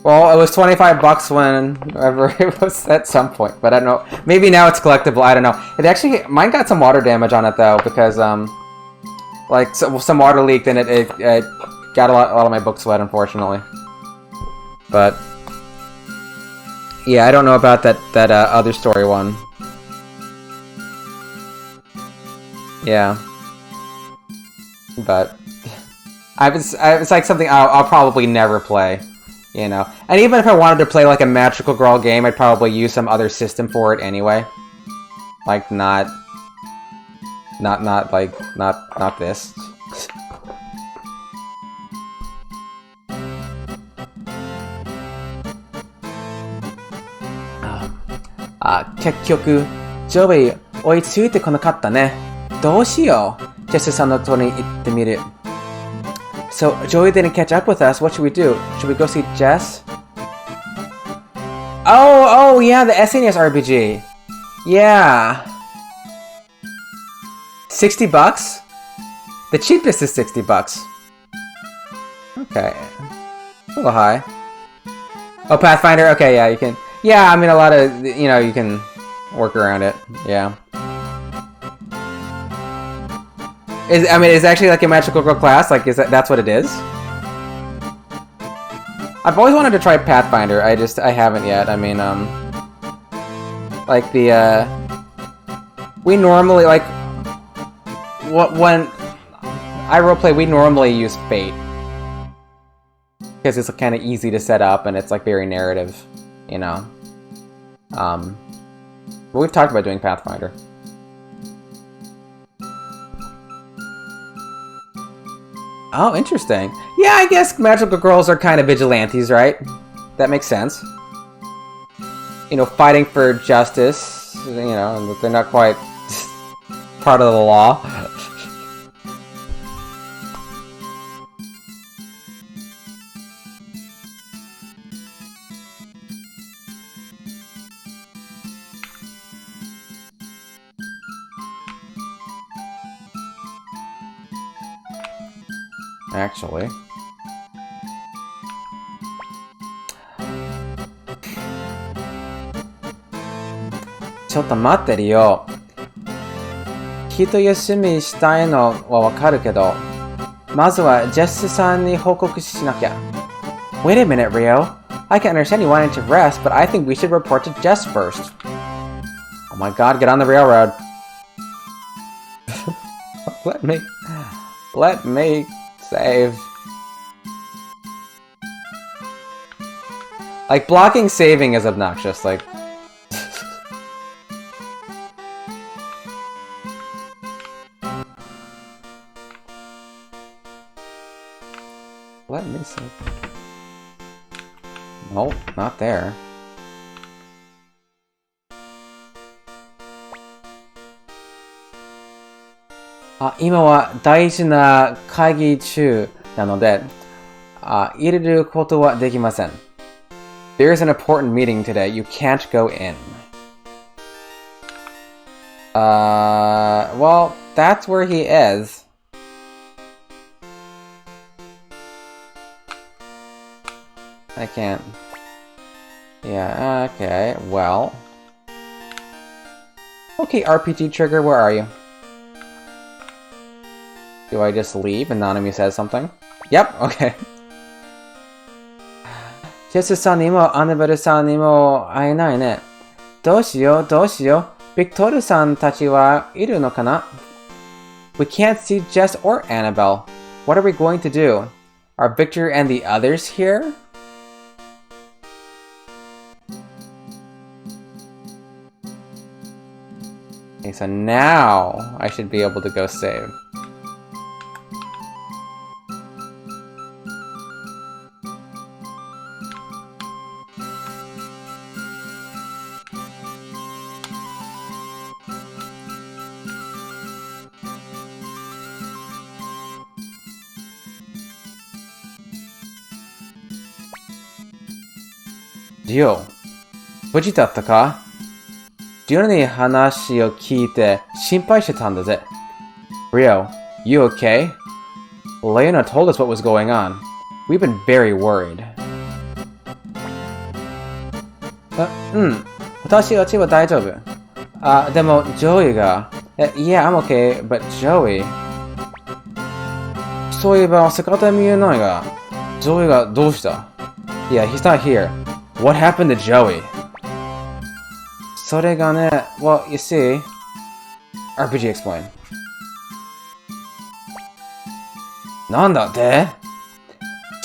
Well, it was 25 bucks whenever it was at some point, but I don't know. Maybe now it's collectible, I don't know. It actually, mine got some water damage on it though, because, like, some water leaked and it got a lot of my books wet, unfortunately. But, yeah, I don't know about that other story one. Yeah. But, it's like something I'll probably never play. You know, and even if I wanted to play like a Magical Girl game, I'd probably use some other system for it anyway. Like not this. 結局ジョビー追いついてこなかったね。どうしよう。ジェスさんのとこに行ってみる。So, Joey didn't catch up with us. What should we do? Should we go see Jess? Oh, yeah, the SNES RPG. Yeah. 60 bucks? The cheapest is 60 bucks. Okay. A little high. Oh, Pathfinder? Okay, yeah, you can... Yeah, I mean, a lot of... You know, you can work around it. Yeah. Is it actually like a Magical Girl class? Like, that's what it is? I've always wanted to try Pathfinder. I haven't yet. I mean, like the, we normally, like, when I roleplay, we normally use Fate. Because it's kind of easy to set up and it's like very narrative, you know. But we've talked about doing Pathfinder. Oh, interesting. Yeah, I guess magical girls are kind of vigilantes, right? That makes sense. You know, fighting for justice, you know, and they're not quite part of the law. Actually. Chotto matte Ryo. 一休みしたいのはわかるけど、まずはジェスさんに報告しなきゃ。Wait a minute, Ryo. I can understand you wanting to rest, but I think we should report to Jess first. Oh my god, get on the railroad. Let me save. Like, blocking saving is obnoxious, like... Let me save. Nope, not there. Ah, 今は大事な会議中なので、入れることはできません。There's an important meeting today. You can't go in. Well, that's where he is. I can't. Yeah, okay, well. Okay, RPG Trigger, where are you? Do I just leave and Nanami says something? Yep, okay. Jesu-san ni mo Annabelle-san ni mo aenai ne. Doshio, doshio. Victoria-san tachi wa iru no kana? We can't see Jess or Annabelle. What are we going to do? Are Victor and the others here? Okay, so now I should be able to go save. Rio, 無事だったか? Rio に話を聞いて心配してたんだぜ。Rio, you okay? Leona told us what was going on. We've been very worried. 私は大丈夫。でも、Joey が。Yeah, I'm okay, but Joey. そういえば、姿見えないが、Joey がどうした? Yeah, he's not here. What happened to Joey? それがね、well, you see... RPG explain. なんだって?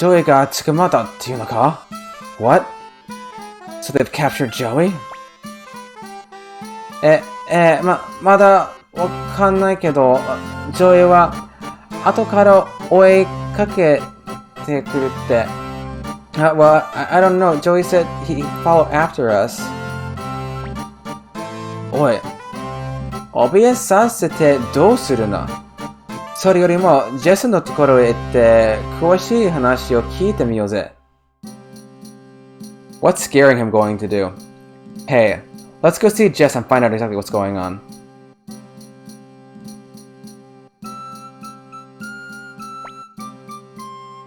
Joey が捕まったっていうのか? What? So they've captured Joey? まだわかんないけど、Joey は後から追いかけてくるって。Well, I don't know. Joey said he'd follow after us. おい、怯えさせてどうするの? それよりも、ジェスのところへ行って、詳しい話を聞いてみようぜ。What's scaring him going to do? Hey, let's go see Jess and find out exactly what's going on.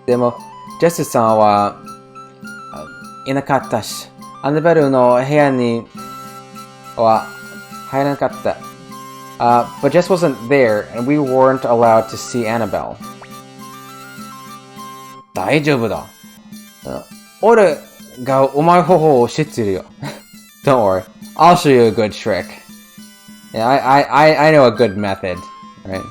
でも、ジェスさんはいなかったし、アナベルの部屋には入らなかった。But Jess wasn't there, and we weren't allowed to see Annabelle. 大丈夫だ。俺がお前方法を知ってるよ。Don't worry, I'll show you a good trick. Yeah, I know a good method, right?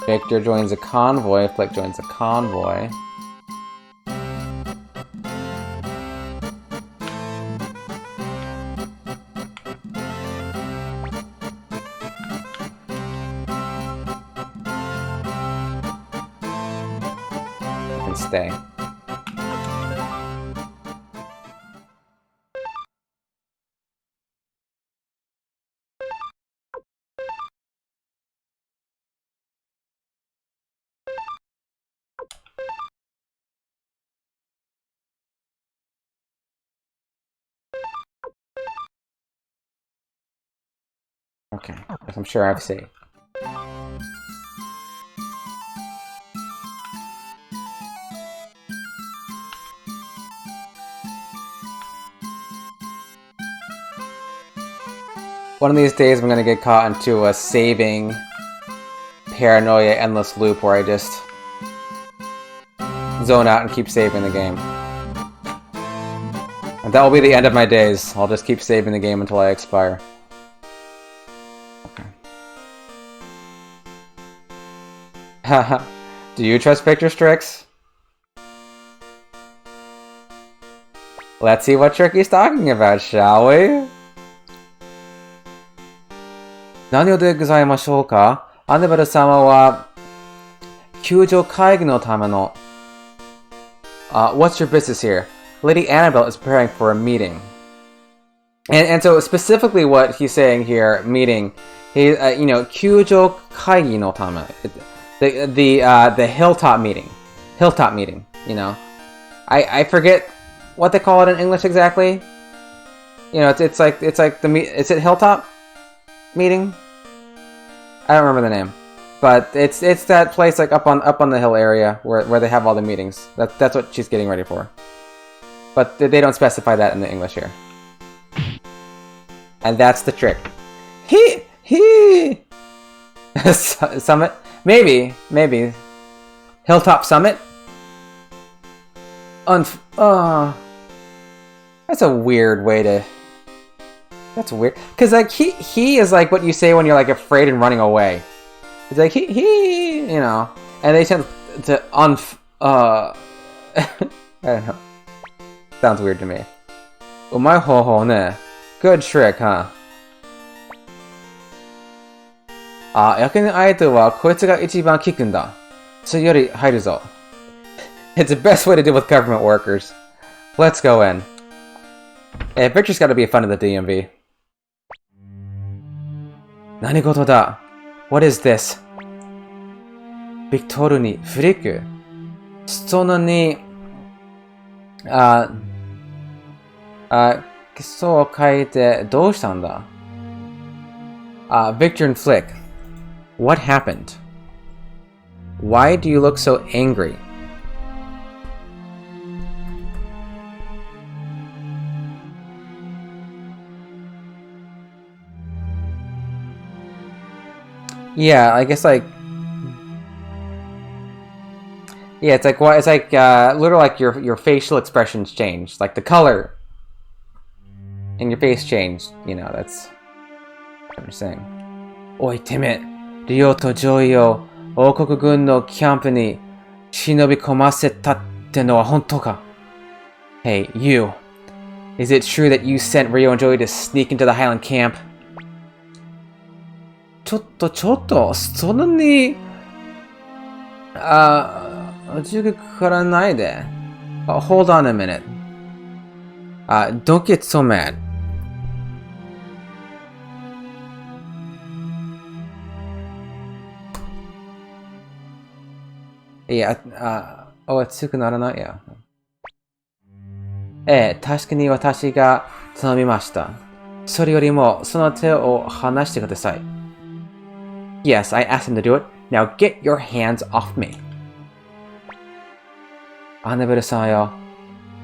Victor joins a convoy. Flick joins a convoy. You can stay. Okay, I'm sure I've saved. One of these days I'm gonna get caught into a saving paranoia endless loop where I just zone out and keep saving the game. And that will be the end of my days. I'll just keep saving the game until I expire. Haha. Do you trust Victor's tricks? Let's see what trick he's talking about, shall we? 何をでございましょうか? アナベル様は救助会議のための What's your business here? Lady Annabelle is preparing for a meeting. And so specifically what he's saying here, meeting, he, 救助会議のため. The hilltop meeting. Hilltop meeting, you know. I forget what they call it in English exactly. You know, it's like is it hilltop meeting? I don't remember the name. But it's that place like up on the hill area where they have all the meetings. That's what she's getting ready for. But they don't specify that in the English here. And that's the trick. He Summit? Maybe. Hilltop Summit? That's a weird way to... That's weird. Because, like, he is like what you say when you're, like, afraid and running away. It's like, he, you know. And they tend to I don't know. Sounds weird to me. うまい方法ね。Good trick, huh? あ、役人相手はこいつが一番効くんだ。それより入るぞ。It's the best way to deal with government workers. Let's go in. Hey, Victor's gotta be a fan of the DMV. 何事だ? What is this? ビクトルにフリックそんなに基礎を書いてどうしたんだ? Victor and Flick. What happened? Why do you look so angry? Yeah, I guess like yeah, it's like what it's like literally like your facial expressions changed, like the color in your face changed, you know, that's what you're saying. おいてめえ、リオとジョイを王国軍のキャンプに忍び込ませたってのは本当か? Hey, you. Is it true that you sent Rio and Joey to sneak into the Highland camp? ちょっと、そんなに、銃からないで。Hold on a minute. Don't get so mad. Yeah, 強くならないや。確かに私が頼みました。それよりも、その手を離してください。Yes, I asked him to do it. Now get your hands off me. アネベルさんよ。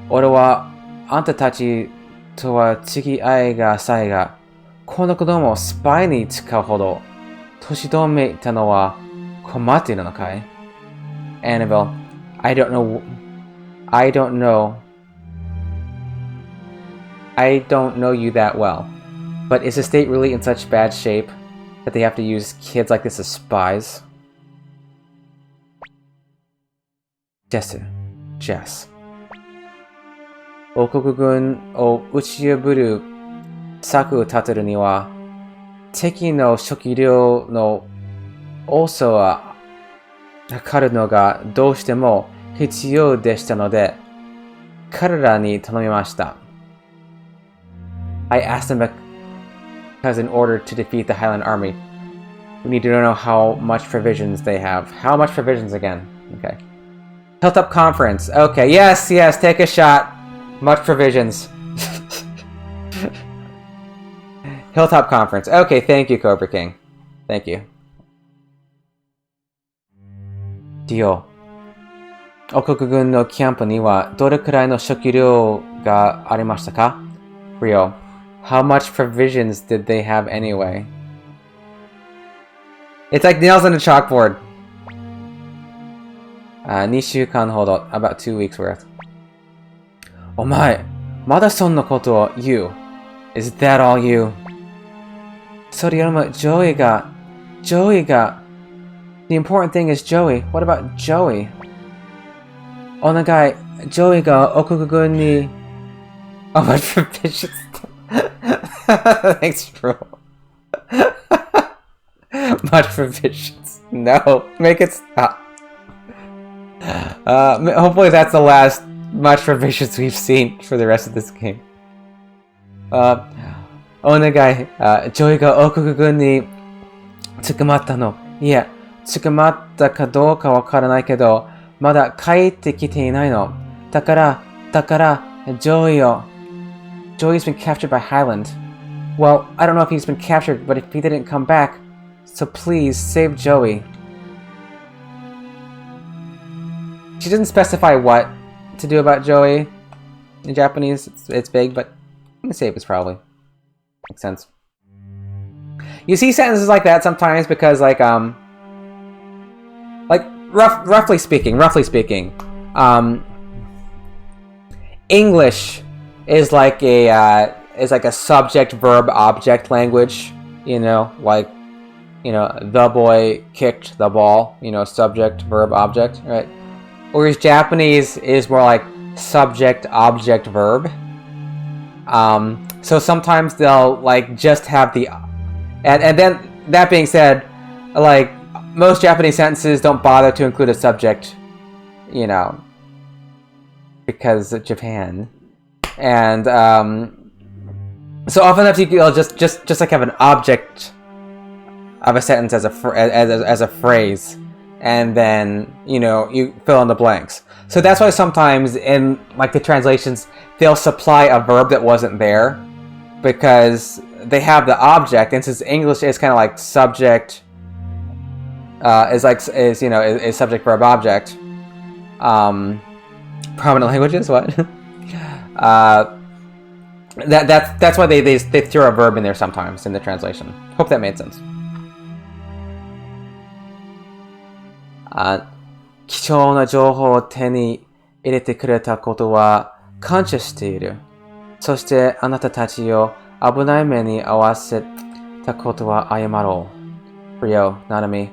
俺はあんたたちとは付き合いが浅いが、この子供をスパイに使うほど年止めたのは困っているのかい? Annabelle, I don't know you that well, but is the state really in such bad shape that they have to use kids like this as spies? Jess. 王国軍を打ち破る策を立てるには、敵の食料の多さは測るのがどうしても必要でしたので、彼らに頼みました。I asked them because in order to defeat the Highland Army, we need to know how much provisions they have. How much provisions again? Okay. Hilltop Conference. Okay, yes, take a shot. Much provisions. Hilltop Conference. Okay, thank you, Cobra King. Thank you. Dio. 王国軍のキャンプにはどれくらいの食料がありましたか? Rio. How much provisions did they have anyway? It's like nails on a chalkboard. 2週間ほど about 2 weeks worth. お前、まだそんなことを言う? Is that all you? それよりもジョイが The important thing is Joey. What about Joey? お願い、ジョイが王国軍に Oh, my provisions. Thanks, bro. Much provisions. No, make it stop. Hopefully that's the last much provisions we've seen for the rest of this game. お願い、ジョイが王国軍に捕まったの。いや、捕まったかどうかわからないけど、まだ帰ってきていないの。だから、ジョイを。Joey's been captured by Highland. Well, I don't know if he's been captured, but if he didn't come back, so please save Joey. She doesn't specify what to do about Joey. In Japanese, it's vague, but I'm gonna say it was probably. Makes sense. You see sentences like that sometimes because, roughly speaking, English is like a subject verb object language. You know, the boy kicked the ball. You know, subject verb object, right? Whereas Japanese is more like subject object verb. So sometimes they'll like just have the, and then that being said, like most Japanese sentences don't bother to include a subject, you know, because of Japan, and so oftentimes you'll just like have an object of a sentence as a phrase, and then you fill in the blanks. So that's why sometimes in like the translations they'll supply a verb that wasn't there because they have the object, and since English is kind of like subject is subject verb object. Prominent languages, what? That's why they throw a verb in there sometimes in the translation. Hope that made sense. 貴重な情報を手に入れてくれたことは感謝している。そしてあなたたちを危ない目に遭わせたことは謝ろう。Ryo, Nanami,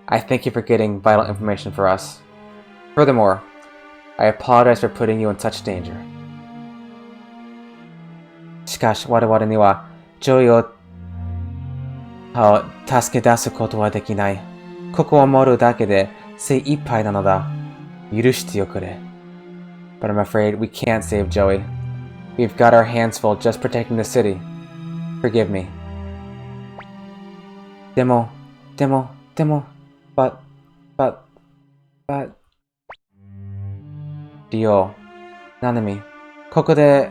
I thank you for getting vital information for us. Furthermore, I apologize for putting you in such danger. しかし我々にはジョイを助け出すことはできない。ここを守るだけで精一杯なのだ。許しておくれ。But I'm afraid we can't save Joey. We've got our hands full just protecting the city. Forgive me. でも、but... リオ、ナナミ、ここで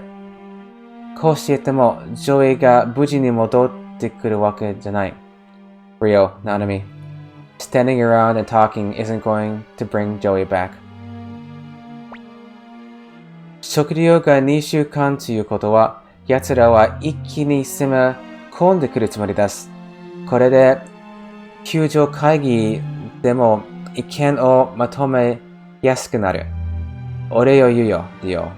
こうしていてもジョイが無事に戻ってくるわけじゃない。Ryo, Nanami, standing around and talking isn't going to bring Joey back. 食料が2週間ということは、奴らは一気に攻め込んでくるつもりです。これで、救助会議でも意見をまとめやすくなる。俺を言うよ、Dio.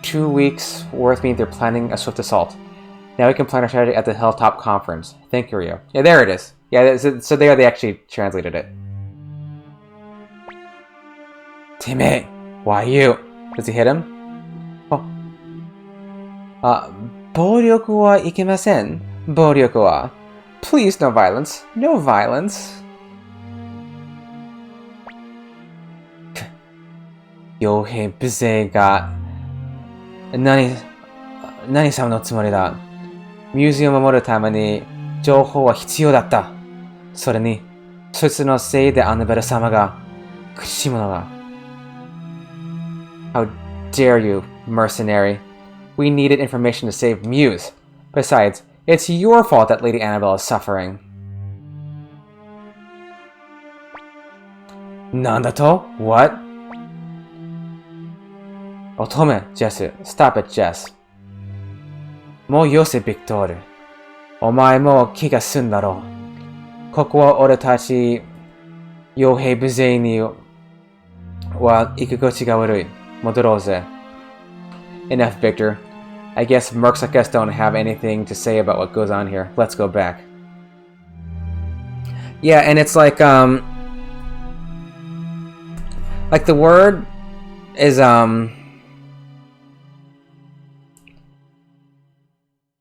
2 weeks worth means they're planning a swift assault. Now we can plan our strategy at the Hilltop Conference. Thank you, Ryo. Yeah, there it is. Yeah, so there they actually translated it. Timmy, why you? Does he hit him? Oh. 暴力はいけません。暴力は。Please, no violence. No violence. 傭兵無勢が何様のつもりだ。ミュージアムを守るために情報は必要だった。それに、そいつのせいでアナベル様が苦しむのだ。How dare you, mercenary. We needed information to save Muse. Besides, it's your fault that Lady Annabelle is suffering. なんだと? What? 乙女、ジェス。Stop it, Jess. もうよせ、ビクトール。お前も気が済んだろう。ここは俺たち、傭兵無勢には居心地が悪い。戻ろうぜ。Enough, Victor. I guess mercs like us don't have anything to say about what goes on here. Let's go back. Yeah, and it's like the word is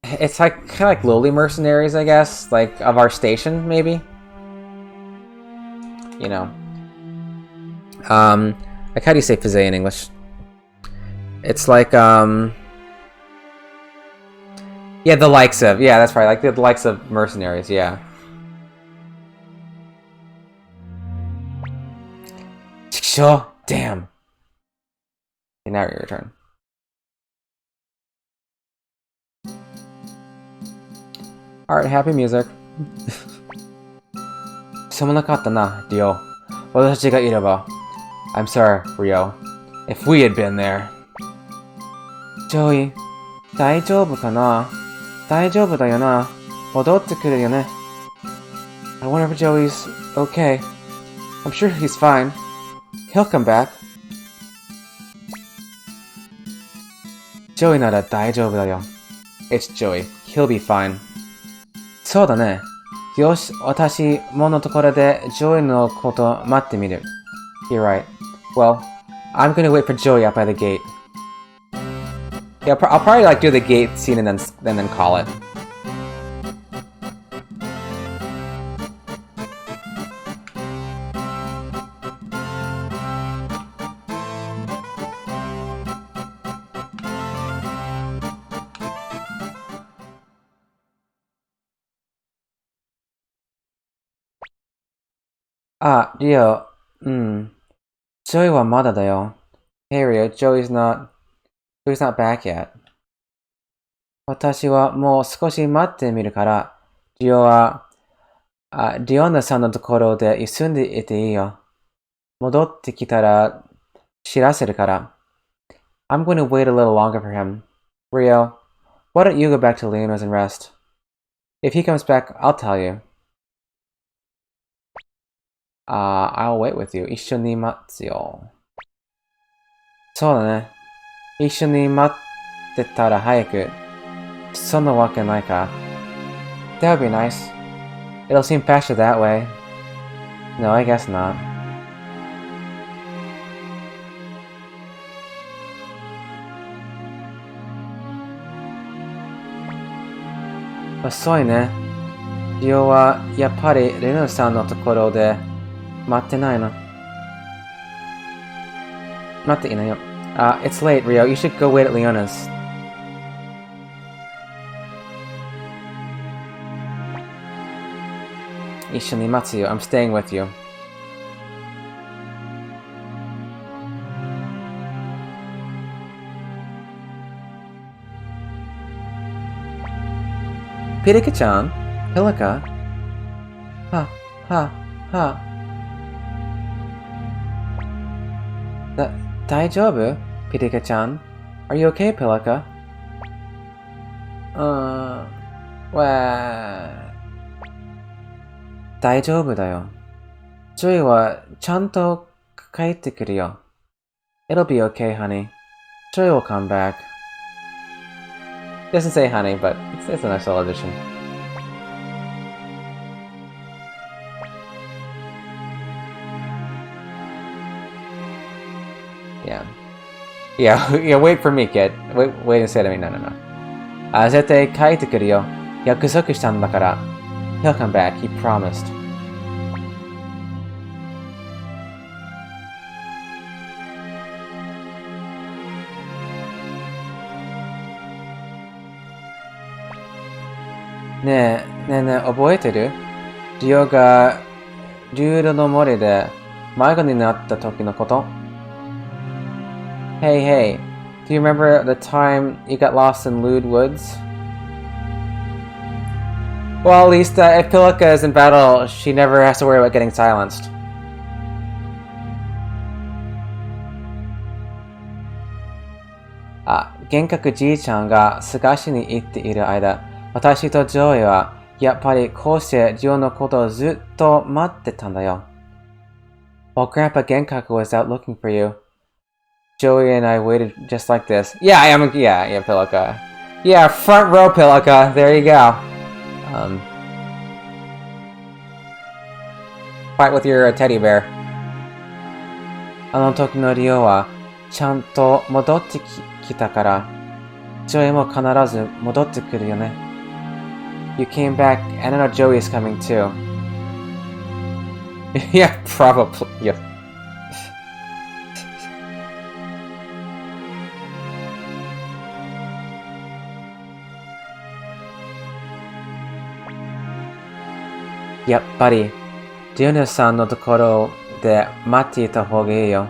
it's like kind of like lowly mercenaries, I guess, like of our station, maybe. You know, like how do you say "physee" in English? It's like yeah, the likes of, yeah, that's right, like the likes of mercenaries, yeah. Chikshaw, damn. Okay, now your turn. Alright, happy music. しょうもなかったな、リオ。私たちがいれば。I'm sorry, Ryo. If we had been there. ジョイ、大丈夫かな？大丈夫だよな。戻ってくるよね。I wonder if Joey's okay. I'm sure he's fine. He'll come back. ジョイなら大丈夫だよ。It's Joey. He'll be fine. そうだね。よし、私、ものところでジョイのこと待ってみる。You're right. Well, I'm gonna wait for Joey up by the gate. Yeah, I'll probably like do the gate scene and then call it. Ah, Rio. Joey wa mada da yo. Hey Rio, Joey's not back yet. 私はもう少し待ってみるから、リオは、リオンナさんのところで住んでいていいよ。戻ってきたら知らせるから。I'm going to wait a little longer for him. Rio, why don't you go back to Leona's and rest? If he comes back, I'll tell you. I'll wait with you. 一緒に待つよ。そうだね。一緒に待ってたら早く。そんなわけないか。That would be nice. It'll seem faster that way. No, I guess not.遅いね。リオはやっぱりレノさんのところで待ってないの。待っていないよ。It's late, Rio. You should go wait at Leona's. I'm staying with you. Pirika-chan? Pilika? Ha. 大丈夫? Pirika-chan? Are you okay, Pilika? Well... 大丈夫だよ。ジョイはちゃんと帰ってくるよ。It'll be okay, honey. Joy will come back. Doesn't say honey, but it's a nice little addition. Yeah, wait for me, kid. Wait instead of me. No. 絶対帰ってくるよ。約束したんだから。He'll come back, he promised. Ne, 覚えてる? リオが竜の森で迷子になった時のこと? Hey, do you remember the time you got lost in Lude Woods? Well, at least if Pilika is in battle, she never has to worry about getting silenced. Genkakuじいちゃんが探しに行っている間、私とジョイはやっぱりこうしてジオのことをずっと待ってたんだよ。While Grandpa Genkaku was out looking for you, Joey and I waited just like this. Yeah, Pilika. Yeah, front row, Pilika. There you go. Fight with your teddy bear. あの時のリオはちゃんと戻ってきたから、ジョイも必ず戻ってくるよね。You came back, and I know Joey is coming too. Yeah, probably. Yeah. Yep, buddy. リオネさんのところで待っていた方がいいよ。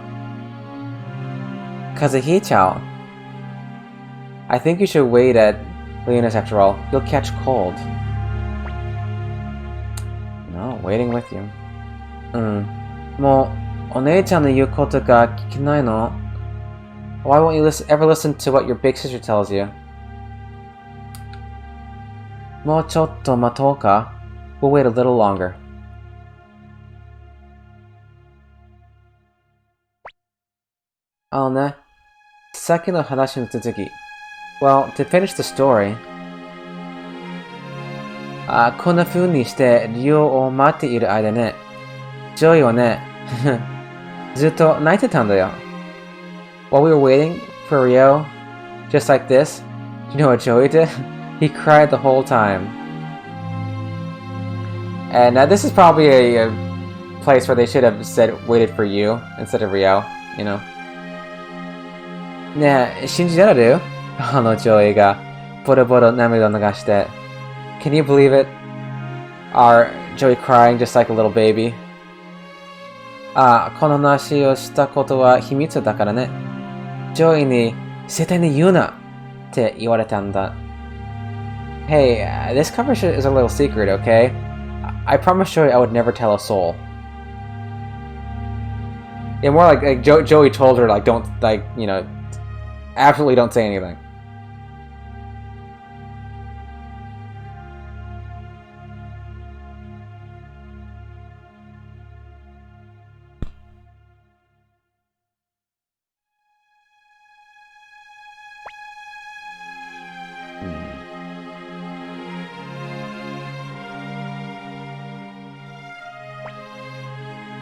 風邪ひいちゃう。I think you should wait at Leona's after all. You'll catch cold. No, waiting with you. もうお姉ちゃんの言うことが聞けないの? Why won't you ever listen to what your big sister tells you? もうちょっと待とうか? We'll wait a little longer. Ne. さっきの話の続き. Well, to finish the story, こんな風にしてリオを待っている間ね、ジョイはね、ずっと泣いてたんだよ。While we were waiting for Rio, Just like this. You know what Joey did? He cried the whole time. And this is probably a place where they should have said waited for you instead of Ryo, you know. ねえ、信じられる？ジョイがボロボロ涙を流して。Can you believe it? Our Joey crying just like a little baby. この話をしたことは秘密だからね。ジョイに絶対に言うなって言われたんだ。Hey, this conversation is a little secret, okay? I promised Joey I would never tell a soul. Yeah, more like Joey told her, like, don't, like, you know, absolutely don't say anything.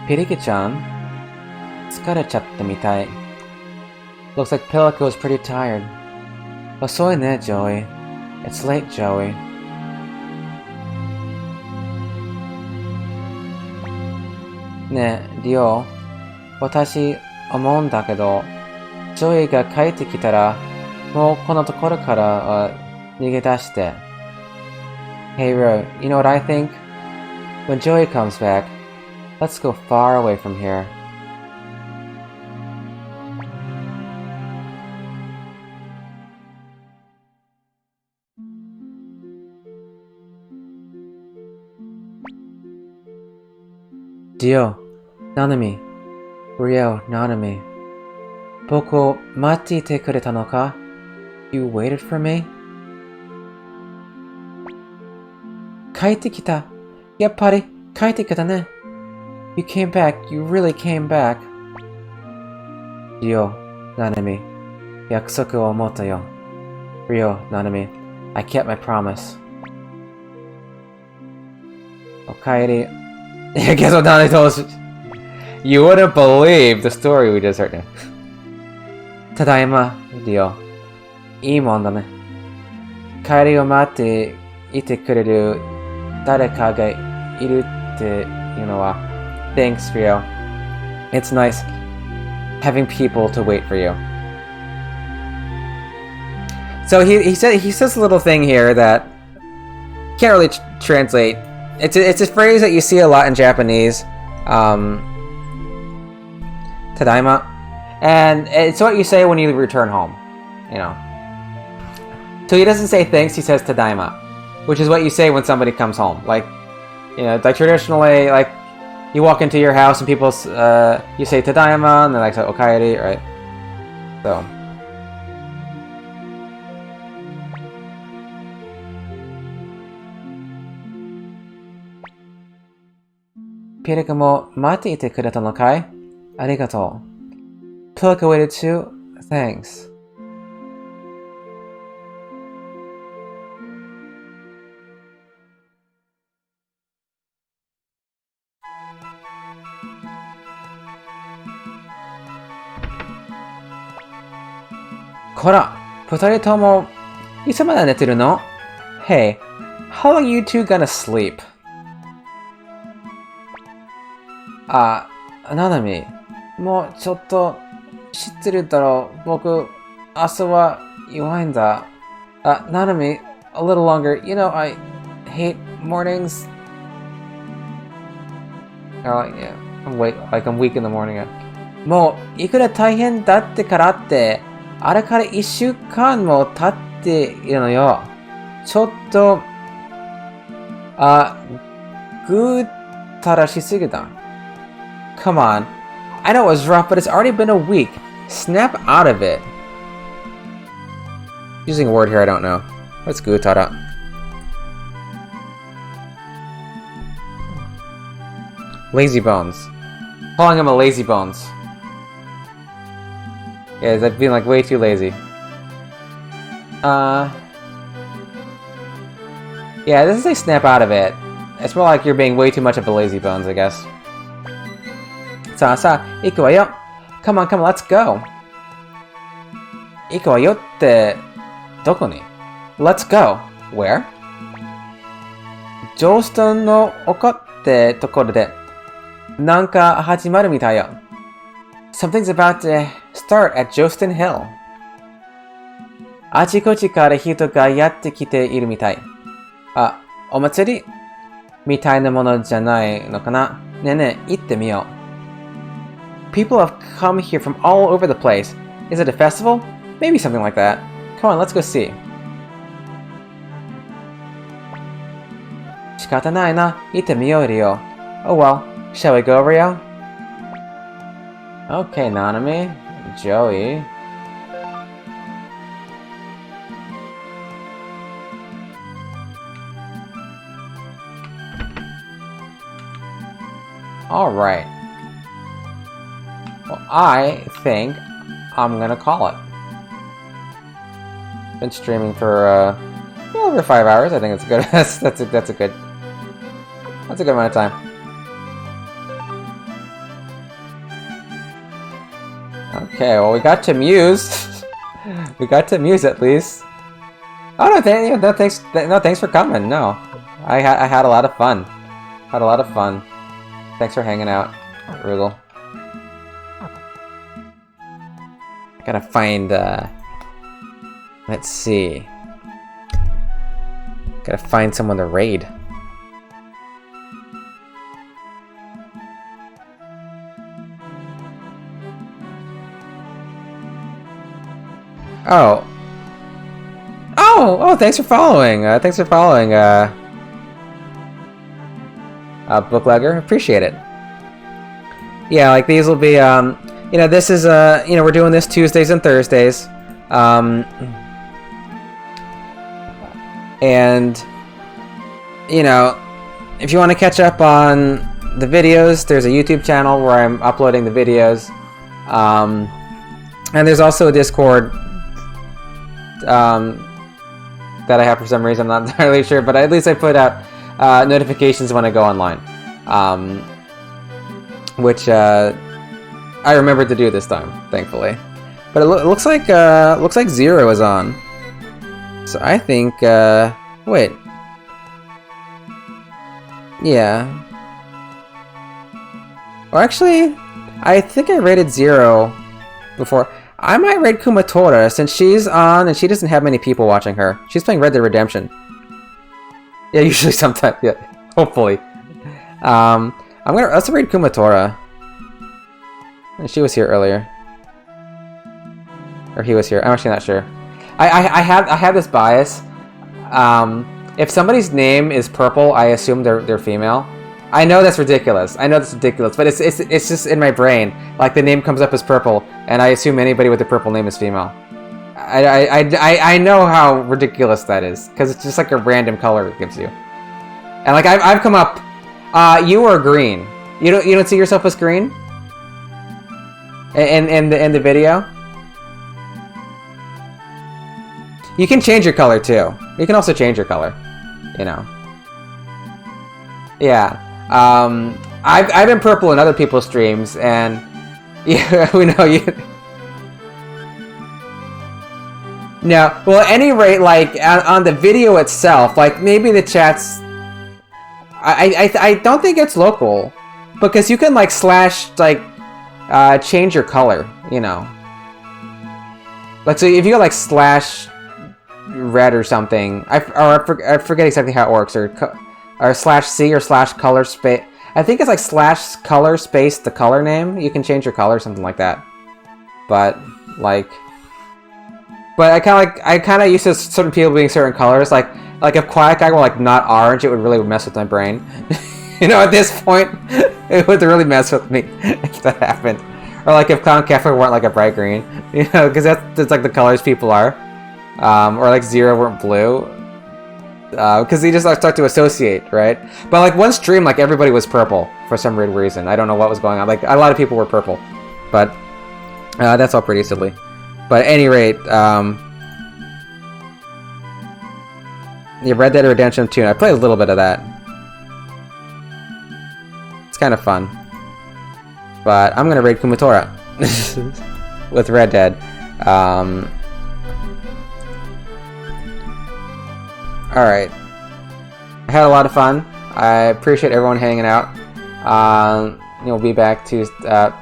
Piriki-chan, 疲れちゃったみたい. Looks like Pillico is pretty tired. 遅いね, Joey. It's late, Joey. ねえ、リオ。私、思うんだけど、ジョイが帰ってきたら、もうこのところから逃げ出して。Hey, Ro, you know what I think? When Joey comes back, let's go far away from here. Dio, Nanami, Ryo, Nanami. 僕を待っていてくれたのか? You waited for me? 帰ってきた。やっぱり帰ってきたね。You came back. You really came back. Ryo, Nanami. 約束を守ったよ。Ryo, Nanami. I kept my promise. おかえり。I guess what Nanami told us. You wouldn't believe the story we just heard now. ただいま、Ryo. いいもんだね。帰りを待っていてくれる誰かがいるっていうのは Thanks, Ryo. It's nice having people to wait for you. So he says a little thing here that can't really translate. It's a phrase that you see a lot in Japanese. Tadaima. And it's what you say when you return home. You know. So he doesn't say thanks, he says tadaima. Which is what you say when somebody comes home. Like, you know, like traditionally, like, you walk into your house and people, you say tadaima, and they're like, okaeri, right? So. Pirika mo mate ite kureta no kai? Arigatou. Pilika waited too? Thanks. Kora, 二人ともいつまで寝てるの? Hey, how long are you two gonna sleep? ななみ、もうちょっと知ってるだろう。僕、朝は弱いんだ。ななみ、a little longer. You know, I hate mornings. Yeah, I'm weak in the morning. もういくら大変だってからって、あれから1週間も経っているのよ。ちょっと、ぐったらしすぎた。Come on. I know it was rough, but it's already been a week. Snap out of it. Using a word here I don't know. What's gutara? Lazy bones. Calling him a lazy bones. Yeah, he's like being like way too lazy. Yeah, it doesn't say snap out of it. It's more like you're being way too much of a lazy bones, I guess. Sa, iku wa yo. Come on, let's go. 行こうよって、どこに? Let's go. Where? ジョーストンの丘ってところで、なんか始まるみたいよ。Something's about to start at Joston Hill. あちこちから人がやってきているみたい。あ、お祭りみたいなものじゃないのかな。ねえねえ、行ってみよう。People have come here from all over the place. Is it a festival? Maybe something like that. Come on, let's go see. 仕方ないな。行ってみよう、リオ。Oh well, shall we go, Rio? Okay, Nanami, Joey. Alright. Well, I think I'm gonna call it. Been streaming for over 5 hours. I think it's good. that's a good amount of time. Okay, well we got to Muse. We got to Muse at least. Oh no, thanks for coming. No, I had a lot of fun. Had a lot of fun. Thanks for hanging out, Rugal. Gotta find, let's see. Gotta find someone to raid. Oh. Oh, thanks for following. Booklegger, appreciate it. Yeah, like these will be, you know, this is, you know, we're doing this Tuesdays and Thursdays. And, you know, if you want to catch up on the videos, there's a YouTube channel where I'm uploading the videos. And there's also a Discord that I have for some reason. I'm not entirely sure, but at least I put out notifications when I go online. Which I remembered to do this time, thankfully. But it looks like Zero is on. So I think wait. Yeah. Or actually, I think I rated Zero before. I might raid Kumatora since she's on and she doesn't have many people watching her. She's playing Red Dead Redemption. Yeah, usually sometimes. Yeah, hopefully. Let's raid Kumatora. She was here earlier, or he was here. I'm actually not sure. I have this bias. If somebody's name is purple, I assume they're female. I know that's ridiculous. But it's just in my brain. Like the name comes up as purple, and I assume anybody with a purple name is female. I know how ridiculous that is because it's just like a random color it gives you. And like I've come up. You are green. You don't see yourself as green. In the video. You can change your color too. You can also change your color. You know. Yeah. I've been purple in other people's streams, and yeah, we know you. No, well, at any rate, like on the video itself, like maybe the chats. I don't think it's local, because you can like slash like change your color, you know. Like so, if you go like slash red or something, I forget exactly how it works, or slash C or slash color space. I think it's like slash color space the color name. You can change your color, something like that. But like, I kind of used to certain people being certain colors. Like if Quiet Guy were like not orange, it would really mess with my brain. You know, at this point, it would really mess with me if that happened. Or like if Clown Cafe weren't like a bright green, you know, because that's like the colors people are. Or like Zero weren't blue. Because they just like, start to associate, right? But like one stream, like everybody was purple for some weird reason. I don't know what was going on. Like a lot of people were purple, but that's all pretty silly. But at any rate, yeah, Red Dead Redemption 2. I played a little bit of that. It's kind of fun. But I'm gonna raid Kumatora with Red Dead. Alright. I had a lot of fun. I appreciate everyone hanging out. We'll be back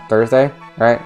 Thursday, right?